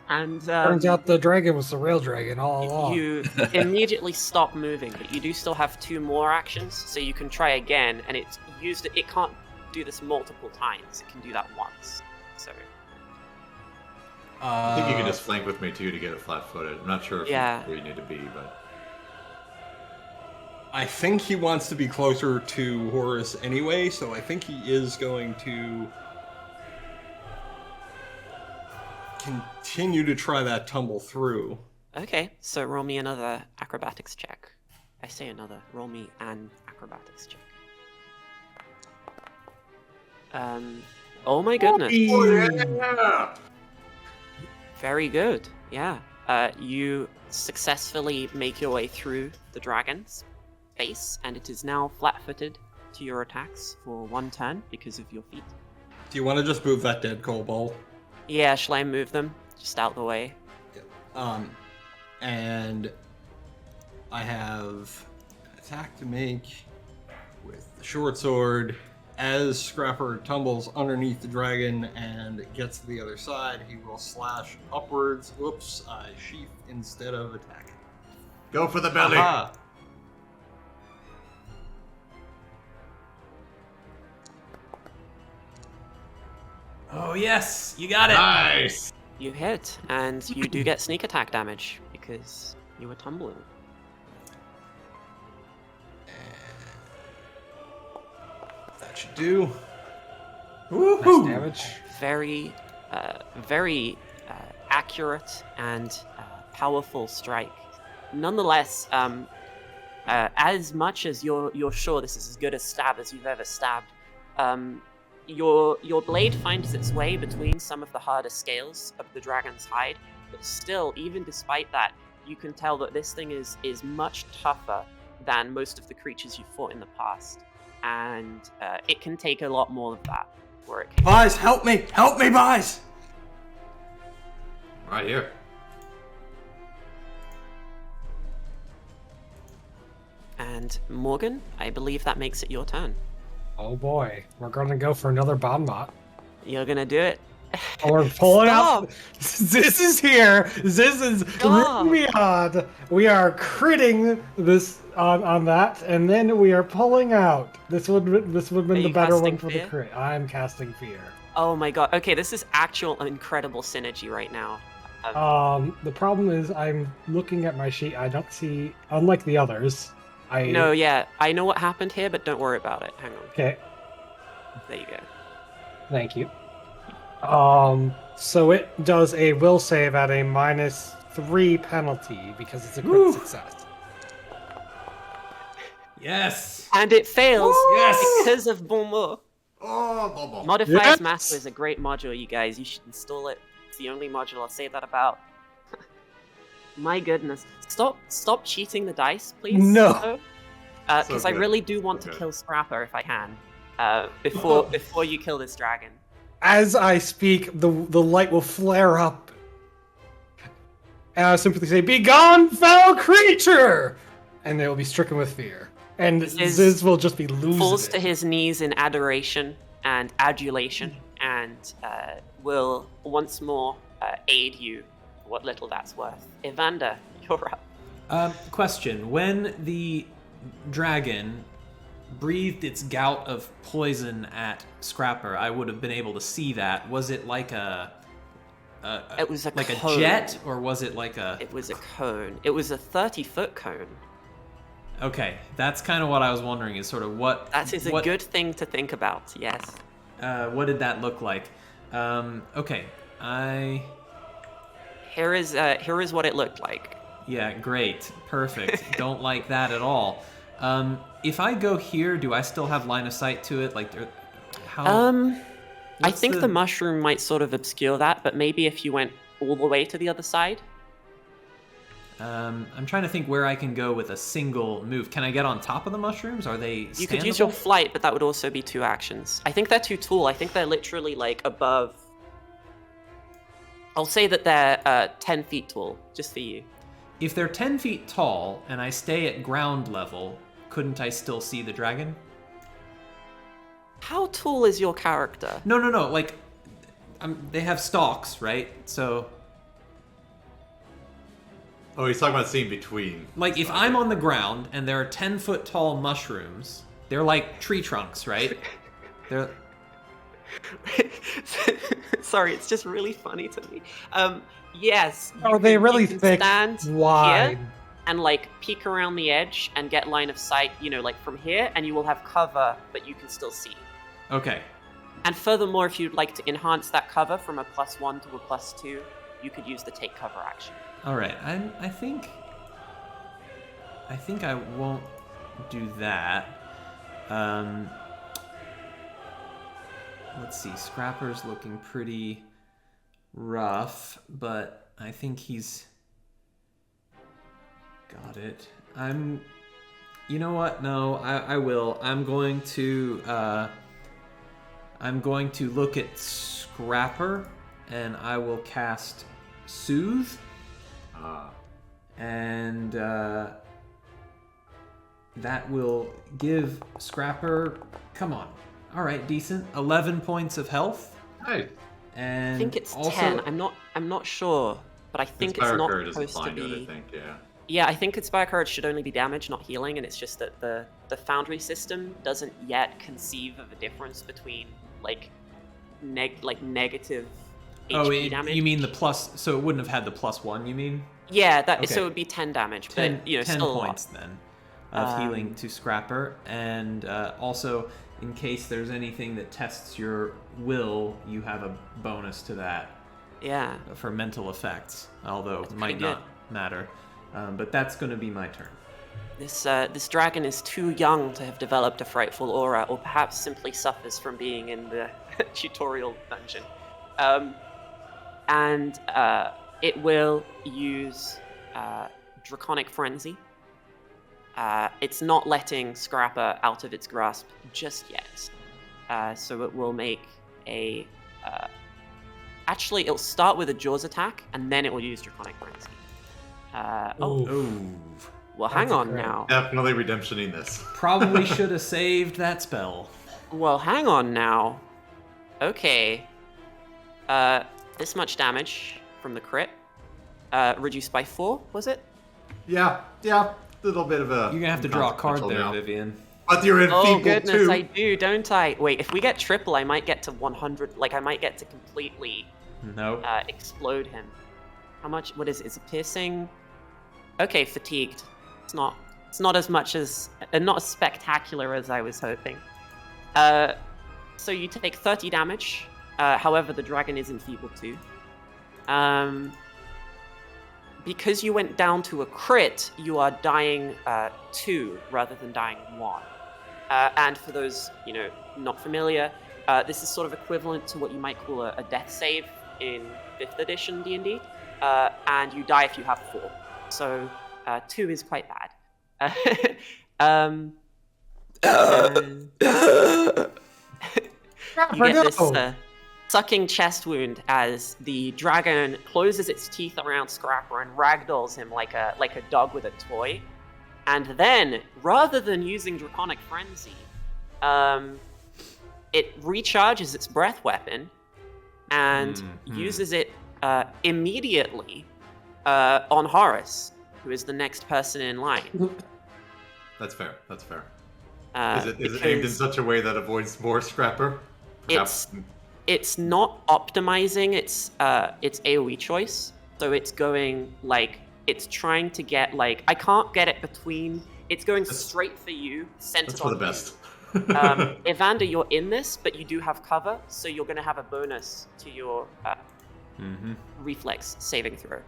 And Turns out the dragon was the real dragon all along. you immediately stop moving, but you do still have 2 more actions, so you can try again. And it's used. It can't do this multiple times. It can do that once. So I think you can just flank with me too to get it flat-footed. I'm not sure if Yeah. where you need to be, but I think he wants to be closer to Horace anyway, so I think he is going to continue to try that tumble through. okay, so roll me another acrobatics check. I say another. Roll me an acrobatics check. Oh my goodness. Yeah! Very good. Yeah. You successfully make your way through the dragon's face, and it is now flat-footed to your attacks for 1 turn because of your feet. Do you want to just move that dead kobold? Yeah, shall I move them just out the way? And I have an attack to make with the short sword. As Scrapper tumbles underneath the dragon and gets to the other side, he will slash upwards. Whoops, I sheath instead of attacking. Go for the belly. Aha. Oh yes, you got it. Nice. You hit, and you do get sneak attack damage because you were tumbling. That should do. Nice damage. Very, very accurate and powerful strike. Nonetheless, as much as you're sure this is as good a stab as you've ever stabbed, your blade finds its way between some of the harder scales of the dragon's hide, but still, even despite that, you can tell that this thing is much tougher than most of the creatures you've fought in the past, and it can take a lot more of that before it can. Boys, help me! Help me, boys! Right here. And Morgan, I believe that makes it your turn. Oh boy, we're gonna go for another bomb bot. You're gonna do it. We're pulling Stop! out. This is here. This is Stop! really odd. We are critting this on that, and then we are pulling out. This would have been the you better one casting for the fear? crit. I'm casting fear. Oh my god. Okay, this is actual incredible synergy right now. The problem is I'm looking at my sheet. I don't see, unlike the others. No, yeah, I know what happened here, but don't worry about it. Hang on. Okay, There you go. thank you. So it does a will save at a -3 penalty because it's a crit Woo. success. Yes. And it fails Yes! because of Bonmot. Oh, Bobo. Modifiers Yes! Master is a great module, you guys. You should install it. It's the only module I'll say that about. My goodness. Stop cheating the dice, please. No. Because I good. really do want to Okay. kill Scrapper if I can. Before you kill this dragon. As I speak, the light will flare up. And I'll simply say, "Begone, foul creature!" And they will be stricken with fear. And Ziz Ziz will just be losing Falls it. to his knees in adoration and adulation, and will once more aid you for what little that's worth. Evander, you're up. Question: when the dragon breathed its gout of poison at Scrapper, I would have been able to see that. Was it like It was a like cone. a jet, or was it like a? It was a cone. It was a 30-foot cone. Okay, that's kind of what I was wondering. Is sort of what That is a what, good thing to think about. Yes. What did that look like? Okay, Here is what it looked like. yeah, great, perfect. Don't like that at all. If I go here, do I still have line of sight to it? Like, how? I what's think the mushroom might sort of obscure that, but maybe if you went all the way to the other side. I'm trying to think where I can go with a single move. Can I get on top of the mushrooms? Are they You could use your standable? flight, but that would also be 2 actions. I think they're too tall. I think they're literally like above. I'll say that they're 10 feet tall, just for you. If they're 10 feet tall and I stay at ground level, couldn't I still see the dragon? How tall is your character? No. Like, they have stalks, right? So, Oh, he's talking about seeing between. like, if I'm on the ground and there are 10-foot tall mushrooms, they're like tree trunks, right? They're Sorry, it's just really funny to me. Yes. Are you they can- really you can thick, stand wide? here and like peek around the edge and get line of sight, like from here, and you will have cover, but you can still see. okay. And furthermore, if you'd like to enhance that cover from a +1 to a +2, you could use the take cover action. All right. I think I won't do that. let's see. Scrapper's looking pretty rough, but I think he's got it. You know what? No, I will. I'm going to look at Scrapper, and I will cast Soothe. And that will give Scrapper, come on, all right, decent, 11 points of health. Hey, And I think it's also, 10. I'm not sure, but I think it's not Inspire doesn't supposed to blind it, I be. think, yeah. Yeah, I think Inspire Courage should only be damage, not healing, and it's just that the Foundry system doesn't yet conceive of a difference between negative HP damage. you mean the plus? So it wouldn't have had the +1. You mean? Yeah, Okay. so it would be 10 damage, 10, but 10 10 still points then of healing to Scrapper, and also in case there's anything that tests your will, you have a bonus to that Yeah. for mental effects, although it might pretty not matter. But that's going to be my turn. This dragon is too young to have developed a frightful aura, or perhaps simply suffers from being in the tutorial dungeon. And it will use Draconic Frenzy. It's not letting Scrapper out of its grasp just yet. So it will make a... actually, it'll start with a Jaws attack, and then it will use Draconic Frenzy. Well, hang on now. Definitely redemptioning this. Probably should have saved that spell. Well, hang on now. Okay. This much damage from the crit. Reduced by 4, was it? Yeah, little bit of a... You're going to have to draw a card there, now. Viviane. But you're in Oh feeble goodness, too. I do, don't I? Wait, if we get triple, I might get to 100. Like, I might get to completely Nope. explode him. How much? What is it? Is it piercing? Okay, fatigued. It's not as much as, not as spectacular as I was hoping. So you take 30 damage. However, the dragon is enfeebled too. Because you went down to a crit, you are dying 2 rather than dying 1. And for those not familiar, this is sort of equivalent to what you might call a death save in 5th edition D&D, and you die if you have 4. So 2 is quite bad. You get this sucking chest wound as the dragon closes its teeth around Scrapper and ragdolls him like a dog with a toy. And then, rather than using Draconic Frenzy, it recharges its breath weapon and uses it immediately on Horace, who is the next person in line. That's fair. Is it because aimed in such a way that avoids more Scrapper? Perhaps. It's not optimizing its AoE choice, so it's going it's trying to get I can't get it between. It's going straight for you, centered That's for on the best. Evander, you're in this, but you do have cover, so you're going to have a bonus to your reflex saving throw,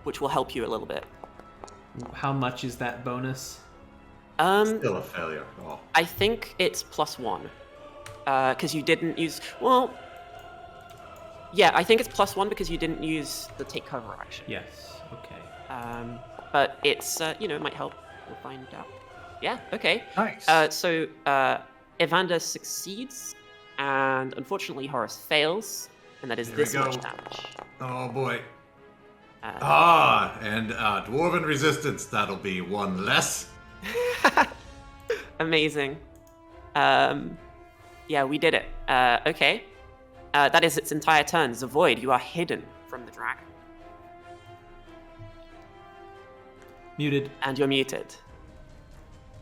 which will help you a little bit. How much is that bonus? Still a failure. Oh. I think it's +1, because you didn't use. Well, yeah, I think it's +1 because you didn't use the take cover action. Yes. Okay. But it's it might help. We'll find out. Yeah. Okay. Nice. So Evander succeeds, and unfortunately Horace fails, and that is Here this we go. much damage. Oh boy. And Dwarven Resistance, that'll be 1 less. Amazing. Yeah, we did it. Okay. That is its entire turn. Zavoid, you are hidden from the dragon. Muted. And you're muted.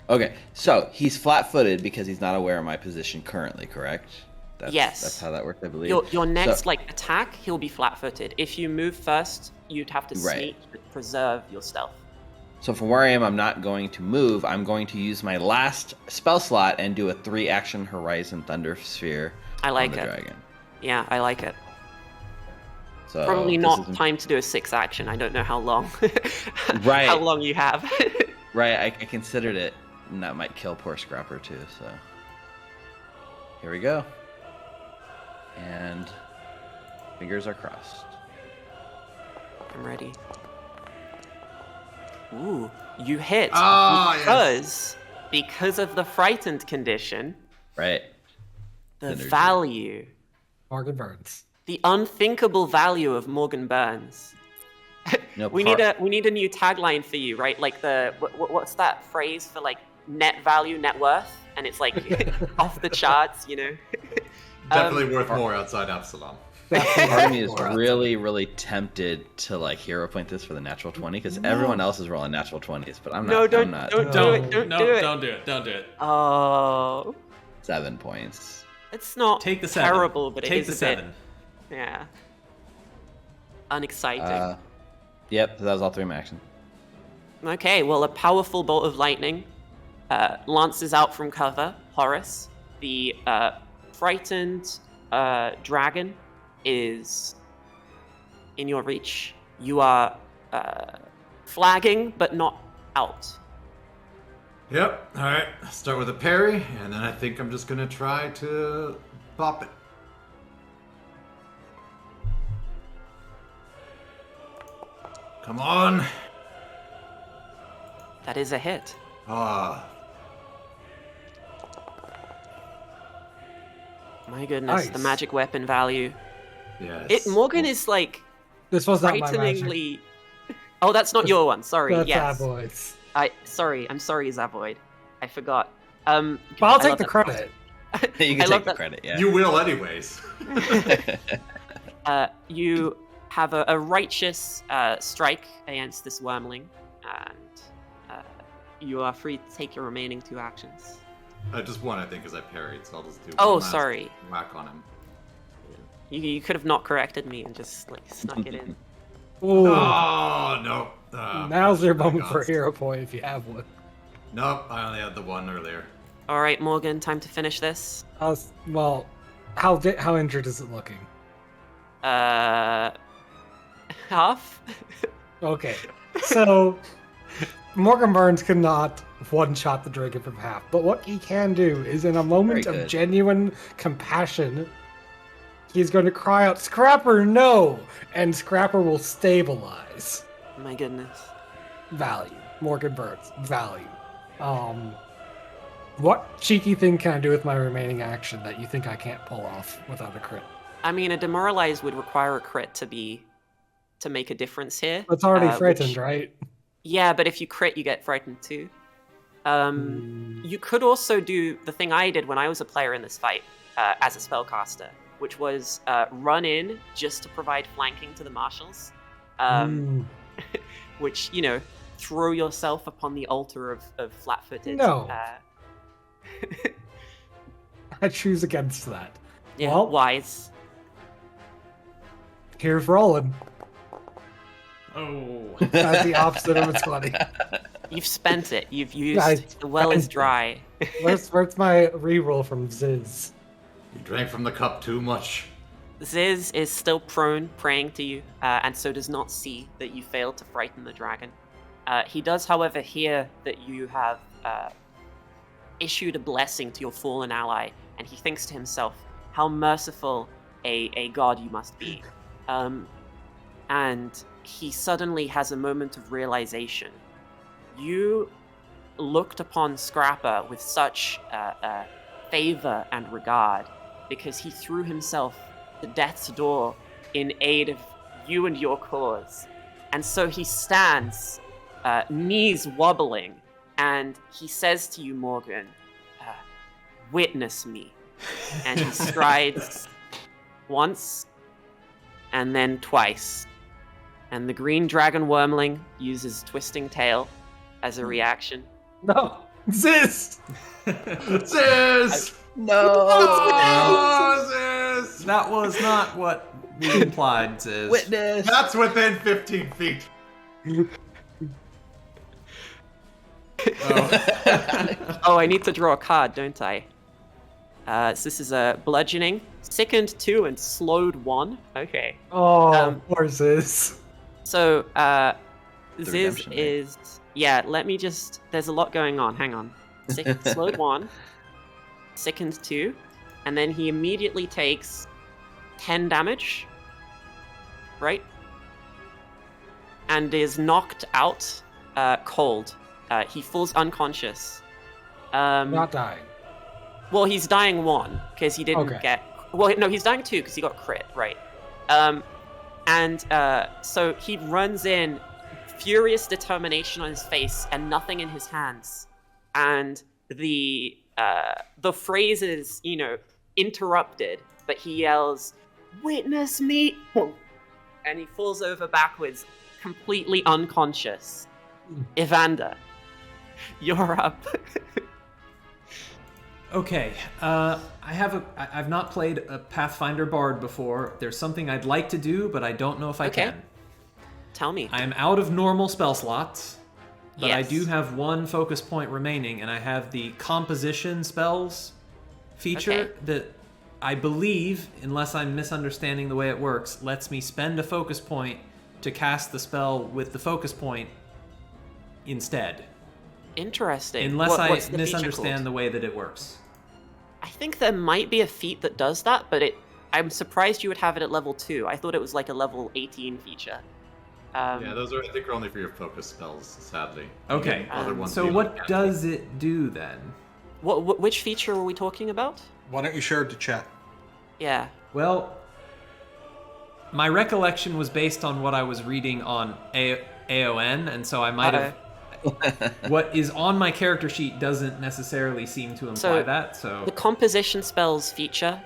Okay, so he's flat-footed because he's not aware of my position currently, correct? Yes. That's how that works, I believe. Your next So- attack, he'll be flat-footed. If you move first, you'd have to Right. sneak to preserve your stealth. So from where I am, I'm not going to move. I'm going to use my last spell slot and do a 3-action Horizon Thunder Sphere I like on the it. dragon. Yeah, I like it. So Probably this not is- time to do a 6 action. I don't know how long. Right. How long you have. Right, I considered it, and that might kill poor Scrapper too. So Here we go. And fingers are crossed. I'm ready. Ooh, you hit because of the frightened condition. Right. The Synergy. value, Morgan Burns. the unthinkable value of Morgan Burns. No, We need a new tagline for you, right? Like what's that phrase for like net value, net worth, and it's like off the charts, you know. Definitely worth more outside Absalom. Part of me is really, really tempted to like hero point this for the natural 20 because everyone else is rolling natural 20s, but I'm not. No, don't I'm not. do it. Don't do it. Don't do it. Don't do it. Oh, 7 points. it's not Take the 7. terrible, but it Take is the a 7. bit, yeah, unexciting. Yep, that was all 3 of my action. Okay, well, a powerful bolt of lightning lances out from cover. Horace, the frightened dragon, is in your reach. You are flagging, but not out. Yep. All right. Start with a parry, and then I think I'm just gonna try to pop it. Come on. That is a hit. Ah. My goodness, the Nice. magic weapon value. Yes. Morgan is like This was not my magic. frighteningly. Oh, that's not your one. Sorry. That's Yes. Zavoid's. I'm sorry, Zavoid. I forgot. But I'll I take love the that- credit. You I can love take the that- credit, yeah. You will anyways. You have a righteous strike against this wormling, and you are free to take your remaining 2 actions. Just one, I think, because I parried, so I'll just do Oh, one last sorry. whack on him. You could have not corrected me and just like snuck it in. Ooh. Oh, no. Now's your my moment for a God. hero point if you have one. Nope, I only had the one earlier. All right, Morgan, time to finish this. Well, how injured is it looking? Half. Okay, so Morgan Burns cannot one-shot the dragon from half, but what he can do is, in a moment Very of good. genuine compassion, he's going to cry out, "Scrapper, no!" And Scrapper will stabilize. My goodness. Value. Morgan Burns. Value. What cheeky thing can I do with my remaining action that you think I can't pull off without a crit? I mean, a demoralize would require a crit to make a difference here. It's already which- frightened, right? Yeah, but if you crit, you get frightened too. You could also do the thing I did when I was a player in this fight as a spellcaster, which was run in just to provide flanking to the marshals, which, you know, throw yourself upon the altar of flat-footed. No. I choose against that. Yeah, Well- wise. Here's rolling. Oh. That's the opposite of a 20. You've spent it. You've used I the well is spent it. dry. Where's my reroll from Ziz? You drank from the cup too much. Ziz is still prone, praying to you, and so does not see that you failed to frighten the dragon. He does, however, hear that you have issued a blessing to your fallen ally, and he thinks to himself, how merciful a god you must be. And he suddenly has a moment of realization. You looked upon Scrapper with such favor and regard because he threw himself to death's door in aid of you and your cause. And so he stands, knees wobbling, and he says to you, Morgan, witness me. And he strides once and then twice. And the green dragon wormling uses Twisting Tail as a reaction. No. Ziz! Sis! No! Oh, sis! That was not what we implied, Ziz. Witness! That's within 15 feet. Oh, I need to draw a card, don't I? So this is a bludgeoning, sickened 2 and slowed 1. Okay. Oh, poor Ziz. So, Ziz redemption rate. is... Yeah, let me just... There's a lot going on. Hang on. Slowed 1. Sickened 2. and then he immediately takes 10 damage, right? And is knocked out cold. He falls unconscious. Not dying. Well, he's dying 1 because he didn't Okay. get. Well, no, he's dying 2 because he got crit, right? So he runs in, furious determination on his face and nothing in his hands, and the phrase is, interrupted, but he yells, "Witness me!" and he falls over backwards, completely unconscious. Evander, you're up. Okay, I've not played a Pathfinder Bard before. There's something I'd like to do, but I don't know if I Okay. can. Tell me. I am out of normal spell slots, but I Yes. do have 1 focus point remaining, and I have the composition spells feature Okay. that I believe, unless I'm misunderstanding the way it works, lets me spend a focus point to cast the spell with the focus point instead. Interesting. Unless What's I the feature misunderstand called? the way that it works. I think there might be a feat that does that, but I'm surprised you would have it at level 2. I thought it was like a level 18 feature. Yeah, those are, I think, are only for your focus spells, sadly. You Okay, get other ones so you what can't. does it do then? Which feature are we talking about? Why don't you share it to chat? Yeah. Well, my recollection was based on what I was reading on AON, and so I might have... What is on my character sheet doesn't necessarily seem to imply So, that, so... The composition spells feature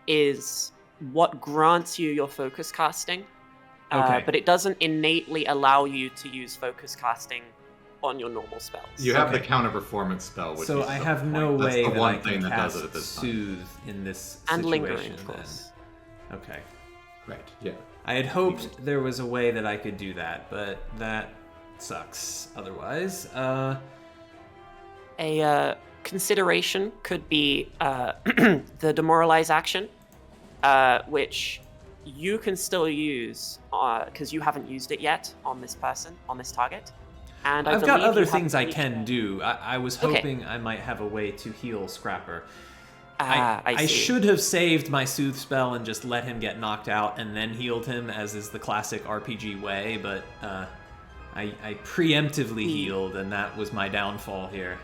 is what grants you your focus casting, Okay. but it doesn't innately allow you to use focus casting on your normal spells. You have the Okay. counter performance spell, which So is I the have point. no That's way the that one I thing can that does cast it at this time. Soothe in this And situation, lingering, of then. course. Okay. Right, yeah. I had hoped there was a way that I could do that, but that sucks otherwise. A consideration could be the demoralize action, which you can still use because you haven't used it yet on this person, on this target. And I've got believe other you have things I reached- can do. I was Okay. hoping I might have a way to heal Scrapper. I see. should have saved my Soothe spell and just let him get knocked out and then healed him, as is the classic RPG way, but I preemptively healed, and that was my downfall here.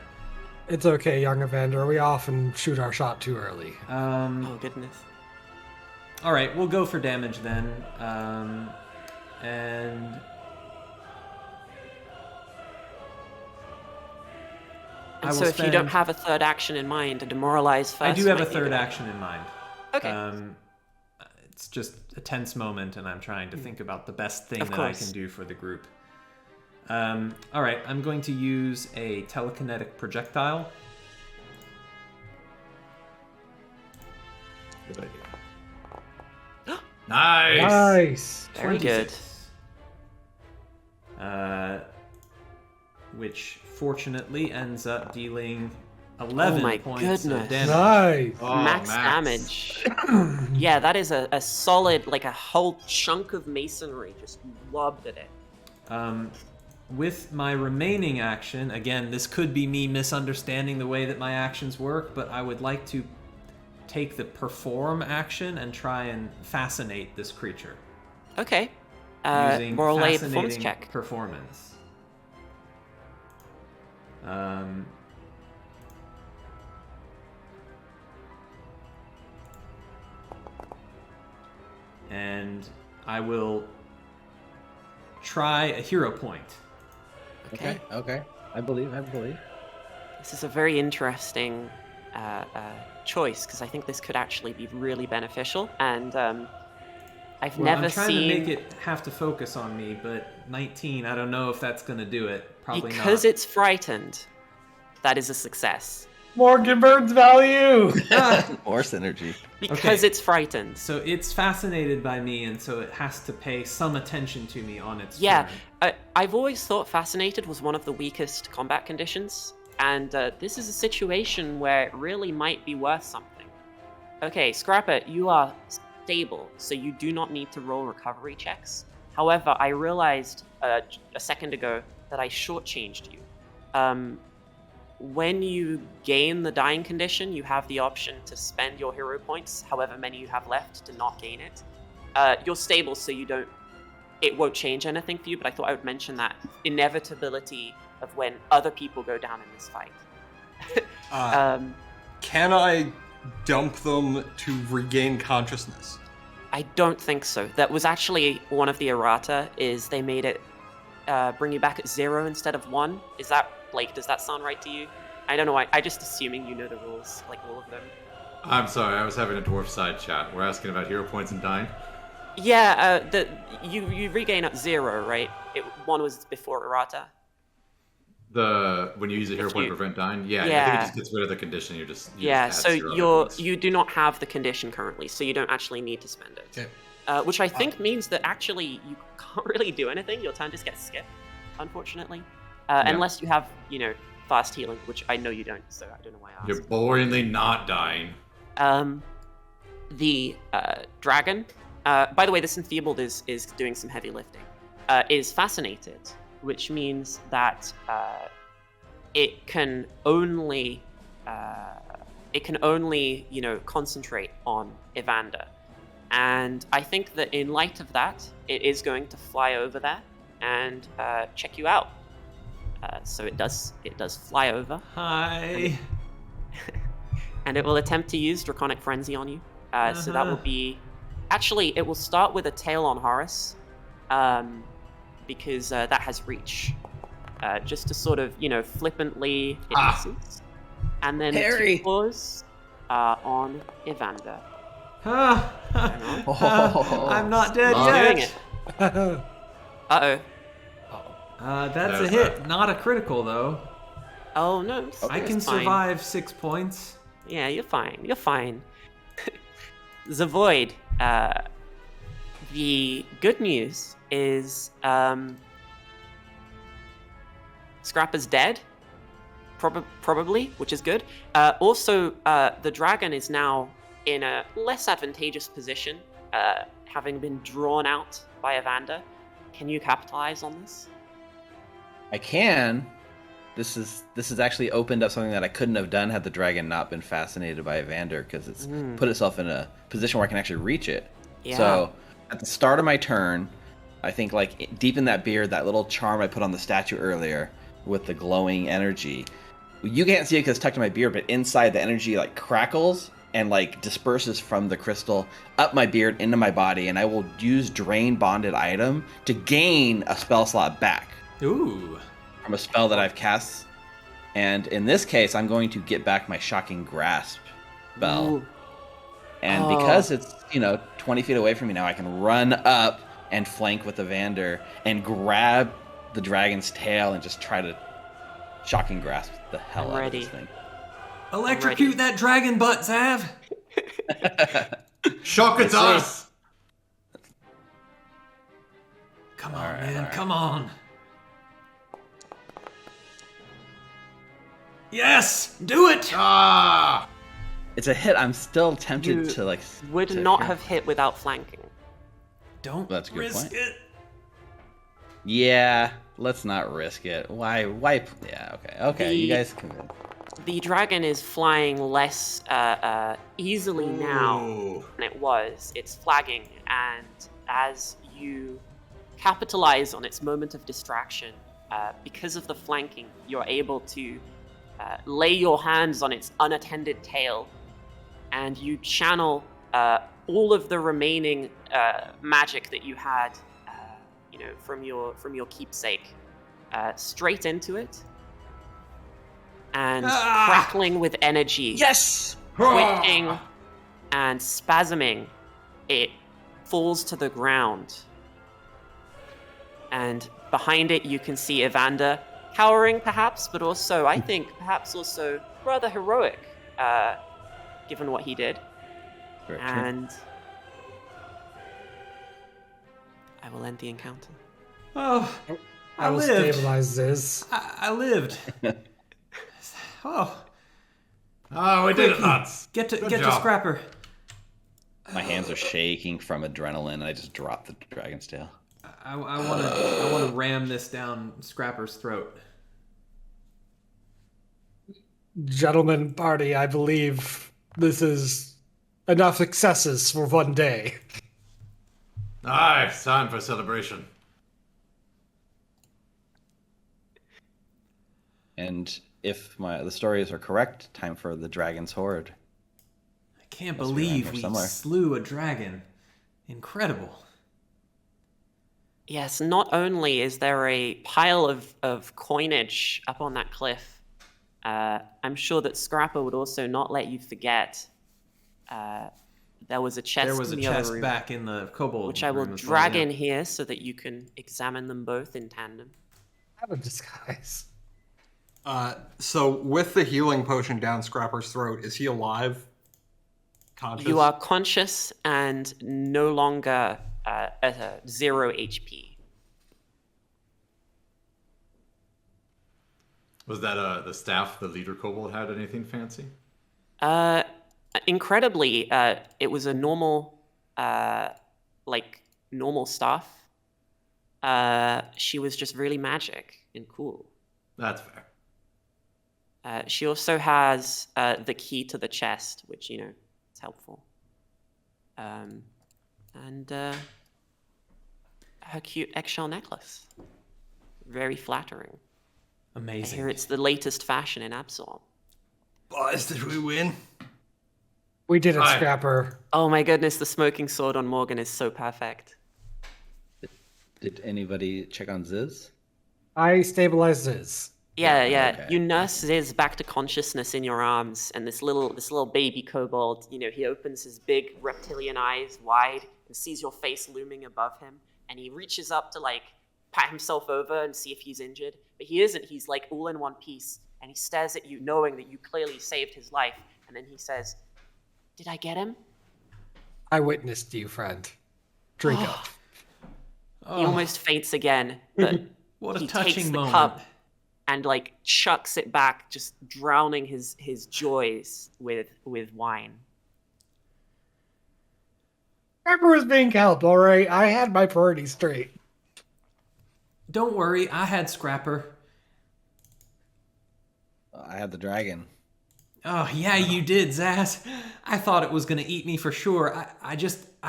It's okay, young Evander. We often shoot our shot too early. Oh goodness. All right, we'll go for damage then. And I And will so if you don't spend- have a third action in mind, a demoralize first. I do have a might be third good. action in mind. Okay. It's just a tense moment, and I'm trying to think about the best thing Of that I course. can do for the group. All right, I'm going to use a telekinetic projectile. Good idea. Nice! Nice. Very good. 26. Which fortunately ends up dealing 11 my points goodness. of damage. Nice. Oh, Max damage. Yeah, that is a solid, like a whole chunk of masonry just lobbed at it. With my remaining action, again, this could be me misunderstanding the way that my actions work, but I would like to take the perform action and try and fascinate this creature. Okay. Using Roll a performance fascinating check. performance. And I will try a hero point. Okay. Okay. I believe. This is a very interesting choice because I think this could actually be really beneficial. And I've Well, never I'm trying seen to make it have to focus on me, but 19, I don't know if that's going to do it. Probably because not. it's frightened. That is a success. Morgan Burns value. More synergy. Because Okay. it's frightened. So it's fascinated by me, and so it has to pay some attention to me on its Yeah, turn. I've always thought fascinated was one of the weakest combat conditions, and this is a situation where it really might be worth something. Okay, Scrapper, you are stable, so you do not need to roll recovery checks. However, I realized a second ago that I shortchanged you. when you gain the dying condition, you have the option to spend your hero points, however many you have left, to not gain it. You're stable, so it won't change anything for you, but I thought I would mention that inevitability of when other people go down in this fight. Can I dump them to regain consciousness? I don't think so. That was actually one of the errata, is they made it bring you back at 0 instead of 1. Is that, Blake, does that sound right to you? I don't know, I just assuming you know the rules, like all of them. I'm sorry, I was having a dwarf side chat. We're asking about hero points and dying. Yeah, you regain at 0, right? 1 was before errata. When you use a hero point to prevent dying, I think it just gets rid of the condition. You just so points. you do not have the condition currently, so you don't actually need to spend it. Okay. Which I think means that actually you can't really do anything. Your turn just gets skipped, unfortunately, unless you have fast healing, which I know you don't. So I don't know why I asked. You're boringly not dying. The dragon. By the way, this enfeebled is doing some heavy lifting. Is fascinated, which means that it can only concentrate on Evander, and I think that in light of that, it is going to fly over there and check you out. So it does fly over. Hi. And it will attempt to use Draconic Frenzy on you. So that will be... Actually, it will start with a tail on Horace, because that has reach. Just to sort of, flippantly it misses. And then Harry. 2 claws on Evander. I'm not dead Doing yet. it. Uh-oh. That's a hit, not a critical though. Oh, no. I can it's fine. survive 6 points. Yeah, you're fine. You're fine. Zavoid. The good news is Scrapper's dead, probably, which is good. Also, the dragon is now in a less advantageous position, having been drawn out by Evander. Can you capitalize on this? I can. This has actually opened up something that I couldn't have done had the dragon not been fascinated by Evander, because it's put itself in a position where I can actually reach it. Yeah. So at the start of my turn, I think like deep in that beard, that little charm I put on the statue earlier with the glowing energy, you can't see it because it's tucked in my beard, but inside the energy like crackles and like disperses from the crystal up my beard into my body, and I will use Drain Bonded Item to gain a spell slot back. Ooh. From a spell that I've cast. And in this case, I'm going to get back my Shocking Grasp spell. Ooh. And because it's, 20 feet away from me now, I can run up and flank with Evander and grab the dragon's tail and just try to Shocking Grasp the hell out of this thing. Electrocute that dragon butt, Zav! Shock it's us! Come on, man, come on. Yes! Do it! Ah! It's a hit. I'm still tempted You to would to not hear- have hit without flanking. Don't That's a good risk point. it. Yeah, let's not risk it. Why? Yeah, okay. You guys can. The dragon is flying less easily now than it was. It's flagging, and as you capitalize on its moment of distraction, because of the flanking, you're able to lay your hands on its unattended tail, and you channel all of the remaining magic that you had, from your keepsake, straight into it, and crackling with energy, Yes. twitching and spasming, it falls to the ground. And behind it, you can see Evander, cowering perhaps, but also, I think, perhaps also rather heroic, given what he did. Very true. And I will end the encounter. Oh, I will lived. stabilize this. I lived. Oh, Oh, we did it, nuts. get to job. Scrapper. My hands are shaking from adrenaline, and I just dropped the dragon's tail. I want to ram this down Scrapper's throat. Gentlemen party, I believe this is enough successes for one day. Aye, it's time for celebration. And if the stories are correct, time for the dragon's horde. I can't Must be around believe here we somewhere. slew a dragon. Incredible. Yes, not only is there a pile of coinage up on that cliff, I'm sure that Scrapper would also not let you forget there was a chest There was a in the other chest room, back in the kobold which I will room as well, drag yeah. in here so that you can examine them both in tandem. Out of disguise. So with the healing potion down Scrapper's throat, is he alive? Conscious? You are conscious and no longer at 0 HP. Was that the staff the leader kobold had anything fancy? Incredibly, it was a normal, normal staff. She was just really magic and cool. That's fair. She also has the key to the chest, which, is helpful. And her cute eggshell necklace. Very flattering. I Amazing. hear it's the latest fashion in Absalom. Boys, did we win? We did it, Aye. Scrapper. Oh my goodness, the smoking sword on Morgan is so perfect. Did anybody check on Ziz? I stabilized his. Yeah. okay. You nurse Ziz back to consciousness in your arms, and this little baby kobold, he opens his big reptilian eyes wide and sees your face looming above him, and he reaches up to pat himself over and see if he's injured, but he isn't. He's all in one piece, and he stares at you, knowing that you clearly saved his life, and then he says, "Did I get him?" I witnessed you, friend. Drink up. He almost faints again, but What a he touching takes the moment. cup and chucks it back, just drowning his joys with wine. Scrapper was being helped, all right? I had my priorities straight. Don't worry, I had Scrapper. I had the dragon. Oh, yeah, you did, Zaz. I thought it was going to eat me for sure. I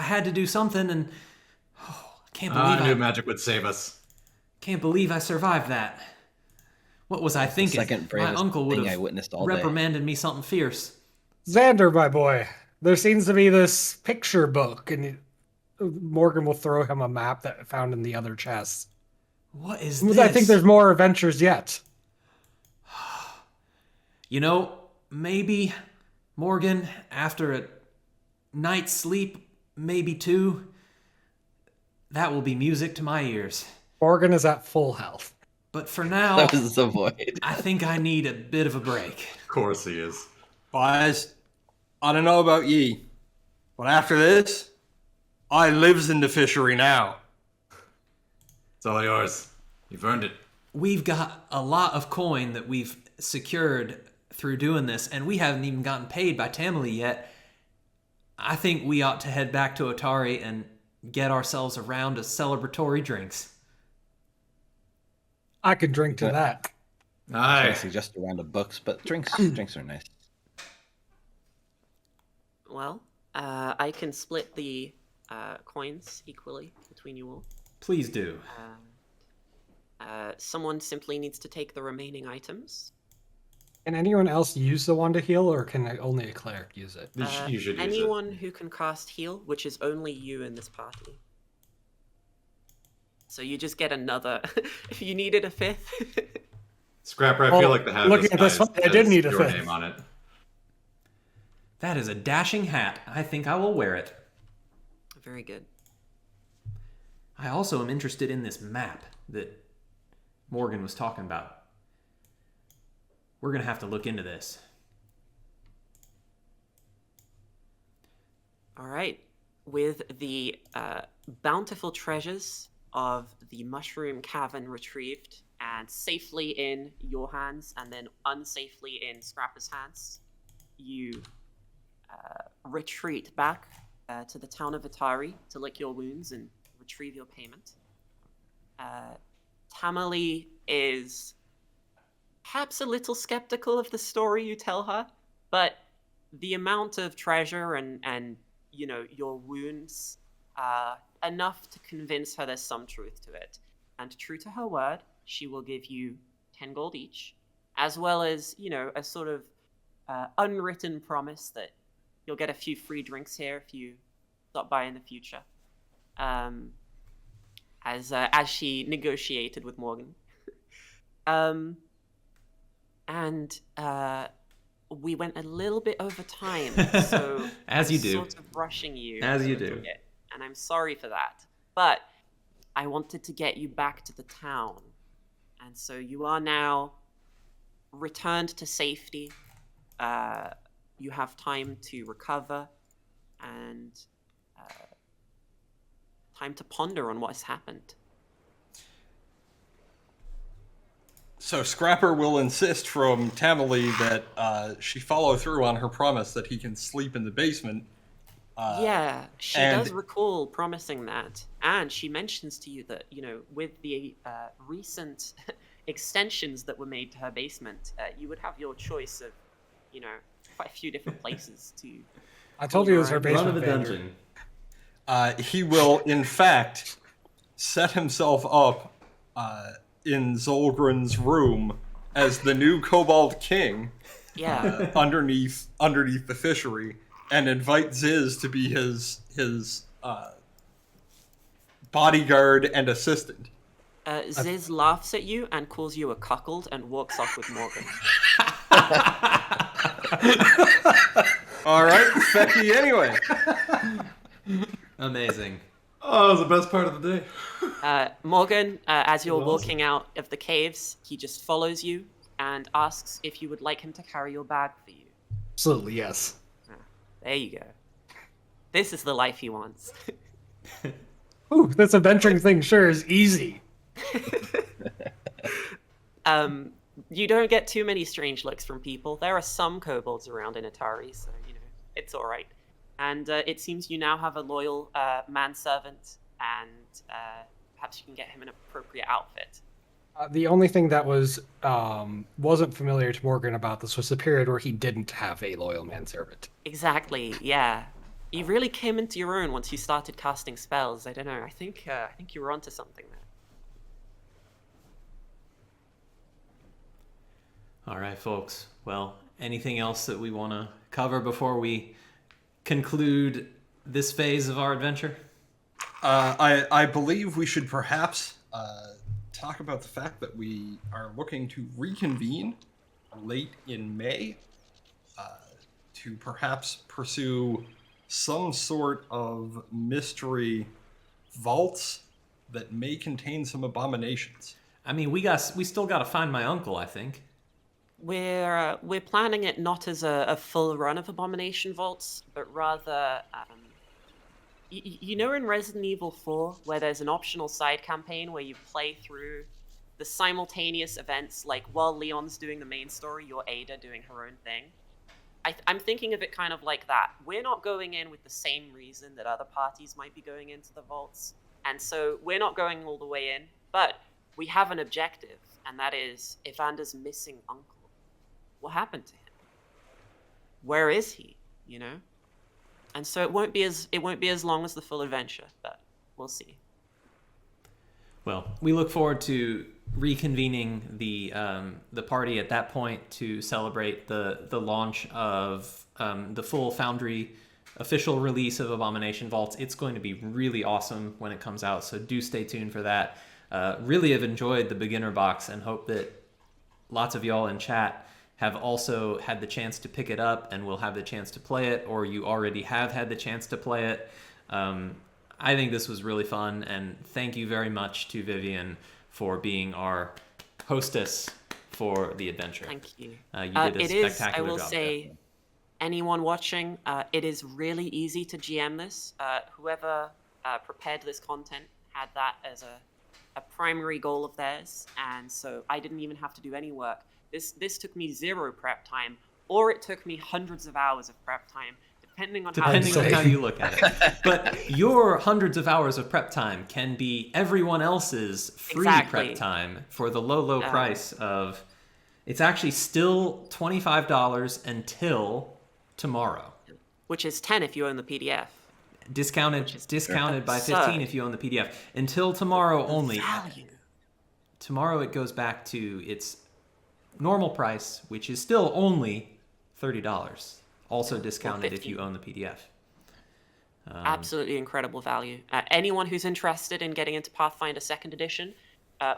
had to do something, and I can't believe I knew magic would save us. Can't believe I survived that. What was I thinking? Second My bravest uncle would thing I have witnessed all day. reprimanded me something fierce. Xander, my boy, there seems to be this picture book, and Morgan will throw him a map that I found in the other chest. What is this? I think there's more adventures yet. Maybe, Morgan, after a night's sleep, maybe two, that will be music to my ears. Morgan is at full health. But for now, That was Zavoid. I think I need a bit of a break. Of course he is. Boys, I don't know about ye, but after this, I lives in the fishery now. It's all yours. You've earned it. We've got a lot of coin that we've secured through doing this, and we haven't even gotten paid by Tamily yet. I think we ought to head back to Otari and get ourselves a round of celebratory drinks. I could drink to that. I Aye. suggest a round of books, but drinks are nice. Well, I can split the coins equally between you all. Please do. Someone simply needs to take the remaining items. Can anyone else use the one to heal, or can only a cleric use it? You should use Anyone who can cast heal, which is only you in this party. So you just get another. If you needed a fifth. Scrapper, I Oh, feel like the hat looking at this disguise one, I did has need a your fifth. name on it. That is a dashing hat. I think I will wear it. Very good. I also am interested in this map that Morgan was talking about. We're going to have to look into this. All right. With the bountiful treasures of the mushroom cavern retrieved and safely in your hands and then unsafely in Scrapper's hands, you retreat back to the town of Otari to lick your wounds and retrieve your payment. Tamily is perhaps a little skeptical of the story you tell her, but the amount of treasure and your wounds are enough to convince her there's some truth to it. And true to her word, she will give you 10 gold each, as well as, a sort of unwritten promise that you'll get a few free drinks here if you stop by in the future. As she negotiated with Morgan. And we went a little bit over time, so As you I'm do. sort of rushing you. As a you little do. bit, and I'm sorry for that. But I wanted to get you back to the town, and so you are now returned to safety. You have time to recover and time to ponder on what has happened. So Scrapper will insist from Tamily that she follow through on her promise that he can sleep in the basement. Yeah, she and- does recall promising that. And she mentions to you that, with the recent extensions that were made to her basement, you would have your choice of, quite a few different places to... I told you it was her Run basement. of the Vander. dungeon. He will, in fact, set himself up in Zolgren's room as the new Kobold King Yeah. underneath the fishery, and invite Ziz to be his bodyguard and assistant. Ziz laughs at you and calls you a cuckold and walks off with Morgan. All right, Fecky. Anyway, Amazing. Oh, that was the best part of the day. Morgan, as you're Awesome. walking out of the caves, he just follows you and asks if you would like him to carry your bag for you. Absolutely, yes. There you go. This is the life he wants. Ooh, this adventuring thing sure is easy. You don't get too many strange looks from people. There are some kobolds around in Otari, so, it's all right. And it seems you now have a loyal manservant, and perhaps you can get him an appropriate outfit. The only thing that wasn't familiar to Morgan about this was the period where he didn't have a loyal manservant. Exactly, yeah. You really came into your own once you started casting spells. I don't know. I think you were onto something there. All right, folks. Well, anything else that we want to cover before we conclude this phase of our adventure? I believe we should perhaps talk about the fact that we are looking to reconvene late in May to perhaps pursue some sort of mystery vaults that may contain some abominations. I mean, we still got to find my uncle, I think. We're planning it not as a full run of Abomination Vaults, but rather, in Resident Evil 4, where there's an optional side campaign where you play through the simultaneous events, like while Leon's doing the main story, you're Ada doing her own thing. I'm thinking of it kind of like that. We're not going in with the same reason that other parties might be going into the vaults, and so we're not going all the way in, but we have an objective, and that is Evander's missing uncle. What happened to him? Where is he? And so it won't be as long as the full adventure, but we'll see. Well, we look forward to reconvening the party at that point to celebrate the launch of the full Foundry official release of Abomination Vaults. It's going to be really awesome when it comes out, so do stay tuned for that. Really have enjoyed the beginner box and hope that lots of y'all in chat have also had the chance to pick it up and will have the chance to play it, or you already have had the chance to play it. I think this was really fun, and thank you very much to Viviane for being our hostess for the adventure. Thank you. You did a It is, spectacular I will job. say, anyone watching, it is really easy to GM this. Whoever prepared this content had that as a primary goal of theirs, and so I didn't even have to do any work. This took me 0 prep time, or it took me hundreds of hours of prep time, depending on Depending on say. how you look at it. But your hundreds of hours of prep time can be everyone else's free Exactly. prep time for the low price of It's actually still $25 until tomorrow. Which is 10 if you own the PDF. Discounted by absurd. 15 if you own the PDF. Until tomorrow only. Value. Tomorrow it goes back to its normal price, which is still only $30. Also discounted if you own the PDF. Absolutely incredible value. Anyone who's interested in getting into Pathfinder 2nd Edition,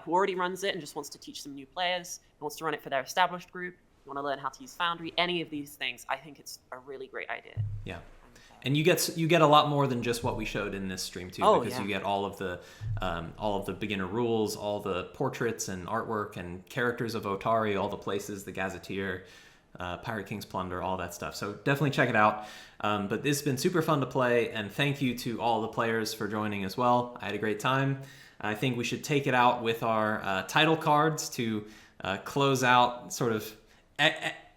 who already runs it and just wants to teach some new players, wants to run it for their established group, want to learn how to use Foundry, any of these things, I think it's a really great idea. Yeah. And you get a lot more than just what we showed in this stream too, because you get all of the beginner rules, all the portraits and artwork and characters of Otari, all the places, the Gazetteer, Pirate King's Plunder, all that stuff. So definitely check it out. But this has been super fun to play, and thank you to all the players for joining as well. I had a great time. I think we should take it out with our title cards to close out, sort of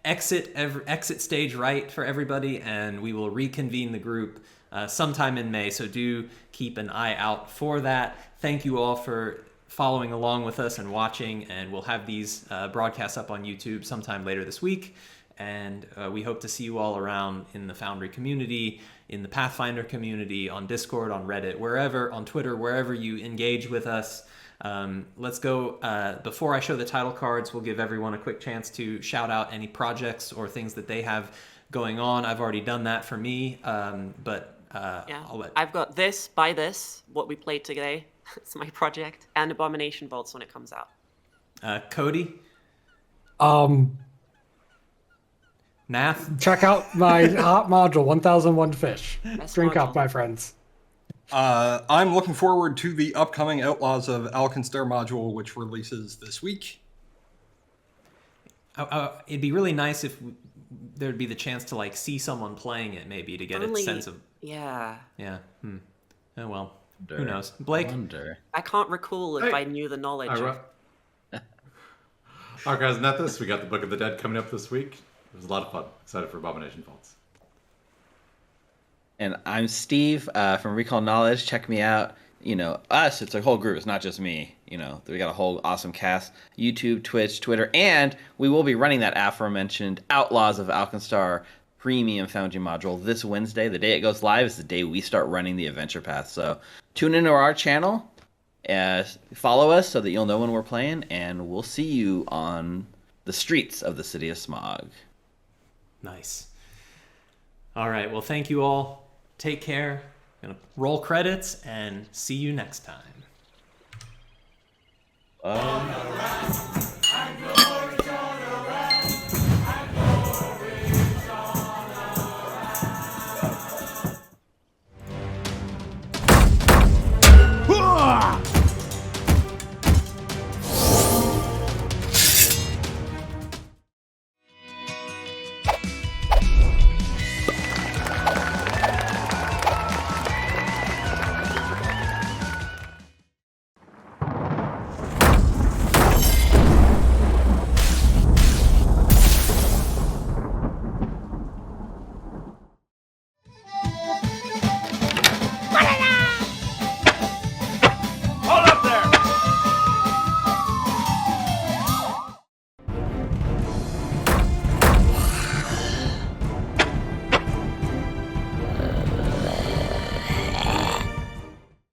exit stage right for everybody, and we will reconvene the group sometime in May. So do keep an eye out for that. Thank you all for following along with us and watching, and we'll have these broadcasts up on YouTube sometime later this week. And we hope to see you all around in the Foundry community, in the Pathfinder community, on Discord, on Reddit, wherever, on Twitter, wherever you engage with us. Let's go. Before I show the title cards, we'll give everyone a quick chance to shout out any projects or things that they have going on. I've already done that for me, but I'll let... I've got this, buy this, what we played today. It's my project, and Abomination Vaults when it comes out. Cody? Nath? Check out my hot module, 1001 Fish. Best Drink module. up, my friends. I'm looking forward to the upcoming Outlaws of Alkenstar module, which releases this week. It'd be really nice if there'd be the chance to like see someone playing it, maybe, to get a sense of... Yeah. Yeah. Oh, well. Who knows? Blake? I can't recall if I knew the knowledge of... Archives of Nethys, we got the Book of the Dead coming up this week. It was a lot of fun. Excited for Abomination Vaults. And I'm Steve from Recall Knowledge. Check me out. You know, us, it's a whole group. It's not just me. You know, we got a whole awesome cast. YouTube, Twitch, Twitter, and we will be running that aforementioned Outlaws of Alkenstar Premium Foundry module this Wednesday. The day it goes live is the day we start running the adventure path. So tune into our channel, follow us so that you'll know when we're playing, and we'll see you on the streets of the City of Smog. Nice. All right. Well, thank you all. Take care. Gonna roll credits and see you next time.